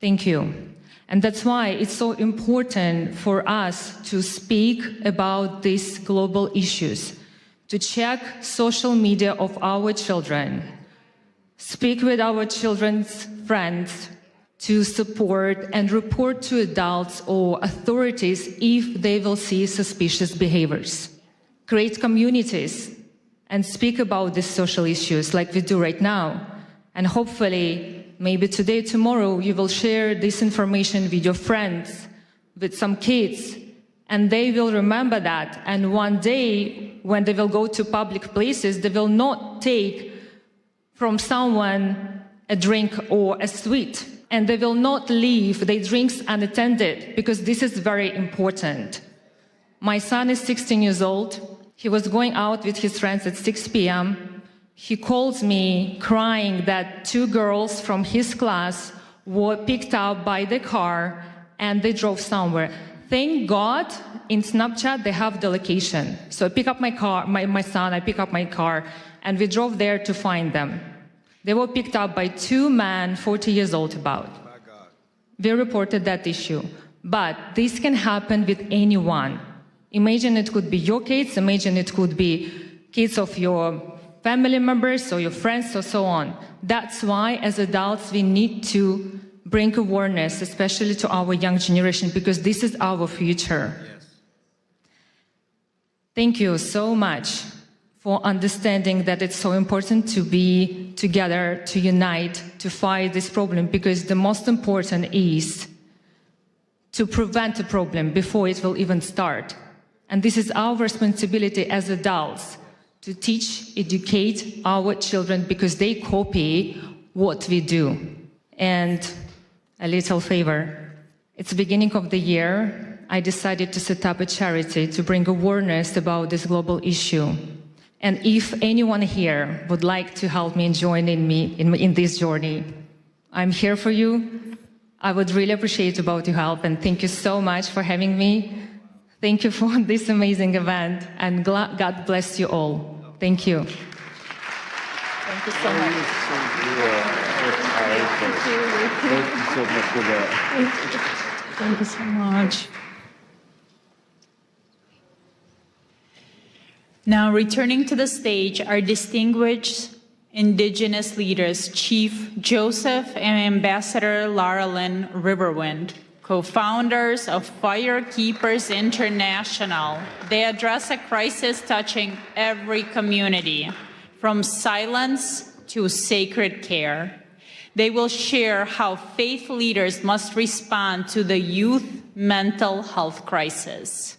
Thank you. And that's why it's so important for us to speak about these global issues, to check social media of our children, speak with our children's friends, to support and report to adults or authorities if they will see suspicious behaviors. Create communities and speak about these social issues like we do right now. And hopefully, maybe today, tomorrow, you will share this information with your friends, with some kids, and they will remember that. And one day, when they will go to public places, they will not take from someone a drink or a sweet, and they will not leave their drinks unattended, because this is very important. My son is 16 years old. He was going out with his friends at 6 p.m. He calls me crying that 2 girls from his class were picked up by the car and they drove somewhere. Thank God, in Snapchat, they have the location. So I pick up my car, my son, I pick up my car, and we drove there to find them. They were picked up by 2 men, 40 years old about. We reported that issue. But this can happen with anyone. Imagine it could be your kids, imagine it could be kids of your family members or your friends or so on. That's why, as adults, we need to bring awareness, especially to our young generation, because this is our future. Yes. Thank you so much for understanding that it's so important to be together, to unite, to fight this problem, because the most important is to prevent a problem before it will even start. And this is our responsibility as adults, to teach, educate our children, because they copy what we do. And a little favor. It's the beginning of the year. I decided to set up a charity to bring awareness about this global issue. And if anyone here would like to help me and join me in this journey, I'm here for you. I would really appreciate about your help, and thank you so much for having me. Thank you for this amazing event, and God bless you all. Thank you. Thank you so much. Thank you so much for that. Thank you so much. Now, returning to the stage, our distinguished Indigenous leaders, Chief Joseph and Ambassador Lara Lynn Riverwind, co-founders of Firekeepers International. They address a crisis touching every community, from silence to sacred care. They will share how faith leaders must respond to the youth mental health crisis.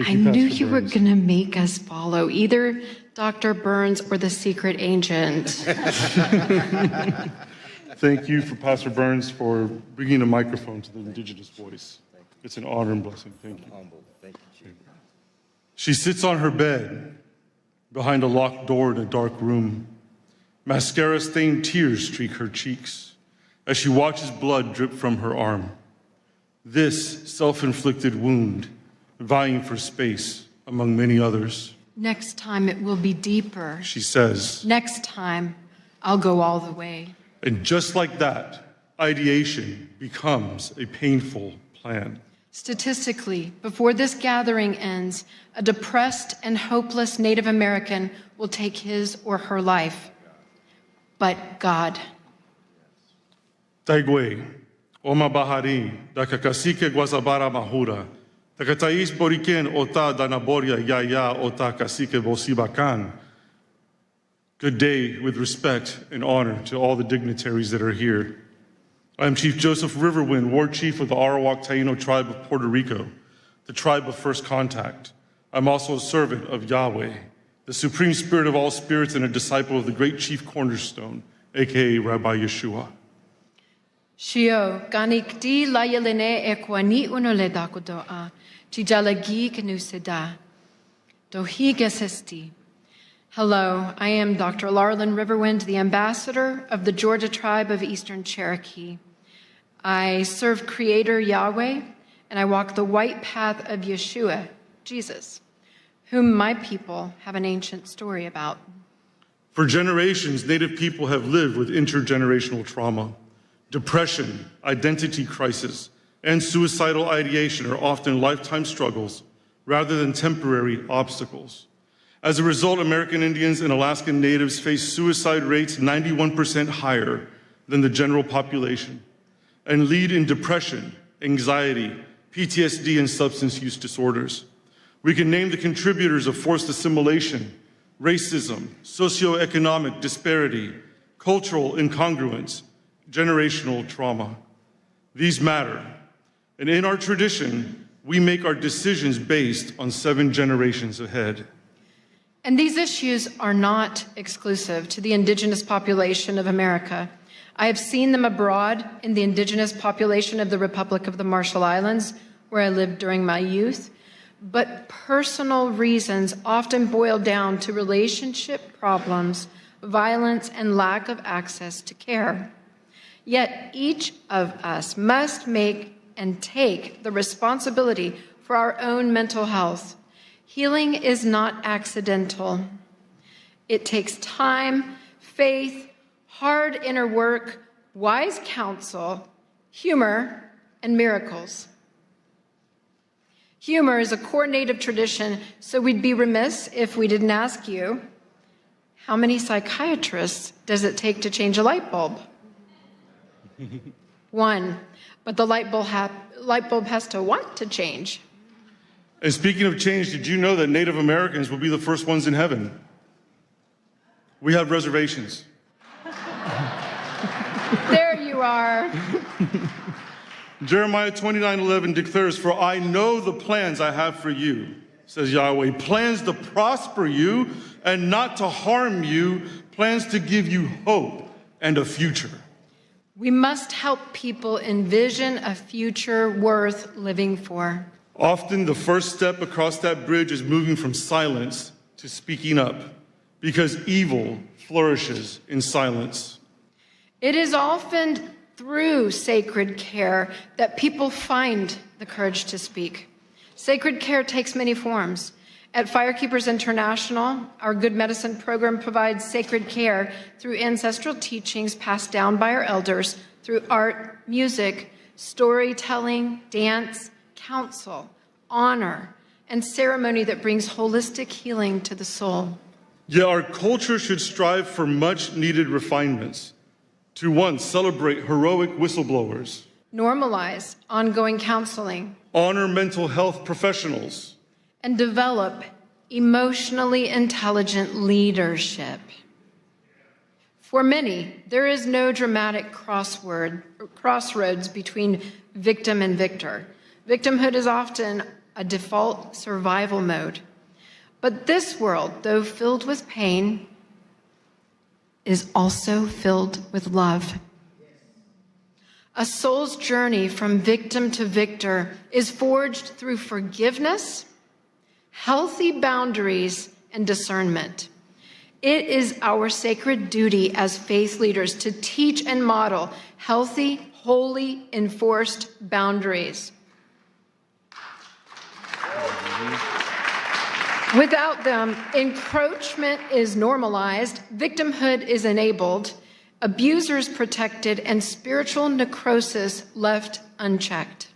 I knew you were going to make us follow either Dr. Burns or the secret agent. Thank you for Pastor Burns for bringing a microphone to the Indigenous voice. It's an honor and blessing. Thank you. Thank you. She sits on her bed behind a locked door in a dark room. Mascara-stained tears streak her cheeks as she watches blood drip from her arm. This self-inflicted wound, vying for space among many others. Next time it will be deeper. She says. Next time I'll go all the way. And just like that, ideation becomes a painful plan. Statistically, before this gathering ends, a depressed and hopeless Native American will take his or her life. But God. Taigwe, Oma Bahari, da Kakasike Guasabara Mahura, da Katais Boriken Ota Danaboria Yaya Ota Kasike Bosibakan. Good day with respect and honor to all the dignitaries that are here. I am Chief Joseph Riverwind, War Chief of the Arawak Taino tribe of Puerto Rico, the tribe of first contact. I'm also a servant of Yahweh, the supreme spirit of all spirits and a disciple of the great chief cornerstone, aka Rabbi Yeshua. Shio, ganik di layeline ekwani unole dakudoa, tijalagi kenuseda, dohigesesti. Hello, I am Dr. Larlin Riverwind, the ambassador of the Georgia tribe of Eastern Cherokee. I serve Creator Yahweh, and I walk the white path of Yeshua, Jesus, whom my people have an ancient story about. For generations, Native people have lived with intergenerational trauma. Depression, identity crisis, and suicidal ideation are often lifetime struggles rather than temporary obstacles. As a result, American Indians and Alaskan Natives face suicide rates 91% higher than the general population and lead in depression, anxiety, PTSD, and substance use disorders. We can name the contributors of forced assimilation, racism, socioeconomic disparity, cultural incongruence, generational trauma. These matter. And in our tradition, we make our decisions based on 7 generations ahead. And these issues are not exclusive to the indigenous population of America. I have seen them abroad in the indigenous population of the Republic of the Marshall Islands, where I lived during my youth. But personal reasons often boil down to relationship problems, violence, and lack of access to care. Yet each of us must make and take the responsibility for our own mental health. Healing is not accidental. It takes time, faith, hard inner work, wise counsel, humor, and miracles. Humor is a core Native tradition, so we'd be remiss if we didn't ask you, how many psychiatrists does it take to change a light bulb? 1, but the light bulb has to want to change. And speaking of change, did you know that Native Americans will be the first ones in heaven? We have reservations. There you are. Jeremiah 29:11 declares, "For I know the plans I have for you," says Yahweh, "plans to prosper you and not to harm you, plans to give you hope and a future." We must help people envision a future worth living for. Often the first step across that bridge is moving from silence to speaking up, because evil flourishes in silence. It is often through sacred care that people find the courage to speak. Sacred care takes many forms. At Firekeepers International, our Good Medicine program provides sacred care through ancestral teachings passed down by our elders, through art, music, storytelling, dance, counsel, honor, and ceremony that brings holistic healing to the soul. Yet our culture should strive for much needed refinements. To 1, celebrate heroic whistleblowers. Normalize ongoing counseling. Honor mental health professionals. And develop emotionally intelligent leadership. For many, there is no dramatic crossroads between victim and victor. Victimhood is often a default survival mode. But this world, though filled with pain, is also filled with love. A soul's journey from victim to victor is forged through forgiveness, healthy boundaries, and discernment. It is our sacred duty as faith leaders to teach and model healthy, holy, enforced boundaries. Without them, encroachment is normalized, victimhood is enabled, abusers protected, and spiritual necrosis left unchecked.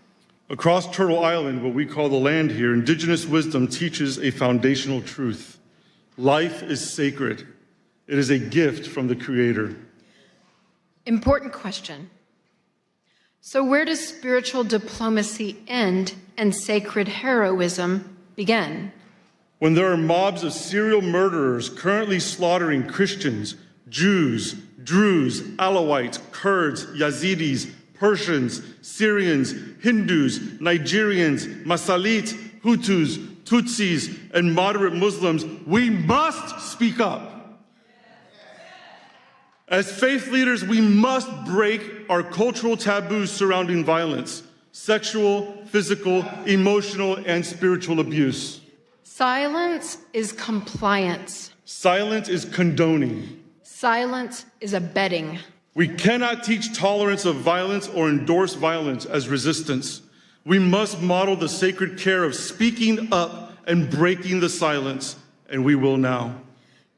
Across Turtle Island, what we call the land here, indigenous wisdom teaches a foundational truth. Life is sacred. It is a gift from the Creator. Important question. So where does spiritual diplomacy end and sacred heroism begin? When there are mobs of serial murderers currently slaughtering Christians, Jews, Druze, Alawites, Kurds, Yazidis, Persians, Syrians, Hindus, Nigerians, Masalit, Hutus, Tutsis, and moderate Muslims, we must speak up. As faith leaders, we must break our cultural taboos surrounding violence, sexual, physical, emotional, and spiritual abuse. Silence is compliance. Silence is condoning. Silence is abetting. We cannot teach tolerance of violence or endorse violence as resistance. We must model the sacred care of speaking up and breaking the silence, and we will now.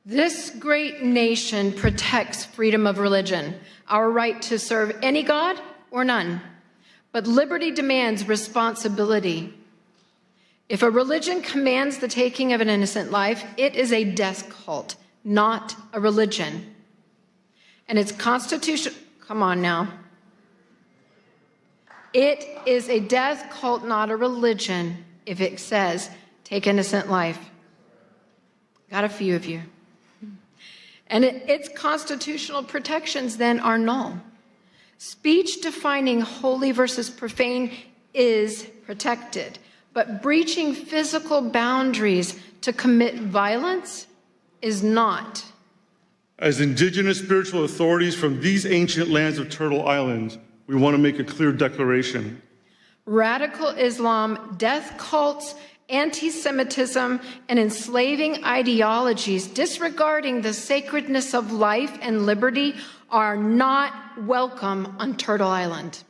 This great nation protects freedom of religion, our right to serve any God or none. But liberty demands responsibility. If a religion commands the taking of an innocent life, it is a death cult, not a religion. And its constitution, come on now. It is a death cult, not a religion, if it says, take innocent life. Got a few of you. And its constitutional protections then are null. Speech defining holy versus profane is protected, but breaching physical boundaries to commit violence is not. As indigenous spiritual authorities from these ancient lands of Turtle Island, we want to make a clear declaration. Radical Islam, death cults, anti-Semitism, and enslaving ideologies disregarding the sacredness of life and liberty are not welcome on Turtle Island.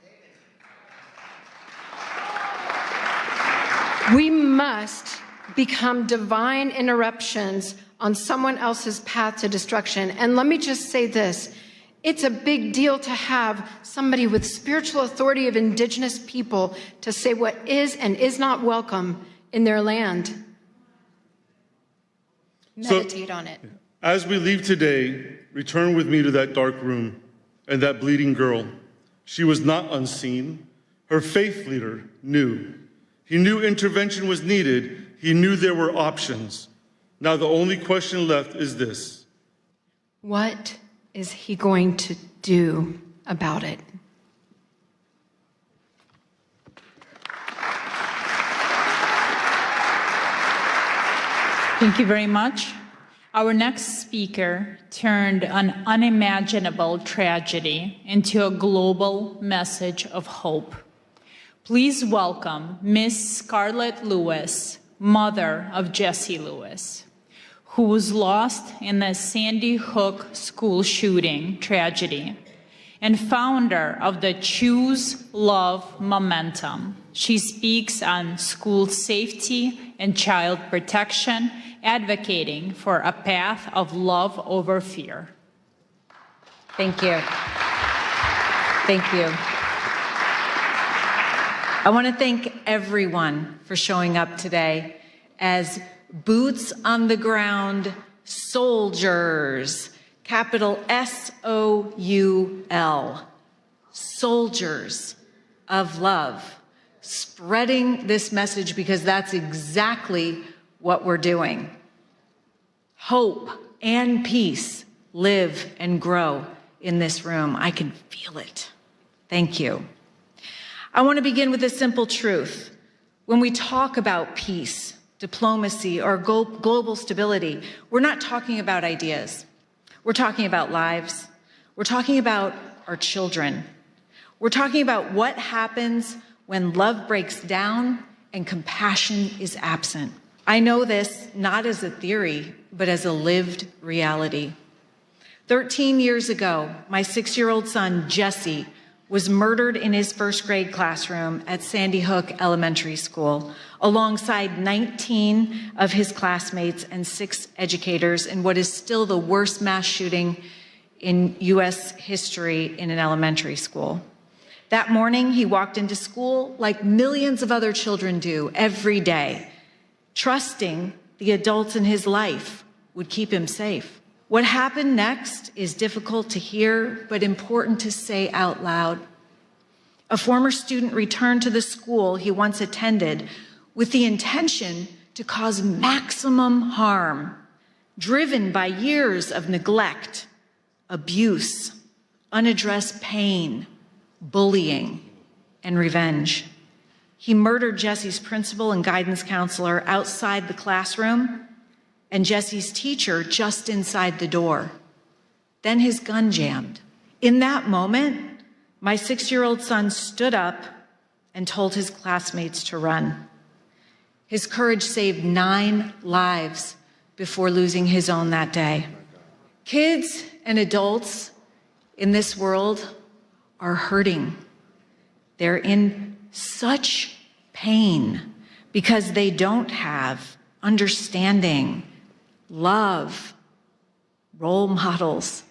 We must become divine interruptions on someone else's path to destruction. And let me just say this. It's a big deal to have somebody with spiritual authority of indigenous people to say what is and is not welcome in their land. Meditate on it. As we leave today, return with me to that dark room and that bleeding girl. She was not unseen. Her faith leader knew. He knew intervention was needed. He knew there were options. Now the only question left is this. What is he going to do about it? Thank you very much. Our next speaker turned an unimaginable tragedy into a global message of hope. Please welcome Miss Scarlett Lewis, mother of Jesse Lewis, who was lost in the Sandy Hook school shooting tragedy, and founder of the Choose Love Momentum. She speaks on school safety and child protection, advocating for a path of love over fear. Thank you. Thank you. I want to thank everyone for showing up today as boots on the ground soldiers, capital S-O-U-L, soldiers of love, spreading this message because that's exactly what we're doing. Hope and peace live and grow in this room. I can feel it. Thank you. I want to begin with a simple truth. When we talk about peace, diplomacy, or global stability, we're not talking about ideas. We're talking about lives. We're talking about our children. We're talking about what happens when love breaks down and compassion is absent. I know this not as a theory, but as a lived reality. 13 years ago, my 6-year-old son, Jesse, was murdered in his first grade classroom at Sandy Hook Elementary School, alongside 19 of his classmates and 6 educators in what is still the worst mass shooting in U.S. history in an elementary school. That morning, he walked into school like millions of other children do every day, trusting the adults in his life would keep him safe. What happened next is difficult to hear, but important to say out loud. A former student returned to the school he once attended with the intention to cause maximum harm, driven by years of neglect, abuse, unaddressed pain, bullying, and revenge. He murdered Jesse's principal and guidance counselor outside the classroom and Jesse's teacher just inside the door. Then his gun jammed. In that moment, my 6-year-old son stood up and told his classmates to run. His courage saved 9 lives before losing his own that day. Kids and adults in this world are hurting. They're in such pain because they don't have understanding, love, role models,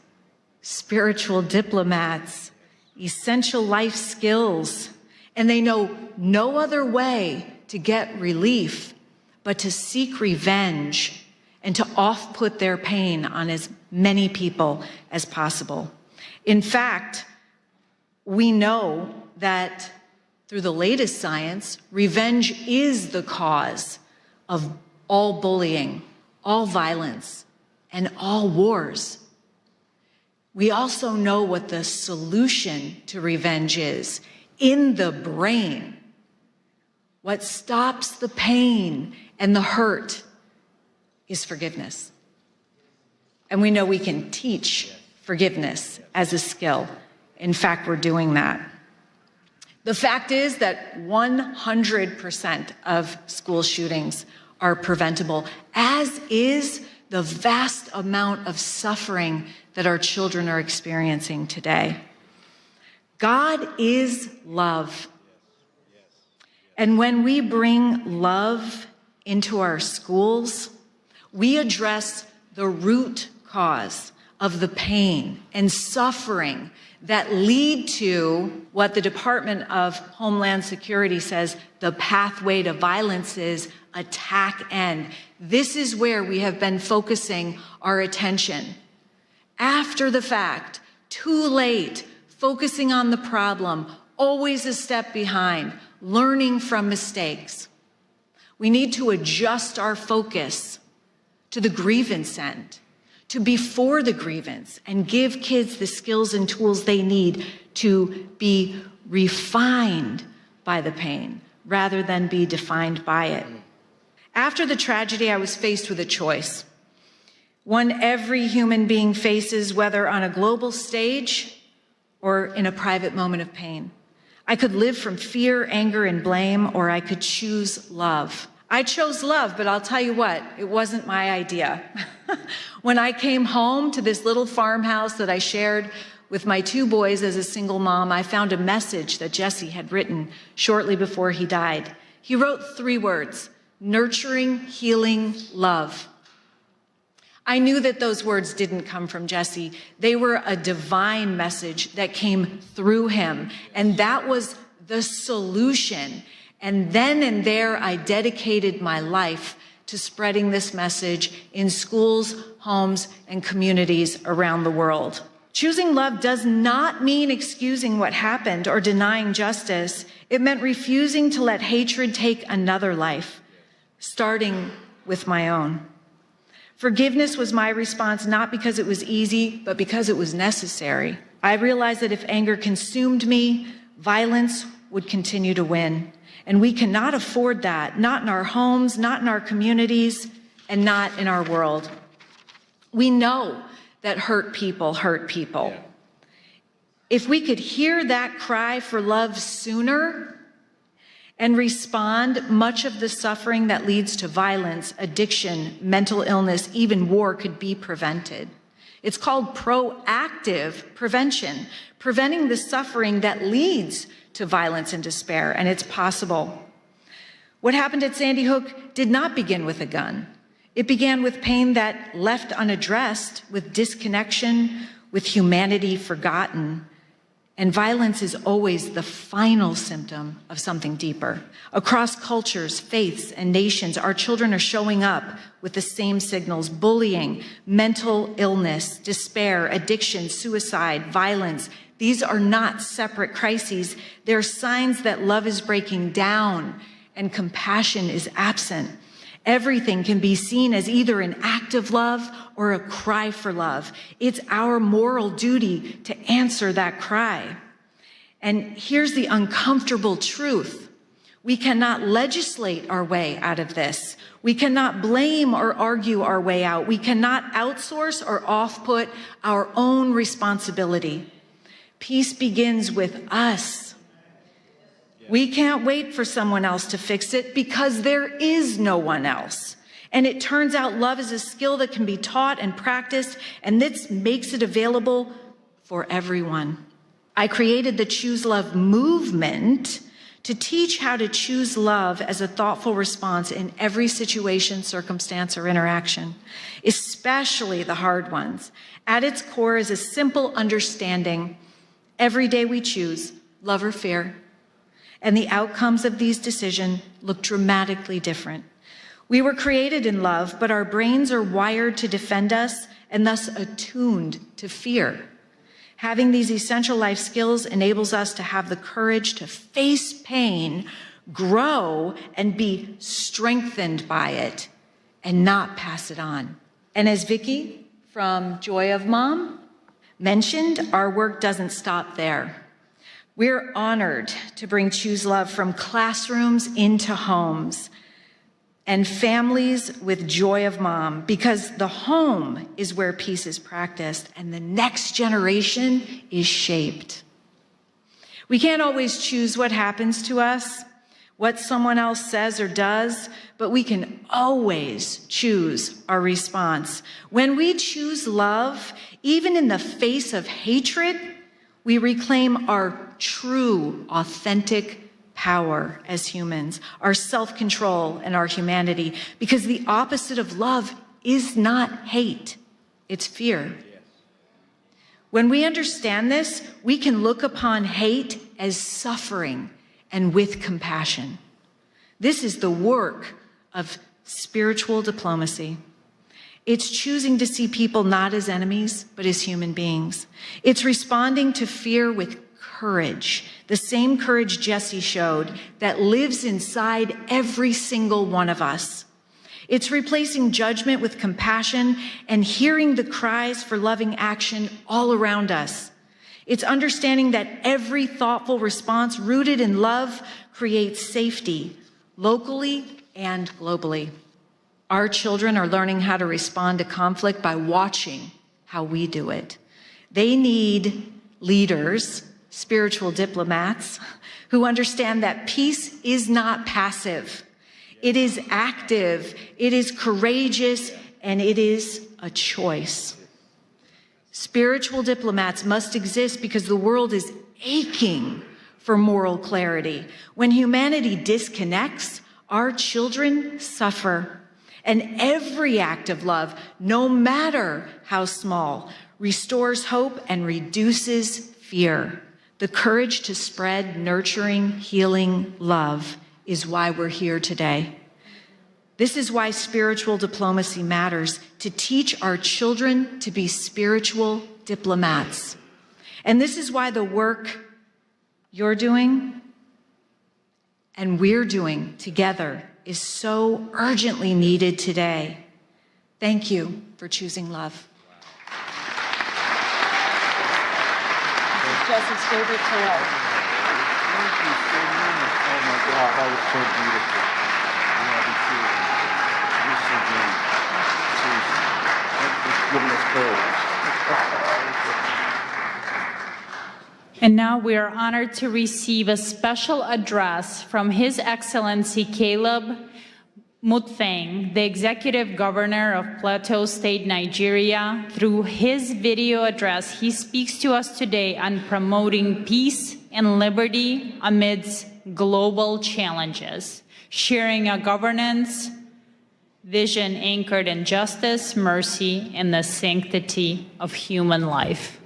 spiritual diplomats, essential life skills, and they know no other way to get relief but to seek revenge and to off-put their pain on as many people as possible. In fact, we know that through the latest science, revenge is the cause of all bullying, all violence, and all wars. We also know what the solution to revenge is in the brain. What stops the pain and the hurt is forgiveness. And we know we can teach forgiveness as a skill. In fact, we're doing that. The fact is that 100% of school shootings are preventable, as is the vast amount of suffering that our children are experiencing today. God is love. And when we bring love into our schools, we address the root cause of the pain and suffering that lead to what the Department of Homeland Security says the pathway to violence is: attack end. This is where we have been focusing our attention. After the fact, too late, focusing on the problem, always a step behind, learning from mistakes. We need to adjust our focus to the grievance end, to before the grievance, and give kids the skills and tools they need to be refined by the pain rather than be defined by it. After the tragedy, I was faced with a choice, one every human being faces, whether on a global stage or in a private moment of pain. I could live from fear, anger, and blame, or I could choose love. I chose love, but I'll tell you what, it wasn't my idea. When I came home to this little farmhouse that I shared with my 2 boys as a single mom, I found a message that Jesse had written shortly before he died. He wrote 3 words: nurturing, healing, love. I knew that those words didn't come from Jesse. They were a divine message that came through him, and that was the solution. And then and there, I dedicated my life to spreading this message in schools, homes, and communities around the world. Choosing love does not mean excusing what happened or denying justice. It meant refusing to let hatred take another life, starting with my own. Forgiveness was my response, not because it was easy, but because it was necessary. I realized that if anger consumed me, violence would continue to win. And we cannot afford that, not in our homes, not in our communities, and not in our world. We know that hurt people hurt people. If we could hear that cry for love sooner and respond, much of the suffering that leads to violence, addiction, mental illness, even war could be prevented. It's called proactive prevention, preventing the suffering that leads to violence and despair, and it's possible. What happened at Sandy Hook did not begin with a gun. It began with pain that left unaddressed, with disconnection, with humanity forgotten. And violence is always the final symptom of something deeper. Across cultures, faiths, and nations, our children are showing up with the same signals: bullying, mental illness, despair, addiction, suicide, violence. These are not separate crises. They're signs that love is breaking down and compassion is absent. Everything can be seen as either an act of love or a cry for love. It's our moral duty to answer that cry. And here's the uncomfortable truth. We cannot legislate our way out of this. We cannot blame or argue our way out. We cannot outsource or off-put our own responsibility. Peace begins with us. We can't wait for someone else to fix it because there is no one else. And it turns out love is a skill that can be taught and practiced, and this makes it available for everyone. I created the Choose Love movement to teach how to choose love as a thoughtful response in every situation, circumstance, or interaction, especially the hard ones. At its core is a simple understanding. Every day we choose love or fear, and the outcomes of these decisions look dramatically different. We were created in love, but our brains are wired to defend us and thus attuned to fear. Having these essential life skills enables us to have the courage to face pain, grow, and be strengthened by it, and not pass it on. And as Vicky from Joy of Mom mentioned, our work doesn't stop there. We're honored to bring Choose Love from classrooms into homes and families with Joy of Mom, because the home is where peace is practiced and the next generation is shaped. We can't always choose what happens to us, what someone else says or does, but we can always choose our response. When we choose love, even in the face of hatred, we reclaim our true, authentic power as humans, our self-control and our humanity, because the opposite of love is not hate, it's fear. When we understand this, we can look upon hate as suffering and with compassion. This is the work of spiritual diplomacy. It's choosing to see people not as enemies, but as human beings. It's responding to fear with courage, the same courage Jesse showed that lives inside every single one of us. It's replacing judgment with compassion and hearing the cries for loving action all around us. It's understanding that every thoughtful response rooted in love creates safety, locally and globally. Our children are learning how to respond to conflict by watching how we do it. They need leaders, spiritual diplomats, who understand that peace is not passive. It is active, it is courageous, and it is a choice. Spiritual diplomats must exist because the world is aching for moral clarity. When humanity disconnects, our children suffer. And every act of love, no matter how small, restores hope and reduces fear. The courage to spread nurturing, healing love is why we're here today. This is why spiritual diplomacy matters, to teach our children to be spiritual diplomats. And this is why the work you're doing and we're doing together is so urgently needed today. Thank you for choosing love. Jesse's favorite toy. Thank you so much. Oh my God, that was so beautiful. Yeah, me too. You're so great. Seriously. Just giving us courage. And now we are honored to receive a special address from His Excellency Caleb Mutfwang, the Executive Governor of Plateau State, Nigeria. Through his video address, he speaks to us today on promoting peace and liberty amidst global challenges, sharing a governance vision anchored in justice, mercy, and the sanctity of human life.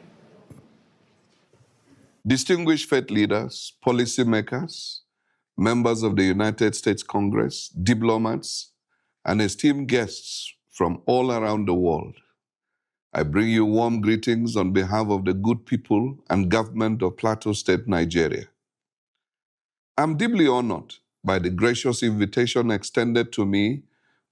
Distinguished faith leaders, policymakers, members of the United States Congress, diplomats, and esteemed guests from all around the world, I bring you warm greetings on behalf of the good people and government of Plateau State, Nigeria. I'm deeply honored by the gracious invitation extended to me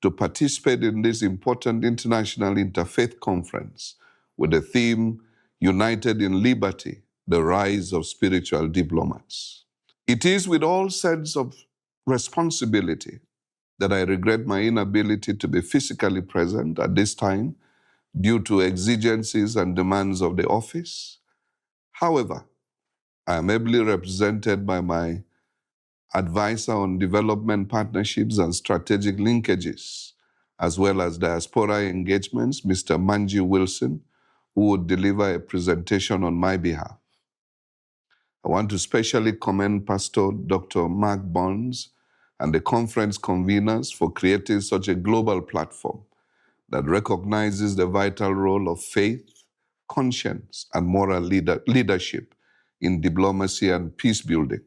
to participate in this important international interfaith conference with the theme, United in Liberty, the Rise of Spiritual Diplomats. It is with all sense of responsibility that I regret my inability to be physically present at this time due to exigencies and demands of the office. However, I am ably represented by my advisor on development partnerships and strategic linkages, as well as diaspora engagements, Mr. Manji Wilson, who would deliver a presentation on my behalf. I want to specially commend Pastor Dr. Mark Burns and the conference conveners for creating such a global platform that recognizes the vital role of faith, conscience, and moral leadership in diplomacy and peace building.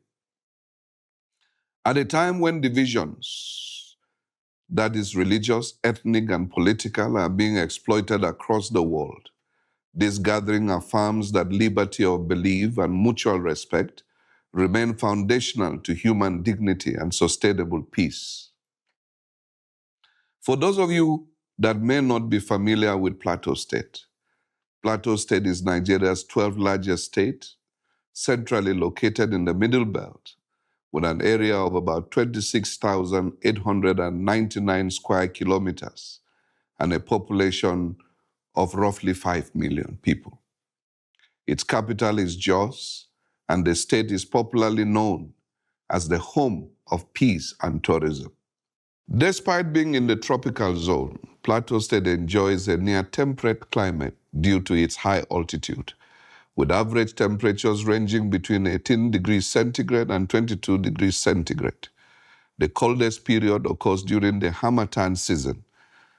At a time when divisions, that is religious, ethnic, and political, are being exploited across the world, this gathering affirms that liberty of belief and mutual respect remain foundational to human dignity and sustainable peace. For those of you that may not be familiar with Plateau State is Nigeria's 12th largest state, centrally located in the Middle Belt, with an area of about 26,899 square kilometers and a population of roughly 5 million people. Its capital is Jos, and the state is popularly known as the home of peace and tourism. Despite being in the tropical zone, Plateau State enjoys a near-temperate climate due to its high altitude, with average temperatures ranging between 18 degrees centigrade and 22 degrees centigrade. The coldest period occurs during the Harmattan season,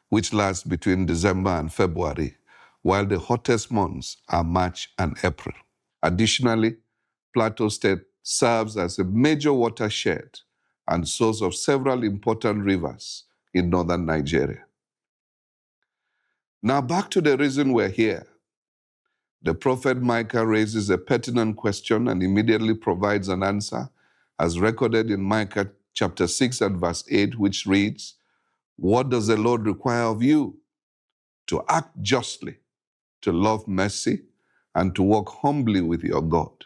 which lasts between December and February, while the hottest months are March and April. Additionally, Plateau State serves as a major watershed and source of several important rivers in northern Nigeria. Now back to the reason we're here. The prophet Micah raises a pertinent question and immediately provides an answer, as recorded in Micah chapter 6 and verse 8, which reads, "What does the Lord require of you? To act justly, to love mercy, and to walk humbly with your God."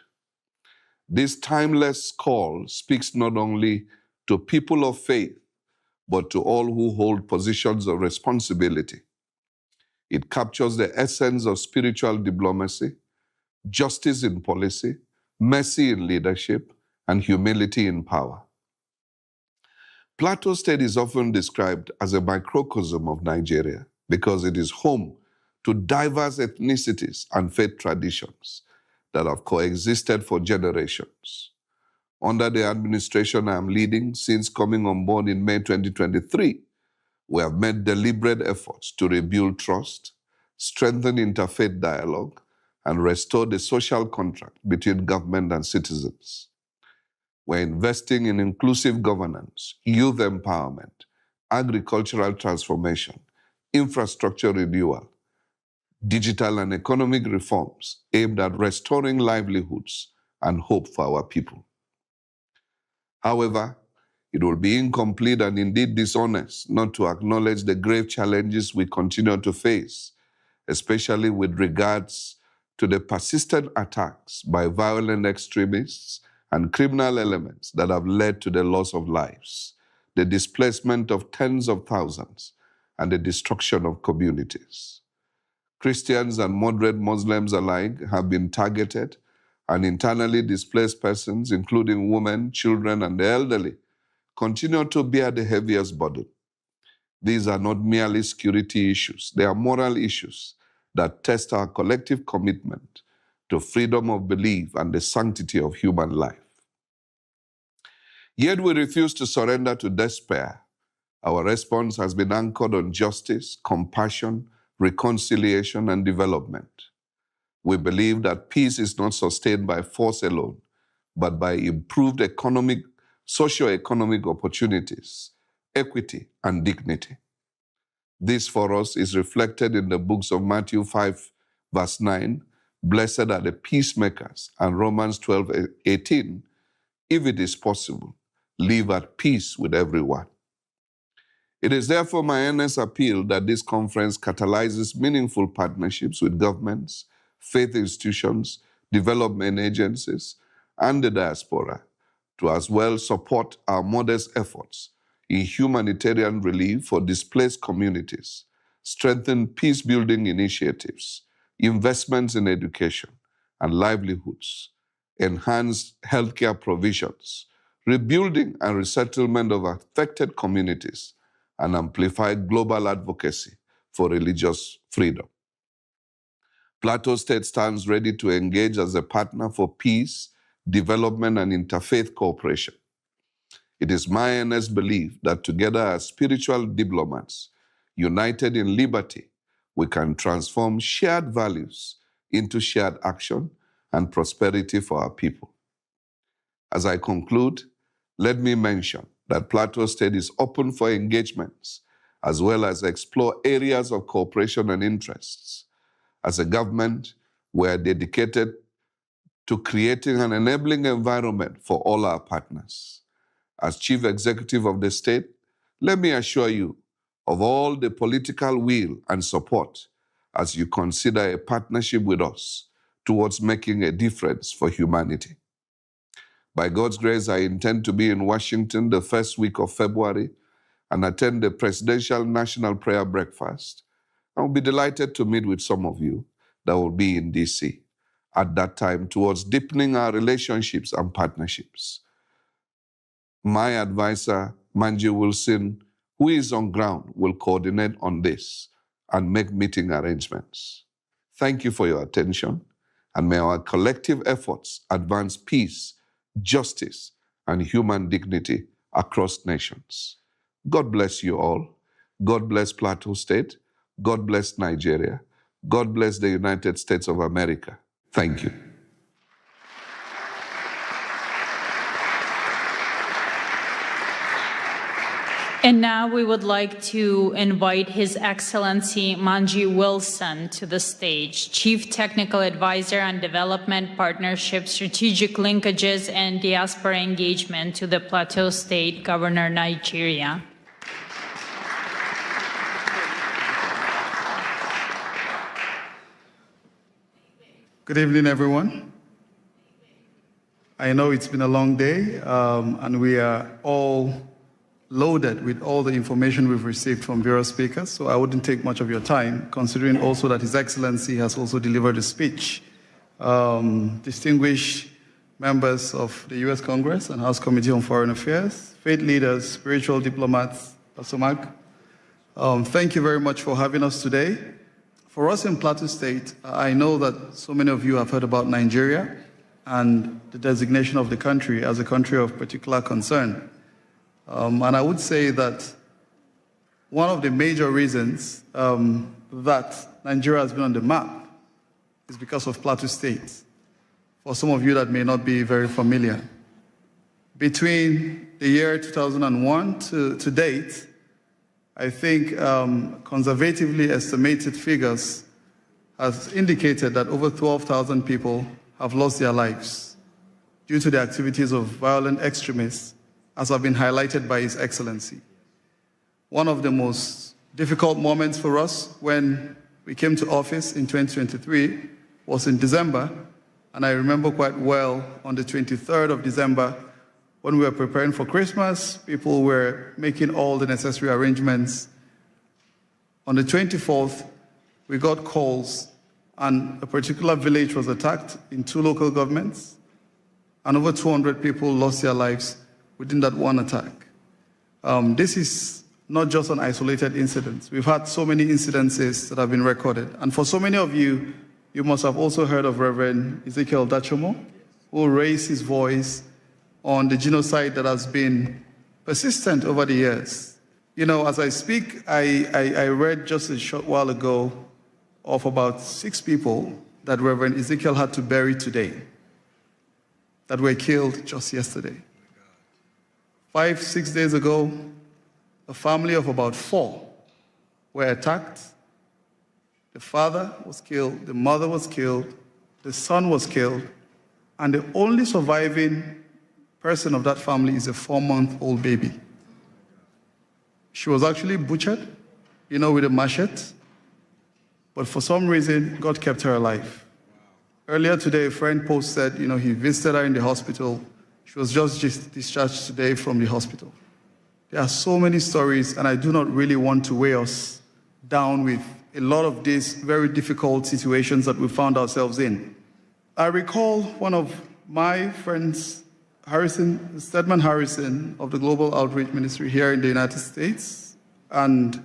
This timeless call speaks not only to people of faith, but to all who hold positions of responsibility. It captures the essence of spiritual diplomacy, justice in policy, mercy in leadership, and humility in power. Plateau State is often described as a microcosm of Nigeria because it is home to diverse ethnicities and faith traditions that have coexisted for generations. Under the administration I am leading since coming on board in May 2023, we have made deliberate efforts to rebuild trust, strengthen interfaith dialogue, and restore the social contract between government and citizens. We're investing in inclusive governance, youth empowerment, agricultural transformation, infrastructure renewal, digital and economic reforms aimed at restoring livelihoods and hope for our people. However, it will be incomplete and indeed dishonest not to acknowledge the grave challenges we continue to face, especially with regards to the persistent attacks by violent extremists and criminal elements that have led to the loss of lives, the displacement of tens of thousands, and the destruction of communities. Christians and moderate Muslims alike have been targeted, and internally displaced persons, including women, children, and the elderly, continue to bear the heaviest burden. These are not merely security issues, they are moral issues that test our collective commitment to freedom of belief and the sanctity of human life. Yet we refuse to surrender to despair Our response has been anchored on justice, compassion, reconciliation, and development. We believe that peace is not sustained by force alone, but by improved socio-economic opportunities, equity, and dignity. This for us is reflected in the books of Matthew 5, verse 9, "Blessed are the peacemakers," and Romans 12:18, "If it is possible, live at peace with everyone." It is therefore my earnest appeal that this conference catalyzes meaningful partnerships with governments, faith institutions, development agencies, and the diaspora to as well support our modest efforts in humanitarian relief for displaced communities, strengthen peace-building initiatives, investments in education and livelihoods, enhance healthcare provisions, rebuilding and resettlement of affected communities, and amplify global advocacy for religious freedom. Plateau State stands ready to engage as a partner for peace, development, and interfaith cooperation. It is my earnest belief that together as spiritual diplomats, united in liberty, we can transform shared values into shared action and prosperity for our people. As I conclude, let me mention that Plateau State is open for engagements, as well as explore areas of cooperation and interests. As a government, we are dedicated to creating an enabling environment for all our partners. As Chief Executive of the state, let me assure you of all the political will and support as you consider a partnership with us towards making a difference for humanity. By God's grace, I intend to be in Washington the first week of February and attend the Presidential National Prayer Breakfast. I will be delighted to meet with some of you that will be in DC at that time towards deepening our relationships and partnerships. My advisor, Manji Wilson, who is on ground, will coordinate on this and make meeting arrangements. Thank you for your attention, and may our collective efforts advance peace, justice, and human dignity across nations. God bless you all. God bless Plateau State. God bless Nigeria. God bless the United States of America. Thank you. And now we would like to invite His Excellency Manji Wilson to the stage, Chief Technical Advisor on Development Partnership, Strategic Linkages, and Diaspora Engagement to the Plateau State Governor, Nigeria. Good evening, everyone. I know it's been a long day, and we are all loaded with all the information we've received from various speakers, so I wouldn't take much of your time, considering also that His Excellency has also delivered a speech. Distinguished members of the U.S. Congress and House Committee on Foreign Affairs, faith leaders, spiritual diplomats, Pastor Mark, thank you very much for having us today. For us in Plateau State, I know that so many of you have heard about Nigeria and the designation of the country as a country of particular concern. And I would say that one of the major reasons that Nigeria has been on the map is because of Plateau State. For some of you that may not be very familiar, between the year 2001 to date, I think conservatively estimated figures has indicated that over 12,000 people have lost their lives due to the activities of violent extremists, as have been highlighted by His Excellency. One of the most difficult moments for us when we came to office in 2023 was in December, and I remember quite well on the 23rd of December, when we were preparing for Christmas, people were making all the necessary arrangements. On the 24th, we got calls, and a particular village was attacked in 2 local governments, and over 200 people lost their lives within that one attack. This is not just an isolated incident. We've had so many incidences that have been recorded. And for so many of you, you must have also heard of Reverend Ezekiel Dachomo, who raised his voice on the genocide that has been persistent over the years. You know, as I speak, I read just a short while ago of about 6 people that Reverend Ezekiel had to bury today that were killed just yesterday. 5-6 days ago, a family of about 4 were attacked. The father was killed, the mother was killed, the son was killed, and the only surviving person of that family is a 4-month-old baby. She was actually butchered, you know, with a machete, but for some reason, God kept her alive. Earlier today, a friend posted, you know, he visited her in the hospital. She was just discharged today from the hospital. There are so many stories, and I do not really want to weigh us down with a lot of these very difficult situations that we found ourselves in. I recall one of my friends, Stedman Harrison of the Global Outreach Ministry here in the United States, and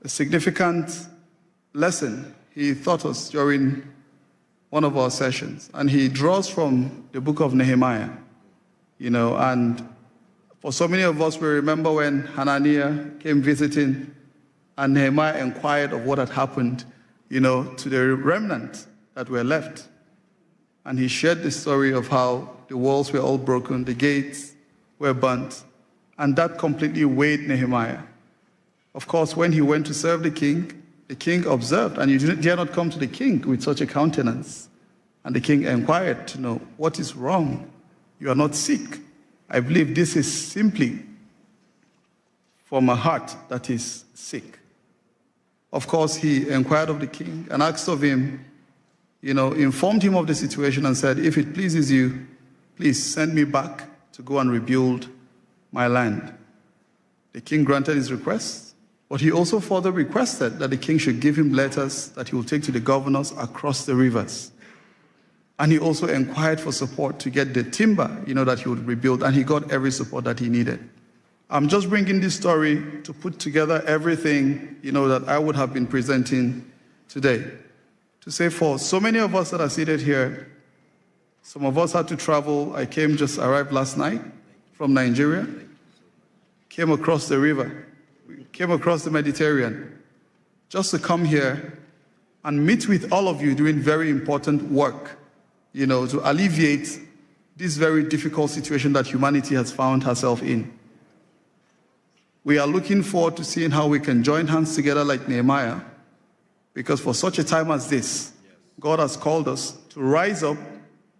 a significant lesson he taught us during one of our sessions. And he draws from the book of Nehemiah, you know, and for so many of us, we remember when Hananiah came visiting and Nehemiah inquired of what had happened, you know, to the remnant that were left. And he shared the story of how the walls were all broken, the gates were burnt, and that completely weighed Nehemiah. Of course, when he went to serve the king observed, and you dare not come to the king with such a countenance. And the king inquired to know, what is wrong? You are not sick. I believe this is simply from a heart that is sick. Of course, he inquired of the king and asked of him, you know, informed him of the situation and said, if it pleases you, please send me back to go and rebuild my land. The king granted his request, but he also further requested that the king should give him letters that he will take to the governors across the rivers. And he also inquired for support to get the timber, you know, that he would rebuild, and he got every support that he needed. I'm just bringing this story to put together everything, you know, that I would have been presenting today. To say for so many of us that are seated here, some of us had to travel. I arrived last night from Nigeria, came across the river, came across the Mediterranean, just to come here and meet with all of you doing very important work, you know, to alleviate this very difficult situation that humanity has found herself in. We are looking forward to seeing how we can join hands together like Nehemiah, because for such a time as this, God has called us to rise up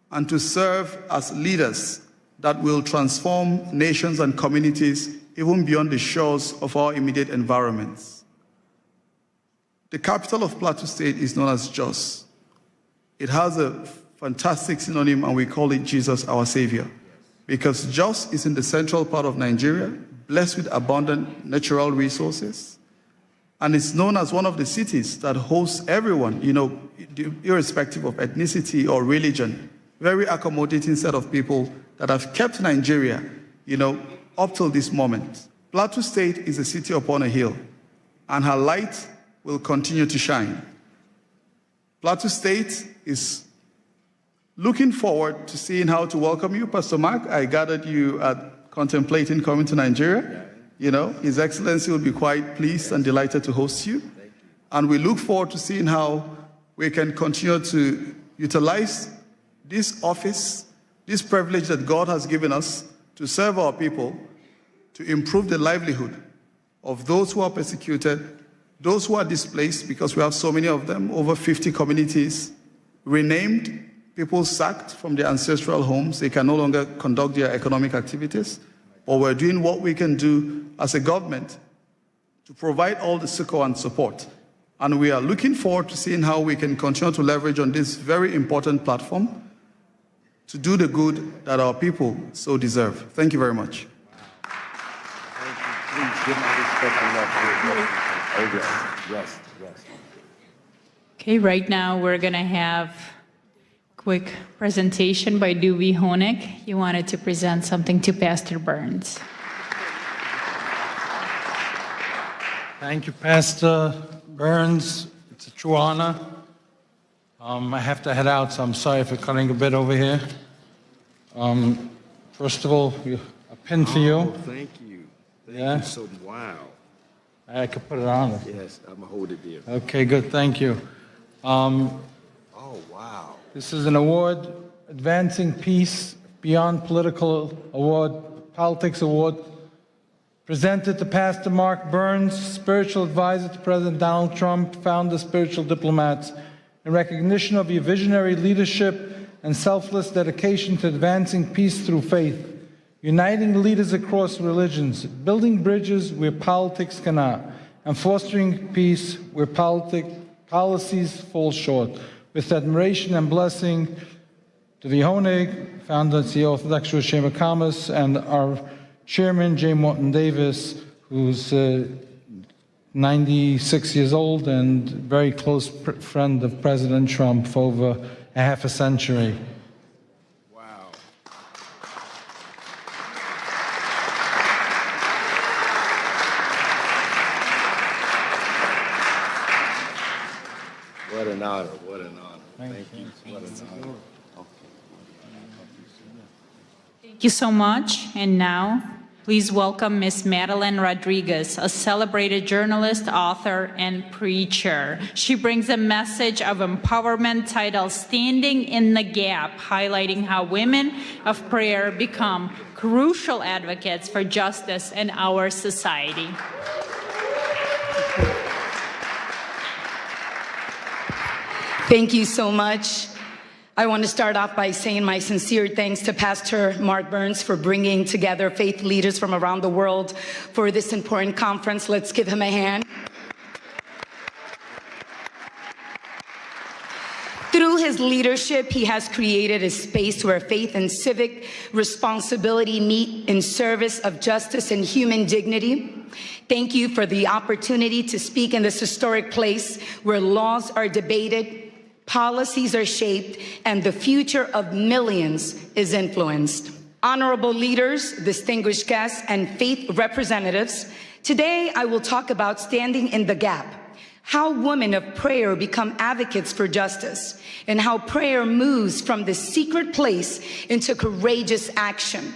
and to serve as leaders that will transform nations and communities even beyond the shores of our immediate environments. The capital of Plateau State is known as Jos. It has a fantastic synonym, and we call it Jesus, our Savior, because Jos is in the central part of Nigeria, blessed with abundant natural resources, and it's known as one of the cities that hosts everyone, you know, irrespective of ethnicity or religion. Very accommodating set of people that have kept Nigeria, you know, up till this moment. Plateau State is a city upon a hill, and her light will continue to shine. Plateau State is looking forward to seeing how to welcome you. Pastor Mark, I gathered you at contemplating coming to Nigeria. You know, His Excellency will be quite pleased and delighted to host you. And we look forward to seeing how we can continue to utilize this office, this privilege that God has given us to serve our people, to improve the livelihood of those who are persecuted, those who are displaced, because we have so many of them, over 50 communities renamed, people sacked from their ancestral homes. They can no longer conduct their economic activities. Or we're doing what we can do as a government to provide all the succor and support. And we are looking forward to seeing how we can continue to leverage on this very important platform to do the good that our people so deserve. Thank you very much. Thank you. Please give my respect and love to your yes. Okay, right now we're going to have quick presentation by Dewey Honig. He wanted to present something to Pastor Burns. Thank you, Pastor Burns. It's a true honor. I have to head out, so I'm sorry for cutting a bit over here. First of all, a pin for you. Thank you. Yeah. So, wow. I could put it on. Yes, I'm going to hold it there. Okay, good, thank you. Oh, wow. This is an award, Advancing Peace Beyond Political Award, Politics Award, presented to Pastor Mark Burns, spiritual advisor to President Donald Trump, founder of Spiritual Diplomats, in recognition of your visionary leadership and selfless dedication to advancing peace through faith, uniting leaders across religions, building bridges where politics cannot, and fostering peace where policies fall short. With admiration and blessing to the Honig, founder and CEO of the Orthodox Chamber of Commerce, and our chairman, J. Morton Davis, who's 96 years old and very close friend of President Trump for over a half a century. Wow. What an honor, what an honor. Thank you. What an honor. Thank you so much. And now, please welcome Ms. Madeline Rodriguez, a celebrated journalist, author, and preacher. She brings a message of empowerment titled Standing in the Gap, highlighting how women of prayer become crucial advocates for justice in our society. Thank you so much. I want to start off by saying my sincere thanks to Pastor Mark Burns for bringing together faith leaders from around the world for this important conference. Let's give him a hand. Through his leadership, he has created a space where faith and civic responsibility meet in service of justice and human dignity. Thank you for the opportunity to speak in this historic place where laws are debated, policies are shaped, and the future of millions is influenced. Honorable leaders, distinguished guests, and faith representatives, today I will talk about standing in the gap, how women of prayer become advocates for justice, and how prayer moves from the secret place into courageous action.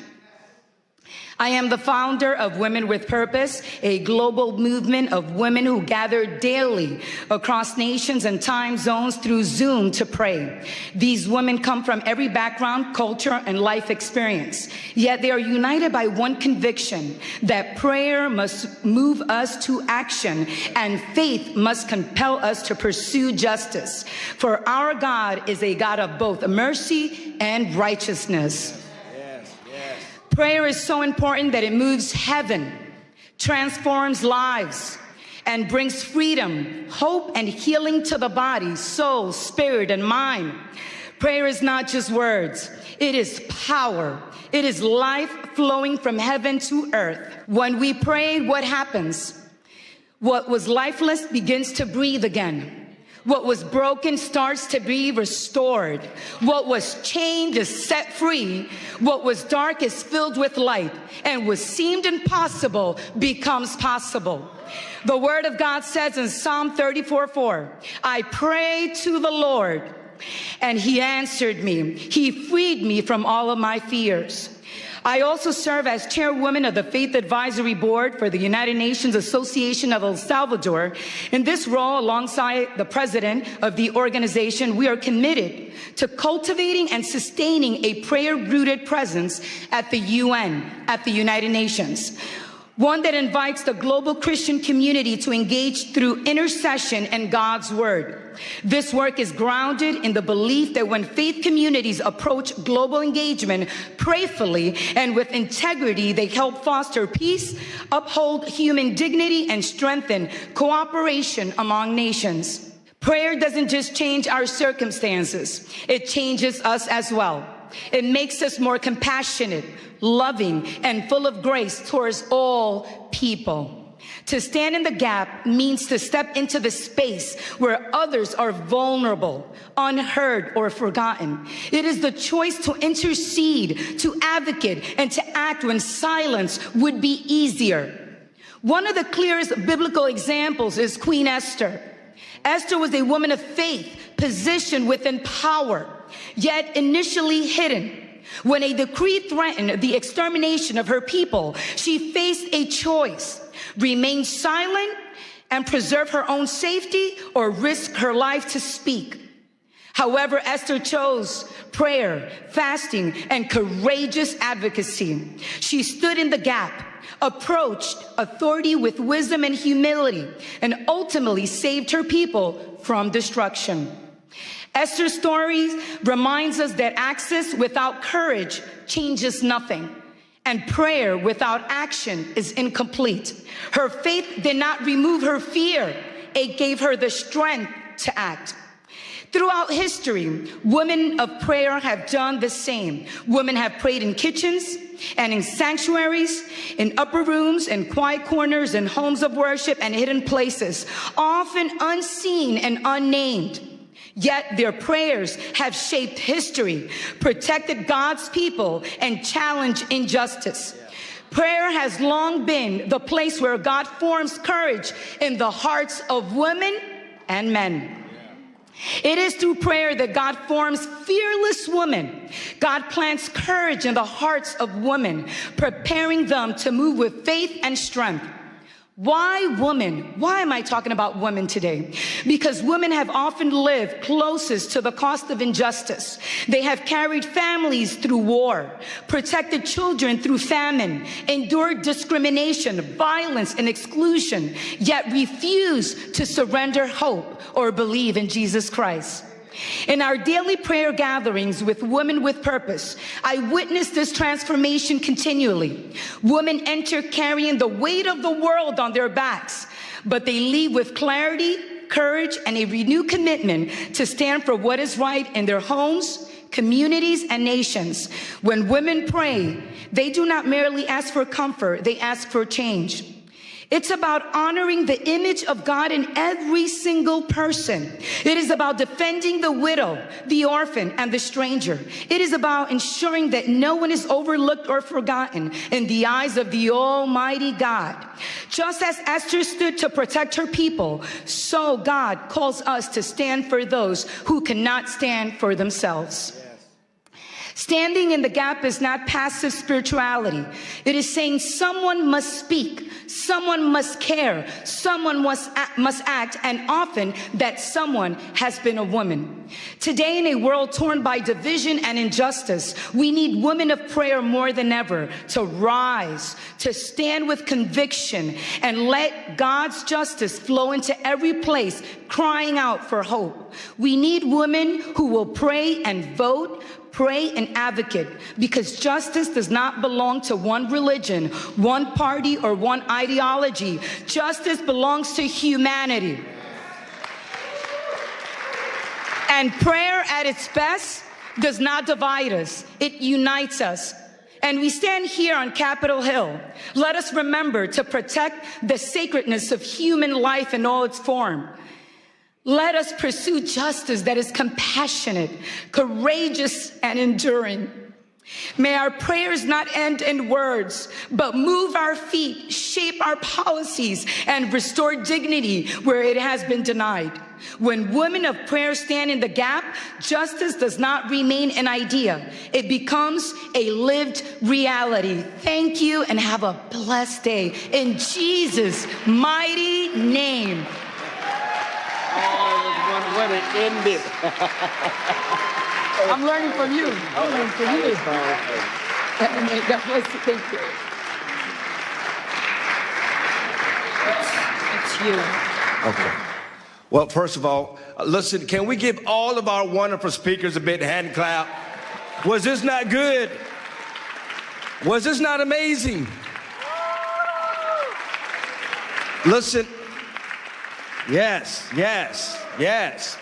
I am the founder of Women with Purpose, a global movement of women who gather daily across nations and time zones through Zoom to pray. These women come from every background, culture, and life experience, yet they are united by one conviction, that prayer must move us to action and faith must compel us to pursue justice. For our God is a God of both mercy and righteousness. Prayer is so important that it moves heaven, transforms lives, and brings freedom, hope, and healing to the body, soul, spirit, and mind. Prayer is not just words. It is power. It is life flowing from heaven to earth. When we pray, what happens? What was lifeless begins to breathe again. What was broken starts to be restored. What was chained is set free. What was dark is filled with light. And what seemed impossible becomes possible. The word of God says in Psalm 34:4, I prayed to the Lord, and he answered me. He freed me from all of my fears. I also serve as chairwoman of the Faith Advisory Board for the United Nations Association of El Salvador. In this role, alongside the president of the organization, we are committed to cultivating and sustaining a prayer-rooted presence at the UN, at the United Nations. One that invites the global Christian community to engage through intercession and God's word. This work is grounded in the belief that when faith communities approach global engagement prayerfully and with integrity, they help foster peace, uphold human dignity, and strengthen cooperation among nations. Prayer doesn't just change our circumstances, it changes us as well. It makes us more compassionate, loving, and full of grace towards all people. To stand in the gap means to step into the space where others are vulnerable, unheard, or forgotten. It is the choice to intercede, to advocate, and to act when silence would be easier. One of the clearest biblical examples is Queen Esther. Esther was a woman of faith, positioned within power, yet initially hidden. When a decree threatened the extermination of her people, she faced a choice: remain silent and preserve her own safety or risk her life to speak. However, Esther chose prayer, fasting, and courageous advocacy. She stood in the gap, approached authority with wisdom and humility, and ultimately saved her people from destruction. Esther's story reminds us that access without courage changes nothing, and prayer without action is incomplete. Her faith did not remove her fear. It gave her the strength to act. Throughout history, women of prayer have done the same. Women have prayed in kitchens and in sanctuaries, in upper rooms, in quiet corners, in homes of worship, and hidden places, often unseen and unnamed. Yet their prayers have shaped history, protected God's people, and challenged injustice. Prayer has long been the place where God forms courage in the hearts of women and men. It is through prayer that God forms fearless women. God plants courage in the hearts of women, preparing them to move with faith and strength. Why women? Why am I talking about women today? Because women have often lived closest to the cost of injustice. They have carried families through war, protected children through famine, endured discrimination, violence, and exclusion, yet refuse to surrender hope or believe in Jesus Christ. In our daily prayer gatherings with Women with Purpose, I witness this transformation continually. Women enter carrying the weight of the world on their backs, but they leave with clarity, courage, and a renewed commitment to stand for what is right in their homes, communities, and nations. When women pray, they do not merely ask for comfort, they ask for change. It's about honoring the image of God in every single person. It is about defending the widow, the orphan, and the stranger. It is about ensuring that no one is overlooked or forgotten in the eyes of the Almighty God. Just as Esther stood to protect her people, so God calls us to stand for those who cannot stand for themselves. Standing in the gap is not passive spirituality. It is saying someone must speak, someone must care, someone must act, and often that someone has been a woman. Today, in a world torn by division and injustice, we need women of prayer more than ever to rise, to stand with conviction, and let God's justice flow into every place, crying out for hope. We need women who will pray and vote, pray and advocate, because justice does not belong to one religion, one party, or one ideology. Justice belongs to humanity. And prayer at its best does not divide us, it unites us. And we stand here on Capitol Hill. Let us remember to protect the sacredness of human life in all its form. Let us pursue justice that is compassionate, courageous, and enduring. May our prayers not end in words, but move our feet, shape our policies, and restore dignity where it has been denied. When women of prayer stand in the gap, justice does not remain an idea. It becomes a lived reality. Thank you and have a blessed day. In Jesus' mighty name. What an ending. I'm learning from you. I'm learning from you. God bless you. Thank you. It's you. Okay. Well, first of all, listen, can we give all of our wonderful speakers a big hand clap? Was this not good? Was this not amazing? Listen. Yes, yes, yes.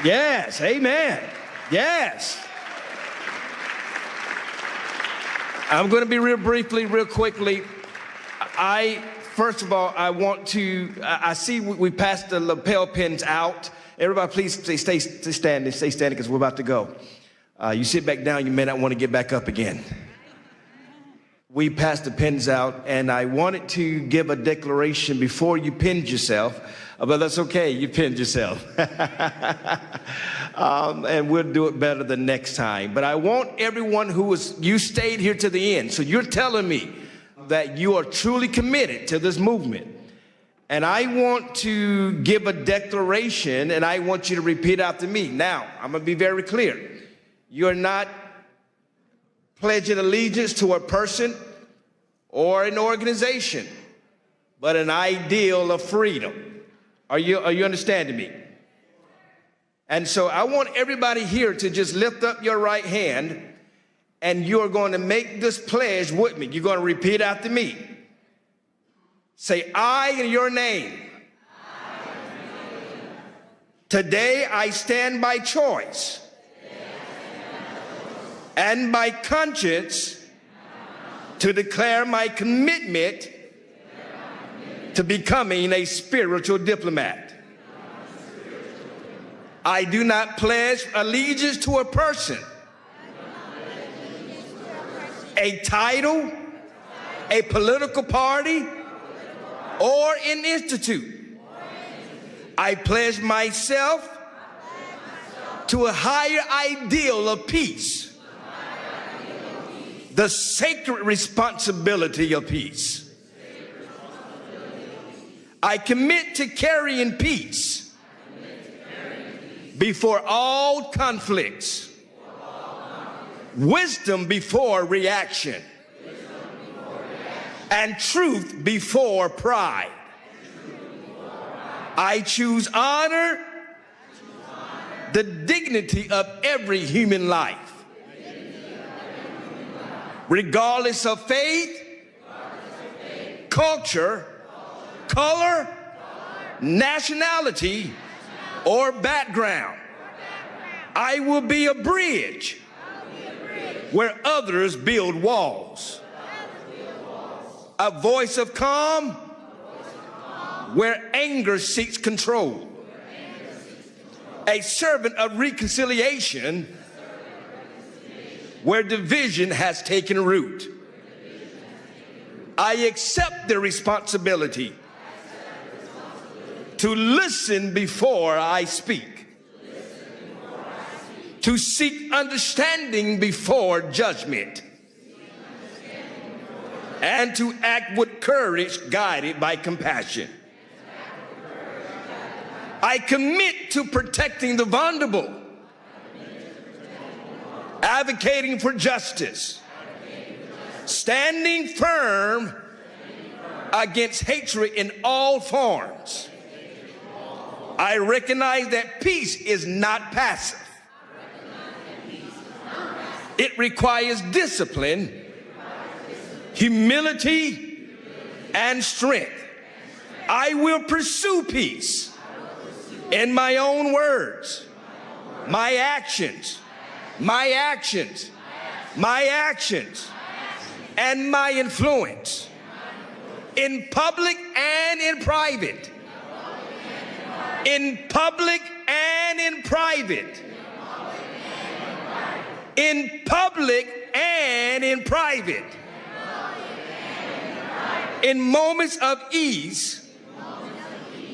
Yes, amen. Yes. I'm going to be real briefly, real quickly. First of all, I want to, I see we passed the lapel pins out. Everybody, please stay standing because we're about to go. You sit back down, you may not want to get back up again. We passed the pins out, and I wanted to give a declaration before you pinned yourself, but that's okay, you pinned yourself. And we'll do it better the next time. But I want everyone you stayed here to the end, so you're telling me that you are truly committed to this movement. And I want to give a declaration, and I want you to repeat after me. Now, I'm going to be very clear. You're not pledging allegiance to a person or an organization, but an ideal of freedom. Are you understanding me? And so I want everybody here to just lift up your right hand, and you are going to make this pledge with me. You're going to repeat after me. Say, I in your name. Today I stand by choice and by conscience to declare my commitment to becoming a spiritual diplomat. I do not pledge allegiance to a person, a title, a political party, or an institute. I pledge myself to a higher ideal of peace, the sacred responsibility of peace. I commit to carrying peace before all conflicts, wisdom before reaction, and truth before pride. I choose honor, the dignity of every human life, regardless of faith, culture, color, nationality, or background. I will be a bridge where others build walls. A voice of calm where anger seeks control. A servant of reconciliation where division has taken root. I accept the responsibility to listen before I speak, to seek understanding before judgment, and to act with courage guided by compassion. I commit to protecting the vulnerable, advocating for justice, standing firm against hatred in all forms. I recognize that peace is not passive. It requires discipline, humility, and strength. I will pursue peace in my own words, my actions, my actions, my actions, and my influence, in public and in private. In public and in private. In public and in private. In moments of ease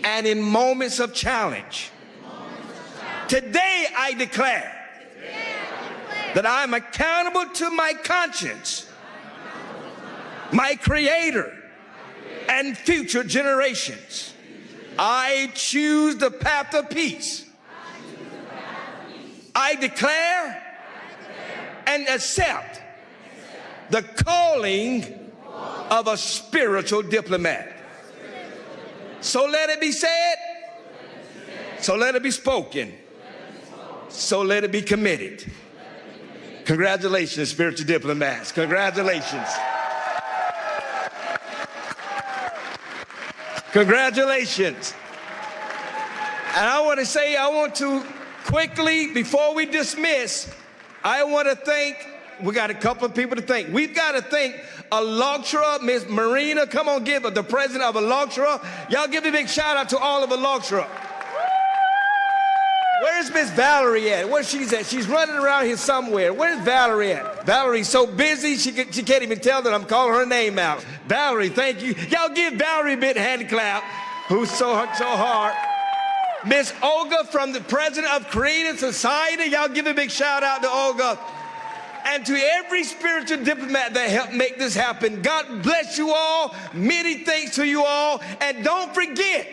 and in moments of challenge. Today I declare that I'm accountable to my conscience, my Creator, and future generations. I choose the path of peace. I declare and accept the calling of a spiritual diplomat. So let it be said, so let it be spoken, so let it be committed. Congratulations, spiritual diplomats. Congratulations. Congratulations. And I want to quickly, before we dismiss, I want to thank, we got a couple of people to thank. We've got to thank ALLATRA, Miss Maryna. Come on, give her, the president of ALLATRA. Y'all give a big shout out to all of ALLATRA. Where's Miss Valerie at? Where's she at? She's running around here somewhere. Where's Valerie at? Valerie's so busy, she can't even tell that I'm calling her name out. Valerie, thank you. Y'all give Valerie a big hand clap, who's so hard. Miss Olga from the president of Creative Society. Y'all give a big shout out to Olga. and to every spiritual diplomat that helped make this happen. God bless you all. Many thanks to you all. And don't forget,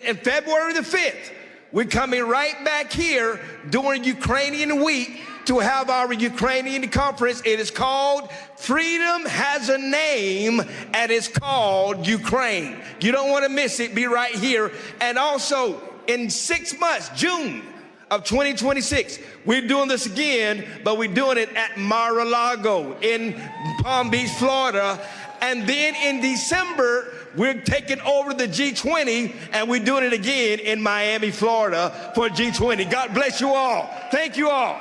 in February the 5th, we're coming right back here during Ukrainian Week to have our Ukrainian conference. It is called Freedom Has a Name, and it's called Ukraine. You don't want to miss it. Be right here. And also, in 6 months, June of 2026, we're doing this again, but we're doing it at Mar-a-Lago in Palm Beach, Florida. And then in December, we're taking over the G20, and we're doing it again in Miami, Florida for G20. God bless you all. Thank you all.